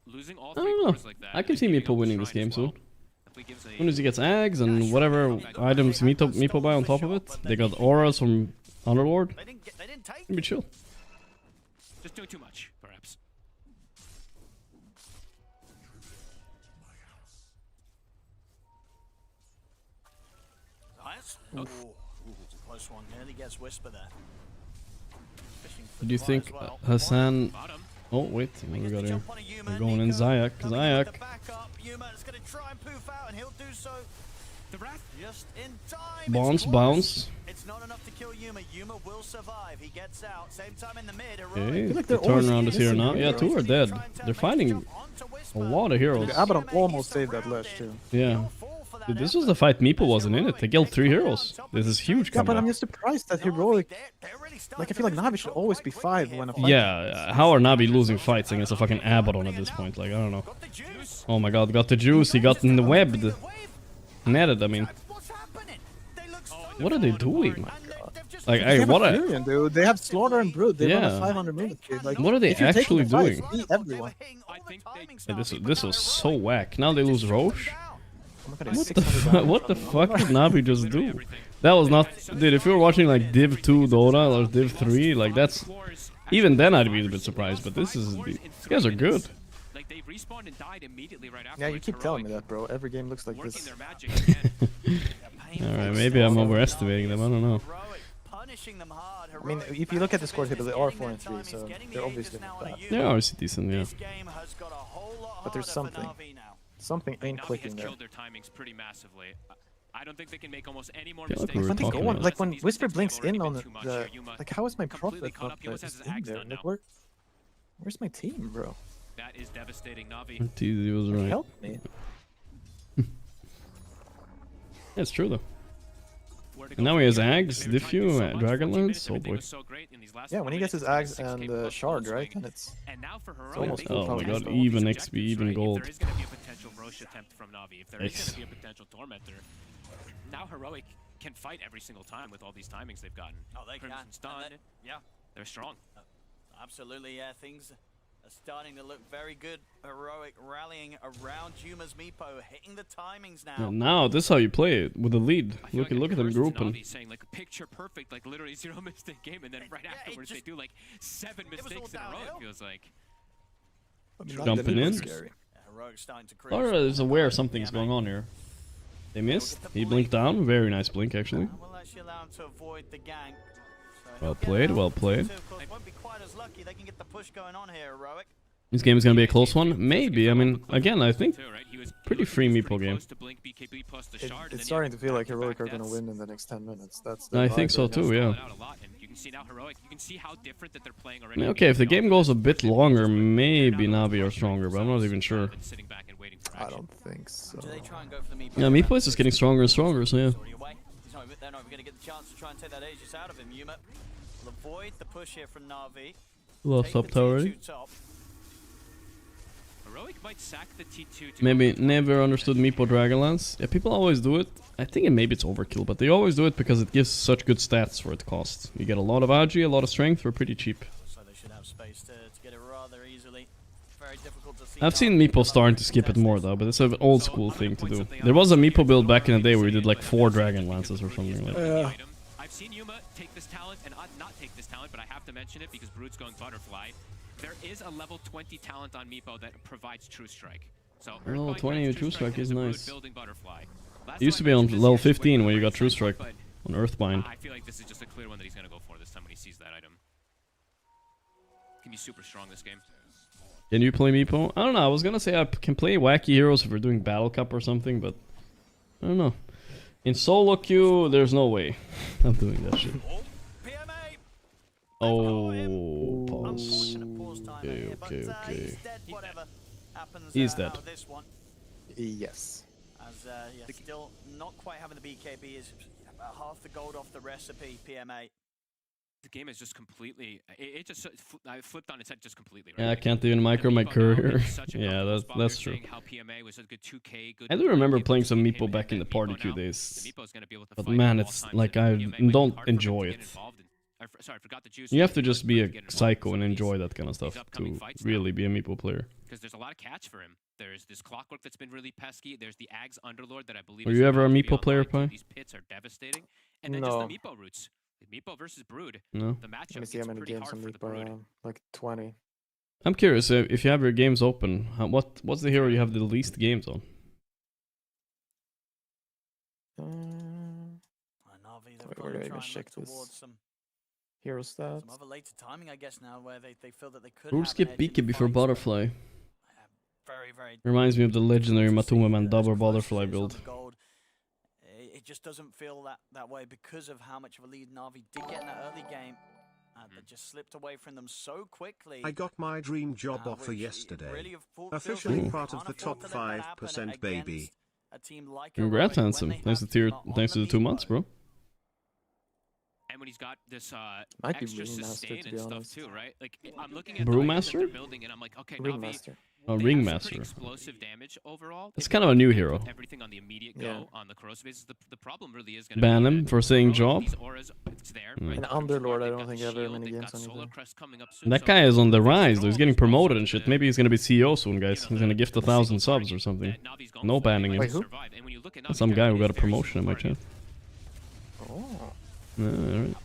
I don't know. I can see Meepo winning this game soon. As soon as he gets Ags and whatever items Meepo buy on top of it, they got auras from Underlord. It'll be chill. Just doing too much, perhaps. Nice. Ooh, it's a close one. Nearly gets Whisper there. Do you think Hassan... Oh, wait. What we got here? We're going in Zayak. Zayak. Bounce, bounce. It's not enough to kill Yuma. Yuma will survive. He gets out. Same time in the mid. Okay, the turnaround is here now. Yeah, two are dead. They're fighting a lot of heroes. Abaddon almost saved that Lash too. Yeah. Dude, this was the fight Meepo wasn't in it. They killed 3 heroes. This is huge. Yeah, but I'm just surprised that Heroic... Like, I feel like Na'Vi should always be 5 when a fight... Yeah, how are Na'Vi losing fights against a fucking Abaddon at this point? Like, I don't know. Oh my god, got the juice. He got in the webbed. Netted, I mean. What are they doing? Like, They have what a are... Furion, dude. They have Slaughter and Brood. They run a Yeah. 500 movement speed. Like, What are they if you're taking actually the fight, doing? beat everyone. Yeah, this was so whack. Now they lose Roche. Oh my God, What the what the fuck did Na'Vi just do? That was not... Dude, if you were watching like Div 2 Dota or Div 3, like that's... Even then I'd be a bit surprised, but this is... These guys are good. Like they respawned and died immediately right after. Yeah, you keep telling me that, bro. Every game looks like this. Alright, maybe I'm overestimating them, I don't know. I mean, if you look at the score table, they are 4 and 3, so they're obviously not bad. They're obviously decent, yeah. But there's something. Something ain't clicking there. Killed their timings pretty massively. I don't think they can make almost any more Yeah, like mistakes. we were When they talking go on, about. like when Whisper blinks in on Too much the... here. Yuma Like, how is my completely prophet caught not up. He almost has just his in axe there? done Like, now. where's my team, bro? That is devastating, Na'Vi. TZ was right. Help me. It's true though. And now he has Ags, Diffu, Dragonlance. Oh boy. Yeah, when he gets his Ags and Shard, right? And it's almost full Oh my power. god, even XP, even gold. There is going to be a potential Roche attempt from Na'Vi. If there is going to be a potential Tormentor, now Heroic can fight every single time with all these timings they've gotten. Oh, they can. Crimson's done. Yeah. They're strong. Absolutely, yeah. Things are starting to look very good. Heroic rallying around Yuma's Meepo, hitting the timings now. Well, now this is how you play it with the lead. Look at them grouping. Na'Vi saying like picture perfect, like literally 0 mistake game, and then right afterwards they do like 7 mistakes in a row. It feels like. Jumping in. Yeah, Heroic's starting to cruise. Laura is aware something's going on here. They missed. He blinked down. Very nice blink actually. Will actually allow him to avoid the gank. So Well played, well played. won't be quite as lucky. They can get the push going on here, Heroic. This game is gonna be a close one. Maybe. I mean, again, I think pretty free Meepo game. It's starting to feel like Heroic are gonna win in the next 10 minutes. That's the I vibe think so right now. too. Yeah. see now Heroic, you can see how different that they're playing I already. mean, okay, if the game goes a bit longer, maybe Navi are stronger, but I'm not even sure. I don't think so. Do they try and go for the Meepo? Yeah, Meepo is just getting stronger and stronger, so yeah. They're not going to get the chance to try and take that Aegis out of him. Yuma will avoid the push here from Na'Vi. Lost up tower already. Heroic might sack the T2 Maybe never understood Meepo Dragonlance. Yeah, people always do it. I think maybe it's overkill, but they always do it because it gives such good stats for its cost. You get a lot of Agi, a lot of strength for pretty cheap. So they should have space to get it rather easily. Very difficult to see. I've seen Meepo starting to skip it more though, but it's an old school thing to do. There was a Meepo build back in the day where you did like 4 Dragonlances or something like that. I've seen Yuma take this talent and not take this talent, but I have to mention it because Brood's going Butterfly. There is a level 20 talent on Meepo that provides True Strike. So level 20 True Strike is nice. Butterfly. It used to be on level 15 when you got True Strike on Earthbind. I feel like this is just a clear one that he's going to go for this time when he sees that item. Can be super strong this game. Can you play Meepo? I don't know, I was gonna say I can play wacky heroes if we're doing Battle Cup or something, but I don't know. In solo queue, there's no way I'm doing that shit. Oh, pause. Okay. He's dead. Yes. As yeah, still not quite having the BKB is about half the gold off the recipe. PMA. The game is just completely. It just I flipped on its head just completely. Right? Yeah, I can't even micro my career. Yeah, that's true. I do remember playing some Meepo back in the party queue days. But man, it's like I don't enjoy it. Sorry, I forgot the juice. You have to just be a psycho and enjoy that kind of stuff to really be a Meepo player. Because there's a lot of catch for him. There's this Clockwork that's been really pesky. There's the Ags Underlord that I believe. Were you ever a Meepo player, Pi? These pits are devastating. And then just the Meepo roots. Meepo versus Brood. No. The matchup Let me see how many games on Meepo. Like 20. I'm curious if you have your games open. What's the hero you have the least games on? Where do I even check this? Hero stats. Some other later timing, I guess, now where they feel that they could. Brood skip BK before Butterfly. Very. Reminds me of the legendary Matuma Man double Butterfly build. It just doesn't feel that way because of how much of a lead Na'Vi did get in that early game. That just slipped away from them so quickly. I got my dream job offer yesterday. Really Officially part of the top 5%, baby. Congrats, handsome. Thanks to the 2 months, bro. And when he's got this Might be extra sustain and stuff honest. too, right? Like I'm looking at Brewmaster? the building and I'm like, okay, Ringmaster. Oh, they have some Ringmaster. pretty explosive damage overall. That's kind of a new hero. Everything on the immediate go on the corrosive basis. The problem really is going to Ban him for saying job. It's there, right? An Underlord, I don't think I have very many games on either. That guy is on the rise though. He's getting promoted and shit. Maybe he's gonna be CEO soon, guys. He's gonna gift 1,000 subs or something. No banning him. Wait, who? Some guy who got a promotion in my chat. Oh. Alright.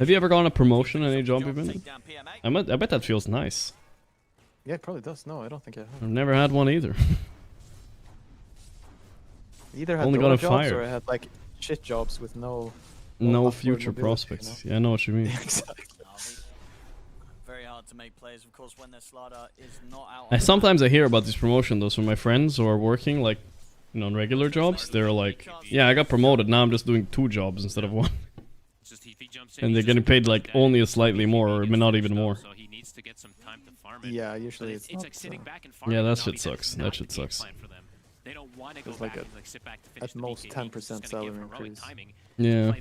Have you ever gotten a promotion in any job you've been in? I bet that feels nice. Yeah, it probably does. No, I don't think I have. I've never had one either. Either had Only Dota got jobs fired. or I had like shit jobs with no No upward future mobility, prospects. you Yeah, I know what you mean. Exactly. Very hard to make plays, of course, when their slaughter is not out. Sometimes I hear about this promotion though from my friends who are working like, you know, on regular jobs. They're like, yeah, I got promoted. Now I'm just doing 2 jobs instead of 1. And they're getting paid like only a slightly more, or not even more. Yeah, usually it's not, like sitting back and yeah, that shit sucks. That shit sucks. They don't want to go It's back like and like sit back to finish at most 10% salary increase. Yeah.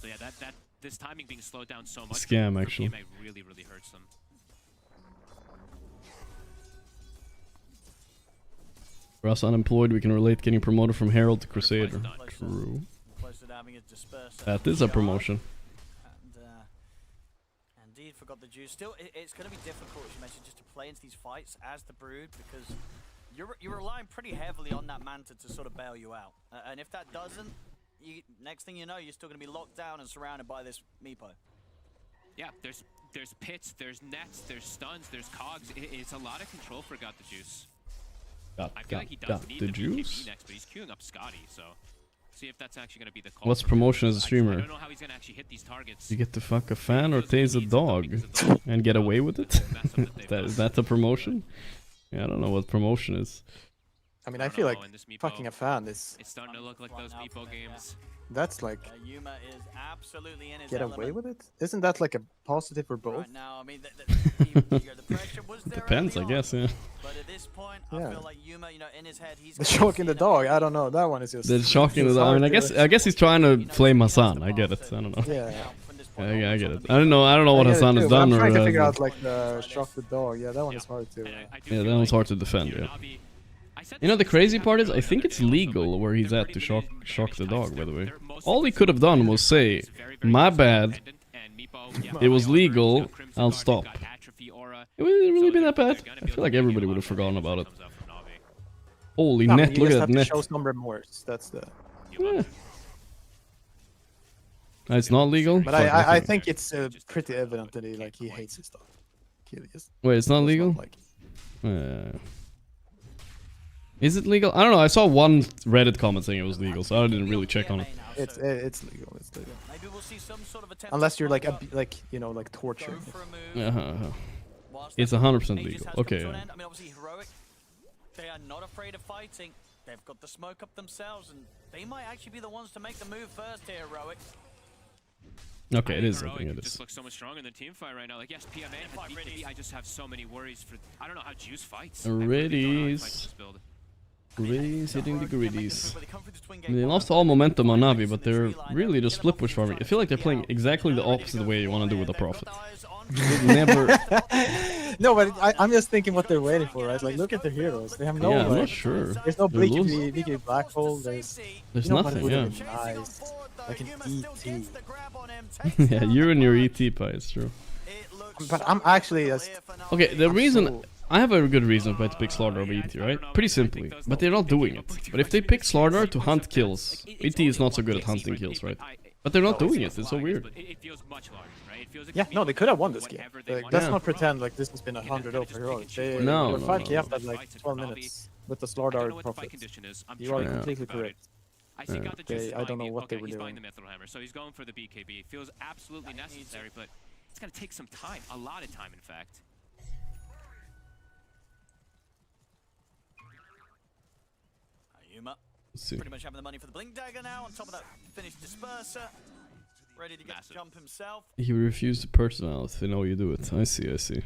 So yeah, that this timing being slowed down so much. Scam, actually. PMA really hurts them. For us unemployed, we can relate getting promoted from Herald to Crusader. True. That is a promotion. And indeed, forgot the juice. Still, it's going to be difficult, as you mentioned, just to play into these fights as the Brood, because you're relying pretty heavily on that Manta to sort of bail you out. And if that doesn't, next thing you know, you're still going to be locked down and surrounded by this Meepo. Yeah, there's pits, there's nets, there's stuns, there's cogs. It's a lot of control for Got the Juice. I feel like he does need the juice next, but he's queuing up Scotty, so see if that's actually going to be the call. What's promotion as a streamer? I don't know how he's going to actually hit these targets. You get to fuck a fan or tase a dog and get away with it? Is that a promotion? Yeah, I don't know what promotion is. I mean, I feel like fucking a fan is... It's starting to look like those Meepo games. That's like... Yuma is absolutely in his Get element. away with it? Isn't that like a positive for both? Right now, I mean, the pressure was there Depends, I early on, guess, yeah. But at this point, Yeah. I feel like Yuma, you know, in his head, he's The shock in the dog, I don't know. That one is just... The shocking it's the I mean, hard I to- guess he's trying to flame Hassan. I get it. I don't know. Yeah. Yeah, I get it. I don't know what I get it Hassan too, has but done. I'm trying to or, figure out like the shock the dog. Yeah, that one is hard to... Yeah, that one's hard to defend. Yeah. You know the crazy part is I think it's legal where he's at to shock the dog. By the way, all he could have done was say, "My bad. It was legal. I'll stop." It wouldn't really be that bad. I feel like everybody would have forgotten about it. Holy No, net! you Look just at have that to net. show some remorse. That's the... Yeah. It's not legal. But Fuck, I think it's pretty evident that he hates his dog. He just Wait, it's not does legal? like it. Is it legal? I don't know. I saw one Reddit comment saying it was legal, so I didn't really check on it. It's legal. It's legal. Unless you're like you know, like torture. It's 100% legal. Okay. I mean, obviously Heroic, they are not afraid of fighting. They've got the smoke up themselves, and they might actually be the ones to make the move first here, Heroic. Okay, it is Heroic something. It just is. looks so much stronger in the team fight right now. Like, yes, PMA has BKB. I just have so many worries for... I don't know how Juice fights. Griddies. Griddies hitting the griddies. They lost all momentum on Navi, but they're really just flip push farming. I feel like they're playing exactly the opposite way you want to do with a Prophet. They never... No, but I'm just thinking what they're waiting for, right? Like, look at their heroes. They have no... Yeah, I'm like, not sure. There's no They're losing. BKB Black Hole. There's There's you know what nothing, would yeah. have been nice? Like an ET. Yeah, you and your ET pie, it's true. But I'm actually... Okay, the reason... I have a good reason why to pick Slardar over ET, right? Pretty simply. But they're not doing it. But if they pick Slardar to hunt kills, ET is not so good at hunting kills, right? But they're not doing it, it's so weird. Yeah, no, they could have won this game. Like, let's not pretend like this has been 100 over Heroic. They No, were no, 5k no. up at like 12 minutes with the Slardar Prophet. You are completely correct. Okay, I don't know what they were doing. So he's going for the BKB. It feels absolutely necessary, but it's going to take some time. A lot of time, in fact. Yuma Let's see. pretty much having the money for the Blink Dagger now. On top of that, finished Disperser. Ready to get the jump himself. He refused to personal if they know you do it. I see, I see.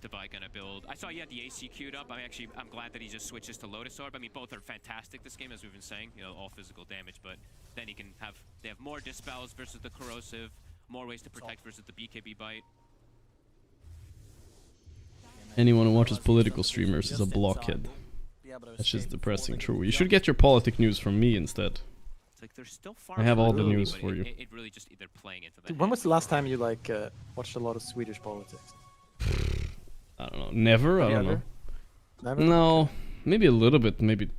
Devi gonna build. I saw he had the AC queued up. I'm glad that he just switches to Lotus Orb. I mean, both are fantastic this game, as we've been saying. You know, all physical damage, but then he can have... They have more dispels versus the corrosive, more ways to protect versus the BKB bite. Anyone who watches political streamers is a blockhead. That's just depressing, true. You should get your politic news from me instead. Like they're still far I have all the from news but for you. It really just they're playing into that. Dude, when was the last time you like watched a lot of Swedish politics? I don't know. Never? I don't know. Never? No. Maybe a little bit. Maybe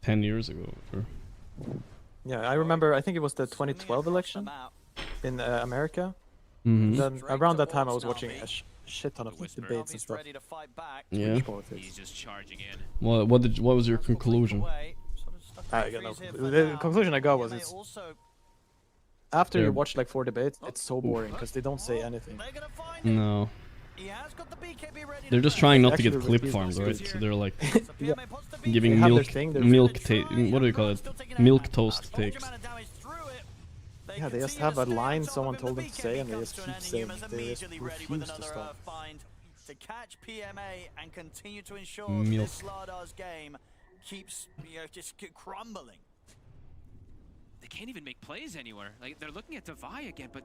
10 years ago. Sure. Yeah, I remember. I think it was the 2012 election in America. Mm-hmm. Then around that time, I was watching a shit ton of like, debates and stuff. Yeah. Politics. He's just charging in. What was your conclusion? I got no clue. The conclusion I got was it's after you watch like 4 debates, it's so boring because they don't say anything. No. They're just trying not to get clip farmed, right? So they're like giving milk what do you call it? Milk toast takes. Yeah, they just have a line someone told them to say, and they just keep saying it. They just refuse to stop. To catch PMA and continue to ensure Milk. this Slardar's game keeps, you know, just crumbling. They can't even make plays anywhere. Like they're looking at Devi again, but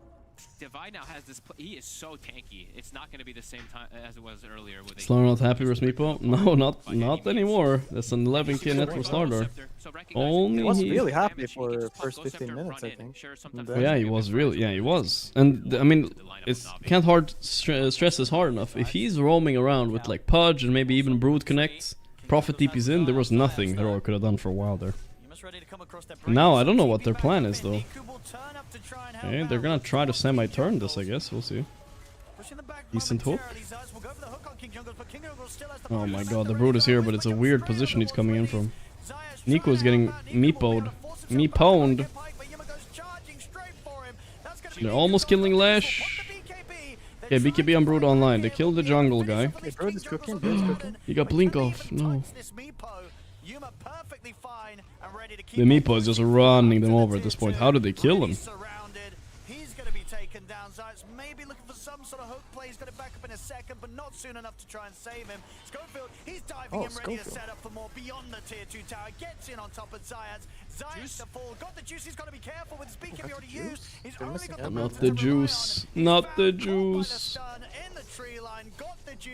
Devi now has this. He is so tanky. It's not going to be the same time as it was earlier. Slardar not happy with Meepo? No, not anymore. That's an 11k net for Slardar. Only He was he. really happy for the first 15 minutes, I think. Yeah, he was really. Yeah, he was. And I mean, it's can't stress this hard enough. If he's roaming around with like Pudge and maybe even Brood connects, Prophet TP's in, there was nothing Heroic could have done for a while there. Now I don't know what their plan is though. Okay, they're gonna try to semi-turn this, I guess. We'll see. Decent hook. Oh my god, the Brood is here, but it's a weird position he's coming in from. Nico is getting meepoed. Meeponed. They're almost killing Lash. Okay, BKB on Brood online. They killed the jungle guy. Okay, Brood is cooking. Brood is cooking. He got blink off. No. Yuma perfectly fine and ready to keep The Meepo is just running them over at this point. How did they kill him? surrounded. He's going to be taken down. Zayas maybe looking for some sort of hook play. He's going to back up in a second, but not soon enough to try and save him. Schofield, he's diving in, ready to set up for more beyond the tier 2 tower. Gets in on top of Zayas. Zayas to fall. Got the juice. He's got to be careful with his BKB already used. He's only got the Not the juice. Not the juice.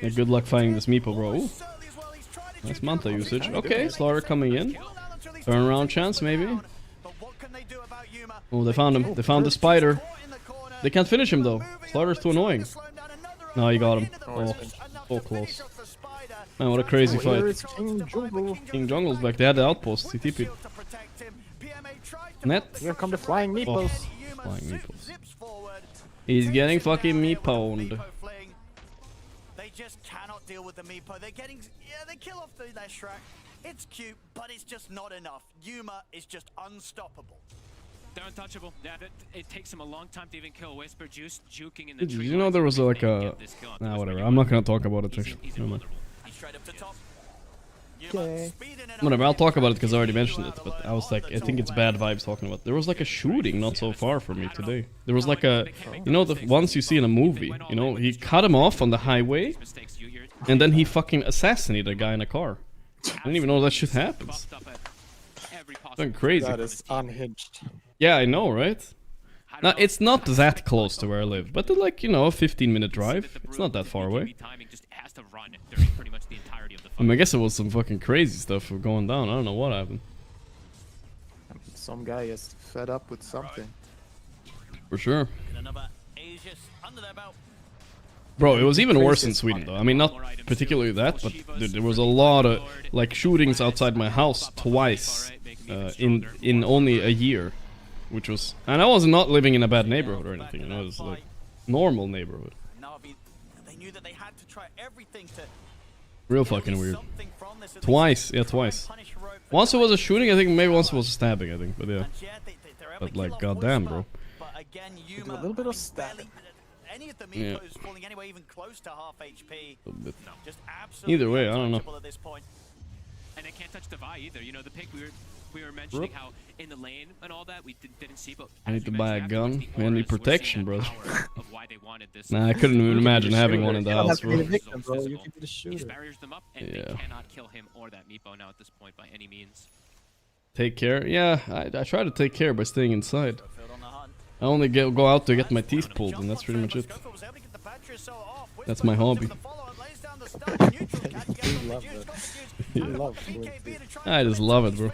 Yeah, good luck fighting this Meepo, bro. Ooh. Nice Manta usage. Okay, Slaughter coming in. Turnaround chance, maybe. Oh, they found him. They found the spider. They can't finish him, though. Slaughter's too annoying. No, he got him. Oh, so close. Man, what a crazy fight. King Jungle's back. They had the outpost. He TP'd. Net. Here come the flying Meepos. Flying Meepos. He's getting fucking Meeponed. They just cannot deal with the Meepo. They're getting... Yeah, they kill off their Shrek. It's cute, but it's just not enough. Yuma is just unstoppable. They're untouchable. Yeah, it takes them a long time to even kill Whisper. Juice juking in the Did tree. you know there was like a... Nah, whatever. I'm not gonna talk about it, actually. Never mind. Okay. Whatever, I'll talk about it because I already mentioned it, but I was like, I think it's bad vibes talking about it. There was like a shooting not so far from me today. There was like a, you know, the ones you see in a movie, you know, he cut him off on the highway, and then he fucking assassinated a guy in a car. I didn't even know that shit happens. Going crazy. That is unhinged. Yeah, I know, right? Now, it's not that close to where I live, but like, you know, a 15-minute drive. It's not that far away. I mean, I guess it was some fucking crazy stuff going down. I don't know what happened. Some guy is fed up with something. For sure. Bro, it was even worse in Sweden, though. I mean, not particularly that, but there was a lot of, like, shootings outside my house twice in only a year. Which was... And I was not living in a bad neighborhood or anything, you know, it was like normal neighborhood. They knew that they had to try everything to... Real fucking weird. Twice, yeah, twice. Once it was a shooting, I think maybe once it was a stabbing, I think, but yeah. But like, goddamn, bro. A little bit of stabbing. Any of the Meepos falling anywhere even close to half HP. Just absolutely either way, I don't know. at this point. And they can't touch the Vi either. You know, the pick we were mentioning how in the lane and all that we didn't see, but I need to buy a gun. I need protection, bro. Nah, I couldn't even imagine having one in the house, bro. He barriers them up, and they cannot kill him or that Meepo now at this point by any means. Take care? Yeah, I try to take care by staying inside. I only go out to get my teeth pulled, and that's pretty much it. That's my hobby. I just love it, bro.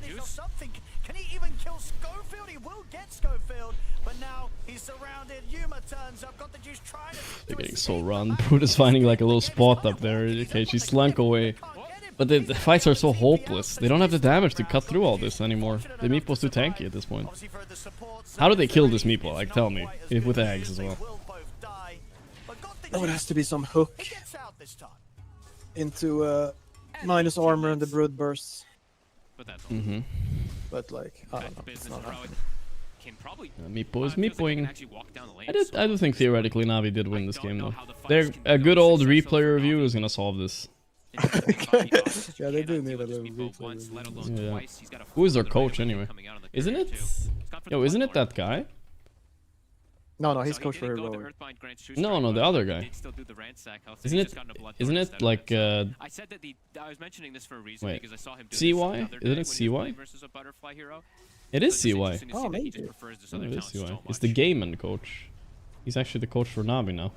Can he even kill Schofield? He will get Schofield, but now he's surrounded. Yuma turns up, got the juice, trying to... They're getting so run. Brute is finding like a little spot up there. Okay, she slunk away. But the fights are so hopeless. They don't have the damage to cut through all this anymore. The Meepo's too tanky at this point. How do they kill this Meepo? Like, tell me. If with eggs as well. Oh, it has to be some hook into minus armor and the brood bursts. But like, I don't know. It's not happening. Meepo is Meepoing. I do think theoretically Navi did win this game though. A good old replay review is gonna solve this. Yeah, they do need a little replay. Yeah. Who is their coach anyway? Isn't it? Yo, isn't it that guy? No, he's coach for Heroic. No, the other guy. Isn't it like I said that I was mentioning this for a reason because I saw him do CY? Isn't it CY? It is CY. Oh, maybe. It is CY. It's the Gaiman coach. He's actually the coach for Navi now.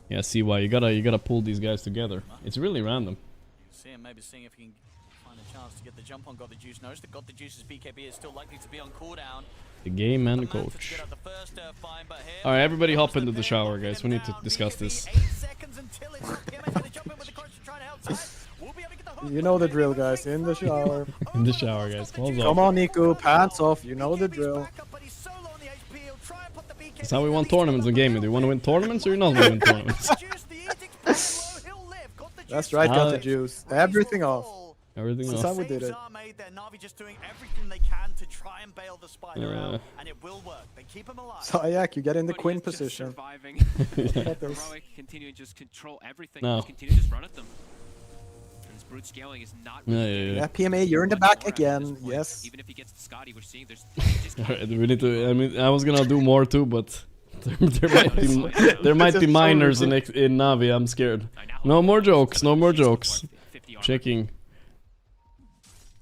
Yeah, CY. You gotta pull these guys together. It's really random. See him maybe seeing if he can find a chance to get the jump on God the Juice. Notice that God the Juice's BKB is still likely to be on cooldown. The game and the coach. Alright, everybody hop into the shower, guys. We need to discuss this. You know the drill, guys. In the shower. In the shower, guys. Come on, Nico. Pants off. You know the drill. That's how we won tournaments in gaming. Do you want to win tournaments or you not want to win tournaments? That's right, got the juice. Everything off. Everything That's off. how we did it. Navi just doing everything they can to try and bail the spider out, and it will work. They keep him alive. So Ayak, you get in the Queen position. Heroic continue to just control everything. No. Just continue to just run at them. brute scaling is not Yeah, PMA, you're in the back again. Yes. Even if he gets the Scotty, we're seeing there's Alright, we need to. I mean, I was gonna do more too, but there might be minors in Navi. I'm scared. No more jokes. No more jokes. Checking.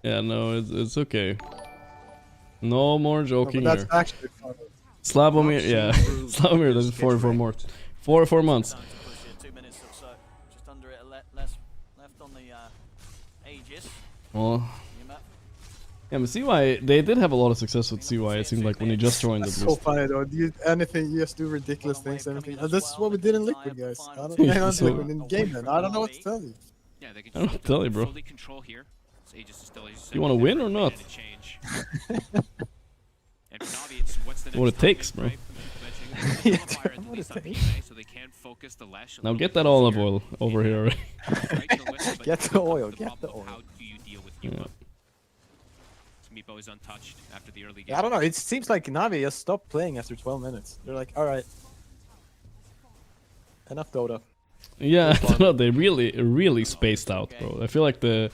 Yeah, no, it's okay. No more joking that's here. actually fun. Slavomir, yeah, Slavomir. That's 44 more. 4 months. 2 minutes or so. Just under it, left on the Aegis. Well, yeah, but CY, they did have a lot of success with CY. It seemed like when he just joined at That's least. so funny though. You just do ridiculous things, everything. And this is what we did in Liquid, guys. I don't know So- Liquid in game then. I don't know what to tell you. Yeah, they can I don't tell you, bro. fully control here. So Aegis is still, You want to win or not? And for Navi, it's what's the What next it takes, bro. target, right? Fire at least on PMA, so they can focus the Lesh a Now little get bit that olive easier. oil over here already. Right to the whistle, but Get the oil, the get problem the of oil. How do you deal with Yeah. Yuba? Meepo is untouched after the early game. I don't know. It seems like Navi just stopped playing after 12 minutes. They're like, all right, enough Dota. Yeah, I don't know. They really spaced out, bro. I feel like the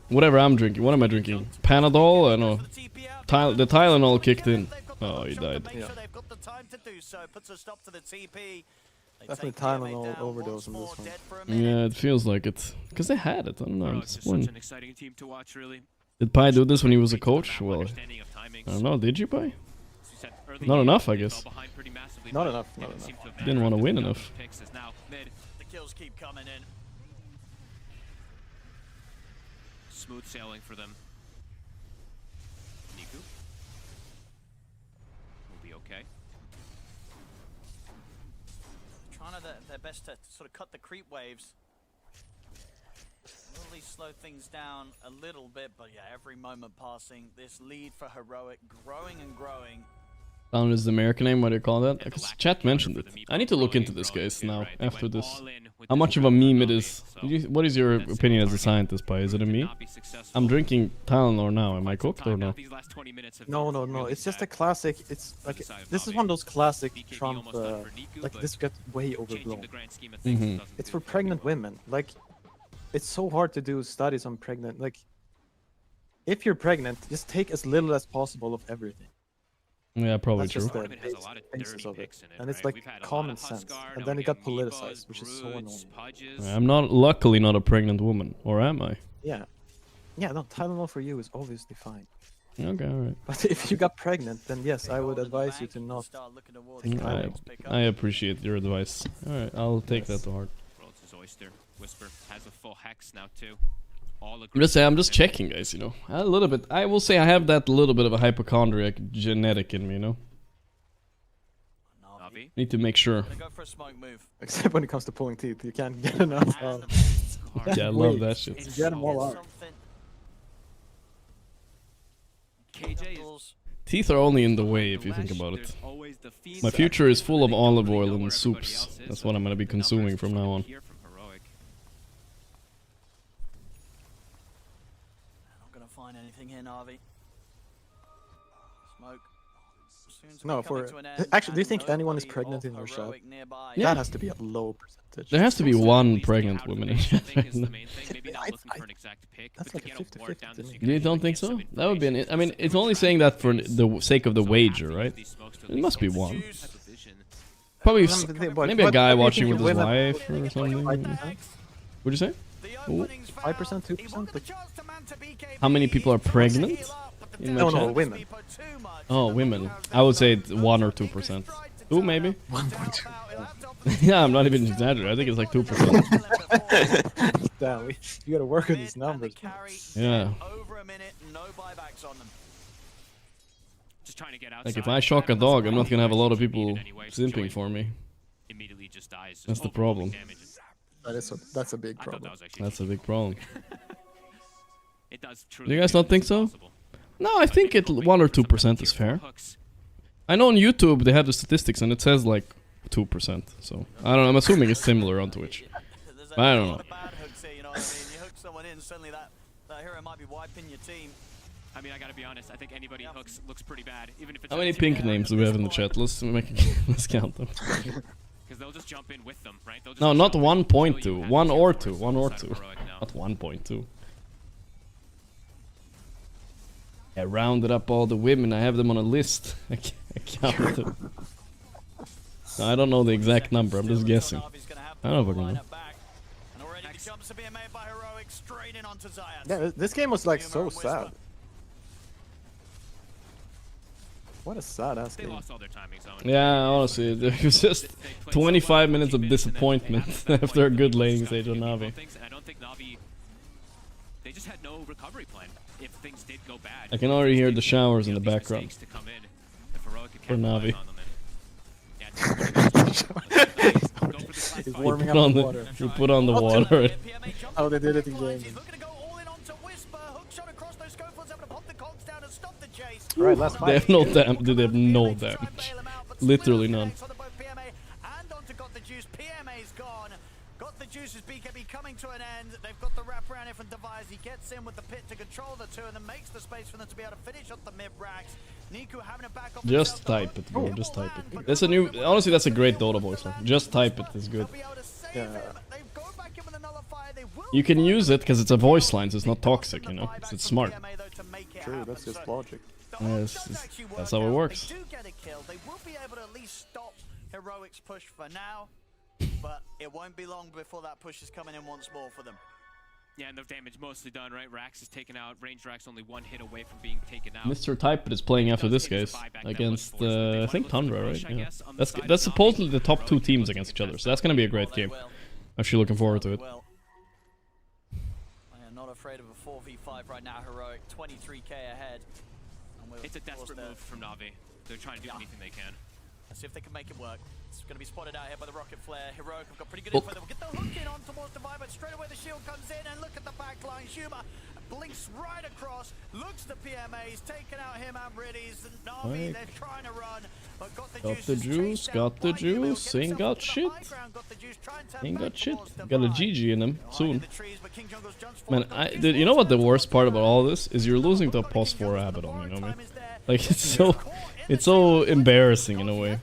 whatever I'm drinking. What am I drinking? Panadol? I don't know. The Tylenol kicked in. Oh, he died. Yeah. Definitely Tylenol overdose on this one. Yeah, it feels like it. Because they had it. I don't know. I'm It's just disappointed. such an exciting team to watch, really. Did Pi do this when he was a coach? Well, Understanding of timings. I don't know. Did you, Pi? As you said, early Not game, enough, I they guess. fell behind pretty massively, Not but enough, not didn't enough. seem to have Didn't want to mattered. win The enough. picks is now mid. The kills keep coming in. Smooth sailing for them. Niku will be okay. Trying their best to sort of cut the creep waves. Really slow things down a little bit, but yeah, every moment passing, this lead for Heroic growing and growing. Down is the American name, what do you call that? Because chat mentioned it. I need to look into this, guys, now, after this. How much of a meme it is. What is your opinion as a scientist, Pi? Is it a meme? I'm drinking Tylenol now. Am I cooked or no? No. It's just a classic. It's like this is one of those classic Trump. Like this gets way overblown. It's for pregnant women. Like, it's so hard to do studies on pregnant. Like, if you're pregnant, just take as little as possible of everything. Yeah, probably That's true. just the basis of it. And it's like common sense. And then it got politicized, which is so annoying. I'm luckily not a pregnant woman, or am I? Yeah. Yeah, no, Tylenol for you is obviously fine. Okay, alright. But if you got pregnant, then yes, I would advise you to not take Tylenol. I appreciate your advice. Alright, I'll take that to heart. World's his oyster. Whisper has a full hex now too. I'm just checking, guys, you know. A little bit. I will say I have that little bit of a hypochondriac genetic in me, you know. Need to make sure. Except when it comes to pulling teeth, you can't get enough. Yeah, I love that shit. Get them all out. Teeth are only in the way if you think about it. My future is full of olive oil and soups. That's what I'm gonna be consuming from now on. Find anything here, Navi. Smoke. No, actually, do you think anyone is pregnant in your shop? Yeah. That has to be a low percentage. There has to be one pregnant woman in chat right now. That's like a 50-50 to me. You don't think so? That would be an... I mean, it's only saying that for the sake of the wager, right? It must be one. Probably maybe a guy watching with his wife or something. What'd you say? 5%, 2%? How many people are pregnant? In my No, chat? women. Oh, women. I would say 1 or 2%. 2 maybe? 1.2. Yeah, I'm not even exaggerating. I think it's like 2%. Damn, you gotta work on these numbers. Yeah. Over a minute, no buybacks on them. Just trying to get Like if I shock a dog, I'm not gonna have a lot of people simping for me. Immediately just dies. That's the problem. That's a big problem. That's a big problem. It does Do you guys not think so? possible. No, I think 1 or 2% is fair. I know on YouTube they have the statistics and it says like 2%. So I don't know. I'm assuming it's similar on Twitch. I don't know. You hook someone in, suddenly that hero might be wiping your team. I mean, I gotta be honest. I think anybody hooks looks pretty bad, even if it's. How many pink names do we have in the chat? Let's count them. Because they'll just jump in with them, right? They'll just No, not jump in until you 1.2. have 1 to or force 2. 1 or inside 2. of Heroic now. Not 1.2. I rounded up all the women. I have them on a list. I counted them. No, I don't know the exact number. I'm just guessing. I don't fucking know. Yeah, this game was like so sad. What a sad ass game. Yeah, honestly, there was just 25 minutes of disappointment after a good laning stage on Na'Vi. I don't think Na'Vi, they just had no recovery plan if things did go bad. I can already hear the showers in the background. For Na'Vi. He's warming Put up on the the water. You put on the water. Oh, they did it in game. Alright, last fight. They have no damage. They have no damage. Literally none. Juice's BKB coming to an end. They've got the wraparound here from Device. He gets in with the pit to control the two and then makes the space for them to be able to finish up the mid racks. Niku having a back off. Just type it, bro. Just type it. That's a new. Honestly, that's a great Dota voice line. Just type it is good. Yeah. You can use it because it's a voice line, so it's not toxic, you know. It's smart. True, that's just logic. That's how it works. They do get a kill. They will be able to at least stop Heroic's push for now. But it won't be long before that push is coming in once more for them. Yeah, and the damage mostly done, right? Rax is taken out. Ranged Rax only one hit away from being taken out. Mr. Type It is playing after this, guys, against I think Tundra, right? Yeah. That's supposedly the top 2 teams against each other, so that's gonna be a great game. Actually, looking forward to it. I am not afraid of a 4v5 right now. Heroic 23k ahead. It's a desperate move from Na'Vi. They're trying to do anything they can. Let's see if they can make it work. It's going to be spotted out here by the rocket flare. Heroic have got pretty good info. They will get the hook in on towards Divide, but straight away the shield comes in and look at the back line. Shuma blinks right across, looks the PMAs, taking out him and Riddies. Na'Vi, they're trying to run, but got the juice. Got the juice. Ain't got shit. Ain't got shit. Got a GG in him soon. Man, you know what the worst part about all this is? You're losing to a +4 Abaddon, you know what I mean? Like, it's so embarrassing in a way.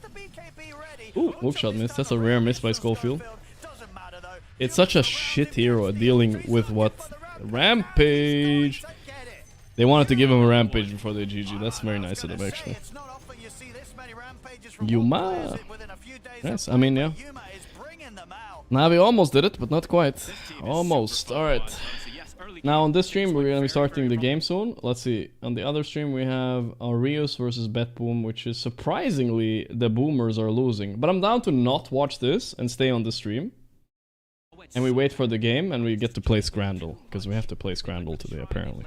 Ooh, hookshot miss. That's a rare miss by Schofield. It's such a shit hero at dealing with what? Rampage! They wanted to give him a rampage before they GG. That's very nice of them, actually. Yuma! Yes, I mean, yeah. Na'Vi almost did it, but not quite. Almost. Alright. Now on this stream we're gonna be starting the game soon. Let's see. On the other stream we have Arius versus BetBoom, which is surprisingly the boomers are losing. But I'm down to not watch this and stay on the stream. And we wait for the game and we get to play Scrandle, because we have to play Scrandle today apparently.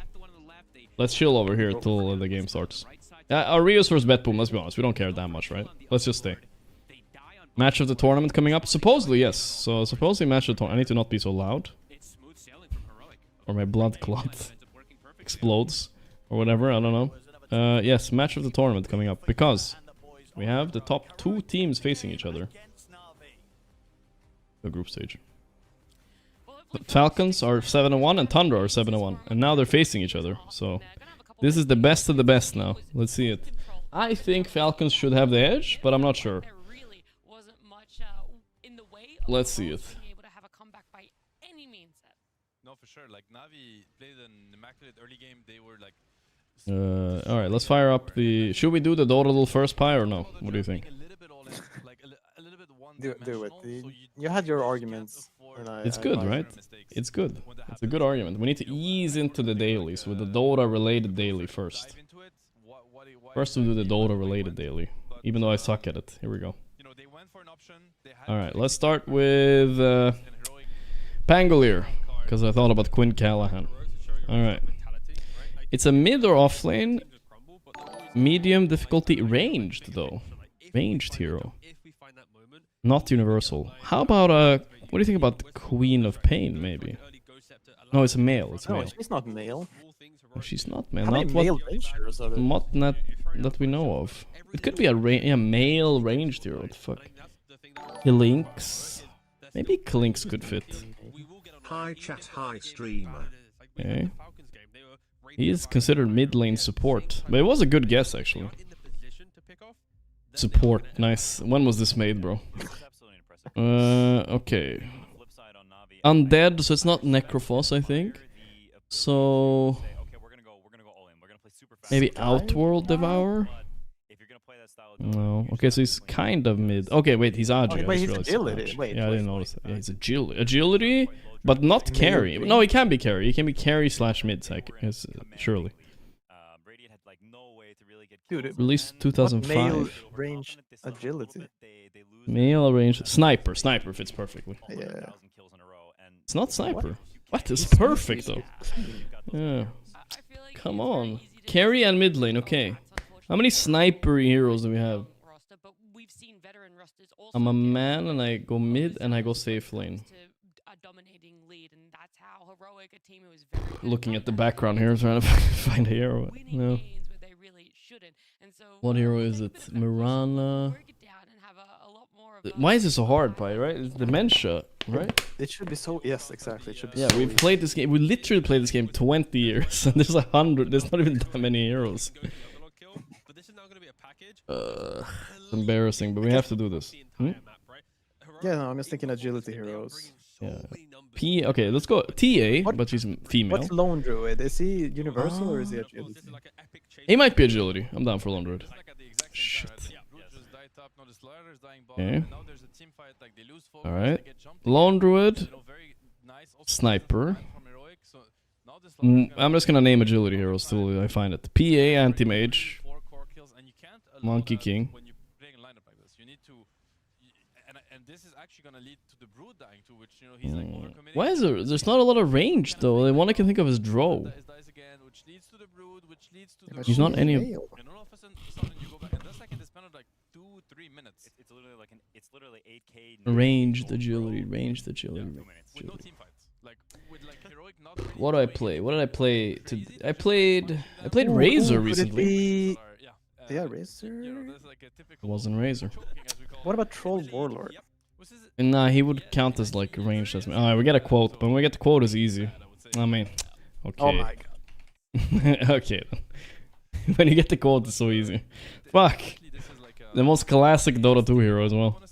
Let's chill over here till the game starts. Arius versus BetBoom, let's be honest, we don't care that much, right? Let's just stay. Match of the tournament coming up? Supposedly, yes. So supposedly match of the tournament. I need to not be so loud. Or my blood clot explodes. Or whatever, I don't know. Yes, match of the tournament coming up. Because we have the top 2 teams facing each other. The group stage. The Falcons are 7-1 and Tundra are 7-1. And now they're facing each other. So this is the best of the best now. Let's see it. I think Falcons should have the edge, but I'm not sure. Let's see it. No, for sure. Like Na'Vi played an immaculate early game. They were like. Alright, let's fire up the. Should we do the Dota little first pie or no? What do you think? Do it. You had your arguments. It's good, right? It's good. It's a good argument. We need to ease into the dailies with the Dota related daily first. First, we'll do the Dota related daily. Even though I suck at it. Here we go. Alright, let's start with Pangolier. Because I thought about Quinn Callahan. Alright. It's a mid or off lane. Medium difficulty. Ranged, though. Ranged hero. Not universal. How about what do you think about the Queen of Pain, maybe? No, it's a male. It's a male. No, she's not male. No, she's not male. How Not many male rangers are there? not that we know of. It could be a male ranged hero. What the fuck? Klinks. Maybe Klinks could fit. Hi chat, hi streamer. Okay. He is considered mid lane support, but it was a good guess actually. Support, nice. When was this made, bro? Okay. Undead, so it's not Necrophos, I think. So maybe Outworld Devour? No. Okay, so he's kind of mid. Okay, wait, he's Agi. Wait, he's agility. Wait, yeah, I didn't notice that. Yeah, he's agility, but not carry. No, he can be carry. He can be carry / mid, yes, surely. Dude, Released 2005. Male range agility. Male range sniper. Sniper fits perfectly. Yeah. It's not sniper. What is perfect though? Yeah. Come on. Carry and mid lane. Okay. How many sniper heroes do we have? I'm a man and I go mid and I go safe lane. Looking at the background here, trying to find a hero. No. What hero is it? Mirana. Why is it so hard, Pi, right? It's dementia, right? It should be so... Yes, exactly. It should be yeah, so we've played this game. We literally played this game 20 years. And there's 100. There's not even that many heroes. It's embarrassing, but we have to do this. Hmm? Yeah, no, I'm just thinking agility heroes. Yeah. P. Okay, let's go. TA, but she's female. What's Lone Druid? Is he universal or is he agility? He might be agility. I'm down for Lone Druid. Shit. Okay. Alright. Lone Druid. Sniper. I'm just gonna name agility heroes till I find it. PA, Anti-Mage. Monkey King. Why is there's not a lot of range though? The one I can think of is Drow. He's not any. Ranged agility, ranged agility. What do I play? What did I play? I played Razor recently. Yeah, Razor. It wasn't Razor. What about Troll Warlord? Nah, he would count as like ranged as me. Alright, we get a quote, but when we get the quote, it's easy. I mean, okay. Oh my god. Okay. When you get the quote, it's so easy. Fuck. The most classic Dota 2 hero as well.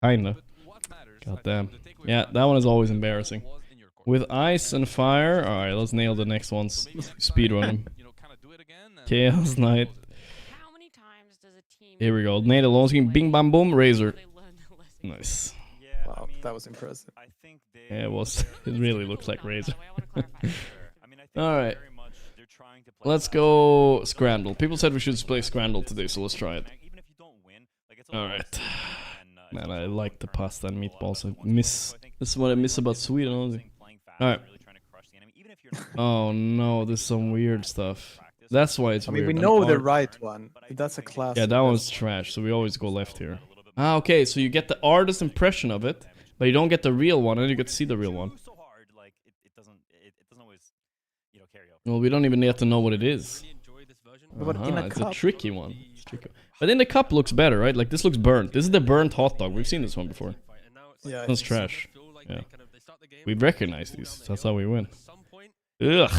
Kinda. God damn. Yeah, that one is always embarrassing. With ice and fire. Alright, let's nail the next ones. Speedrun him. Chaos Knight. Here we go. Nade alone screen. Bing bam boom. Razor. Nice. Wow, that was impressive. Yeah, it was. It really looked like Razor. Alright. Let's go Scrandle. People said we should play Scrandle today, so let's try it. Alright. Man, I like the pasta and meatballs. I miss... This is what I miss about Sweden, honestly. Alright. Oh no, there's some weird stuff. That's why it's weird. I mean, we know the right one. That's a classic. Yeah, that one's trash, so we always go left here. Ah, okay, so you get the artist impression of it, but you don't get the real one, and you get to see the real one. Well, we don't even get to know what it is. It's a tricky one. But in the cup looks better, right? Like, this looks burnt. This is the burnt hot dog. We've seen this one before. Yeah, that's trash. Yeah. We recognize these. That's how we win. Ugh.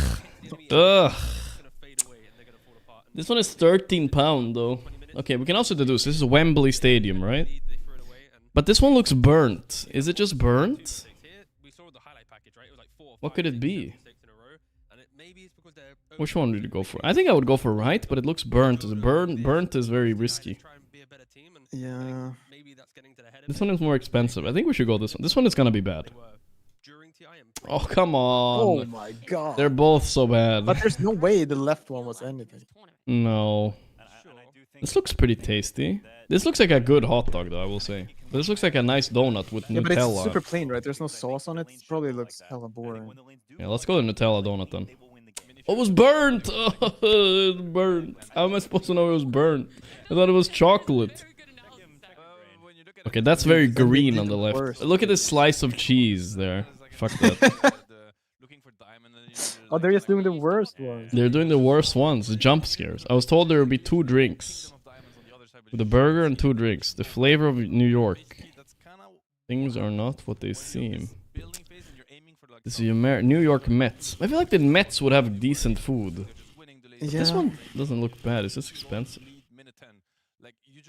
Ugh. This one is £13 though. Okay, we can also deduce. This is Wembley Stadium, right? But this one looks burnt. Is it just burnt? What could it be? Which one did you go for? I think I would go for right, but it looks burnt. Burnt is very risky. Yeah. This one is more expensive. I think we should go this one. This one is gonna be bad. Oh, come on. Oh my god. They're both so bad. But there's no way the left one was anything. No. This looks pretty tasty. This looks like a good hot dog though, I will say. This looks like a nice donut with Nutella. But it's super plain, right? There's no sauce on it. It probably looks hella boring. Yeah, let's go to Nutella donut then. Oh, it was burnt! Oh, it was burnt. How am I supposed to know it was burnt? I thought it was chocolate. Okay, that's very green on the left. Look at this slice of cheese there. Fuck that. Oh, they're just doing the worst ones. They're doing the worst ones, the jump scares. I was told there would be 2 drinks. With a burger and 2 drinks. The flavor of New York. Things are not what they seem. This is New York Mets. I feel like the Mets would have decent food. Yeah. This one doesn't look bad, it's just expensive.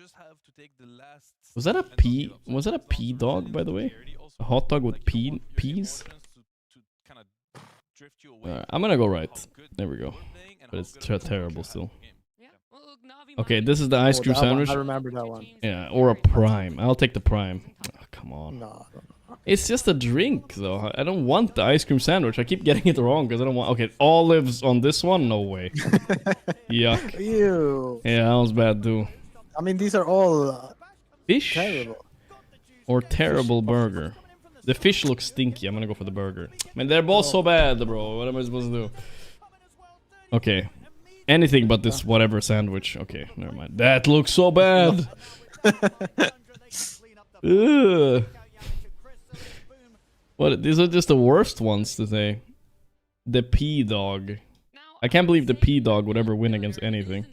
just have to take the last. Was that a pea? Was that a pea dog, by the way? A hot dog with peas? I'm gonna go right. There we go. But it's terrible still. Okay, this is the ice cream sandwich. I remember that one. Yeah, or a prime. I'll take the prime. Oh, come on. No. It's just a drink, though. I don't want the ice cream sandwich. I keep getting it wrong because I don't want. Okay, olives on this one? No way. Yuck. Ew. Yeah, that was bad, too. I mean, these are all Fish terrible. or terrible burger. The fish looks stinky. I'm gonna go for the burger. Man, they're both so bad, bro. What am I supposed to do? Okay. Anything but this whatever sandwich. Okay, never mind. That looks so bad. Ugh. What? These are just the worst ones to say. The pea dog. I can't believe the pea dog would ever win against anything.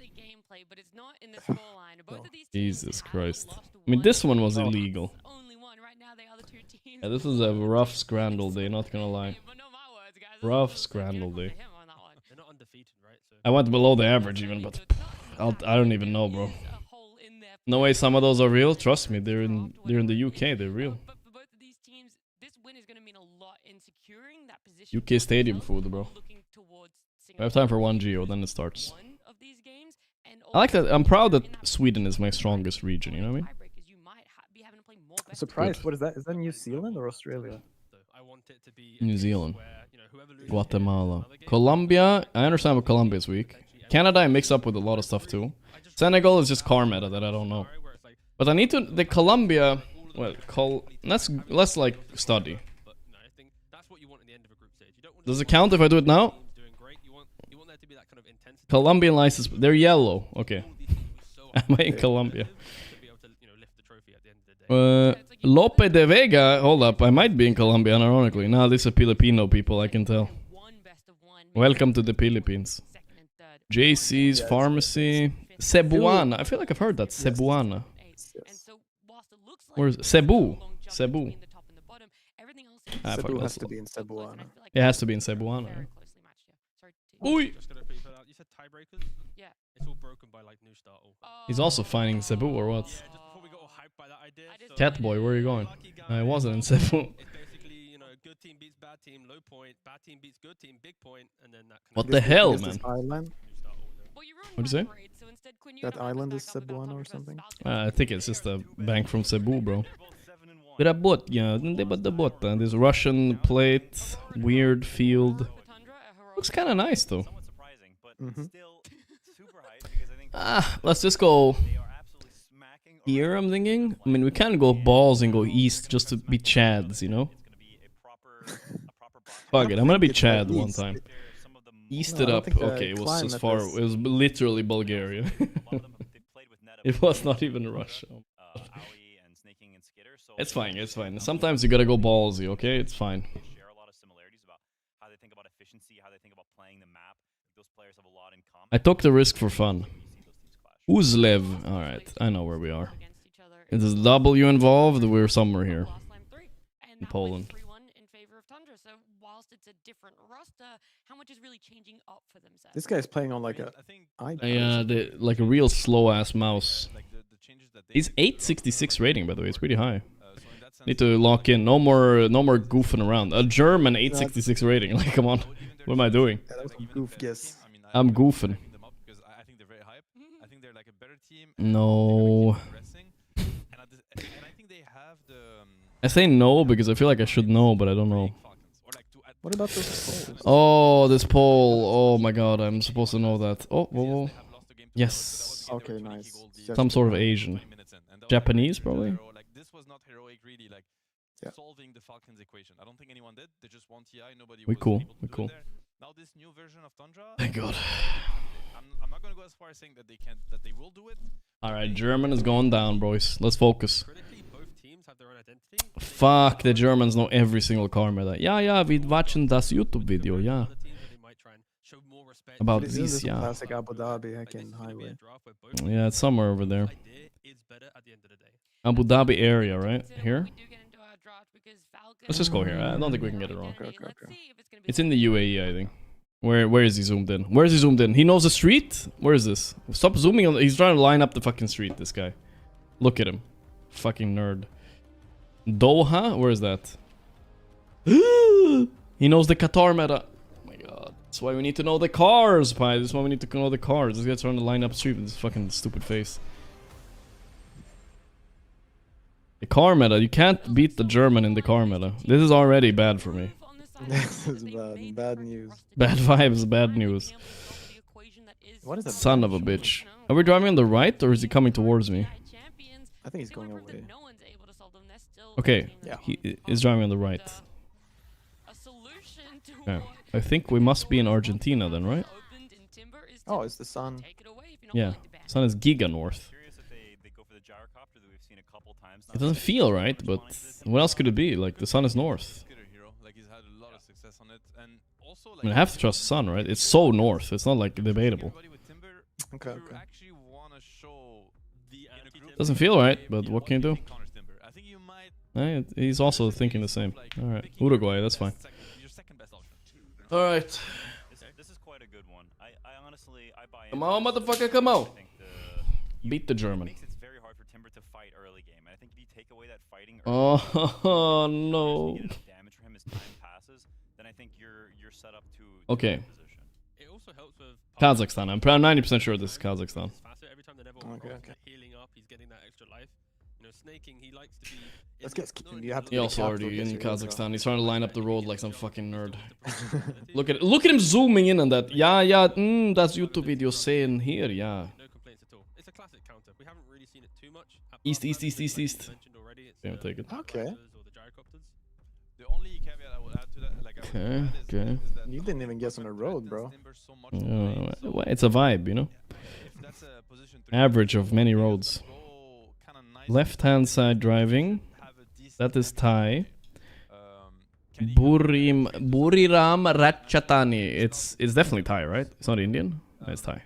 Jesus Christ. I mean, this one was illegal. Yeah, this is a rough scramble day, not gonna lie. Rough scramble day. I went below the average even, but I don't even know, bro. No way some of those are real. Trust me, they're in the UK, they're real. UK stadium food, bro. I have time for one Geo, then it starts. I like that. I'm proud that Sweden is my strongest region, you know what I mean? I'm surprised. What is that? Is that New Zealand or Australia? New Zealand. Guatemala. Colombia. I understand what Colombia is weak. Canada I mix up with a lot of stuff too. Senegal is just car meta that I don't know. But I need to... The Colombia... Well, let's like study. Does it count if I do it now? Colombian license... They're yellow. Okay. Am I in Colombia? Lope de Vega, hold up, I might be in Colombia, ironically. Nah, these are Filipino people, I can tell. Welcome to the Philippines. JC's Pharmacy. Cebuana, I feel like I've heard that. Cebuana. Or Cebu. Cebu. Cebu has to be in Cebuana. It has to be in Cebuana. Oi! He's also finding Cebu or what? Catboy, where are you going? I wasn't in Cebu. What the hell, man? What'd you say? That island is Cebuana or something? I think it's just a bank from Cebu, bro. With a bot, yeah, the bot. This Russian plate, weird field. Looks kind of nice, though. Let's just go here, I'm thinking. I mean, we can't go balls and go east just to be Chads, you know? Fuck it, I'm gonna be Chad one time. East it up. Okay, it was as far. It was literally Bulgaria. It was not even Russia. It's fine, it's fine. Sometimes you gotta go ballsy, okay? It's fine. I took the risk for fun. Uzlev. Alright, I know where we are. Is W involved? We're somewhere here. In Poland. This guy's playing on like a like a real slow ass mouse. He's 866 rating, by the way. It's pretty high. Need to lock in. No more goofing around. A German 866 rating. Like, come on. What am I doing? Goof guess. I'm goofing. No. I say no because I feel like I should know, but I don't know. What about this poll? Oh, this poll. Oh my god, I'm supposed to know that. Oh, whoa, whoa. Yes. Okay, nice. Some sort of Asian. Japanese, probably? Yeah. Solving the FALCONS equation. I don't think anyone did. They just want TI. Nobody we was cool. able to We do cool. it there. Now this new version of Tundra. Thank God. I'm not gonna go as far as saying that they can, that they will do it. All right, German is going down, boys. Let's focus. Critically, both teams have their own identity. Fuck, the Germans know every single car meta. Yeah, we watching this YouTube video, yeah. About this, yeah. Classic Abu Dhabi hacking highway. Yeah, it's somewhere over there. Abu Dhabi area, right? Here? Let's just go here. I don't think we can get it wrong. Okay. It's in the UAE, I think. Where is he zoomed in? Where is he zoomed in? He knows the street? Where is this? Stop zooming on. He's trying to line up the fucking street, this guy. Look at him. Fucking nerd. Doha? Where is that? He knows the Qatar meta. Oh my god. That's why we need to know the cars, Pi. This is why we need to know the cars. This guy's trying to line up street with this fucking stupid face. The car meta. You can't beat the German in the car meta. This is already bad for me. This is bad. Bad news. Bad vibes, bad news. What is that? Son of a bitch. Are we driving on the right or is he coming towards me? I think he's going away. Okay, Yeah. he is driving on the right. Yeah. I think we must be in Argentina then, right? Oh, it's the sun. Yeah. Sun is giga north. It doesn't feel right, but what else could it be? Like, the sun is north. I mean, I have to trust the sun, right? It's so north. It's not like debatable. Okay. Doesn't feel right, but what can you do? He's also thinking the same. Alright. Uruguay, that's fine. Alright. This is quite a good one. I honestly, I buy Come on, motherfucker, come on! Beat the German. It makes it very hard for Timber to fight early game. And I think if you take away that fighting Oh, no. damage for him as time passes, then I think you're set up to Okay. position. It also helps with Kazakhstan. I'm 90% sure this is Kazakhstan. every time the level Okay. healing up, he's getting that extra life. You know, snaking, he likes to be. Let's get. You have to. He be also careful already in against your Kazakhstan. He's trying to line up the road like some fucking nerd. Look at him zooming in on that. Yeah, that's YouTube video saying here, yeah. No complaints at all. It's a classic counter. We haven't really seen it too much. East. Yeah, take it. Okay. The only caveat I would add to that, like, Okay. You didn't even guess on the road, bro. Well, it's a vibe, you know? Average of many roads. Left-hand side driving. That is Thai. Buriram Ratchatani. It's definitely Thai, right? It's not Indian? No, it's Thai.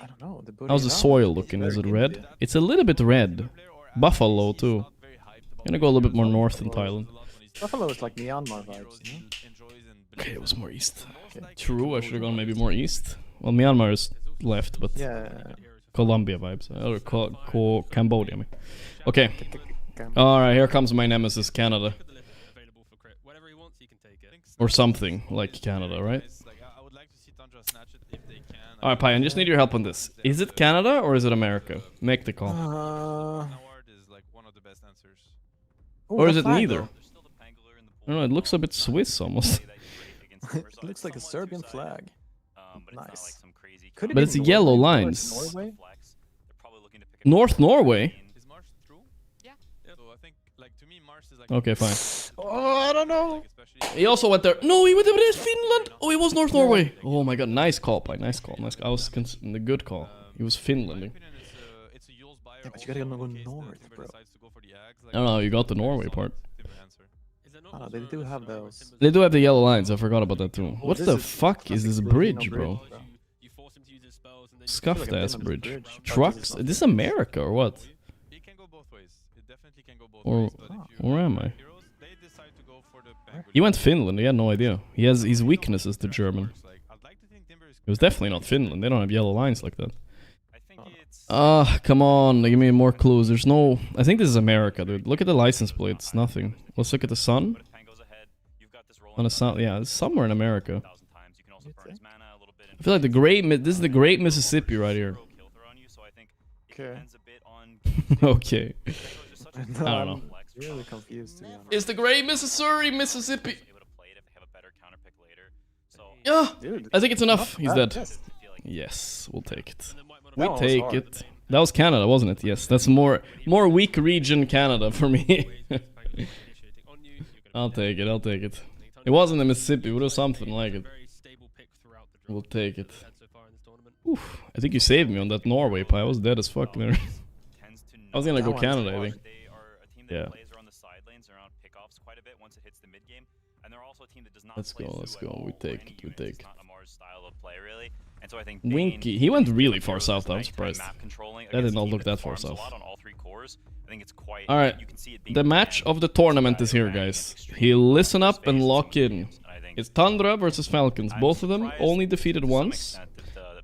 I don't know. How's the soil looking? Is it red? It's a little bit red. Buffalo, too. Gonna go a little bit more north in Thailand. Buffalo is like Myanmar vibes, you know? Okay, it was more east. True, I should have gone maybe more east. Well, Myanmar is left, but Yeah. Colombia vibes. Or Cambodia, I mean. Okay. Alright, here comes my nemesis, Canada. Or something like Canada, right? Alright, Pi, I just need your help on this. Is it Canada or is it America? Make the call. Or is it neither? I don't know, it looks a bit Swiss almost. It looks like a Serbian flag. Nice. But it's yellow lines. Norway? North Norway? Is Mars true? Yeah. So I think, like, to me, Mars is like. Okay, fine. Oh, I don't know. He also went there. No, he went over to Finland. Oh, he was North Norway. Oh my god, nice call, Pi. Nice call. I was the good call. He was Finlanding. Yeah, but you gotta go north, bro. I don't know, you got the Norway part. Oh, they do have those. They do have the yellow lines, I forgot about that too. What the fuck is this bridge, bro? Scuffed ass bridge. Trucks? This is America or what? It can go both ways. It definitely can go both Or ways. But if you where am I? heroes, they decide to go for the penguin. He went Finland, he had no idea. He has his weaknesses to German. It was definitely not Finland, they don't have yellow lines like that. Ah, come on, give me more clues. There's no... I think this is America, dude. Look at the license plates, nothing. Let's look at the sun. On the sun, yeah, it's somewhere in America. I feel like this is the Great Mississippi right here. Okay. Okay. I don't know. I'm really confused, to be honest. It's the Great Mississippi. Yeah, Dude, I think it's enough. He's bad dead. guess. Yes, we'll take it. That We one was take hard. it. That was Canada, wasn't it? Yes, that's more weak region Canada for me. I'll take it. It wasn't the Mississippi, it was something like it. We'll take it. Oof, I think you saved me on that Norway pie. I was dead as fuck there. I was gonna go Canada, I think. Yeah. Let's go. We take it. Winky, he went really far south. I'm surprised. That did not look that far south. Alright, the match of the tournament is here, guys. He'll listen up and lock in. It's Tundra versus Falcons. Both of them only defeated once.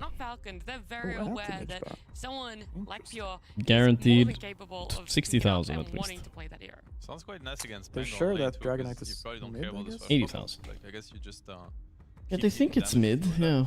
not Falcons. They're very Oh, I have aware to that match back. someone like Pure Guaranteed is more than capable of 60,000 picking up at and wanting least. to play that hero. Sounds quite nice against They're Bengal sure lane that too, Dragon 'cause Knight you is probably don't mid, care I about this guess? first 80,000. Like, I guess you just Yeah, keep they think taking it's damage mid. for that. Yeah.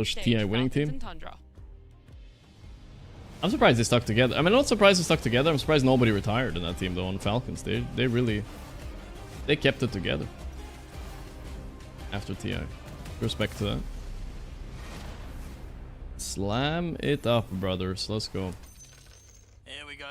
established stage, TI winning Falcons team. and Tundra. I'm surprised they stuck together. I mean, I'm not surprised they stuck together. I'm surprised nobody retired in that team though on Falcons. They really kept it together after TI. Respect to that. Slam it up, brothers. Let's go. Here we go.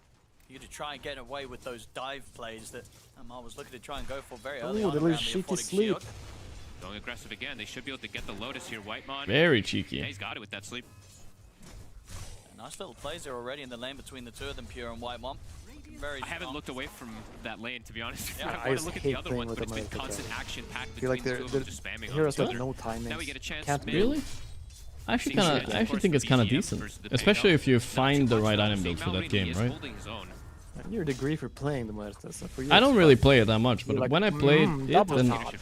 You to try and get away with those dive plays that Amar was looking to try and go for very early Oh, on the around little the shitty aquatic sleep. shield. Going aggressive again. They should be able to get the Lotus here. Whitemon. Very cheeky. Yeah, he's got it with that sleep. Nice little plays there already in the lane between the two of them, Pure and Whitemon. Very I haven't strong. looked away from that lane, to be honest. Yeah, I I want to just look at hate the other playing ones, with but it's them been like constant that. action packed I feel like between the two of them, just spamming on heroes each have other. no timing. Now we get a chance. Can't mid. Really? I actually Seems kind to of, I actually force think the it's kind of BGM decent, versus the especially Pango. if you Not find too the much right though. item See, build for that Malrine game, is right? holding his own. Your degree for playing the Muertas. For you, I don't it's really fine. play it that much, but You're like, when I play it, double and, shot.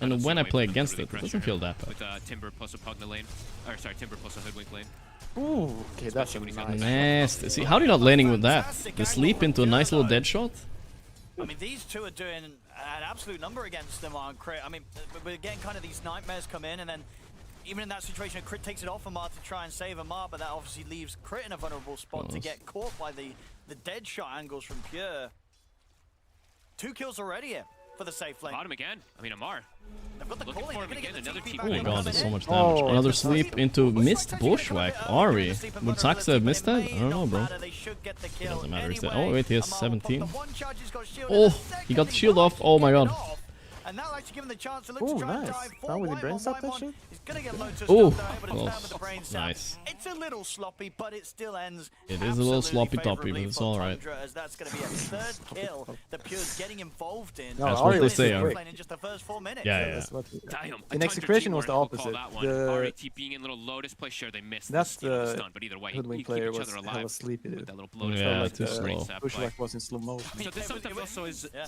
and when I play against really it, it pressure doesn't him feel that bad. With Timber plus a Pugna lane. Or sorry, Timber plus a Hoodwink lane. Ooh, okay, that's a Especially when he's got nice. Nasty. See, how are you not laning with that? The sleep into a nice little dead shot? I mean, these two are doing an absolute number against them on crit. I mean, we're getting kind of these nightmares come in, and then even in that situation, Crit takes it off Amar to try and save Amar, but that obviously leaves Crit in a vulnerable spot to get caught by the dead shot angles from Pure. 2 kills already here for the safe lane. Bottom again. I mean, Amar. Looking for him again. Another TP. Oh my god, there's so much damage. Another sleep into missed bushwhack. Ari. Would Saxa have missed that? I don't know, bro. It doesn't matter. He's dead. Oh, wait, he has 17. Oh, he got the shield off. Oh my god. And that'll actually give him the chance to look Oh, to try and nice. dive Now for with the White brain on stop that White shit? on. He's gonna get loads of Ooh, stuff there, but it's close. down with the brain stop. Nice. It's a little sloppy, but it still ends. It is a little sloppy absolutely toppy, but favorably it's for alright. Tundra, as that's gonna be a 3rd kill that Pure's getting involved in. No, That's Ari what they was say, quick. Ari. In just the first 4 minutes. Yeah, yeah. That's what Damn, in a execution Tundra was the team we'll call opposite. that one. Ari TPing in little Lotus play. Sure, they missed That's the the stun, but either way, Hoodwink he keep player each was other hella alive sleepy, with dude. that little Lotus Yeah, play. too slow. Bushwhack was in slow motion. So this sometimes also is Yeah.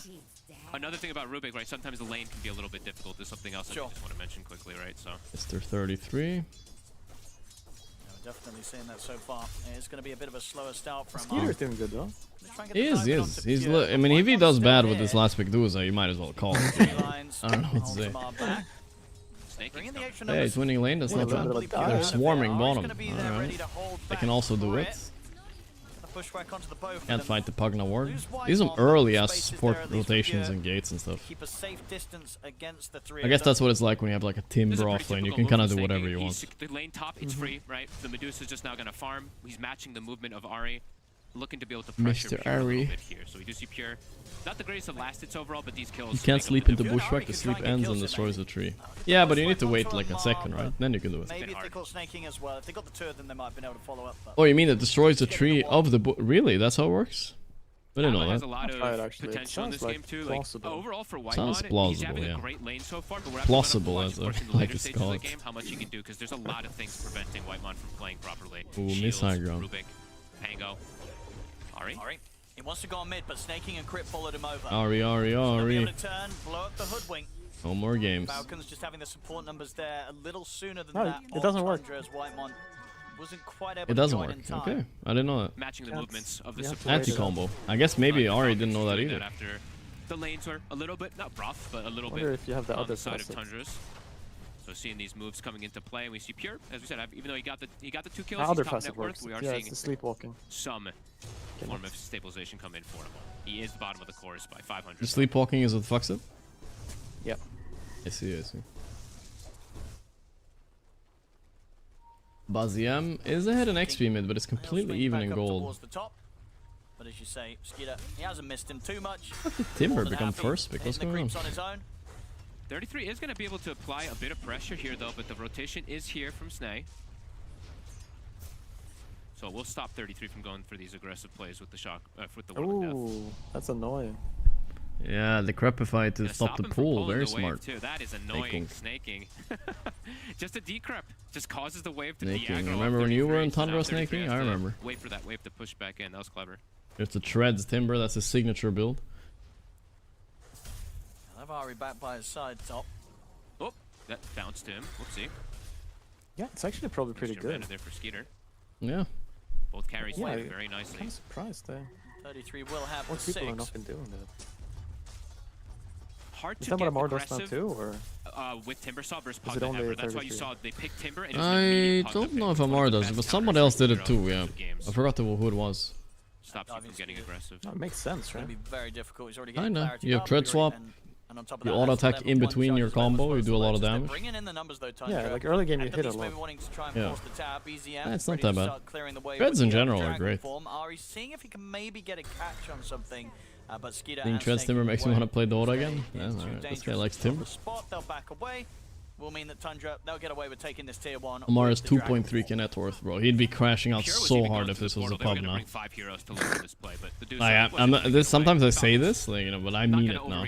another thing about Rubik, right? Sometimes the lane can be a little bit difficult. There's something else I just want to mention quickly, right? So Mr. 33. We're definitely seeing that so far. It's going to be a bit of a slower start from Skeeter's doing good though. He is. He's I mean, if he does bad with this last pick Duza, you might as well call it. I don't know what to say. Yeah, he's winning lane, that's not bad. They're swarming bottom. Alright. They can also do it. Can't fight the Pugna ward. These are some early ass support rotations and gates and stuff. Keep a safe distance against the 3 I guess that's what it's like when you have like a Timber off lane. You can kind of do whatever you want. The lane top, it's free, right? The Medusa's just now going to farm. He's matching the movement of Ari, looking to be able to pressure Mr. Pure a Ari. little bit here. So we do see Pure. Not the greatest of last hits overall, but these kills. You can't sleep into bushwhack, the sleep ends and destroys the tree. Yeah, but you need to wait like a second, right? Then you can do it. Maybe if they caught snaking as well. If they got the 2 of them, they might have been able to follow up. Oh, you mean it destroys the tree of the Really? That's how it works? I didn't know has that. a lot of potential in this game too. Like overall for Whitemon, he's having a great lane so far, but we're plausible as in the like later it's stages of the called. game how much he can do because there's a lot of things preventing Whitemon from playing properly. Ooh, miss Shields, high ground. Rubik, Pango, Ari. He wants to go on mid, but snaking and Crit followed him over. Ari. Turn, blow up the hoodwink. No more games. Falcons just having the support numbers there a little sooner than No, that. it doesn't work. As Whitemon wasn't quite able It doesn't to join work. in time. Okay, I didn't know that. Matching the movements of the support. Anti-combo. I guess maybe Ari didn't know that Doing either. After the lanes were a little bit, not rough, but a little Wonder bit if you have the on other the side of facet. Tundra's. So seeing these moves coming into play, and we see Pure, as we said, even though he got the 2 kills, How other he's top facet net worth, works. we are Yeah, seeing it's the sleepwalking. some form of stabilization come in for him. He is the bottom of the course by 500. The sleepwalking is with Fuxit? Yep. I see. Baziem is ahead in XP mid, but it's completely even in gold. But as you say, Skeeter, he hasn't missed him too much. Timber become first pick. What's going on? 33 is going to be able to apply a bit of pressure here, though, but the rotation is here from Snay. So we'll stop 33 from going for these aggressive plays with the shock, with the Wheel of Death. Ooh, that's annoying. Yeah, the Crepify to stop the him from pool. pulling Very the wave, smart. too. That is annoying. Snaking. Just a decrep. Just causes the wave to Snaking. de-aggro. Remember when you were in Tundra snaking? I remember. Wait for that wave to push back in. That was clever. There's the Treads Timber. That's his signature build. I'll have Ari back by his side top. Oh, that bounced him. Whoopsie. Yeah, it's actually probably pretty good. There for Skeeter. Yeah. Both carries Yeah, very nicely. I'm surprised. 33 will have More the people are 6. not been doing that. Hard Is to that what get Amar does now aggressive too, or? with Timbersaw versus Is it Pugna only ever. That's why 33? you saw they picked Timber and it was I don't know if Amar does it, but someone else did it too, yeah. I forgot who it was. Stops you from getting aggressive. That makes sense, right? It's going to be very difficult. He's already I getting know. clarity. You have Tread Swap. And on top of You that, auto that's the attack level in 1 between your charges where combo. the You do a lot of they're damage. bringing in the numbers though, Tundra. Yeah, like early game you And hit a at least lot. maybe wanting to try and Yeah. force the tab. BZM It's ready not to that start clearing the way Treads with in the general are Dragon great. form. Ari's seeing if he can maybe get a catch on something. But Skeeter Being and Treads Snake Timber makes me won't. want to play Dota again. It's Yeah, too alright. This guy dangerous likes on Timber. the spot. They'll back away. Will mean that Tundra, they'll get away with taking this tier 1. Amar with is the Dragon 2.3k net worth, bro. He'd be crashing out Pure was so even hard going if to the this was a portal. They were pub gonna now. bring 5 heroes to look at this play, but the I'm not, this sometimes I say this, like, you know, but I mean it now.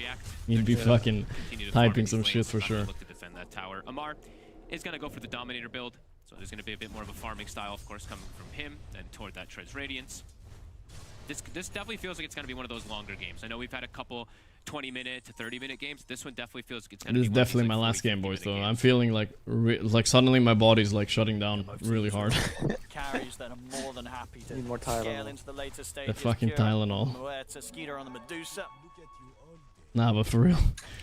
You'd be fucking typing some shit for sure. Look to defend that tower. Amar is going to go for the Dominator build, so there's going to be a bit more of a farming style, of course, coming from him, and toward that Treads Radiance. This definitely feels like it's going to be one of those longer games. I know we've had a couple 20-minute to 30-minute games. This one definitely feels like it's going to be This is definitely my last game, boys, though. I'm feeling like, suddenly my body's like shutting down really hard. carries that are more than happy to Need more scale Tylenol. into the later stages. The fucking Pure Tylenol. where to Skeeter on the Medusa. Nah, but for real.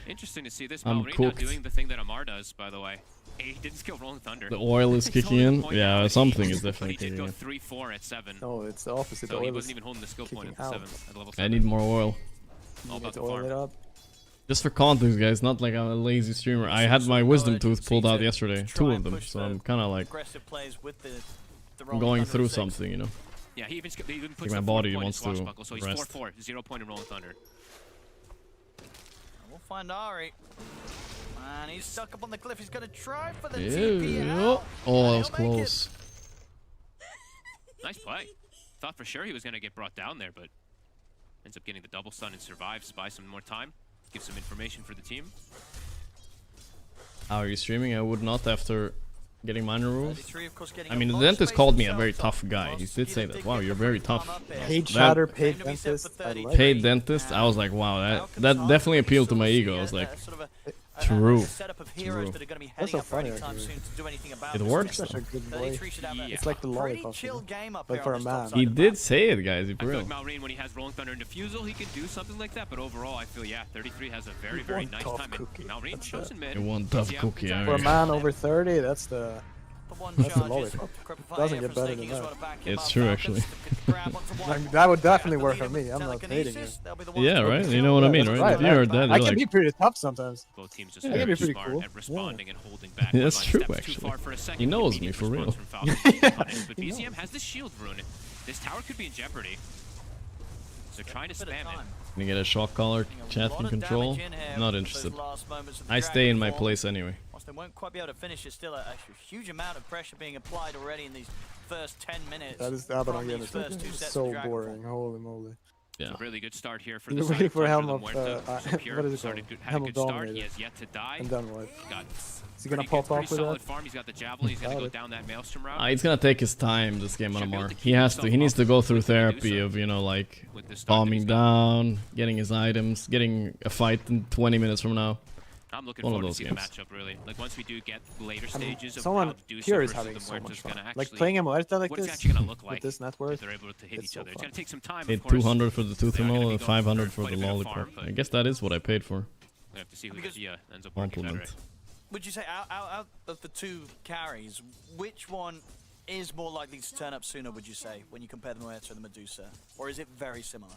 Interesting to see this I'm Malrine not cooked. doing the thing that Amar does, by the way. He didn't skill Rolling Thunder. The oil is He's kicking holding in. the point Yeah, now. something is But definitely he did kicking go in. 3-4 at 7. No, it's the opposite. So the he oil wasn't is even holding the skill point kicking at out. 7 at level 7. I need more oil. All about to the oil farm. it up. Just for context, guys, not like I'm a lazy streamer. I had my wisdom tooth pulled out yesterday, 2 of them, so I'm kind of like going through something, you know. Yeah, he even puts Like my the body 4 point in wants to Swashbuckle, so he's rest. 4-4, 0 point in Rolling Thunder. We'll find Ari. And he's stuck up on the cliff. He's going to try for the Ew. TP out. Oh, that was He'll make it. close. Nice play. Thought for sure he was going to get brought down there, but ends up getting the double stun and survives, buy some more time, give some information for the team. How are you streaming? I would not after getting minor rules. 33, of course, getting I a mean, the lot of dentist space called me a himself. very tough guy. He did say that. Wow, you're very tough. Paid That- chatter, paid dentist. I like Paid dentist. I was like, wow, that definitely appealed to my ego. I was like, true. True. That's so funny, actually. It works. Such a good boy. Yeah. It's like the lollipop. Like for a man. He did say it, guys. He I feel real. like Malrine, when he has Rolling Thunder and Diffusal, he can do something like that, but overall, I feel, yeah, 33 has a very, very nice time. And Malrine shows him, man. You want tough Yeah, cookie, exactly. For a man over 30, that's the That's the lollipop. Doesn't get better than that. It's true, actually. Like, that would definitely work for me. I'm not hating it. Yeah, right? You know what I mean, right? Right, If you heard that, I you're can be like, pretty tough sometimes. Both teams just Yeah, very that'd be pretty smart cool. at responding and holding back. Yeah, that's One true, step too actually. far for a second He with knows immediate me, for response real. from Falcons. Punished, but BZM has the shield rune. This tower could be in jeopardy. So trying to spam it. Can you get a shock collar, chat and control? Not interested. I stay in my place anyway. Whilst they won't quite be able to finish, it's still a huge amount of pressure being applied already in these first 10 minutes. That is the other from again. these first two It's sets so of Dragon boring. Holy moly. Yeah. A really good start here for You're the waiting side for of Helm the of, Muerto. So Pure what is it started called? had a Helm good of start. He Dominator. has yet to die. And then what? Got Is he gonna pop pretty off with solid that? farm. He's got the javelin. He's gonna Doubt go it. down that maelstrom route. He's gonna take his time this game on Should be able Amar. to He keep has to. He himself needs to off go with through the therapy Medusa. of, you know, like With the start that calming he's got. down, getting his items, getting a fight in 20 minutes from now. I'm looking One of forward to those see the games. matchup, really. Like, once we do get later I mean, stages of someone how Medusa here is versus having the so Muerto much is fun. gonna Like actually... playing a Muerto like what it's this actually gonna look with like this net if worth. they're able to hit it's each so other. It's fun. gonna take some time, Paid of course. 200 for the tooth They're gonna removal be and going 500 for quite the a bit of lollipop. farm, but I guess that is what I paid for. we have to see who ends up working better. Compliment. Would you say out of the two carries, which one is more likely to turn up sooner, would you say, when you compare the Muerto and the Medusa? Or is it very similar?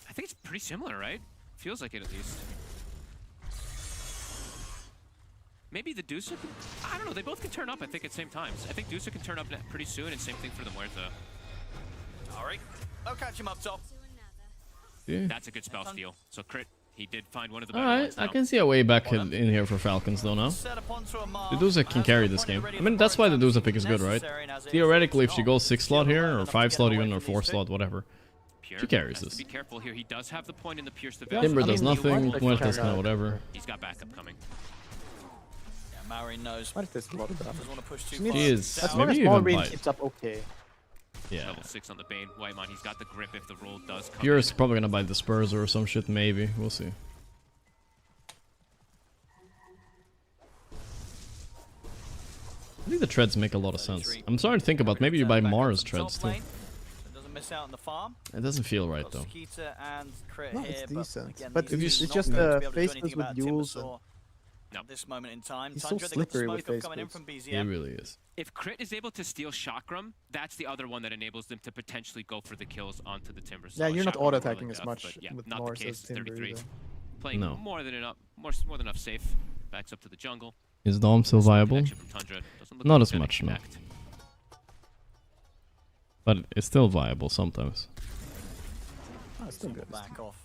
I think it's pretty similar, right? Feels like it at least. Maybe the Dusa can, I don't know, they both can turn up, I think, at the same times. I think Dusa can turn up pretty soon, and same thing for the Muerto. Alright, I'll catch him up top. Yeah. That's a good spell steal. So crit, he did find one of the better Alright, ones I now. can see a way back in here for Falcons though now. Set up onto a mark. Medusa can carry this game. I mean, that's why the Medusa pick is good, right? Theoretically, if she goes 6 slot here, or 5 slot even, or 4 slot, whatever, Pure she carries has to this. be careful here. He does have the point in the Pierce to Yeah, Timber I does mean, nothing, Muerto Muerto's can kind of whatever. He's got backup coming. Yeah, Marin knows. What is this lot of damage? Doesn't want to push too She far. needs- As Maybe long as even Small Green bite. keeps up okay. Yeah. Level 6 on the Bane. Whitemon, he's got the grip if the roll does come Pure's in. probably gonna buy the Spurs or some shit, maybe. We'll see. I think the treads make a lot of sense. I'm starting to think about maybe you buy Mars treads too. Doesn't miss out on the farm. It doesn't feel right though. Skeeter and Crit No, here, it's but decent. again, But these it's are just not going to be the able to do faceless anything with about duels. Timbersaw at this moment in time. He's so Tundra, they got the slippery with smoke up coming in from faceless. He BZM. really is. If Crit is able to steal Chakram, that's the other one that enables them to potentially go for the kills onto the Timber. Yeah, you're not Chakram auto-attacking rolling as death, much but yeah, with not Mars the case. as Timber 33 either. playing No. more than enough safe. Backs up to the jungle. Is Dom still viable? Connection from Tundra. Doesn't look Not like as it's gonna much, no. connect. But it's still viable sometimes. Oh, it's still good. Back off.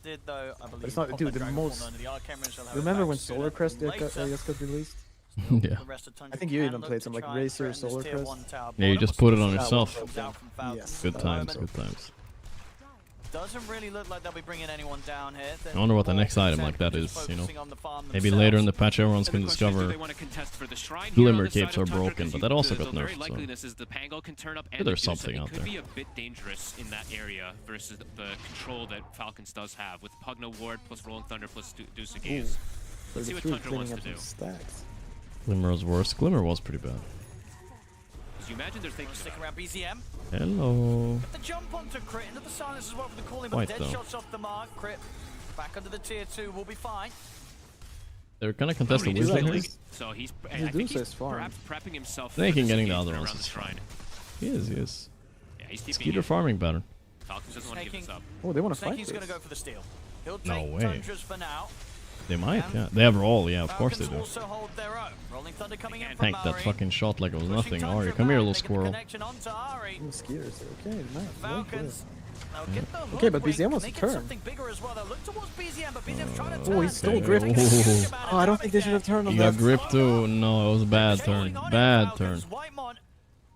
Did though, I believe. it's not- pop dude, that the Dragon most- Ball under the Arcane shall have it Remember back when sooner Solar than Crest later. got released? Yeah. The rest of Tundra I think you can even look played to some like try and Racer threaten this Solar tier Crest. 1 tower Yeah, you bottom. just put it on That yourself. was Out from Falcons. Yes. Good At the times, moment, good times. Doesn't really look like they'll be bringing anyone down here. I wonder what the next item like that is, you know. Maybe later in the patch everyone's And the gonna question is, do discover they want to contest for the shrine here Glimmer on the side capes of are Tundra? broken, 'Cause but that also got the very nerfed, so- likeliness is the Pango can turn up and Maybe there's Medusa. something out It could there. be a bit dangerous in that area versus the control that Falcons does have with Pugna Ward plus Rolling Thunder plus Dusa Gaze. Let's see what 33 Tundra wants to cleaning do. up some stacks. Glimmer was worse. Glimmer was pretty bad. Because you imagine they're thinking Stick around BZM. Hello. The jump onto Crit into the silence as well for the calling, Quite but dead though. shots off the mark. Crit Back under the tier 2 will be fine. They're gonna contest the wizard here. So he's, I think he's perhaps prepping himself. Thinking getting the other around ones the is shrine. He is, he is. Yeah, he's TPing Skeeter in. farming pattern. Falcons doesn't want to give this up. Oh, they want to fight He's this. going to go for the steal. He'll take No way. Tundras for now. They might, yeah. They have roll, yeah, of course they do. Also hold their own. Rolling Thunder coming in from Tank that Ari. fucking shot like it was Pushing nothing. Tundra Ari, come here, back. little They get the squirrel. connection onto Ari. Skiers, okay, nice. Falcons. Now get the Okay, but hook BZM wing. wants They to get turn. something bigger as well. They'll look towards BZM, but BZM's trying to turn. Oh, he stole Okay. grip. Ooh. Oh, I don't think they should have turned on You got that. grip too. No, it was a bad turn. Bad turn. Whitemon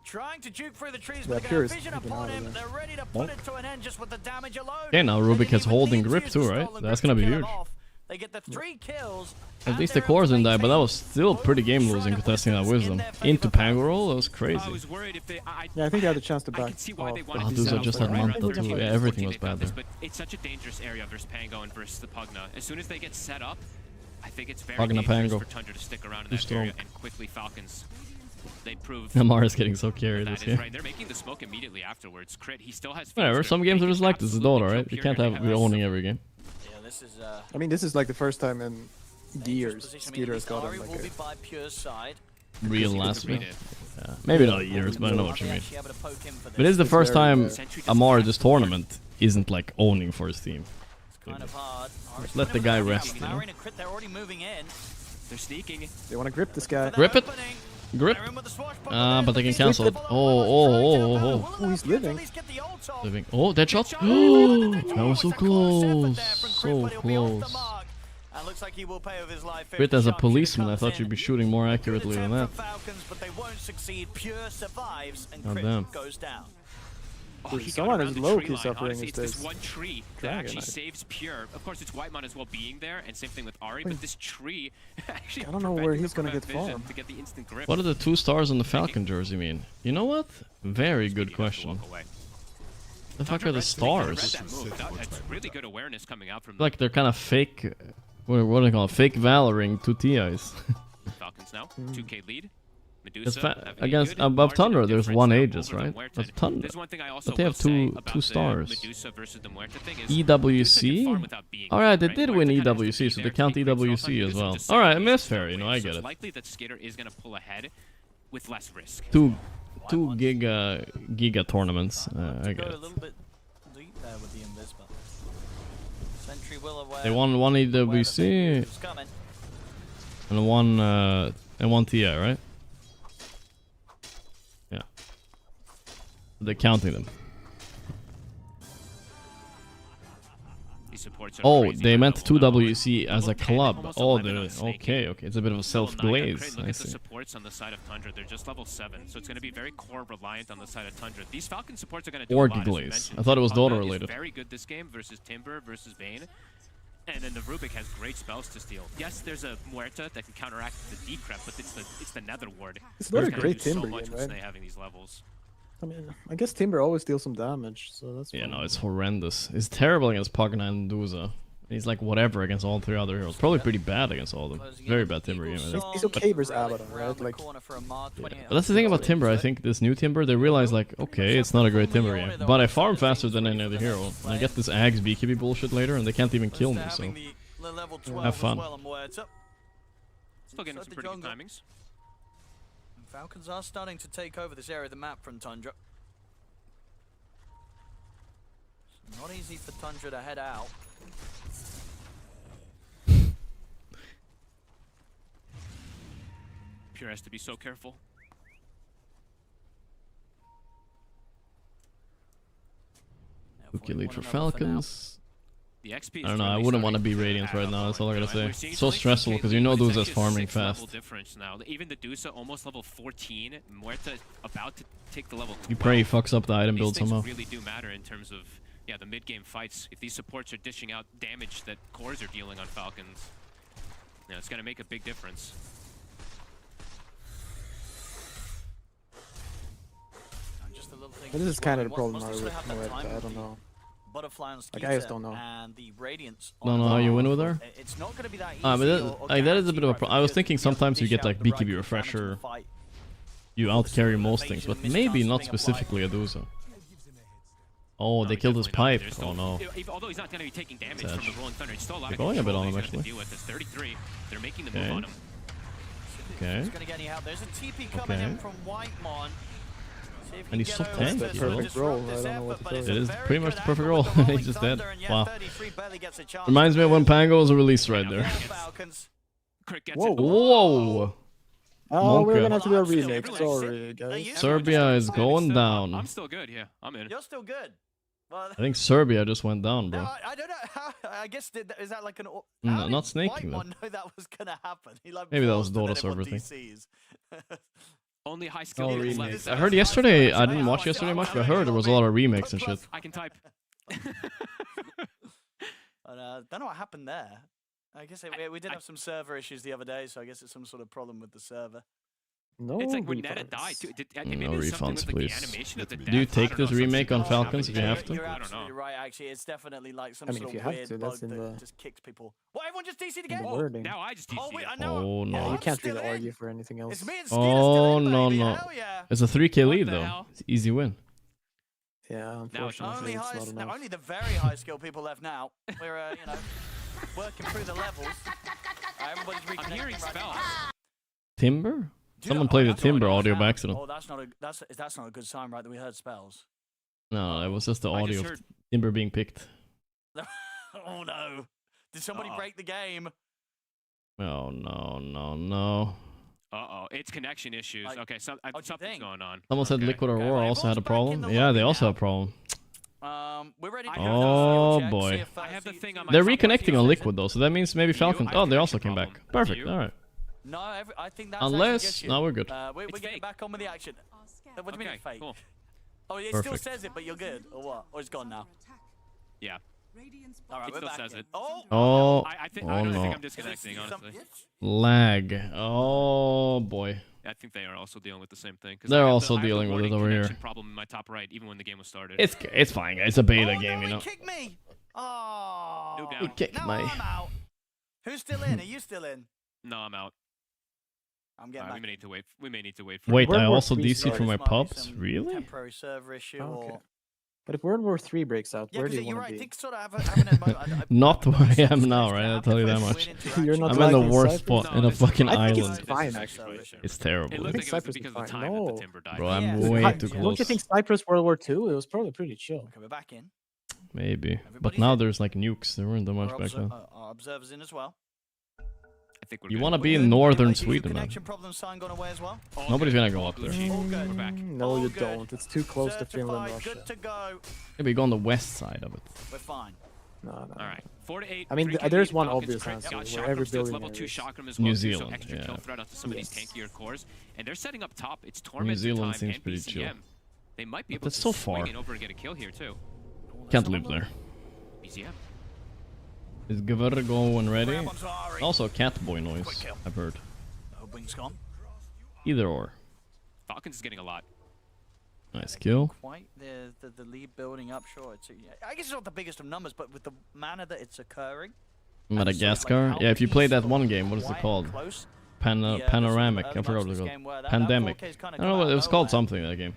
trying to juke through the trees, Yeah, but they Pure got is vision freaking upon out of him. there. They're ready to put it to an end just with the damage alone. Okay, now They Rubik didn't has even holding need to grip use too, the right? stolen That's grip gonna to be kill him huge. off. They get the 3 kills. At least the cores didn't die, but that was still pretty game losing contesting that wisdom. Into Pango that was crazy. I was worried if they. Yeah, I think they had a chance to I back can see why they off. wanted Oh, to those set are up just for that right month around or 13 two. Yeah, minutes, everything 14 was they got bad this, there. But it's such a dangerous area versus Pango and versus the Pugna. As soon as they get set up, I think it's very Pugna, dangerous Pango. for Tundra to stick around in Too that area. strong. And quickly Falcons, they prove Amara's getting so carried that this is game. right. They're making the smoke immediately afterwards. Crit, he still has. Whatever, Phoenix some Star. games are They just can like this. It's absolutely Dota, kill right? You Pure can't and have they be owning every game. Yeah, this is I mean, this is like the first time in years position. Skeeter has Ari gotten will like be a by Pure's side. Real Because last he week. was Yeah. Maybe not years, but I know what you Are they mean. actually able to poke him for But it's the this? first very time rare. Amar this tournament isn't like owning for his team. It's kind of hard. Ari's Let the winning guy without rest, having you know? Maury and Crit, they're already moving in. They're sneaking. They want to grip this guy. Grip it. Grip. But they can cancel it. Oh. Oh, he's living. Living. Oh, that shot. That was so close. So close. And looks like he will pay with his life. Crit as a Sharpshooter policeman, I comes thought in. you'd be shooting more accurately than that. Good attempt from Falcons, but they won't succeed. Pure survives and Oh, Crit damn. goes down. Oh, he got Someone around is the low-key tree line. suffering Honestly, these it's this days. one tree that Dragon actually Knight. saves Pure. Of course, it's Whitemon as well being there, and same thing with Ari. But this tree actually. I don't know where prevented he's him gonna from get vision farmed. to get the instant grip. What do the 2 stars on the Falcon jersey mean? You know what? Very good question. The fuck are the stars? That's really good awareness coming out from Like they're kind of fake. What do they call it? Fake valoring 2 TIs. Falcons now. 2K lead. It's Medusa having a against good above margin of Tundra, there's difference 1 now Aegis, over the right? Muerta. That's Tundra. There's one thing I also But they have will say 2 about 2 the stars. Medusa versus the Muerta thing is Medusa can farm EWC? without being Alright, they right? did Muerta win kinda has to be EWC, so there they count to keep things EWC off. as Medusa well. just Alright, saves that's the fair, you know, I so get it's it. likely that Skitter is going to pull ahead with less risk. 2 giga tournaments. I get Go a it. little bit deep there with the invis, but Sentry will aware. They won 1 EWC It's coming. and 1 TI, right? Yeah. They're counting them. These supports are Oh, crazy they right meant now. 2 WC as a Level 10, club. almost Oh, 11 on they're snaking. okay. It's a bit of a Level 9 self on glaze. Crit. Look I at the see. supports on the side of Tundra. They're just level 7, so it's going to be very core reliant on the side of Tundra. These Falcon supports are going to do Org a lot, as you glaze. mentioned. I thought it was Pugna Dota is related. very good this game versus Timber versus Bane. And then the Rubik has great spells to steal. Yes, there's a Muerta that can counteract the decrep, but it's the Nether Ward. It's not a It's gonna great do Timber so much game, with right? Snay having these levels. I mean, I guess Timber always deals some damage, so that's Yeah, fine. no, it's horrendous. It's terrible against Pugna and Duza. He's like whatever against all 3 other heroes. Probably pretty bad against all of them. Very bad Timber game. I think. He's okay versus Abaddon, right? Like, But that's the thing about Timber. I think this new Timber, they realize like, okay, it's not a great Timber game, but I farm faster than any other hero. And I get this Ags BKB bullshit later, and they can't even kill me. So have fun. Still getting some pretty good timings. Falcons are starting to take over this area of the map from Tundra. It's not easy for Tundra to head out. Pure has to be so careful. Okay, lead for Falcons. The XP is I don't know, I really wouldn't want to starting be to Radiant add right up now, that's all I gotta and say. we're seeing So something stressful, from because Kate you know Lee, but Duza's it's actually a farming 6 level fast. difference now. Even the Dusa almost level 14. Muerta about to take the level 12. You pray he fucks up the item These build things somehow. really do matter in terms of the mid-game fights. If these supports are dishing out damage that cores are dealing on Falcons, it's going to make a big difference. Just a little thing But this is kind of the Wants problem to with sort of have that Muerta, time I with don't the know. Butterfly and Like, I just Skeeter don't know. and the Radiance Don't know on how you the win with bar. her? It's not going to be that easy. But that, or like, that is a bit of a guaranteed I was right, thinking because you have to sometimes you dish get out like the right BKB damage in the refresher, fight. you outcarry most things, but maybe not specifically a Duza. Oh, they killed his pipe. Oh no. Although he's not going to be taking damage from the Rolling Thunder, it's still a lot of going a bit on him to actually. deal with. It's 33. They're making the move on him. Okay. He's gonna get any help. There's a TP coming in from Whitemon. And he's so tanky, That's the perfect roll. I don't know what to It tell you. is pretty much the perfect roll. He's just dead. Wow. Reminds me of when Pango was released right there. Whoa. Whoa. Oh, we're Monka. gonna have to do a remake. Sorry, guys. Serbia is going down. I'm still good, yeah. I'm in. You're still good. Well, I think Serbia just went down, bro. no, I don't know how. I guess is that like an? No, not snaking Whitemon them. know that was gonna happen. He like Maybe that was paused and Dota then it server went thing. DCs. Only high skill Oh, units remakes. left. I heard yesterday, I didn't watch yesterday much, but I heard there was a lot of remakes and shit. I can type. Don't know what happened there. I guess we did have some server issues the other day, so I guess it's some sort of problem with the server. No It's like when Netta refunds. died. No refunds, please. Do Do you take this remake on Falcons if you have to? You're I don't absolutely know. right. Actually, it's definitely like some I mean, sort if you of have weird to, bug that's in that the- just kicks people. What? Everyone just DC'd In again? the wording. Now I just Oh, DC. wait, I know. Oh Yeah, no. you can't still really in. argue for anything else. It's me and Skeeter still Oh in, no baby. no. Hell yeah. It's a 3k lead the though. hell? It's easy win. Yeah, it's unfortunately, it's not enough. Only the very high skill people left now. We're working through the levels. Everybody's reconnecting. I'm hearing right spells. now. Timber? Someone played the Timber audio by accident. Oh, that's not a good sign, right? That we heard spells. No, it was just the I audio just of heard- Timber being picked. Oh no! Did somebody break the game? Oh no no no. Uh-oh, it's connection issues. Like, Okay, something's going on. Someone said Okay. Liquid Aurora also had a Everyone's back in problem. the Yeah, they lobby also now. have a problem. We're ready to Oh, go. boy. I have the thing on my They're top right reconnecting here. on Liquid though, so that means maybe You? Falcons. I have Oh, a they also connection came back. problem. Perfect. You? All right. No, I think that's Unless now we're good. we're It's getting fake. back on with the action. What do you mean Okay, it's fake? cool. Oh, it still Perfect. says it, but you're good, or what? Or it's gone now. Yeah. All right, It we're still back says in. it. Oh, Oh, I oh don't no. think I'm disconnecting, honestly. Lag. Oh boy. I think they are also dealing with the same thing. 'cause They're I have also I have the dealing with it warning over here. connection problem in my top right, even when the game was started. It's fine, guys. It's a beta oh, game, no, you know. He kicked me. Oh. No doubt. You kicked Now me. I'm out. Who's still in? Are you still in? No, I'm out. I'm getting We back. may need to wait. We may need to wait for. Wait, World I War also III DC'd for started. my Might be pubs? some Really? Temporary server issue Oh, or. okay. But if World War III breaks out, Yeah, where do because you you're want right. to be? Think sort of having a moment. Not where I am now, right? I'll tell you that much. You're not I'm in the liking worst Cyprus? spot in a fucking I think island. it's fine, This is actually. It's It terrible. looked think like it was Cyprus because is of the fine. time that No. the timber died. Bro, I'm Yeah. way Hi- too Don't close. you think Cyprus World War II? It was probably pretty chill. Okay, we're back in. Maybe. But Everybody's now in. there's like nukes. There weren't that much Our, back then. our observers in as well. I think we're You good. want to We're be good. in northern Like, is your Sweden, man. connection problem sign gone away as well? All Nobody's good. gonna go All up there. Gucci. All good. We're back. No, All you good. don't. It's too close to Finland, Certified, Russia. good to go. Maybe go on the west side of it. We're fine. No. All right, 4 to 8. I mean, 3K there's lead, one Falcons obvious crit, answer, got where Chakram every still billionaire level 2 is. Chakram as New well, too, Zealand, so extra yeah. kill threat onto some of these Yes. tankier cores, and they're setting up top. It's Torment Zealand time seems and pretty BCM. chill. They might be But able that's to so swing far. it over and get a kill here too. Can't live there. BCM. Is Geoguessr going ready? Grab onto Ari. Also, Catboy noise, Quick kill. I've heard. Oh, Wing's gone. Either or. Falcons is getting a lot. Nice kill. Quite the lead building up, sure. I guess it's not the biggest of numbers, but with the manner that it's occurring. Madagascar? Yeah, if you played that one game, what is it called? Panoramic. I forgot what it's called. Pandemic. I don't know, it was called something, that game.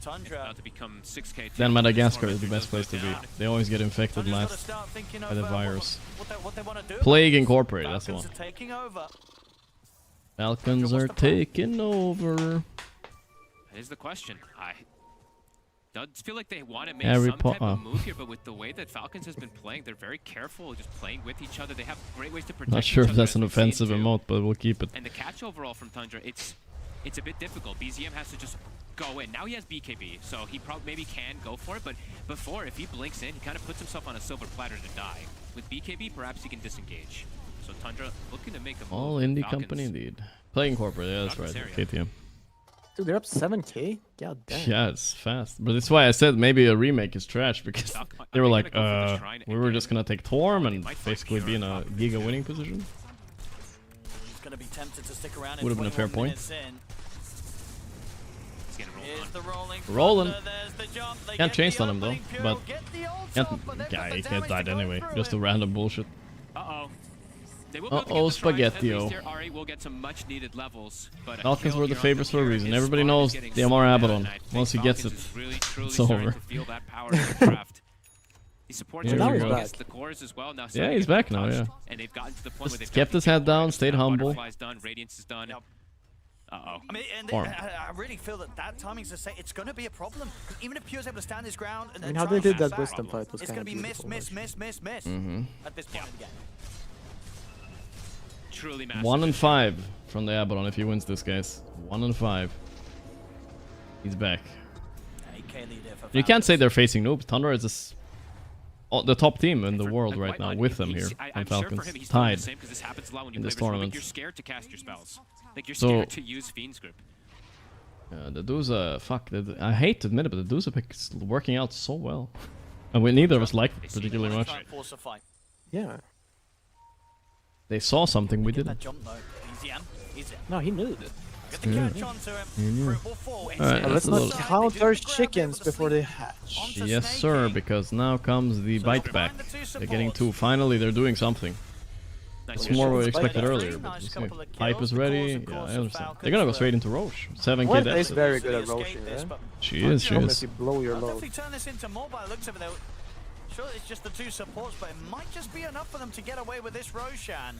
Tundra. About to become 6K. Then too. Madagascar is Torment the best place goes to be. down. They always get infected Tundra's gotta last start thinking by of, the what virus. they want to do. Plague Incorporated, that's the one. Falcons are taking over. Falcons are taking over. That is the question. I does feel like they want to make Harry some type Potter. of move here, but with the way that Falcons has been playing, they're very careful, just playing with each other. They have great ways to protect Not each sure if other, that's as an we've seen, offensive too. emote, but we'll keep it. And the catch overall from Tundra, it's a bit difficult. BZM has to just go in. Now he has BKB, so he probably maybe can go for it, but before, if he blinks in, he kind of puts himself on a silver platter to die. With BKB, perhaps he can disengage. So Tundra looking to make a move. All indie Falcons, company indeed. Plague Incorporated, yeah, that's Not right. this area. KTM. Dude, they're up 7K? God damn. Yeah, it's fast. But that's why I said maybe a remake is trash, because Falcon- they were are like, gonna go for the shrine we were just again? gonna take Torm and might find basically be in a Pure Giga winning position. He's going to be tempted to stick around. Would've been a fair 21 point. minutes in. He's getting rolled Here's on. the rolling. Rolling. Thunder, there's the jump. They Can't get chase the on him though, opening, Pure but get the ult can't, off, but they've got yeah, the he can't damage die to go anyway. through Just it. a random bullshit. Uh-oh. Uh-oh, Spaghetti-O. Ari will get some much needed levels, but Falcons were the favorites for a reason. Everybody knows the Amar Abaddon. Once he gets it, it's over. He supports Yeah, there we go. the cores as well. Now Yeah, he's back now, yeah. And they've gotten to the point where they've Kept his head down, stayed humble. Butterfly's done, Radiance is done. Uh-oh. I mean, and Farm. I really feel that timing's to say it's going to be a problem. 'Cause even if Pure's able to stand his ground and I mean, then how they try did and that back, wisdom fight was it's kind going of to be miss Mm-hmm. at this point of the game. Truly massive. 1 and 5 from the Abaddon if he wins this, guys. 1 and 5. He's back. AK leader for You can't say they're facing noobs. Thunder is the top team in the world right now with them here on Falcons. Tied in this tournament. You're scared to cast your spells. Like you're So- scared to use Fiend's Grip. The Duza, fuck, I hate to admit it, but the Duza pick is working out so well. And we neither of us like it particularly much. Yeah. They saw something we That didn't. jump though. Easy, easy. No, he knew it. Get the Yeah. catch onto him. He knew. Brutal fall. Alright, Let's that's a not little... count our chickens before they hatch. Yes, sir, because now comes the bite back. They're getting 2. Finally, they're doing something. It's more what we expected earlier, but we'll see. Pipe is ready. Yeah, I understand. They're gonna go straight into Roche. 7k What death. is very good at Roche, yeah? She is, she Unless is. you blow your I'll load. definitely turn this into more by the looks of it though. Sure, it's just the 2 supports, but it might just be enough for them to get away with this Roshan.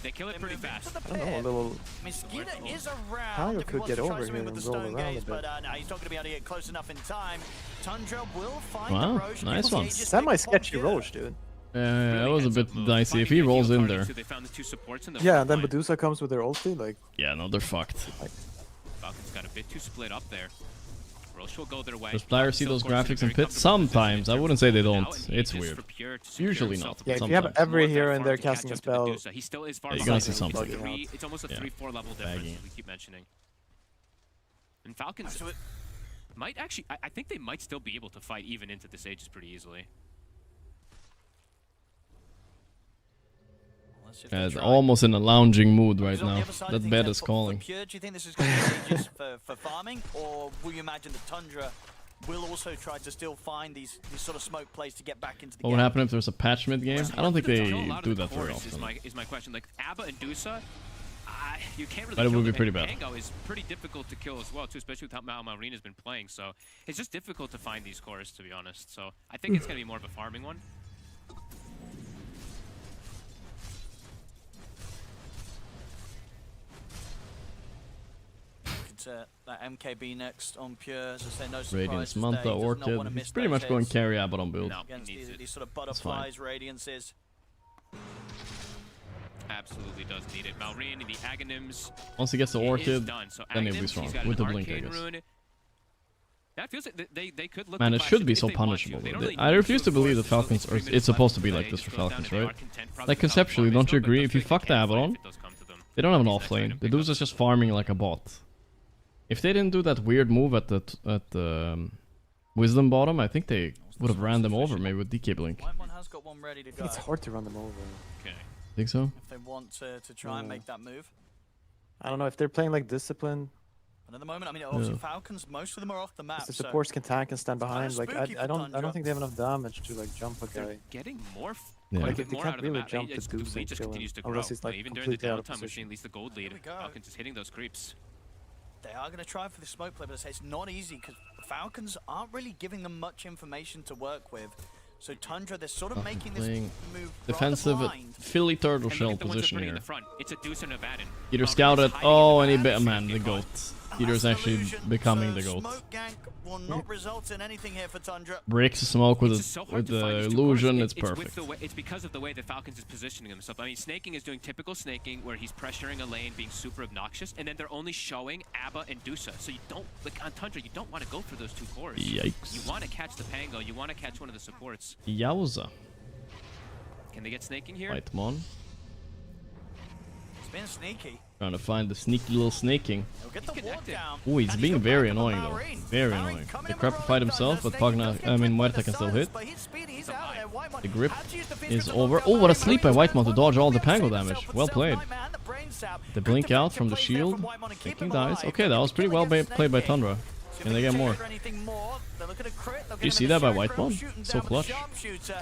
They kill it pretty fast. I don't know, a little... I mean, Skeeter is around. Tyler if he could wants get to try over something here with and the roll stone around a gaze, bit. but no, he's not going to be able to get close enough in time. Tundra will find Wow, the Roche. nice one. Semi-sketchy Roche, dude. That was a bit dicey. If he rolls in there. So they found the 2 supports in the Yeah, and then Medusa comes with their ulti, like... Yeah, no, they're fucked. Falcons got a bit too split up there. Roche will go their way. Does players see those graphics in pits? Sometimes. I wouldn't say they don't. It's weird. Usually not. Yeah, if Sometimes. you have every hero in there casting a spell... He still is far Yeah, you're gonna see behind. something. It's almost a Yeah. 3-4 level difference, Bagging. as we keep mentioning. And Falcons might actually... I think they might still be able to fight even into the Sages pretty easily. Almost in a lounging mood right now. That bed is calling. Pure, do you think this is going to be just for farming, or will you imagine that Tundra will also try to still find these sort of smoke plays to get back into the What game? would happen if there's a patch mid game? I don't think they A lot of do the that very cores often. is my question. Like Abba and Dusa, you can't really But it kill would be them, pretty and bad. Pango is pretty difficult to kill as well, too, especially with how Marina's been playing. So it's just difficult to find these cores, to be honest. So I think it's going to be more of a farming one. That MKB next on Pure, as I say, no surprises Radiance, there. Manta, He does not Orchid. wanna He's miss pretty those much going hits carry Abaddon build. No, against he needs it. these sort of fine. butterflies, radiances. Absolutely does need it. Malrine, the Aghanims. Once he gets the it is Orchid, done. So then he'll be Aghanims, strong. he's got With the an blink, I Arcane guess. Rune. That feels like they could look Man, to it flash should be if so they want punishable. to. They though. don't really I need refuse to believe that force. Falcons There's are. 3 It's minutes supposed to left be to like play. this Just for goes down Falcons, to the right? Arc Intent, probably Like the top conceptually, farming don't you zone, but agree? those If you 3 fuck the can Abaddon, if it does come to them. they don't have an Next offlane. item The pick dude's up. just farming like a bot. If they didn't do that weird move at the Wisdom bottom, I think they would have ran them over maybe with DK Blink. White one has got one ready to go. It's hard to run them over. Okay. Think so? If they want to try and make that move. I don't know, if they're playing like Discipline, And at the moment, I mean, obviously Falcons, most of them are off the map. the so supports can tank and stand behind. Like spooky for I don't Tundra. think they have enough damage to like jump a guy. Getting more, Yeah. quite a Like, bit if they more can't out of the really map. jump, the It's- boost the lead and just kill him. continues to grow. Unless he's, like, Even during the completely out of downtime, we're seeing position. at least the gold lead. we go. Falcons is hitting those creeps. They are going to try for the smoke play, but I say it's not easy because Falcons aren't really giving them much information to work with. So Tundra, they're sort of making this Playing move defensive rather blind. Philly turtle And shell look at the ones that are position pretty in here. the front. It's a Deuce and a Vadin. Either Falcons scouted. hiding Oh, in and the he back, bit man, shooting the guard. goat. Peter's actually becoming the goat. Smoke gank will not result in anything here for Tundra. Breaks the smoke with It's just so hard the to find these two illusion. cores. It's with perfect. the way, it's because of the way that Falcons is positioning himself. I mean, snaking is doing typical snaking, where he's pressuring a lane, being super obnoxious, and then they're only showing Abba and Dusa. So you don't, like on Tundra, you don't want to go for those 2 cores. Yikes. You want to catch the Pango. You want to catch one of the supports. Yowza. Can they get snaking here? Whitemon. It's been sneaky. Trying to find the sneaky little snaking. He'll get the wall down. Oh, he's And being got very back on annoying though. Marine. Very Marine annoying. coming The in crap with fight Rogue himself, but Thunder. Pugna, Snake I mean, does Muerta get can still silence, hit. but he's speedy, he's out there. Whitemon The grip had to use the Fist is Grip to over. knock Oh, down what a Marine. sleep by Whitemon to dodge all the Marine Pango saved damage. himself Well with played. Sunlight Man, the brain sap. The Good blink out defensive from the plays there shield. from Whitemon to keep Taking him dies. alive. Okay, that was pretty well Against played by snaking. Tundra. See if Can they can get more? trigger anything more. They're looking at crit. They'll Do you get see him in that by the shadow, Whitemon? shooting So down with the clutch. sharpshooter.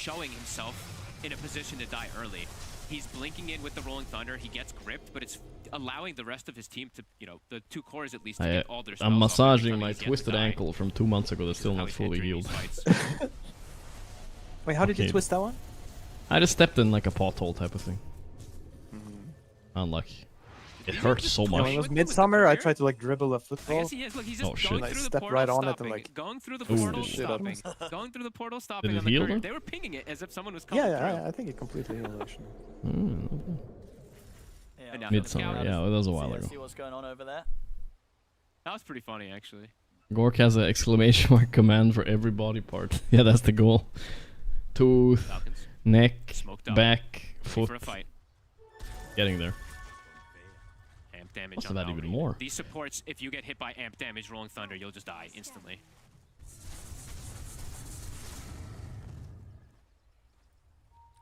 showing himself in a position to die early. He's blinking in with the Rolling Thunder. He gets gripped, but it's allowing the rest of his team to, you know, the two cores at least, to get all their spells I'm off massaging every my time he gets twisted to die. ankle from 2 months ago that's still not fully healed. Wait, how did you Okay. twist that one? I just stepped in like a pothole type of thing. Unlucky. It hurts so When it much. was midsummer, I tried to like dribble a I football. guess he is. Look, he's just Oh, shit. going I through the stepped portal, right on it and, stopping. like, Going through the Ooh. portal, Shit, stopping. Going through the portal, stopping it on the heal courier. though? They were pinging it as if someone was coming Yeah, through. I think it completely healed actually. Yeah, And now Midsummer, Scout. yeah, that was a while see, ago. see what's going on over there. That was pretty funny, actually. Gorgc has an exclamation mark command for every body part. Yeah, that's the goal. Tooth, Falcons. neck, Smoked up. back, Ready foot. for a fight. Getting there. Amp damage Must on have had even Malrine. more. These supports, if you get hit by amp damage, Rolling Thunder, you'll just die instantly.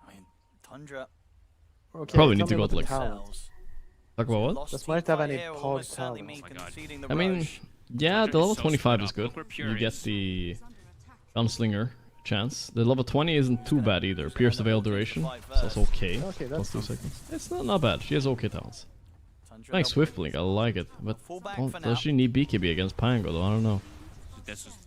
I mean, Tundra. Okay, Probably tell need to me go about to, the like, talents. Talk about what? Lost Does team Smite have fight any here will pod almost certainly talents? mean Oh my God. conceding the I mean, rush. yeah, Tundra the is level so 25 split is up. good. Look where Pure You get is. the gunslinger chance. The level 20 isn't too bad either. Pierce the veil duration. So that's okay. Okay, Plus that's 2 seconds. It's not bad. She has okay talents. Tundra Nice helping Swift Blink, I like it. But Full back well, for now. does she need BKB against Pango though? I don't know.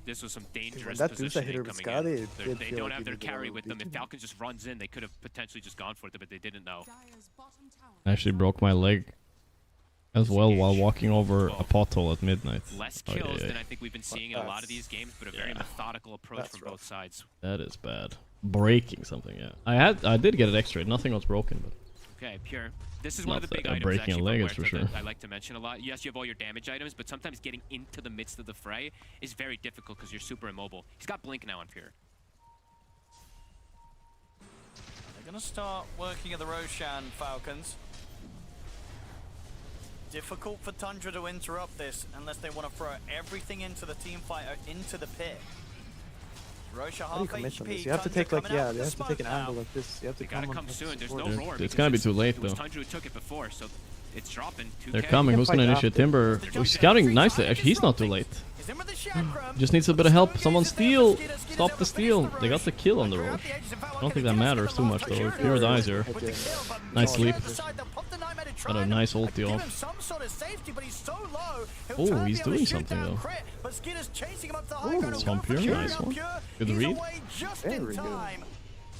This was some dangerous that Dusa hit her positioning with coming in. Skadi, it They're- did They feel don't like have he their did a carry little with them. If beating. Falcon just runs in, they could have potentially just gone for it, but they didn't know. Dire's bottom tower I actually broke my leg as well while walking over a pothole at midnight. Less Oh, yeah, kills yeah. than I think we've been seeing in a lot of these games, but a very methodical approach That's from rough. both sides. That is bad. Breaking something, yeah. I did get it extra. Nothing was broken, but Okay, Pure. This is one of Not the big that- items breaking a actually leg from is for Huerta that sure. I like to mention a lot. Yes, you have all your damage items, but sometimes getting into the midst of the fray is very difficult because you're super immobile. He's got Blink now on Pure. They're going to start working at the Roshan Falcons. Difficult for Tundra to interrupt this unless they want to throw everything into the team fight, into the pit. Roshan How do you half commit on HP. this? You have to Tundra take like, coming out yeah, with you the have to take an smoke angle now. like this. You have to They gotta come come up soon. with There's no support. roar. It's because gonna be too late, it was though. Tundra who took it before, so it's dropping. 2K. they're coming. Who's fight gonna initiate after. Timber? He's scouting nicely. Actually, he's not too late. He's in with the Chakram. Just needs a bit of help. Someone steal. Stop the steal. They got the kill on the Roche. I don't think that matters too much though. If Pure dies here. Nice sleep. Got a nice ulti off. Oh, he's doing something though. Ooh, Swamp Pure, nice one. Good read.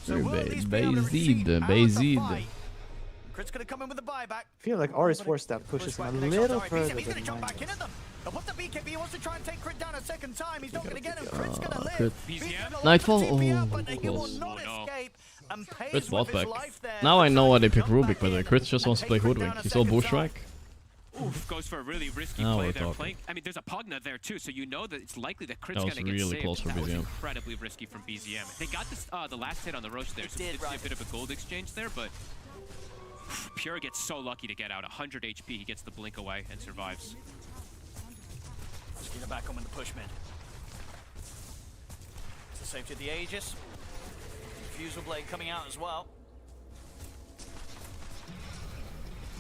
Very good. Bayzid. Crit's gonna come in with the buyback. I feel like Ari's force stab pushes him a little further He's gonna than jump mine. back in at them. They'll put the BKB. He wants to try and take Crit down a second time. He's not gonna get him. Crit's gonna live. Crit. BZM? Nightfall. TP Oh, out, but he will close. not Oh, no. escape and pays Crit with bot his back. life there. Now I know why they pick Jump Rubik, back by the way. in Crit just and wants to play take Crit down Hoodwink. a He saw second Bush time. Strike. Oof, goes for a really risky Now play we're there. talking. Playing, I mean, there's a Pugna there too, so you know that it's likely that Crit's That was gonna get really saved. close for That was BZM. incredibly risky from BZM. They got this, the last hit on the Roche there, so we did, did see a right. bit of a gold exchange there, but Pure gets so lucky to get out. 100 HP, he gets the blink away and survives. Skeeter back on with the push mid. To safety of the Aegis. Fusel Blade coming out as well.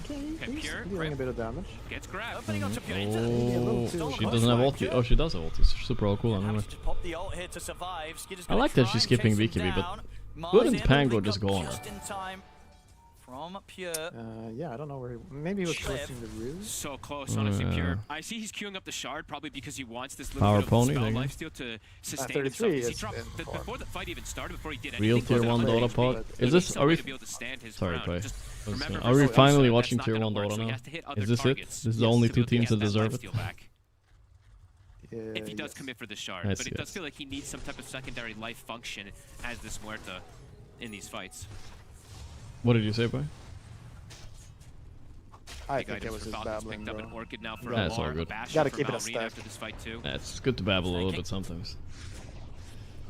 Okay, Pure, Dealing a bit of damage. gets grabbed. Opening onto Pure. Oh, she doesn't have ulti. Oh, she does have ulti. It's super all cool. Anyway. Just pop the ult here to survive. Skeeter's I gonna like that try she's and skipping chase him BKB, but down. Mars wouldn't in, Pango blink just up go on her? just in time from Pure. Yeah, I don't know where. Maybe he was Cliff. closing the ruse. So close, honestly, Yeah. Pure. I see he's queuing up the shard probably because he wants this little Power bit of pony, spell there you go. lifesteal to sustain 33 himself. He is dropped in form. before the fight even started, before he did anything. Real he tier was at 1 100 Dota HP. pod. He Is needs this? Are somebody we? to be able to stand his Sorry, ground. Pai. Just Are remember we versus finally Dota, watching that's tier not 1 gonna work, Dota so he now? has to hit other Is this it? targets This is the only to be two able to teams get that deserve it. lifesteal back. If he does Yes. commit for the shard, Yes, but it does yes. feel like he needs some type of secondary life function as this Muerta in these fights. What did you say, Pai? I Big think it items was for his Falcons babbling, picked up bro. an Orchid now for That's all Alar, good. Bastion Gotta for keep it a Malrine stack. after this fight too. Yeah, it's good to babble a little bit sometimes.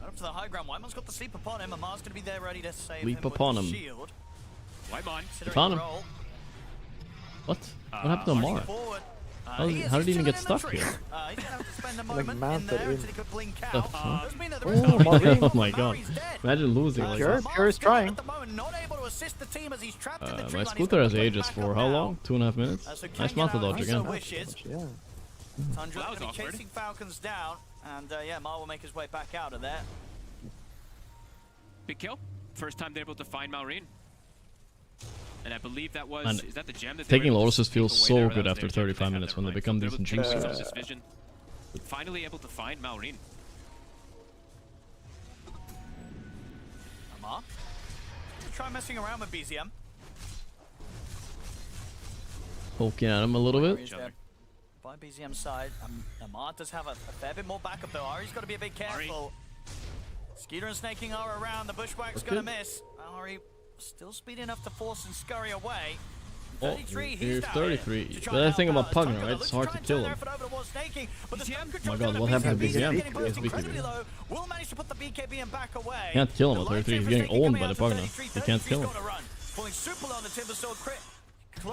Up to the high ground. Whiteman's got the sleep upon him, and Mars going to be there ready to save Leap him with upon the him. shield. Whitemon. Considering Upon the him. roll. What? What happened to Marching Mar? forward. How did- how did he even get stuck here? He's going to have to spend a Like moment in mounted there in. until he could blink The out. fuck? Doesn't mean that the Oh, rest of the Maureen. team- Oh my god. Maureen's dead. Imagine losing like Pure? this. Pure is trying. At the moment, not able to assist the team as he's trapped in the tree My line. He's scooter got has to blink ages back for up how now. long? 2.5 minutes? So Nice Kang mount out dodge also again. wishes. Yeah. Tundra That going was to be awkward. chasing Falcons down, and yeah, Mar will make his way back out of there. Big kill. First time they're able to find Malrine. And I believe that was, And is that the gem that they taking were able to Lotuses take feels away so there? That good was after their gem that 35 had minutes their when they life. become They're able decent to take juicers. themselves this vision. Finally able to find Malrine. Amar. Try messing around with BZM. Poking at him a little bit. By BZM's side, Amar does have a fair bit more backup though. Ari's got to be a bit careful. Skeeter and Snaking are around. The Bushwhack's going to miss. Ari still speed enough to force and scurry away. 33, he's 33. But that's the thing about Pugner, right? It's hard to kill him. Oh my god, what happened to BZM? Will manage to put the BKB back away. Can't kill him at 33. He's getting owned by the Pugner. You can't kill him.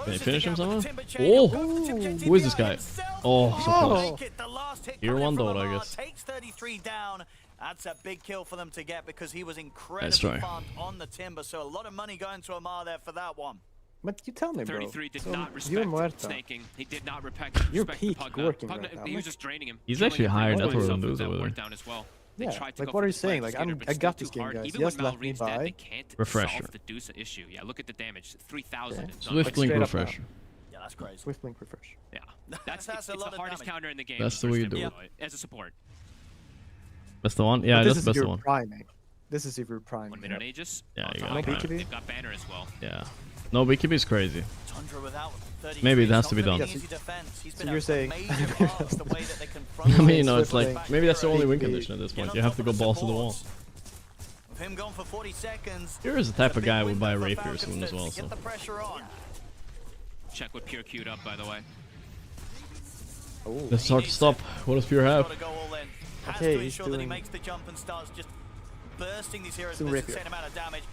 Can he finish him somehow? Oh! Who is this guy? Oh, so close. Tier 1 Dota, I guess. Takes 33 down. That's a big kill for them to get because he was incredibly farmed on the Timber. So a lot of money going to Amar there for that one. But you tell me, bro. 33 did so not respect Snaking. He did not respect You're the peak Pugner. working right now. He was just draining him. He's actually higher net worth than Loser with him. Down as well. Yeah, like what are you saying? Like I got this game, guys. Yes, let me buy. Refresher. The Deuce issue. Yeah, look at the damage. 3,000. Swift Link Refresh. Yeah, that's crazy. Swift Link Refresh. Yeah, that's it's the hardest counter in the game. That's the way you do it. As a support. That's the one? Yeah, that's the best one. Priming. This is if you're priming. 1 minute on Aegis. Yeah, you got it. They've got Banner as well. Yeah. No, BKB is crazy. Tundra without 33. Maybe it has to be done. So you're saying... I mean, you know, it's like, maybe that's the only win condition at this point. You have to go balls to the wall. With him going for 40 seconds. Here is the type of guy who would buy a Rapier soon as well, so. Check with Pure queued up, by the way. Let's start to stop. What does Pure have? Okay, he's doing... That he makes the jump and starts just bursting these heroes with the same amount of damage.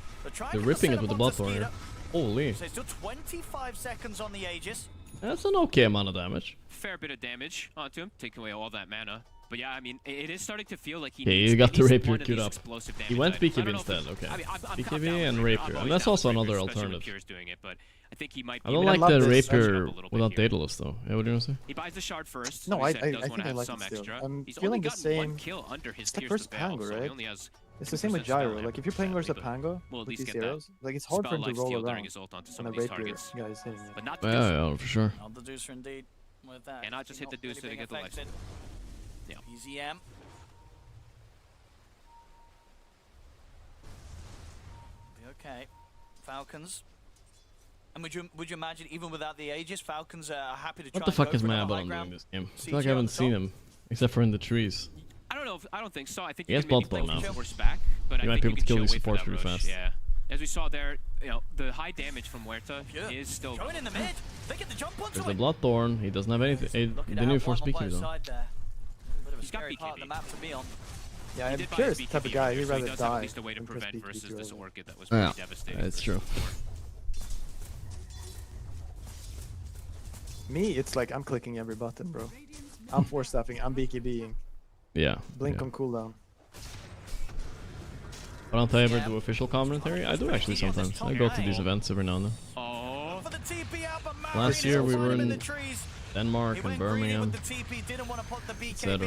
They're ripping it with the Bloodthorn. Holy. So still 25 seconds on the Aegis. That's an okay amount of damage. Fair bit of damage onto him, taking away all that mana. But yeah, I mean, it is starting to feel like he needs, he got the Rapier queued up. He went BKB instead, okay. I mean, BKB and Rapier, and that's also another alternative. Doing it, but I think he might I don't like the Rapier without Daedalus though. Yeah, what do you want to say? He buys the shard first. No, I think I like it still. I'm feeling the same. It's the first Pango, right? It's the same with Gyro. Like if you're playing versus a Pango with these heroes, like it's hard for him to roll around. And a Rapier guy is hitting it. Yeah, for sure. Not the Deucer indeed. With that. And not just hit the Deucer to get the life. Yeah. BZM. Okay. Falcons. And would you imagine even without the Aegis, Falcons are happy to try. What the fuck is Mad on doing this game? I feel like I haven't seen him except for in the trees. I don't know. I don't think so. I think he has blood flow now. Back, but you might be able to kill these supports pretty fast. Yeah. As we saw there, you know, the high damage from Huerta is still. Going in the mid. They get the jump onto There's the Bloodthorn. He doesn't have anything. He didn't even force BKB though. He's got BKB. The map to be on. Yeah, I'm curious the type of guy. He'd rather die. At least a way to prevent versus this Orchid that was pretty devastating. That's true. Me, it's like I'm clicking every button, bro. I'm force staffing. I'm BKBing. Yeah. Blink on cooldown. Why don't I ever do official commentary? I do actually sometimes. I go to these events every now and then. Oh. Last year we were in Denmark and Birmingham. etc.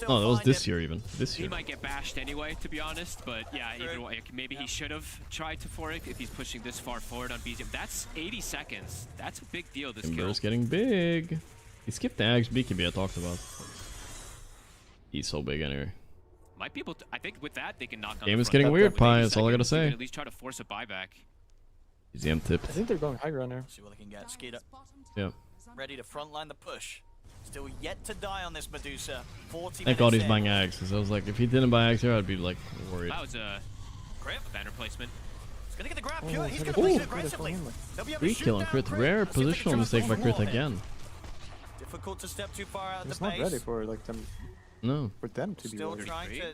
Oh, that was this year even. This year. He might get bashed anyway, to be honest. But yeah, either way, maybe he should have tried to 4-ick if he's pushing this far forward on BZM. That's 80 seconds. That's a big deal. This kill. Timber's getting big. He skipped the Axe BKB I talked about. He's so big anyway. Might be able to. I think with that they can knock on. Game is getting weird, Pi. That's all I gotta say. At least try to force a buyback. BZM tip. I think they're going high runner. See what they can get. Skeeter. Yeah. Ready to frontline the push. Still yet to die on this Medusa. 40 Thank God he's buying Axe, because I was like, if he didn't buy Axe here, I'd be like worried. That was a banner placement. He's gonna get the grab. Pure. He's gonna play it aggressively. 3 kill and crit. Rare positional mistake by crit again. Difficult to step too far out of the base. He's not ready for like them. No. For them to be still ready. Trying to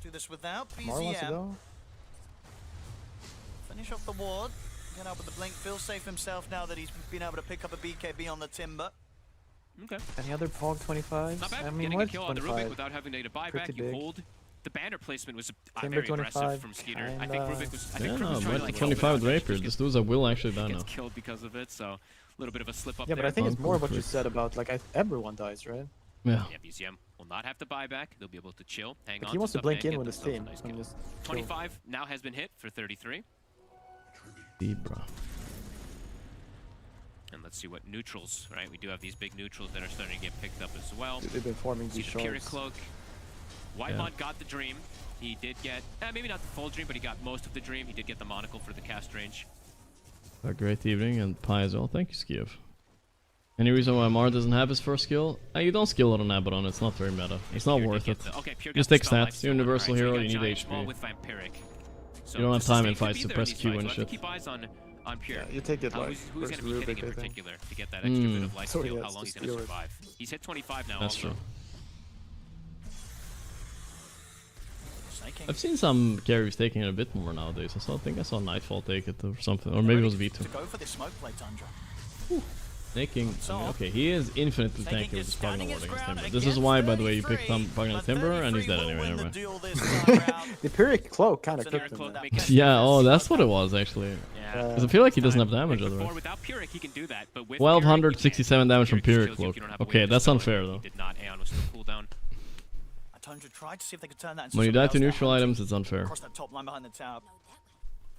do this without Mar wants to BZM. go. Finish off the ward. Get out with the blink. Feels safe himself now that he's been able to pick up a BKB on the Timber. Okay. Any other Pog 25s? Not bad. I mean, Getting what? a kill on the Rubik without having to buy back. You hold. The banner placement was very aggressive from Skeeter. I think Rubik was. I think yeah, Rubik was trying to like 25 with Rapier. This dude's a will actually die now. Gets killed because of it, so a little bit of a slip up yeah, there. but I think it's more what you said about like everyone dies, right? Yeah. Yeah, BZM will not have to buy back. They'll be able to chill, hang like on. He wants to blink in with his team. Nice 25 now has been hit for 33. Zebra. And let's see what neutrals, right? We do have these big neutrals that are starting to get picked up as well. They've been forming these Pyrrhic shards. Cloak. Whitemon got the dream. He did get, maybe not the full dream, but he got most of the dream. He did get the monocle for the cast range. A great evening, and Pi as well. Thank you, Skiev. Any reason why Mar doesn't have his first skill? You don't skill it on Abaddon, it's not very meta. It's not worth it. Just take stats, you're a universal hero, you need HP. You don't have time in fights to press Q and shit. Keep eyes on Pure. Yeah, you take it like who's first going to be hitting Rubik, in I think. particular to get that extra bit of life steal, how it's long he's just going to steal it. survive. He's hit 25 now That's also. true. I've seen some carries taking it a bit more nowadays. I think I saw Nightfall take it or something, or maybe it was V2. To go for this smoke play, Tundra. Making, okay, he is infinitely tanky with his Pugna Ward against Timber. This is why, by the way, you picked Pugna Timber, and he's dead anyway. Never mind. The Pyrrhic Cloak kind of cooked him. Yeah, oh, that's what it was actually. Because I feel like he doesn't have damage otherwise. Without Pyrrhic, he can do that, but with 1267 damage from Pyrrhic Cloak. Okay, that's unfair though. Did not. Aeon was still cooldown. Tundra tried to see if they could turn that into When you die to something else neutral now. items, it's unfair. Across that top line behind the tower.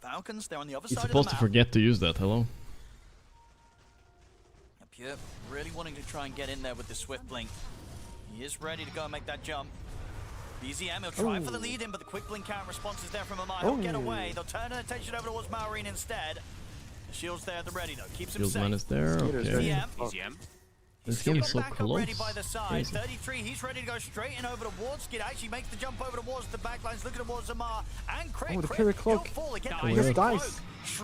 Falcons, they're on the other He's side supposed of to the map. forget to use that, hello? Pure really wanting to try and get in there with the swift blink. He is ready to go and make that jump. BZM, he'll try for the lead in, but the quick blink counter response is there from Amai. He'll get away. They'll turn their attention over towards Maureen instead. The shield's there at the ready though. Keeps him Shield safe. man is there, okay. BZM. This game is so Back up close. ready by the side. Crazy. 33, he's ready to go straight in over towards Skid. Actually makes the jump over towards the backlines, looking towards Amar. And Craig. Oh, the Craig, Pyrrhic he'll Cloak. fall again. Oh, He just dies.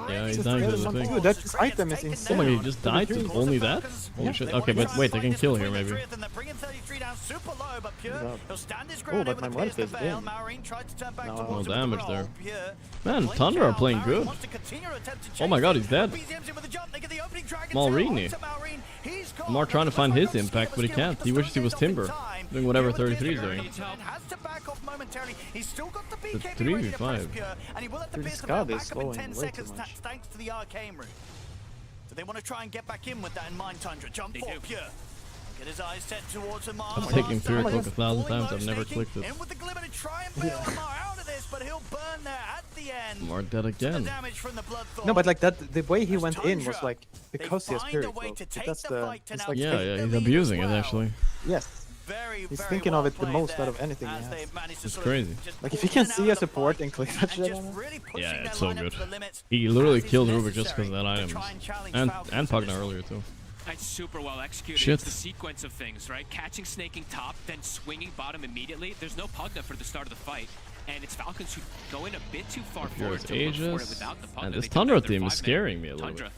Yeah, he's Just dying to really the something thing. good. That this item is Oh insane. my god, he just died to only that? Holy shit. Okay, but wait, they can kill here maybe. And they're bringing 33 down super low, but Pure, Yeah. he'll stand his Oh, ground but over the my Pierce life the is veil. in. Maureen tried to turn back No, towards no him with the damage roll. there. Pure Man, blink Thunder are out. playing Maureen good. wants to continue to attempt to Oh my chase god, him. he's dead. BZM's in with the jump. They get the opening dragon Malrini. tail onto Maureen. He's gone. Amar trying to find his impact, but he can't. He wishes he was Timber, doing whatever 33 is doing. Has to back off momentarily. He's still got the The BKB 3v5. ready to press Pure, and he will have to Dude, pierce this the god veil is back up in slowing 10 way too seconds much. thanks to the arcane route. So they want to try and get back in with that in mind, Tundra. Jump for Pure. Get his eyes set towards Amar. I'm taking Pyrrhic Cloak 1,000 times, I've never clicked it. In with the glimmer to try and bail Amar out of this, but he'll burn there at the end. Amar dead again. Damage from the Bloodthorn. No, but like that, the way he went in was Tundra. like because he has find a Pyrrhic way Cloak. to But take that's the the. fight to It's now like Yeah, take yeah, the he's lead abusing as it well. actually. yes. Very, He's very thinking well of it the played most there out of anything he as they has. managed to It's sort of crazy. just Like if pull he can in and see out a of the support fight and click that and shit just on him. really pushing Yeah, their it's so lineup good. to the limits He literally as is killed Rubik just necessary because of that to items. try and challenge And Falcons and at this Pugna earlier too. It's super well executed. Shit. It's the sequence of things, right? Catching, snaking top, then swinging bottom immediately. There's no Pugna for the start of the fight. And it's Falcons who go in a bit too far forward Heroes to look for it Aegis, without the Pugna. and They this took Tundra out their team is 5-man. scaring me a little Tundra, bit.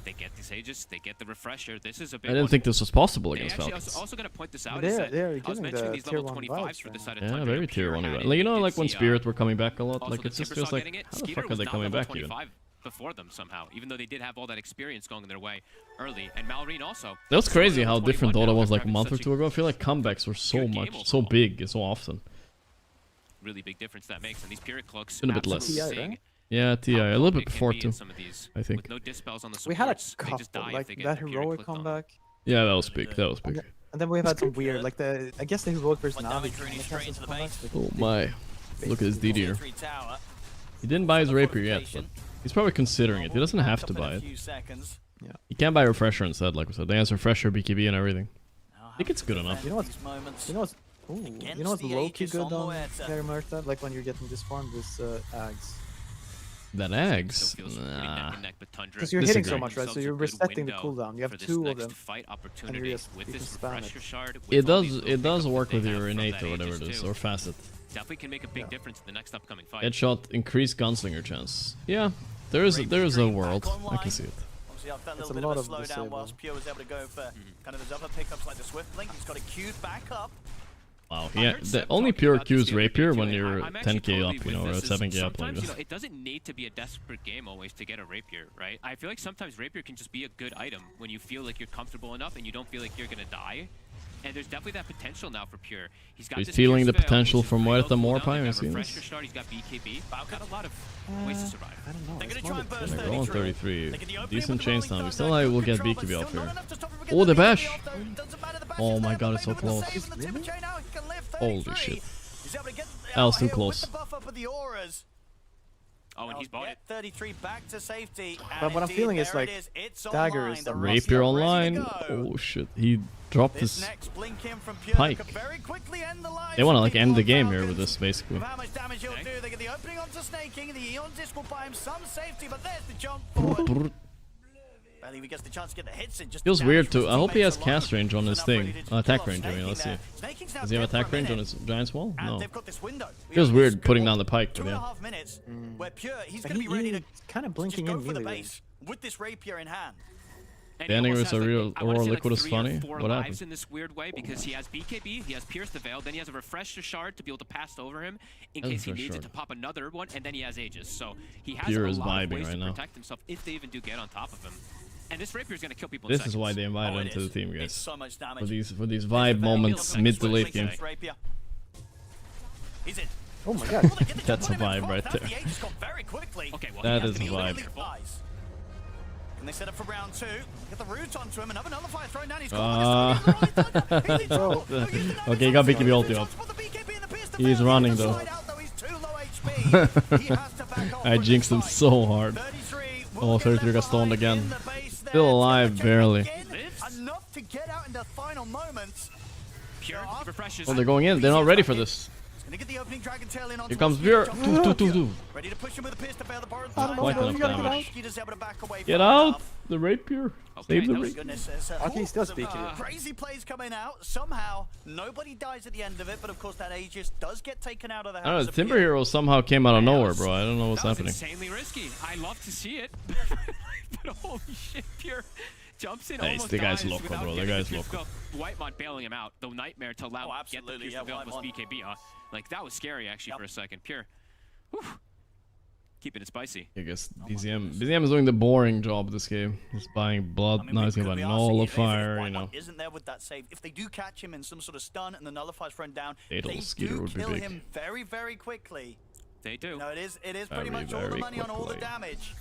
they get these Aegis, they get the refresher. This is a I big didn't one. think this was possible They against actually Falcons. also going to point this out. They're- is that they're I was giving mentioning the these tier level 1 25s vibes, for the man. side of Yeah, Tundra. very tier Pure 1 had event. it. Like, you know, We like did when see, Spirit were coming back a lot, also like the it just Timbersaw feels like, getting it. how the Skeeter fuck are they was not coming level back here? 25 before them somehow, even though they did have all that experience going their way early. And Malrine also. That was crazy how different 21 Dota now was like a after month or having two ago. I feel like comebacks were so good game much, so overall. big, so often. really big difference that makes. And these Pyrrhic Cloaks Been a bit less. absolutely TI, seeing right? Yeah, TI, a little bit it can before be in too, some of these. I think. With no dispels on the We had a supports, they just couple, die like if they get that the Pyrrhic heroic clicked on. comeback. Yeah, that was big, that was big. And then we have had some weird, like the, I guess the heroic versus Navi. damage really straight into the base. Oh my. Look at his DD here. 3 tower. He didn't buy his rapier yet, but he's probably considering it. He doesn't have to buy it. He can buy refresher instead, like we said. They answer refresher, BKB, and everything. I think it's good enough. You know what's, you know what's low-key good on Carry Murta? Like when you're getting disfarmed with Ags. That Ags? Nah. Because you're hitting so much, right? So you're resetting the cooldown. You have 2 of them. And you just with you can this spam refresher it. shard. It does work with your innate or whatever it is, or facet. Definitely can make a big difference in the next upcoming fight. Headshot, increased gunslinger chance. Yeah, there is a world. I can see it. Obviously, after that It's little a bit of lot a of slowdown disable. whilst Pure was able to go for kind of those other pickups like the Swift Blink. He's got a Q back up. Wow, yeah, the only pure Q is rapier when you're 10k up, you know, or 7k up like You know, this. it doesn't need to be a desperate game always to get a rapier, right? I feel like sometimes rapier can just be a good item when you feel like you're comfortable enough and you don't feel like you're gonna die. And there's definitely that potential now for Pure. He's got He's this feeling the Pierce Veil, potential which is for pretty Muerta low more cooldown. Pi, He's I got see refresher this. shard, he's got BKB. Got a lot of ways to survive. I don't know. They're gonna It's try more and burst They're 33. going 33. They get the opening Decent with chain the stun. We rolling still thunder, will get control, but BKB still off not here. enough to stop him from Oh, getting the BKB bash! off, though. Doesn't matter, the bash Oh is my there, god, but it's so maybe with the close. save and the timber chain now, he can lift Holy 33. shit. He's able to get That was out too here close. with the buff up of the auras. Oh, and he's bought it. 33 back to safety. But what I'm feeling is like Dagger is the Rapier online. Oh shit, he dropped his pike. They want to like end the game here with this basically. How much damage he'll do? They get the opening onto Snaking. The Eon Disc will buy him some safety, but there's the jump forward. Barely he gets the chance to get the hits in. Just Feels weird too. I hope he has cast range on his thing. Attack range, I mean, let's see. Does he have attack range on his Giant's Wall? No. Feels weird putting down the pike, but yeah. 2.5 minutes where Pure, he's going to be ready to kind of blinking in for the melee base with this Rapier in hand. Banning was a real Aurora Liquid is funny. What happened? In this weird way because he has BKB, he has Pierce the Veil, then he has a Refresher Shard to be able to pass over him in case he needs it to pop another one, and then he has Aegis. So he has Pure a is lot of vibing ways right to now. protect himself if they even do get on top of him. And this Rapier is going to kill people. This in is why they invited him to the team, It's guys. so much damage. For these vibe moments mid to late game. He's in. Oh my god. That's a vibe right there. Okay, well, That is a vibe. And they set up for round 2. Get the root onto him. Another nullifier thrown down. He's Okay, he got BKB ulti up. He's running though. I jinxed him so hard. Oh, 33 got stoned again. Still alive, barely. Enough to get out in the final moments. Pure refreshes. Oh, they're going in. They're not ready for this. Here comes Pure. Ready to push him with a Pierce to fail the borrowed Quite enough damage. Get out! The Rapier. Save the Rapier. Okay, he's still speaking. Crazy plays coming out. Somehow, nobody dies at the end of it, but of course that Aegis does get taken out of the hands. I don't know, Timber Hero somehow came out of nowhere, bro. I don't know what's happening. Insanely risky. I love to see it. But holy shit, Pure jumps in almost the guy's dies local, without bro. The getting guy's the local. Whitemon bailing him out. The nightmare to allow get the Pierce Veil plus BKB. Like, that was scary, actually, for a second. Pure. Whew. Keeping it spicy. I guess BZM is doing the boring job this game. He's buying blood, now he's gonna buy Nullifier, you know. Isn't there with that save? If they do catch him in some sort of stun and the Nullifier's thrown down, Fatal they Skeeter do would be kill big. him very, very quickly. They do. No, it is pretty much all the money on all the quickly. damage.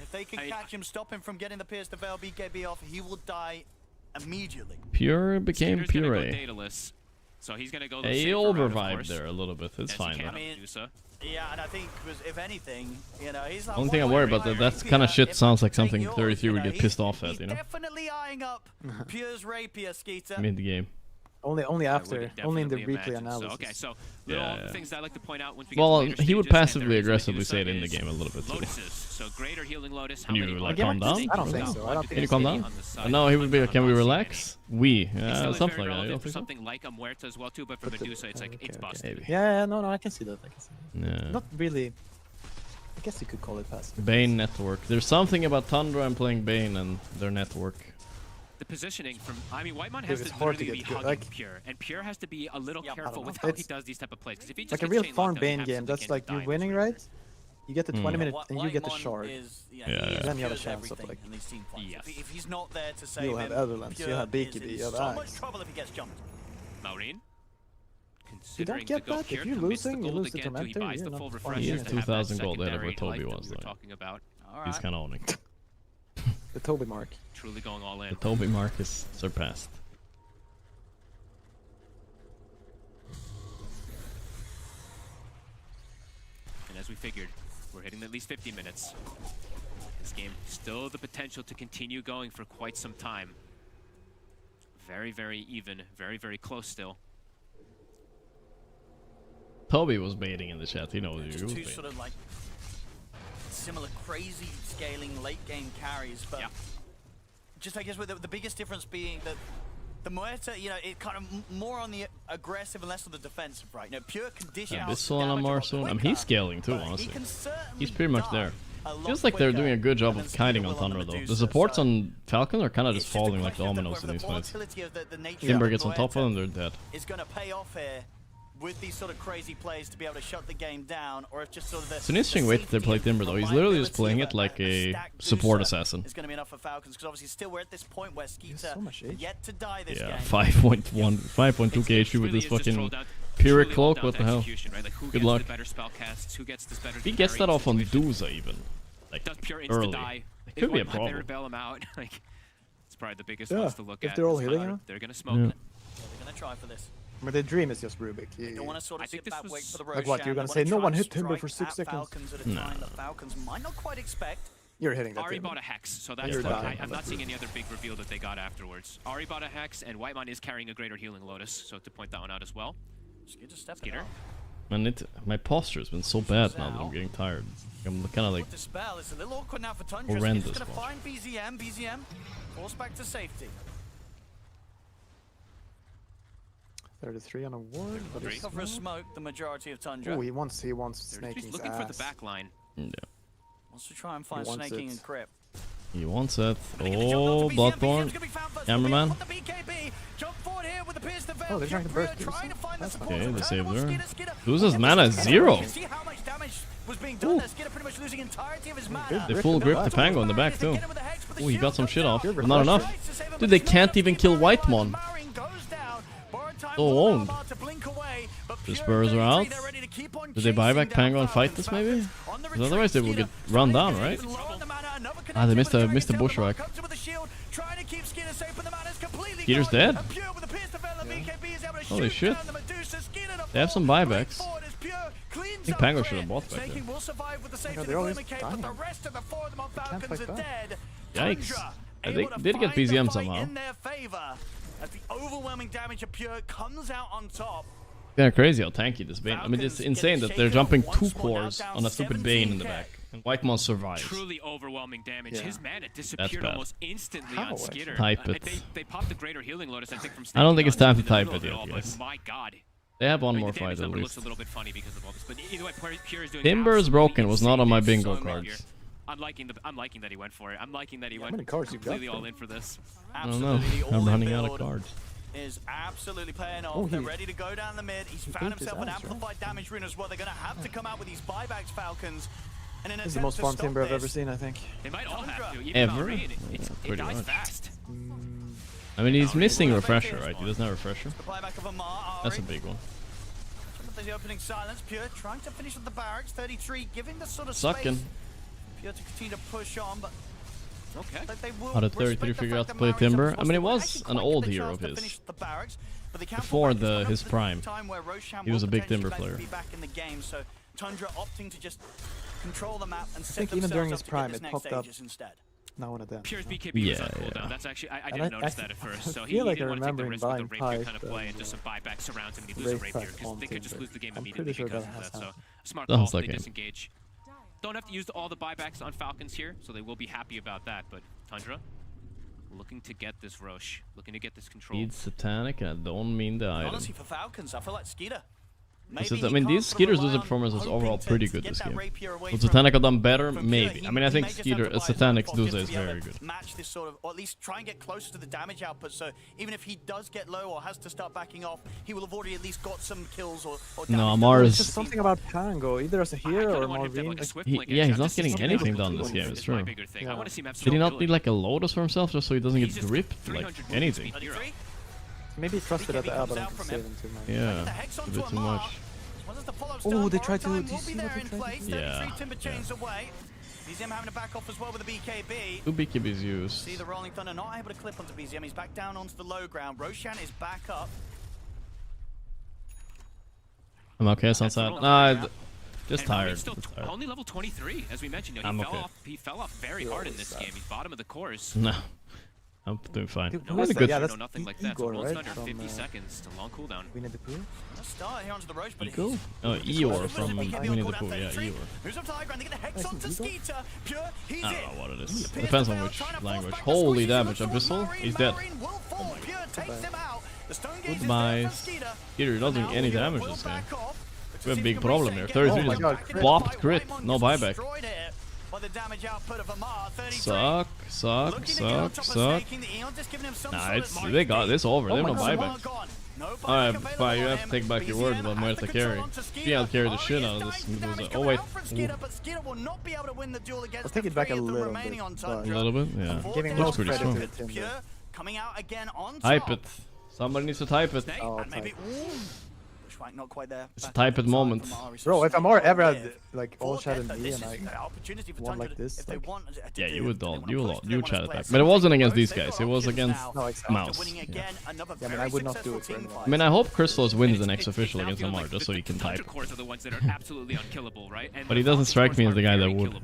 If they can catch him, stop him from getting the Pierce to Veil BKB off, he will die immediately. Pure became Skeeter's gonna Puree. go dataless, so he's gonna go the He safer route, of overvibed course. there a little bit. It's As fine. he can though. on Medusa. Yeah, and I think, if anything, you know, he's like... Only thing I'm worried about that kind of shit sounds like something 33 would get pissed off at, you know? Definitely eyeing up Pure's Rapier, Skeeter. Mid game. Only after, only in the definitely replay imagine. analysis. So, okay, so Yeah. things I like to point out once we get Well, to later he would stages, and passively there is aggressively Medusa say it in the is game a little bit too. Lotuses. So greater healing Lotus. How Can you many like Lotus calm down? I don't think so. I don't Can think you so. calm down? No, he would be like, can we relax? We. Still Something very like that. You relevant don't for think so? something like a Muerta as well too, but for Medusa it's like it's busted. Maybe. Yeah, no, I can see that. I can see that. Yeah. Not really. I guess you could call it passive. Bane network. There's something about Tundra and playing Bane and their network. The positioning from, I mean, Whitemon has It's to hard to literally get be good, hugging like- Pure, and Pure has to be a little I careful don't with know. how he It's does these type of plays. Because if he just Like a gets real chain farm locked, then he Bane game. absolutely That's can't like die you're with winning, it. right? You get the 20 minutes and you get the Whitemon shard. Yeah. Then you have a Pure's chance of everything like. in these team fights. Yes. If he's not there to save You'll have him, Avalanche, Pure you'll have is BKB, in you'll have so much Axe. trouble if he gets jumped. Maureen? You don't get that if you're losing. You lose the Tormentor. He buys You're the full not refresher fine. He to is have that 2,000 gold ahead of where secondary Toby life was, that we were though. talking about. He's kind of owning. The Toby mark. Truly going all in. The Toby mark is surpassed. And as we figured, we're hitting at least 50 minutes. This game still the potential to continue going for quite some time. Very, very even, very, very close still. Toby was baiting in the chat. He knows he Just was two baiting. sort of like similar crazy scaling late game carries, but just I guess with the biggest difference being that the Muerta, you know, it kind of more on the aggressive and less on the defensive, right? You know, Pure can dish out Abyssal on Amar soon. I mean, he's scaling too, but he honestly. can certainly He's pretty much die there. a lot Feels like they're doing a good job quicker of than kiting Skeeter on will Thunder, though. Medusa, The supports so on Falcon are kind of just it's just a falling like question of dominoes in whether these the fights. volatility of the nature Timber of gets on top of them, they're dead. is going to pay off here with these sort of crazy plays to be able to shut the game down, or if just sort of the It's an interesting way that they play Timber, though. He's literally just playing it like a support assassin. It's going to be enough for Falcons because obviously still we're at this point where Skeeter so much age. yet to die this Yeah, game. 5.2 KHU with this fucking Pyrrhic Cloak, what the hell? Good luck. He gets that off on Duza even. Like, Does Pure insta early. die? It could be a They problem. bail him out. Like, it's probably the biggest Yeah, ones to look if at. they're all It's hitting fine. him. They're gonna smoke Yeah. it. They're going to try for this. But the dream is just Rubik. You don't want to sort of sit back, wait for the Roshan. Like what, you're gonna say no one hit Timber for 6 seconds? Falcons at a time that Falcons might not quite expect. You're hitting that Ari Timber. bought a Hex, so that's I'm not seeing any other big reveal that they got afterwards. Ari bought a Hex, and Whitemon is carrying a Greater Healing Lotus, so to point that one out as well. Skitter. Man, my posture has been so bad now that I'm getting tired. I'm kind of like Dispel. It's a little awkward now for Tundra. horrendous. He's going to find BZM. BZM forced back to safety. 33 on a ward, but he's cover a smoke. The majority of Tundra. Oh, he wants snaking. He's looking for the back line. Yeah. Wants to try and find snaking and Crip. He wants it. Oh, Bloodborne. Cameraman. Oh, they're trying to burst. Okay, they saved her. Loses mana 0. They full grip the Pango in the back too. Oh, he got some shit off, but not enough. Dude, they can't even kill Whitemon. So owned. The Spurs are out. Did they buy back Pango and fight this maybe? Because otherwise they will get run down, right? Ah, they missed a bushwhack. Skeeter's dead. Holy shit. They have some buybacks. I think Pango should have bought back there. They're always dying. Can't fight back. Yikes. They did get BZM somehow. As the overwhelming damage of Pure comes out on top. Kind of crazy how tanky this Bane. I mean, it's insane that they're jumping 2 cores on a stupid Bane in the back. And Whitemon survives. Truly overwhelming damage. His mana disappeared almost instantly on Skitter. Type it. They popped the Greater Healing Lotus, I think, from I don't think it's time to type it yet, guys. My God. They have one more fight at least. Looks a little bit funny because of all this, but either way, Pure is doing Timber is broken was not on my bingo cards. I'm liking that he went for it. I'm liking that he went completely all in for this. I don't know. I'm running out of cards. Is absolutely paying off. They're ready to go down the mid. He's found himself an amplified damage rune as well. They're going to have to come out with these buybacks, Falcons. And this is the most farm Timber I've ever seen, I think. They might all have to. Ever? It dies fast. I mean, he's missing Refresher, right? He doesn't have Refresher. That's a big one. The opening silence. Pure trying to finish with the barracks. 33 giving the sort of Sucking. space. Pure to continue to push on, but okay. How did 33 figure out to play Timber? I mean, it was an old hero of his. Before his prime. He was a big Timber player. Tundra opting to just control the map and I think even during his prime, it popped up. Now one of them. Pure's BKB was on cooldown. That's actually I didn't notice that at first. So he feel like didn't I want to take the remember risk with the buying rapier kind of play and just some buyback surrounds him and he loses a rapier because they could just lose the game immediately because of that. So smart call. They disengage. Don't have to use all the buybacks on Falcons here, so they will be happy about that. But Tundra, looking to get this Roche, looking to get this control. He's satanic, and I don't mean the item. Honestly, for Falcons, I feel like Skeeter. I mean, these Skeeter's user performance was overall pretty good this game. Would Satanic have done better? Maybe. I mean, I think Satanic's Duza is very good. Match this sort of, or at least try and get closer to the damage output. So even if he does get low or has to start backing off, he will have already at least got some kills or no, Amar is just something about Pango, either as a hero or Marvin. Yeah, he's not getting anything done this game. It's true. Yeah. Did he not need like a Lotus for himself just so he doesn't get gripped? Like anything. Maybe he trusted at the Abaddon to save him too much. Yeah, a bit too much. Oh, they tried to. Yeah. BZM having to back off as well with the BKB. 2 BKBs used. See the Rolling Thunder not able to clip onto BZM. He's back down onto the low ground. Roshan is back up. I'm okay, sounds sad. Nah, just tired. Only level 23, as we mentioned. You know, he fell off very hard in this game. He's bottom of the course. No. I'm doing fine. Dude, Really good. Yeah, that's nothing like that. Igor, right? Under 50 seconds to long cooldown. Winnie the Pooh? Let's start here onto the Roche, but Cool. Oh, Eeyore from Winnie the Pooh. Yeah, Eeyore. Moves up to high ground. They get the Hex onto Skeeter. Pure, he's I don't know what it is. It depends on which language. Holy damage. Abyssal? He's dead. Goodbye. Skeeter doesn't do any damage this game. We have a big problem here. 33 just bopped crit. No buyback. Suck. Nah, they got this over. They have no buyback. Alright, fine, you have to take back your words about Muerta carry. She out-carried the shit out of this. Oh wait. I'll take it back a little bit. A little bit? Yeah. Giving That's most pretty credit strong. to Timber. Coming out again on Type it. Somebody needs to type it. Oh, Flashback not quite there. It's a type-it moment. Bro, if Amar ever had like all chat in me and I won like this, like, Yeah, you would chat attack. But it wasn't against these guys, it was against Mouse. yeah, I mean, I would not do it for anyone. I mean, I hope Crystal's wins the next official against Amar, just so he can type. Cores are the ones that are absolutely unkillable, right? And But he doesn't strike me as the guy that would.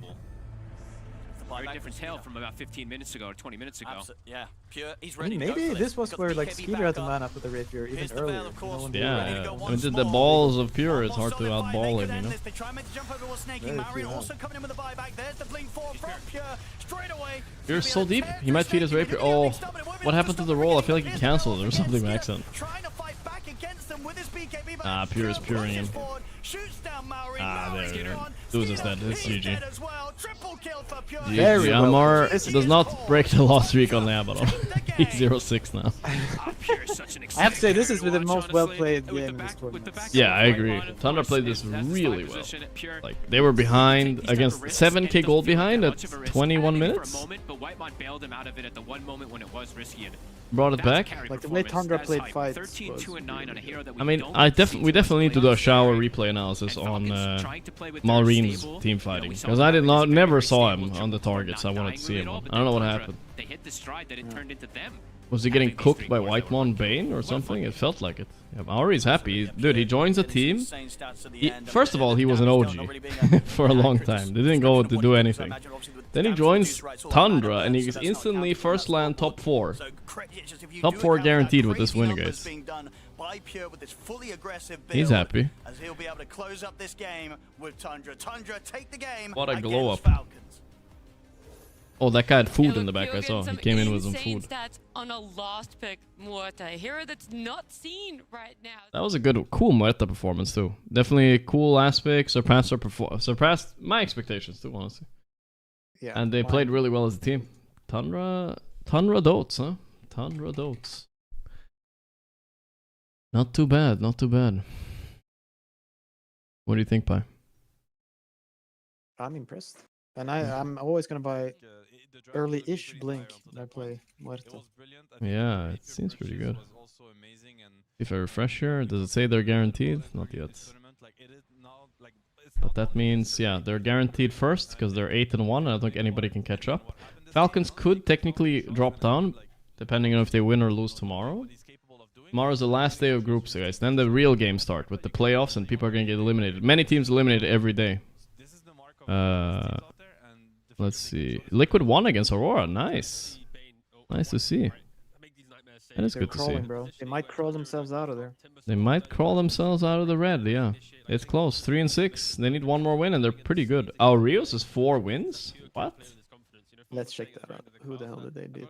Very different tale from about 15 minutes ago or 20 minutes ago. Yeah, Pure. He's I ready mean, to go maybe for this was Got where the like BKB Skeeter back had the up. mana for the rapier even Here's the earlier. Veil, of course. No one Yeah, did. yeah. I mean, the balls of Pure, it's hard to outball him, you know? They try and make the jump over what's snaking. Very Mario true, also coming in with the buyback. There's the blink forward from Pure. Straight away. Pure's so deep, he might feed his rapier. Oh, what happened to the roll? I feel like he cancelled it or something by accident. Trying to fight back against them with his BKB. Ah, Pure is puring him. Shoots down Maori. Ah, Maori's there. on. Lose is dead, it's He's GG. dead as well. Triple kill for Pure. Very well. Amar This does not break the loss streak on Abaddon. He's 0-6 now. I have to say, this is the most well-played game in this tournament. Yeah, I agree. Thunder played this really well. Like, they were behind against 7k gold behind at 21 minutes. But Whitemon bailed him out of it at the one moment when it was risky. And Brought it back. Like the way Tundra played fights. 13, 2, and 9 on a hero that we I mean, don't we definitely need to do a shower replay analysis on Malreen's team fighting, because I never saw him on the targets I wanted to see him on. I don't know what happened. They hit the stride that it turned into them. Was he getting cooked by Whitemon Bane or something? It felt like it. Yeah, Maori's happy. Dude, he joins a team. First of all, he was an OG for a long time. They didn't go to do anything. Then he joins Tundra and he's instantly first land top 4. Top 4 guaranteed with this win, guys. He's happy. As he'll be able to close up this game with Tundra. Tundra take the game. What a glow up. Falcons. Oh, that guy had food in the back, I saw. He came in with some food. Stats on a last pick Muerta, a hero that's not seen right now. That was a good, cool Muerta performance too. Definitely a cool aspect, surpassed my expectations too, honestly. Yeah, and they played really well as a team. Tundra Dotes, huh? Tundra Dotes. Not too bad, not too bad. What do you think, Pi? I'm impressed. And I'm always gonna buy early-ish Blink when I play Muerta. Yeah, it seems pretty good. If I refresh here, does it say they're guaranteed? Not yet. But that means, yeah, they're guaranteed first, because they're 8-1, and I don't think anybody can catch up. Falcons could technically drop down, depending on if they win or lose tomorrow. Tomorrow's the last day of groups, guys. Then the real games start, with the playoffs, and people are gonna get eliminated. Many teams eliminated every day. Let's see. Liquid won against Aurora. Nice. Nice to see. That is good to see. Bro. They might crawl themselves out of there. They might crawl themselves out of the red, yeah. It's close. 3-6. They need one more win, and they're pretty good. Rios is 4 wins? What? Let's check that out. Who the hell did they beat?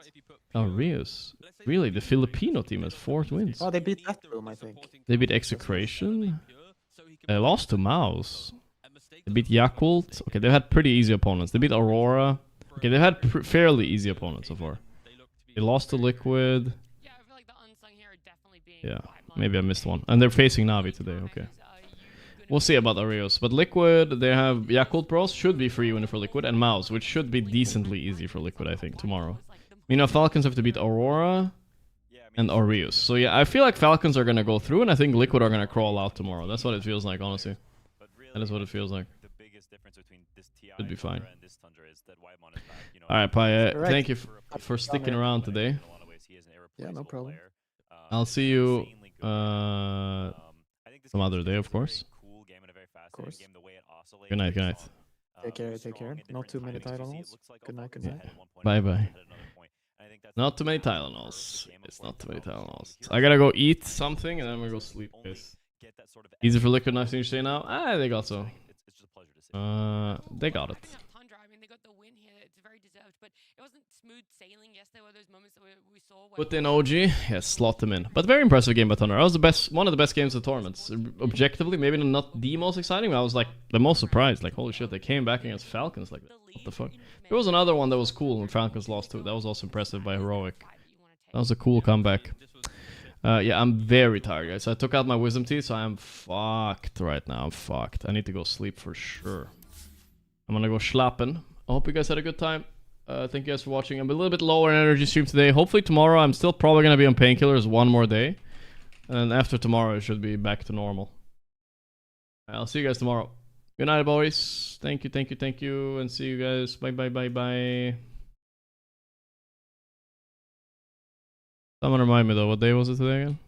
Rios. Really? The Filipino team has 4 wins. Oh, they beat that room, I think. They beat Execration. They lost to Mouse. They beat Yakult. Okay, they've had pretty easy opponents. They beat Aurora. Okay, they've had fairly easy opponents so far. They lost to Liquid. Yeah, maybe I missed one. And they're facing Navi today, okay. We'll see about Arios. But Liquid, they have Yakult Pros, should be free winner for Liquid, and Mouse, which should be decently easy for Liquid, I think, tomorrow. Meanwhile, Falcons have to beat Aurora and Arios. So yeah, I feel like Falcons are gonna go through, and I think Liquid are gonna crawl out tomorrow. That's what it feels like, honestly. That is what it feels like. Should be fine. Alright, Pi, thank you for sticking around today. Yeah, no problem. I'll see you some other day, of course. Of course. Good night, good night. Take care, take care. Not too many Tylenols. Good night, good night. Bye bye. Not too many Tylenols. It's not too many Tylenols. I gotta go eat something and then we go sleep, guys. Easy for Liquid, nice thing to say now. They got so. They got it. Put in OG, yes, slot them in. But very impressive game by Thunder. That was the best, one of the best games of the tournaments. Objectively, maybe not the most exciting, but I was like the most surprised. Like, holy shit, they came back against Falcons like that. What the fuck? There was another one that was cool when Falcons lost too. That was also impressive by Heroic. That was a cool comeback. Yeah, I'm very tired, guys. I took out my wisdom teeth, so I'm fucked right now. I'm fucked. I need to go sleep for sure. I'm gonna go schlappen. I hope you guys had a good time. Thank you guys for watching. I'm a little bit lower in energy stream today. Hopefully tomorrow I'm still probably gonna be on painkillers one more day. And after tomorrow I should be back to normal. I'll see you guys tomorrow. Good night, boys. Thank you, and see you guys. Bye. Someone remind me though, what day was it today again?